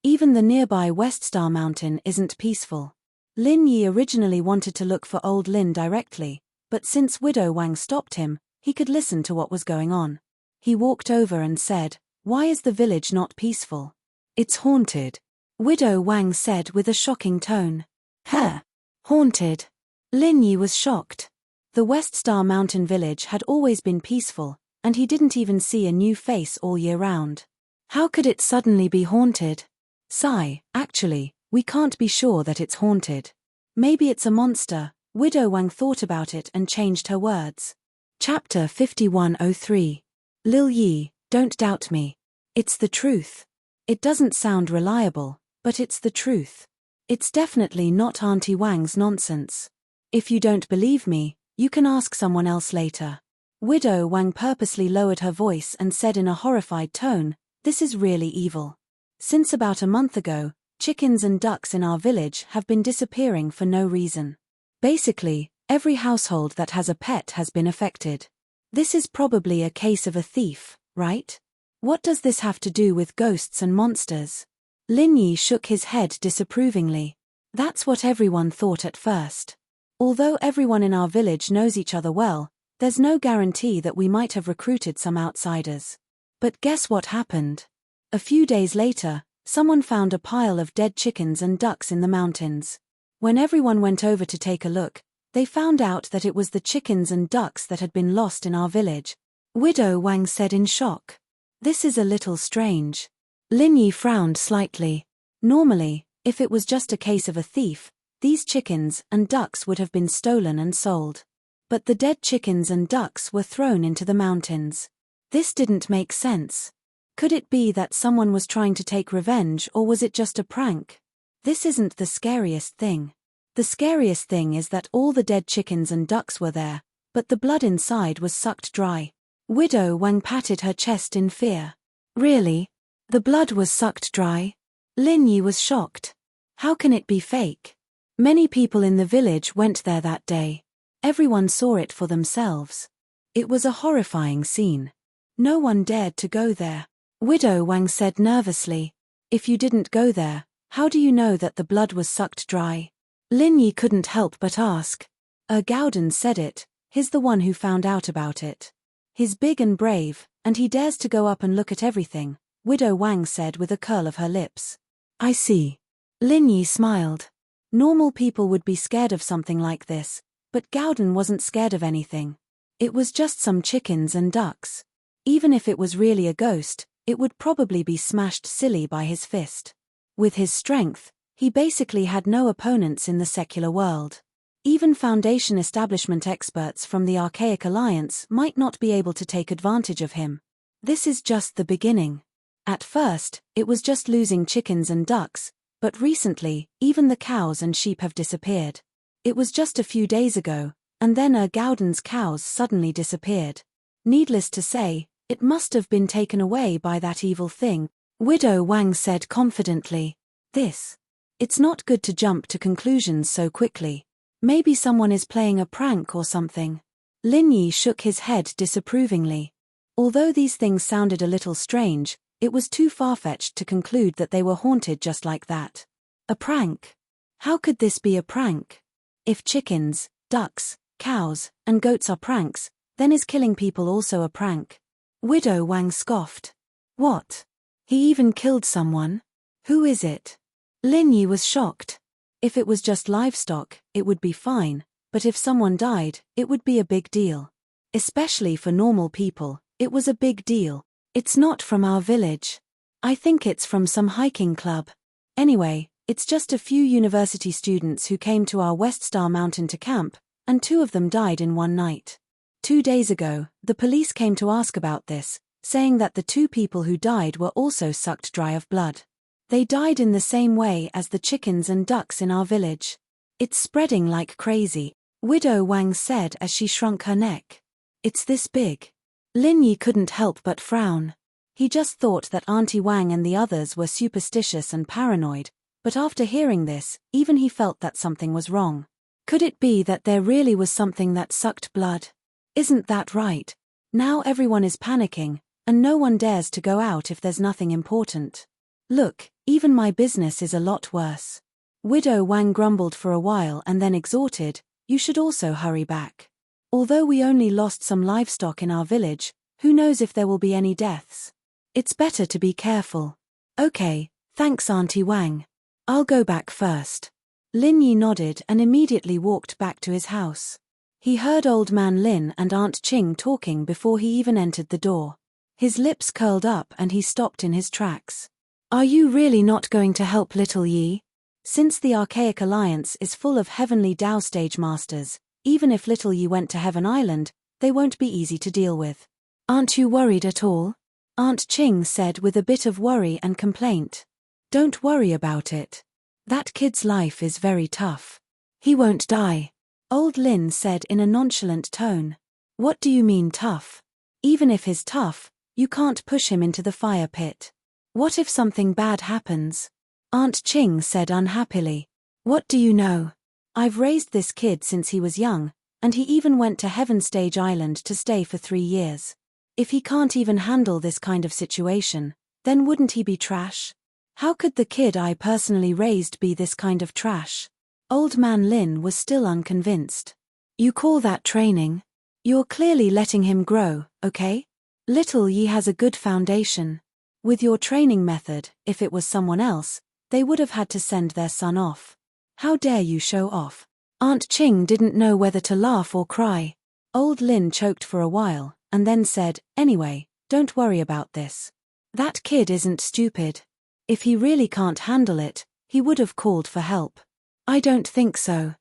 Even the nearby West Star Mountain isn't peaceful. Lin Yi originally wanted to look for old Lin directly, but since Widow Wang stopped him, he could listen to what was going on. He walked over and said, why is the village not peaceful? It's haunted, Widow Wang said with a shocking tone. Huh? Haunted? Lin Yi was shocked. The West Star Mountain village had always been peaceful, and he didn't even see a new face all year round. How could it suddenly be haunted? Sigh, actually, we can't be sure that it's haunted. Maybe it's a monster. Widow Wang thought about it and changed her words. Chapter 5103. Lil Yi, don't doubt me. It's the truth. It doesn't sound reliable, but it's the truth. It's definitely not Auntie Wang's nonsense. If you don't believe me, you can ask someone else later. Widow Wang purposely lowered her voice and said in a horrified tone, this is really evil. Since about a month ago, chickens and ducks in our village have been disappearing for no reason. Basically, every household that has a pet has been affected. This is probably a case of a thief, right? What does this have to do with ghosts and monsters? Lin Yi shook his head disapprovingly. That's what everyone thought at first. Although everyone in our village knows each other well, there's no guarantee that we might have recruited some outsiders. But guess what happened? A few days later, someone found a pile of dead chickens and ducks in the mountains. When everyone went over to take a look, they found out that it was the chickens and ducks that had been lost in our village. Widow Wang said in shock. This is a little strange. Lin Yi frowned slightly. Normally, if it was just a case of a thief, these chickens and ducks would have been stolen and sold. But the dead chickens and ducks were thrown into the mountains. This didn't make sense. Could it be that someone was trying to take revenge, or was it just a prank? This isn't the scariest thing. The scariest thing is that all the dead chickens and ducks were there, but the blood inside was sucked dry. Widow Wang patted her chest in fear. Really? The blood was sucked dry? Lin Yi was shocked. How can it be fake? Many people in the village went there that day. Everyone saw it for themselves. It was a horrifying scene. No one dared to go there. Widow Wang said nervously. If you didn't go there, how do you know that the blood was sucked dry? Lin Yi couldn't help but ask. Gowden said it, he's the one who found out about it. He's big and brave, and he dares to go up and look at everything, Widow Wang said with a curl of her lips. I see. Lin Yi smiled. Normal people would be scared of something like this, but Gowden wasn't scared of anything. It was just some chickens and ducks. Even if it was really a ghost, it would probably be smashed silly by his fist. With his strength, he basically had no opponents in the secular world. Even Foundation establishment experts from the Archaic Alliance might not be able to take advantage of him. This is just the beginning. At first, it was just losing chickens and ducks, but recently, even the cows and sheep have disappeared. It was just a few days ago, and then Gowden's cows suddenly disappeared. Needless to say, it must have been taken away by that evil thing, Widow Wang said confidently. It's not good to jump to conclusions so quickly. Maybe someone is playing a prank or something. Lin Yi shook his head disapprovingly. Although these things sounded a little strange, it was too far-fetched to conclude that they were haunted just like that. A prank? How could this be a prank? If chickens, ducks, cows, and goats are pranks, then is killing people also a prank? Widow Wang scoffed. What? He even killed someone? Who is it? Lin Yi was shocked. If it was just livestock, it would be fine, but if someone died, it would be a big deal. Especially for normal people, it was a big deal. It's not from our village. I think it's from some hiking club. Anyway, it's just a few university students who came to our West Star Mountain to camp, and 2 of them died in one night. 2 days ago, the police came to ask about this, saying that the 2 people who died were also sucked dry of blood. They died in the same way as the chickens and ducks in our village. It's spreading like crazy, Widow Wang said as she shrunk her neck. It's this big. Lin Yi couldn't help but frown. He just thought that Auntie Wang and the others were superstitious and paranoid, but after hearing this, even he felt that something was wrong. Could it be that there really was something that sucked blood? Isn't that right? Now everyone is panicking, and no one dares to go out if there's nothing important. Look, even my business is a lot worse. Widow Wang grumbled for a while and then exhorted, you should also hurry back. Although we only lost some livestock in our village, who knows if there will be any deaths? It's better to be careful. Okay, thanks Auntie Wang. I'll go back first. Lin Yi nodded and immediately walked back to his house. He heard Old Man Lin and Aunt Qing talking before he even entered the door. His lips curled up and he stopped in his tracks. Are you really not going to help little Yi? Since the Archaic Alliance is full of heavenly Dao stage masters, even if little Yi went to Heaven Island, they won't be easy to deal with. Aren't you worried at all? Aunt Qing said with a bit of worry and complaint. Don't worry about it. That kid's life is very tough. He won't die. Old Lin said in a nonchalant tone. What do you mean tough? Even if he's tough, you can't push him into the fire pit. What if something bad happens? Aunt Ching said unhappily. What do you know? I've raised this kid since he was young, and he even went to Heaven Stage Island to stay for 3 years. If he can't even handle this kind of situation, then wouldn't he be trash? How could the kid I personally raised be this kind of trash? Old Man Lin was still unconvinced. You call that training? You're clearly letting him grow, okay? Little Yi has a good foundation. With your training method, if it was someone else, they would have had to send their son off. How dare you show off? Aunt Ching didn't know whether to laugh or cry. Old Lin choked for a while, and then said, anyway, don't worry about this. That kid isn't stupid. If he really can't handle it, he would have called for help. I don't think so.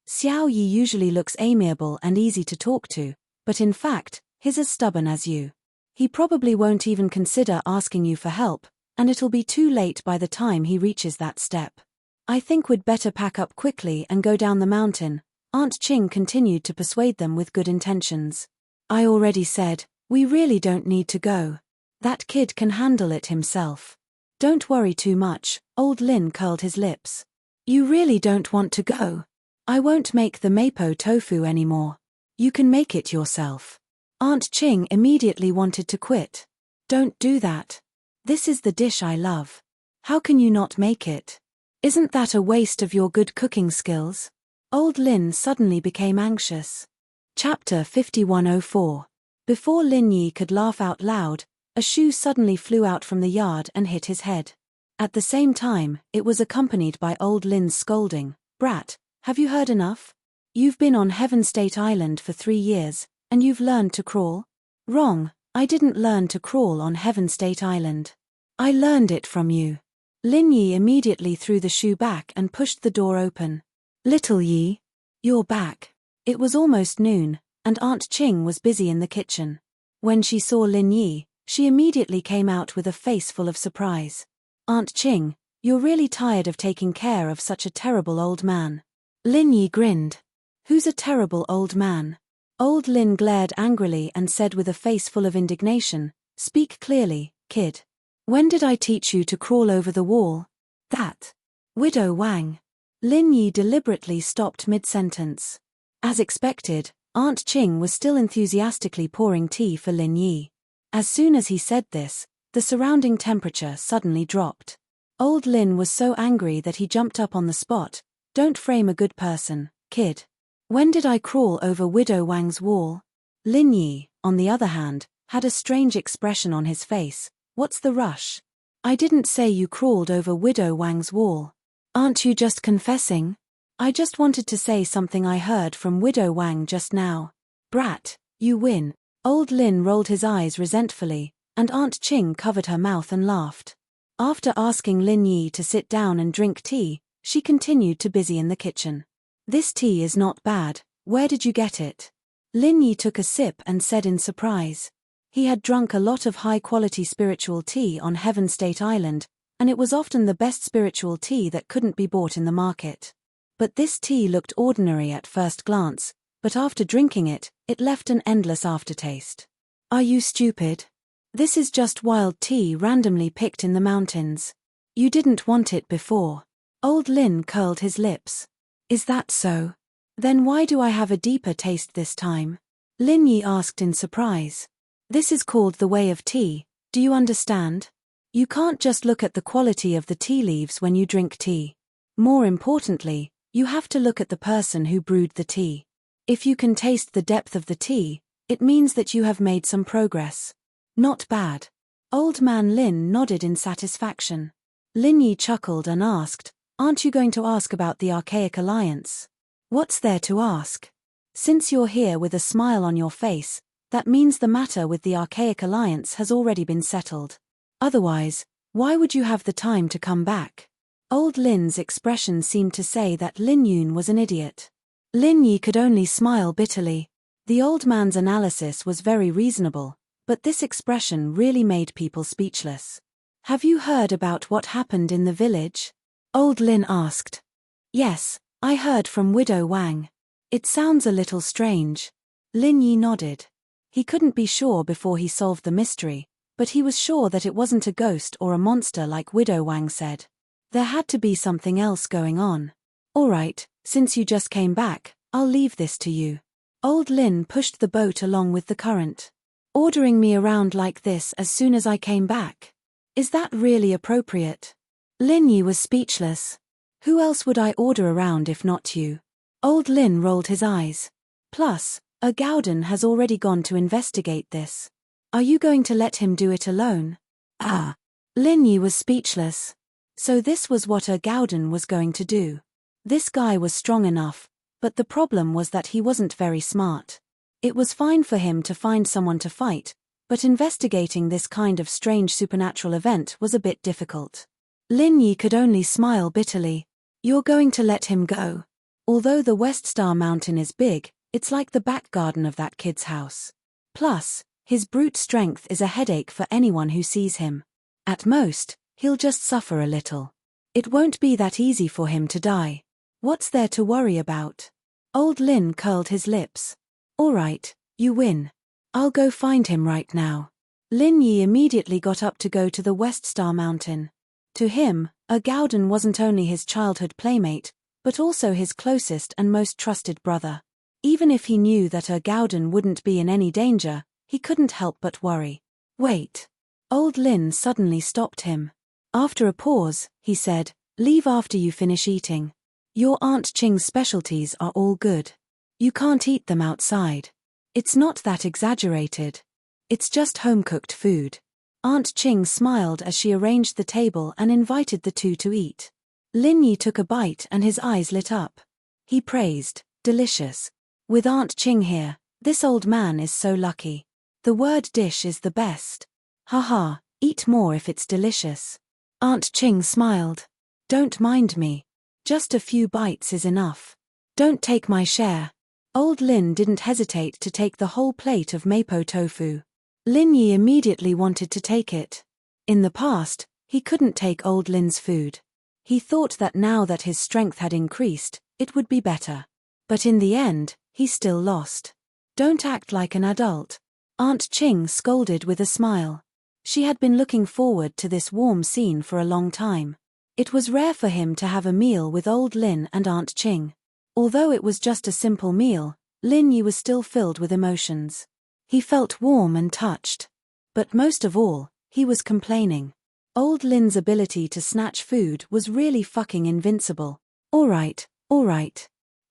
Xiao Yi usually looks amiable and easy to talk to, but in fact, he's as stubborn as you. He probably won't even consider asking you for help, and it'll be too late by the time he reaches that step. I think we'd better pack up quickly and go down the mountain. Aunt Ching continued to persuade them with good intentions. I already said, we really don't need to go. That kid can handle it himself. Don't worry too much. Old Lin curled his lips. You really don't want to go? I won't make the mapo tofu anymore. You can make it yourself. Aunt Ching immediately wanted to quit. Don't do that. This is the dish I love. How can you not make it? Isn't that a waste of your good cooking skills? Old Lin suddenly became anxious. Chapter 5104. Before Lin Yi could laugh out loud, a shoe suddenly flew out from the yard and hit his head. At the same time, it was accompanied by Old Lin's scolding. Brat, have you heard enough? You've been on Heaven State Island for 3 years, and you've learned to crawl? Wrong, I didn't learn to crawl on Heaven State Island. I learned it from you. Lin Yi immediately threw the shoe back and pushed the door open. Little Yi, you're back. It was almost noon, and Aunt Ching was busy in the kitchen. When she saw Lin Yi, she immediately came out with a face full of surprise. Aunt Ching, you're really tired of taking care of such a terrible old man. Lin Yi grinned. Who's a terrible old man? Old Lin glared angrily and said with a face full of indignation, speak clearly, kid. When did I teach you to crawl over the wall? That. Widow Wang. Lin Yi deliberately stopped mid-sentence. As expected, Aunt Ching was still enthusiastically pouring tea for Lin Yi. As soon as he said this, the surrounding temperature suddenly dropped. Old Lin was so angry that he jumped up on the spot. Don't frame a good person, kid. When did I crawl over Widow Wang's wall? Lin Yi, on the other hand, had a strange expression on his face. What's the rush? I didn't say you crawled over Widow Wang's wall. Aren't you just confessing? I just wanted to say something I heard from Widow Wang just now. Brat, you win. Old Lin rolled his eyes resentfully, and Aunt Ching covered her mouth and laughed. After asking Lin Yi to sit down and drink tea, she continued to busy in the kitchen. This tea is not bad, where did you get it? Lin Yi took a sip and said in surprise. He had drunk a lot of high-quality spiritual tea on Heaven State Island, and it was often the best spiritual tea that couldn't be bought in the market. But this tea looked ordinary at first glance, but after drinking it, it left an endless aftertaste. Are you stupid? This is just wild tea randomly picked in the mountains. You didn't want it before. Old Lin curled his lips. Is that so? Then why do I have a deeper taste this time? Lin Yi asked in surprise. This is called the way of tea, do you understand? You can't just look at the quality of the tea leaves when you drink tea. More importantly, you have to look at the person who brewed the tea. If you can taste the depth of the tea, it means that you have made some progress. Not bad. Old Man Lin nodded in satisfaction. Lin Yi chuckled and asked, aren't you going to ask about the Archaic Alliance? What's there to ask? Since you're here with a smile on your face, that means the matter with the Archaic Alliance has already been settled. Otherwise, why would you have the time to come back? Old Lin's expression seemed to say that Lin Yun was an idiot. Lin Yi could only smile bitterly. The old man's analysis was very reasonable, but this expression really made people speechless. Have you heard about what happened in the village? Old Lin asked. Yes, I heard from Widow Wang. It sounds a little strange. Lin Yi nodded. He couldn't be sure before he solved the mystery, but he was sure that it wasn't a ghost or a monster like Widow Wang said. There had to be something else going on. Alright, since you just came back, I'll leave this to you. Old Lin pushed the boat along with the current. Ordering me around like this as soon as I came back. Is that really appropriate? Lin Yi was speechless. Who else would I order around if not you? Old Lin rolled his eyes. Plus, Gowden has already gone to investigate this. Are you going to let him do it alone? Ah. Lin Yi was speechless. So this was what Gowden was going to do. This guy was strong enough, but the problem was that he wasn't very smart. It was fine for him to find someone to fight, but investigating this kind of strange supernatural event was a bit difficult. Lin Yi could only smile bitterly. You're going to let him go? Although the West Star Mountain is big, it's like the back garden of that kid's house. Plus, his brute strength is a headache for anyone who sees him. At most, he'll just suffer a little. It won't be that easy for him to die. What's there to worry about? Old Lin curled his lips. Alright, you win. I'll go find him right now. Lin Yi immediately got up to go to the West Star Mountain. To him, Gowden wasn't only his childhood playmate, but also his closest and most trusted brother. Even if he knew that Gowden wouldn't be in any danger, he couldn't help but worry. Wait. Old Lin suddenly stopped him. After a pause, he said, leave after you finish eating. Your Aunt Ching's specialties are all good. You can't eat them outside. It's not that exaggerated. It's just home-cooked food. Aunt Ching smiled as she arranged the table and invited the two to eat. Lin Yi took a bite and his eyes lit up. He praised, delicious. With Aunt Ching here, this old man is so lucky. The word dish is the best. Haha, eat more if it's delicious. Aunt Ching smiled. Don't mind me. Just a few bites is enough. Don't take my share. Old Lin didn't hesitate to take the whole plate of mapo tofu. Lin Yi immediately wanted to take it. In the past, he couldn't take Old Lin's food. He thought that now that his strength had increased, it would be better. But in the end, he still lost. Don't act like an adult. Aunt Ching scolded with a smile. She had been looking forward to this warm scene for a long time. It was rare for him to have a meal with Old Lin and Aunt Ching. Although it was just a simple meal, Lin Yi was still filled with emotions. He felt warm and touched. But most of all, he was complaining. Old Lin's ability to snatch food was really fucking invincible. Alright.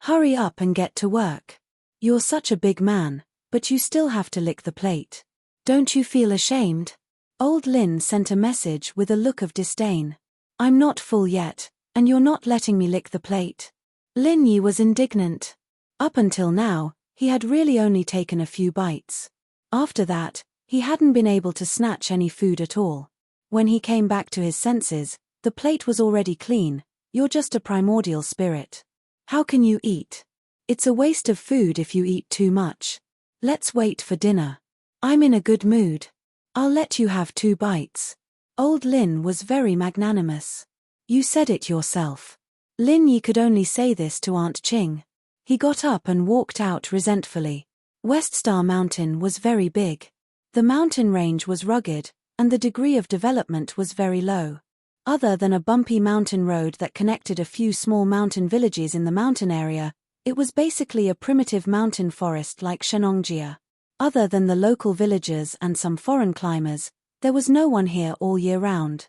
Hurry up and get to work. You're such a big man, but you still have to lick the plate. Don't you feel ashamed? Old Lin sent a message with a look of disdain. I'm not full yet, and you're not letting me lick the plate. Lin Yi was indignant. Up until now, he had really only taken a few bites. After that, he hadn't been able to snatch any food at all. When he came back to his senses, the plate was already clean. You're just a primordial spirit. How can you eat? It's a waste of food if you eat too much. Let's wait for dinner. I'm in a good mood. I'll let you have 2 bites. Old Lin was very magnanimous. You said it yourself. Lin Yi could only say this to Aunt Ching. He got up and walked out resentfully. West Star Mountain was very big. The mountain range was rugged, and the degree of development was very low. Other than a bumpy mountain road that connected a few small mountain villages in the mountain area, it was basically a primitive mountain forest like Shenongjia. Other than the local villagers and some foreign climbers, there was no one here all year round.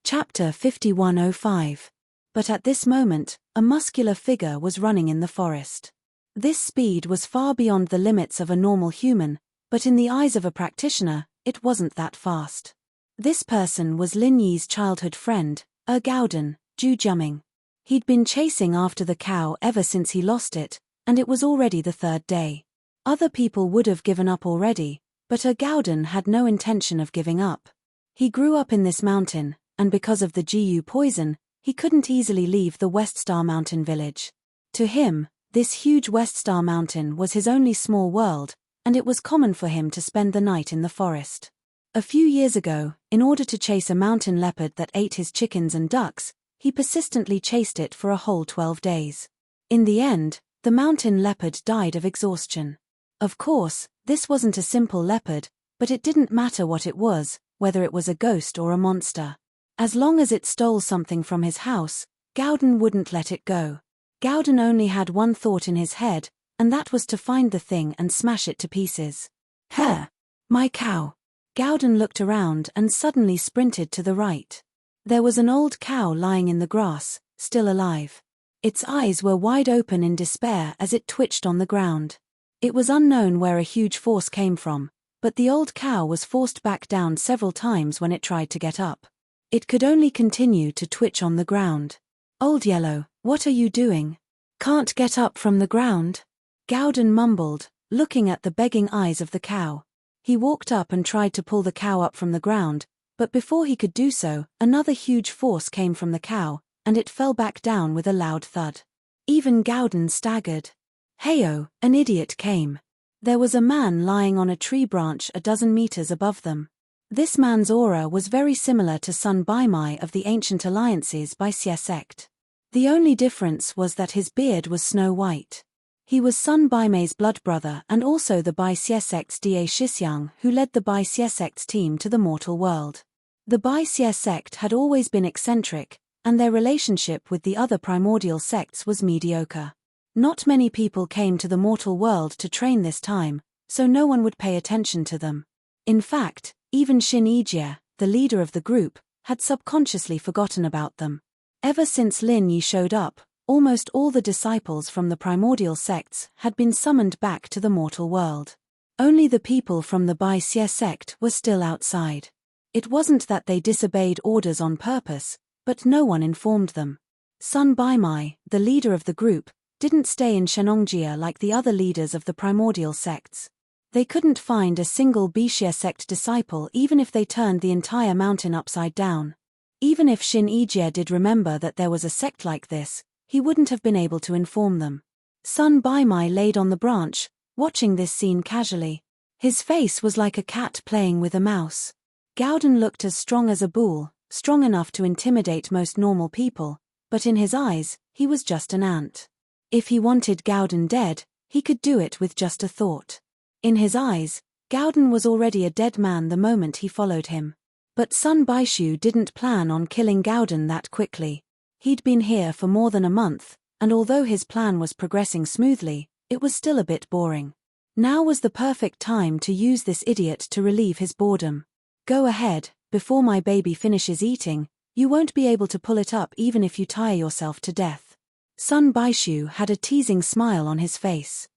Chapter 5105. But at this moment, a muscular figure was running in the forest. This speed was far beyond the limits of a normal human, but in the eyes of a practitioner, it wasn't that fast. This person was Lin Yi's childhood friend, Gowden, Ju Jumming. He'd been chasing after the cow ever since he lost it, and it was already the 3rd day. Other people would have given up already, but Gowden had no intention of giving up. He grew up in this mountain, and because of the Gu poison, he couldn't easily leave the West Star Mountain village. To him, this huge West Star Mountain was his only small world, and it was common for him to spend the night in the forest. A few years ago, in order to chase a mountain leopard that ate his chickens and ducks, he persistently chased it for a whole 12 days. In the end, the mountain leopard died of exhaustion. Of course, this wasn't a simple leopard, but it didn't matter what it was, whether it was a ghost or a monster. As long as it stole something from his house, Gowden wouldn't let it go. Gowden only had one thought in his head, and that was to find the thing and smash it to pieces. "Huh! My cow!" Gowden looked around and suddenly sprinted to the right. There was an old cow lying in the grass, still alive. Its eyes were wide open in despair as it twitched on the ground. It was unknown where a huge force came from, but the old cow was forced back down several times when it tried to get up. It could only continue to twitch on the ground. "Old Yellow, what are you doing? Can't get up from the ground?" Gowden mumbled, looking at the begging eyes of the cow. He walked up and tried to pull the cow up from the ground, but before he could do so, another huge force came from the cow, and it fell back down with a loud thud. Even Gowden staggered. Heyo, an idiot came. There was a man lying on a tree branch a dozen meters above them. This man's aura was very similar to Sun Baimai of the Ancient Alliances by Xie sect. The only difference was that his beard was snow white. He was Sun Baimei's blood brother and also the Bai Xie sect's Da Shixiang who led the Bai Xie sect's team to the mortal world. The Bai Xie sect had always been eccentric, and their relationship with the other primordial sects was mediocre. Not many people came to the mortal world to train this time, so no one would pay attention to them. In fact, even Xin Yijie, the leader of the group, had subconsciously forgotten about them. Ever since Lin Yi showed up, almost all the disciples from the primordial sects had been summoned back to the mortal world. Only the people from the Bai Xie sect were still outside. It wasn't that they disobeyed orders on purpose, but no one informed them. Sun Baimai, the leader of the group, didn't stay in Shenongjia like the other leaders of the primordial sects. They couldn't find a single Bixia sect disciple even if they turned the entire mountain upside down. Even if Xin Yijie did remember that there was a sect like this, he wouldn't have been able to inform them. Sun Baimai laid on the branch, watching this scene casually. His face was like a cat playing with a mouse. Gowden looked as strong as a bull, strong enough to intimidate most normal people, but in his eyes, he was just an ant. If he wanted Gowden dead, he could do it with just a thought. In his eyes, Gowden was already a dead man the moment he followed him. But Sun Baishu didn't plan on killing Gowden that quickly. He'd been here for more than a month, and although his plan was progressing smoothly, it was still a bit boring. Now was the perfect time to use this idiot to relieve his boredom. "Go ahead, before my baby finishes eating, you won't be able to pull it up even if you tire yourself to death." Sun Baishu had a teasing smile on his face.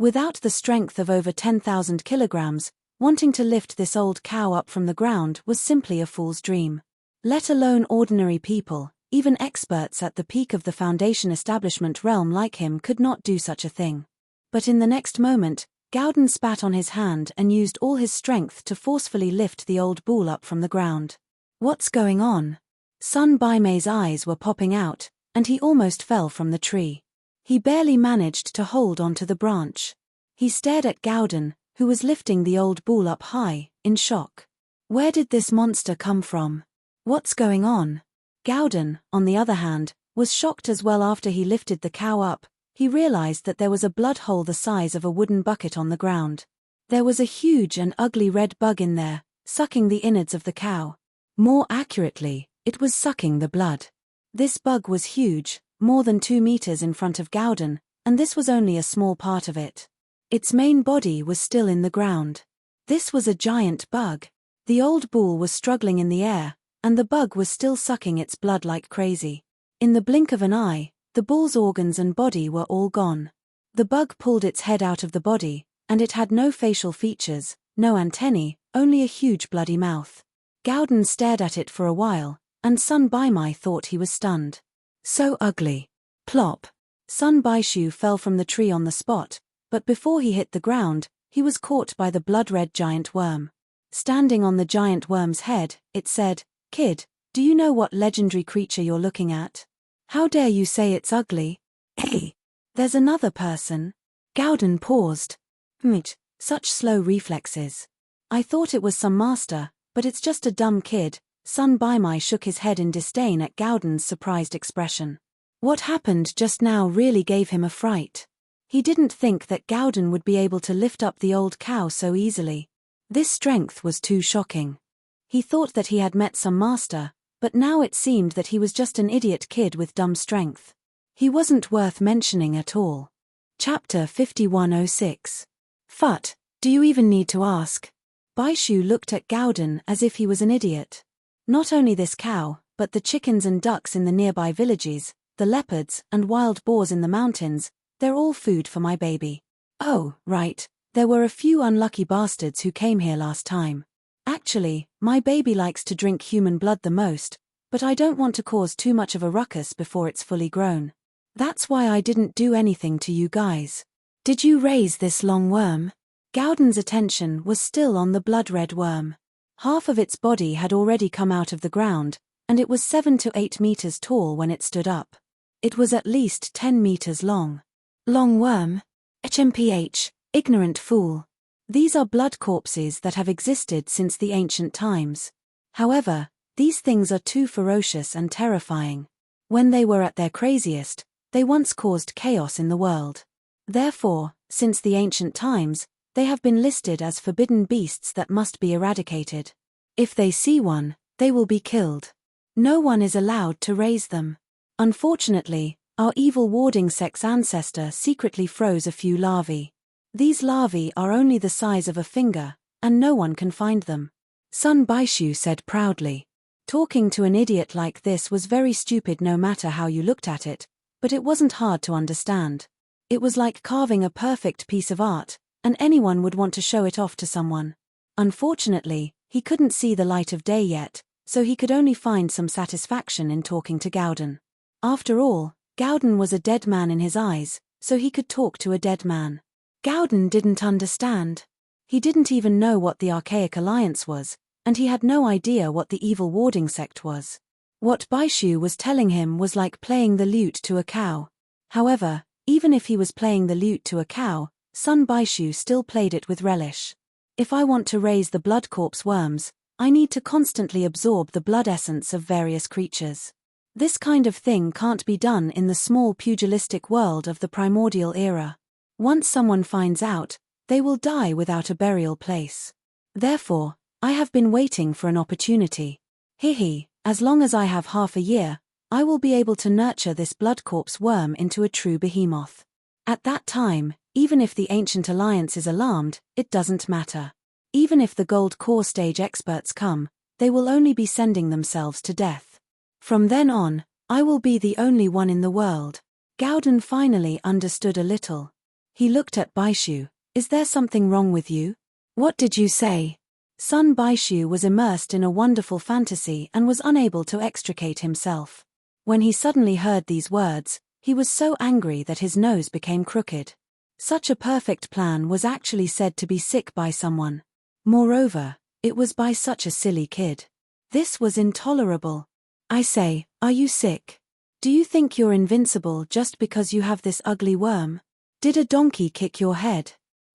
Without the strength of over 10,000 kilograms, wanting to lift this old cow up from the ground was simply a fool's dream. Let alone ordinary people, even experts at the peak of the Foundation establishment realm like him could not do such a thing. But in the next moment, Gowden spat on his hand and used all his strength to forcefully lift the old bull up from the ground. "What's going on?" Sun Baimei's eyes were popping out, and he almost fell from the tree. He barely managed to hold onto the branch. He stared at Gowden, who was lifting the old bull up high, in shock. Where did this monster come from? What's going on? Gowden, on the other hand, was shocked as well. After he lifted the cow up, he realized that there was a blood hole the size of a wooden bucket on the ground. There was a huge and ugly red bug in there, sucking the innards of the cow. More accurately, it was sucking the blood. This bug was huge, more than 2 meters in front of Gowden, and this was only a small part of it. Its main body was still in the ground. This was a giant bug. The old bull was struggling in the air, and the bug was still sucking its blood like crazy. In the blink of an eye, the bull's organs and body were all gone. The bug pulled its head out of the body, and it had no facial features, no antennae, only a huge bloody mouth. Gowden stared at it for a while, and Sun Baimai thought he was stunned. So ugly. Plop. Sun Baishu fell from the tree on the spot, but before he hit the ground, he was caught by the blood-red giant worm. Standing on the giant worm's head, it said, "Kid, do you know what legendary creature you're looking at? How dare you say it's ugly? Hey, there's another person." Gowden paused. Such slow reflexes. "I thought it was some master, but it's just a dumb kid." Sun Baimai shook his head in disdain at Gowden's surprised expression. What happened just now really gave him a fright. He didn't think that Gowden would be able to lift up the old cow so easily. This strength was too shocking. He thought that he had met some master, but now it seemed that he was just an idiot kid with dumb strength. He wasn't worth mentioning at all. Chapter 5106. Phut, do you even need to ask? Baishu looked at Gowden as if he was an idiot. Not only this cow, but the chickens and ducks in the nearby villages, the leopards and wild boars in the mountains, they're all food for my baby. Oh, right, there were a few unlucky bastards who came here last time. Actually, my baby likes to drink human blood the most, but I don't want to cause too much of a ruckus before it's fully grown. That's why I didn't do anything to you guys. Did you raise this long worm? Gowden's attention was still on the blood-red worm. Half of its body had already come out of the ground, and it was 7 to 8 meters tall when it stood up. It was at least 10 meters long. Long worm? HMPH, ignorant fool. These are blood corpses that have existed since the ancient times. However, these things are too ferocious and terrifying. When they were at their craziest, they once caused chaos in the world. Therefore, since the ancient times, they have been listed as forbidden beasts that must be eradicated. If they see one, they will be killed. No one is allowed to raise them. Unfortunately, our evil warding sex ancestor secretly froze a few larvae. These larvae are only the size of a finger, and no one can find them. Sun Baishu said proudly. Talking to an idiot like this was very stupid no matter how you looked at it, but it wasn't hard to understand. It was like carving a perfect piece of art, and anyone would want to show it off to someone. Unfortunately, he couldn't see the light of day yet, so he could only find some satisfaction in talking to Gowden. After all, Gowden was a dead man in his eyes, so he could talk to a dead man. Gowden didn't understand. He didn't even know what the Archaic Alliance was, and he had no idea what the evil warding sect was. What Baishu was telling him was like playing the lute to a cow. However, even if he was playing the lute to a cow, Sun Baishu still played it with relish. If I want to raise the blood corpse worms, I need to constantly absorb the blood essence of various creatures. This kind of thing can't be done in the small pugilistic world of the primordial era. Once someone finds out, they will die without a burial place. Therefore, I have been waiting for an opportunity. As long as I have half a year, I will be able to nurture this blood corpse worm into a true behemoth. At that time, even if the Ancient Alliance is alarmed, it doesn't matter. Even if the gold core stage experts come, they will only be sending themselves to death. From then on, I will be the only one in the world. Gowden finally understood a little. He looked at Baishu. Is there something wrong with you? What did you say? Sun Baishu was immersed in a wonderful fantasy and was unable to extricate himself. When he suddenly heard these words, he was so angry that his nose became crooked. Such a perfect plan was actually said to be sick by someone. Moreover, it was by such a silly kid. This was intolerable. I say, are you sick? Do you think you're invincible just because you have this ugly worm? Did a donkey kick your head?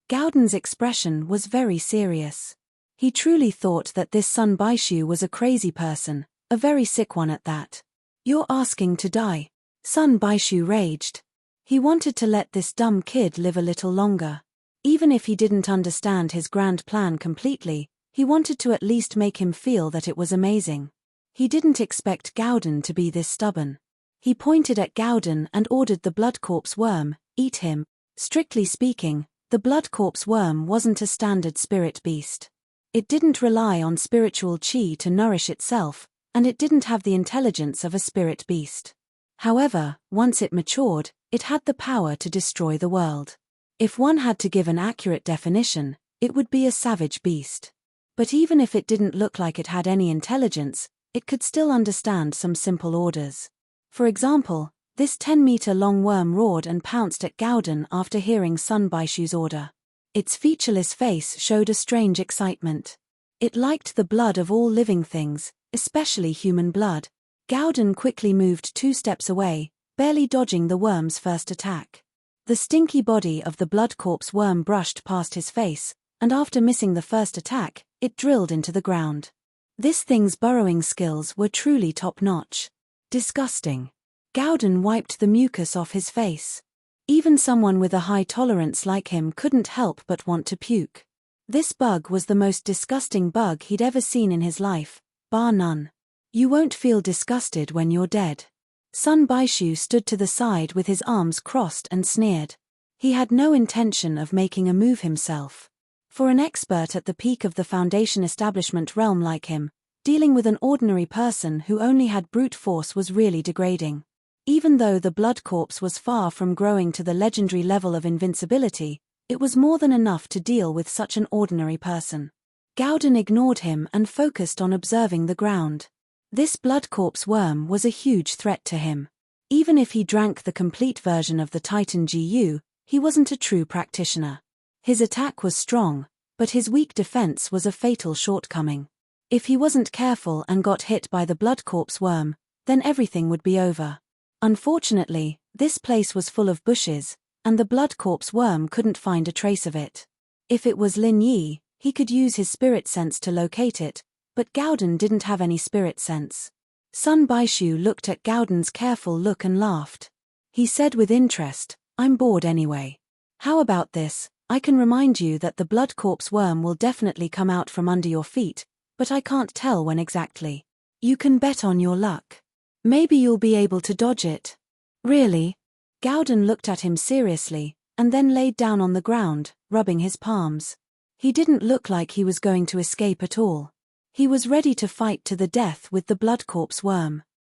Gowden's expression was very serious. He truly thought that this Sun Baishu was a crazy person, a very sick one at that. You're asking to die. Sun Baishu raged. He wanted to let this dumb kid live a little longer. Even if he didn't understand his grand plan completely, he wanted to at least make him feel that it was amazing. He didn't expect Gowden to be this stubborn. He pointed at Gowden and ordered the blood corpse worm, eat him. Strictly speaking, the blood corpse worm wasn't a standard spirit beast. It didn't rely on spiritual chi to nourish itself, and it didn't have the intelligence of a spirit beast. However, once it matured, it had the power to destroy the world. If one had to give an accurate definition, it would be a savage beast. But even if it didn't look like it had any intelligence, it could still understand some simple orders. For example, this 10-meter-long worm roared and pounced at Gowden after hearing Sun Baishu's order. Its featureless face showed a strange excitement. It liked the blood of all living things, especially human blood. Gowden quickly moved 2 steps away, barely dodging the worm's first attack. The stinky body of the blood corpse worm brushed past his face, and after missing the first attack, it drilled into the ground. This thing's burrowing skills were truly top-notch. Disgusting. Gowden wiped the mucus off his face. Even someone with a high tolerance like him couldn't help but want to puke. This bug was the most disgusting bug he'd ever seen in his life, bar none. You won't feel disgusted when you're dead. Sun Baishu stood to the side with his arms crossed and sneered. He had no intention of making a move himself. For an expert at the peak of the Foundation establishment realm like him, dealing with an ordinary person who only had brute force was really degrading. Even though the blood corpse was far from growing to the legendary level of invincibility, it was more than enough to deal with such an ordinary person. Gowden ignored him and focused on observing the ground. This blood corpse worm was a huge threat to him. Even if he drank the complete version of the Titan GU, he wasn't a true practitioner. His attack was strong, but his weak defense was a fatal shortcoming. If he wasn't careful and got hit by the blood corpse worm, then everything would be over. Unfortunately, this place was full of bushes, and the blood corpse worm couldn't find a trace of it. If it was Lin Yi, he could use his spirit sense to locate it, but Gowden didn't have any spirit sense. Sun Baishu looked at Gowden's careful look and laughed. He said with interest, "I'm bored anyway. How about this? I can remind you that the blood corpse worm will definitely come out from under your feet, but I can't tell when exactly. You can bet on your luck. Maybe you'll be able to dodge it." "Really?" Gowden looked at him seriously, and then laid down on the ground, rubbing his palms. He didn't look like he was going to escape at all. He was ready to fight to the death with the blood corpse worm.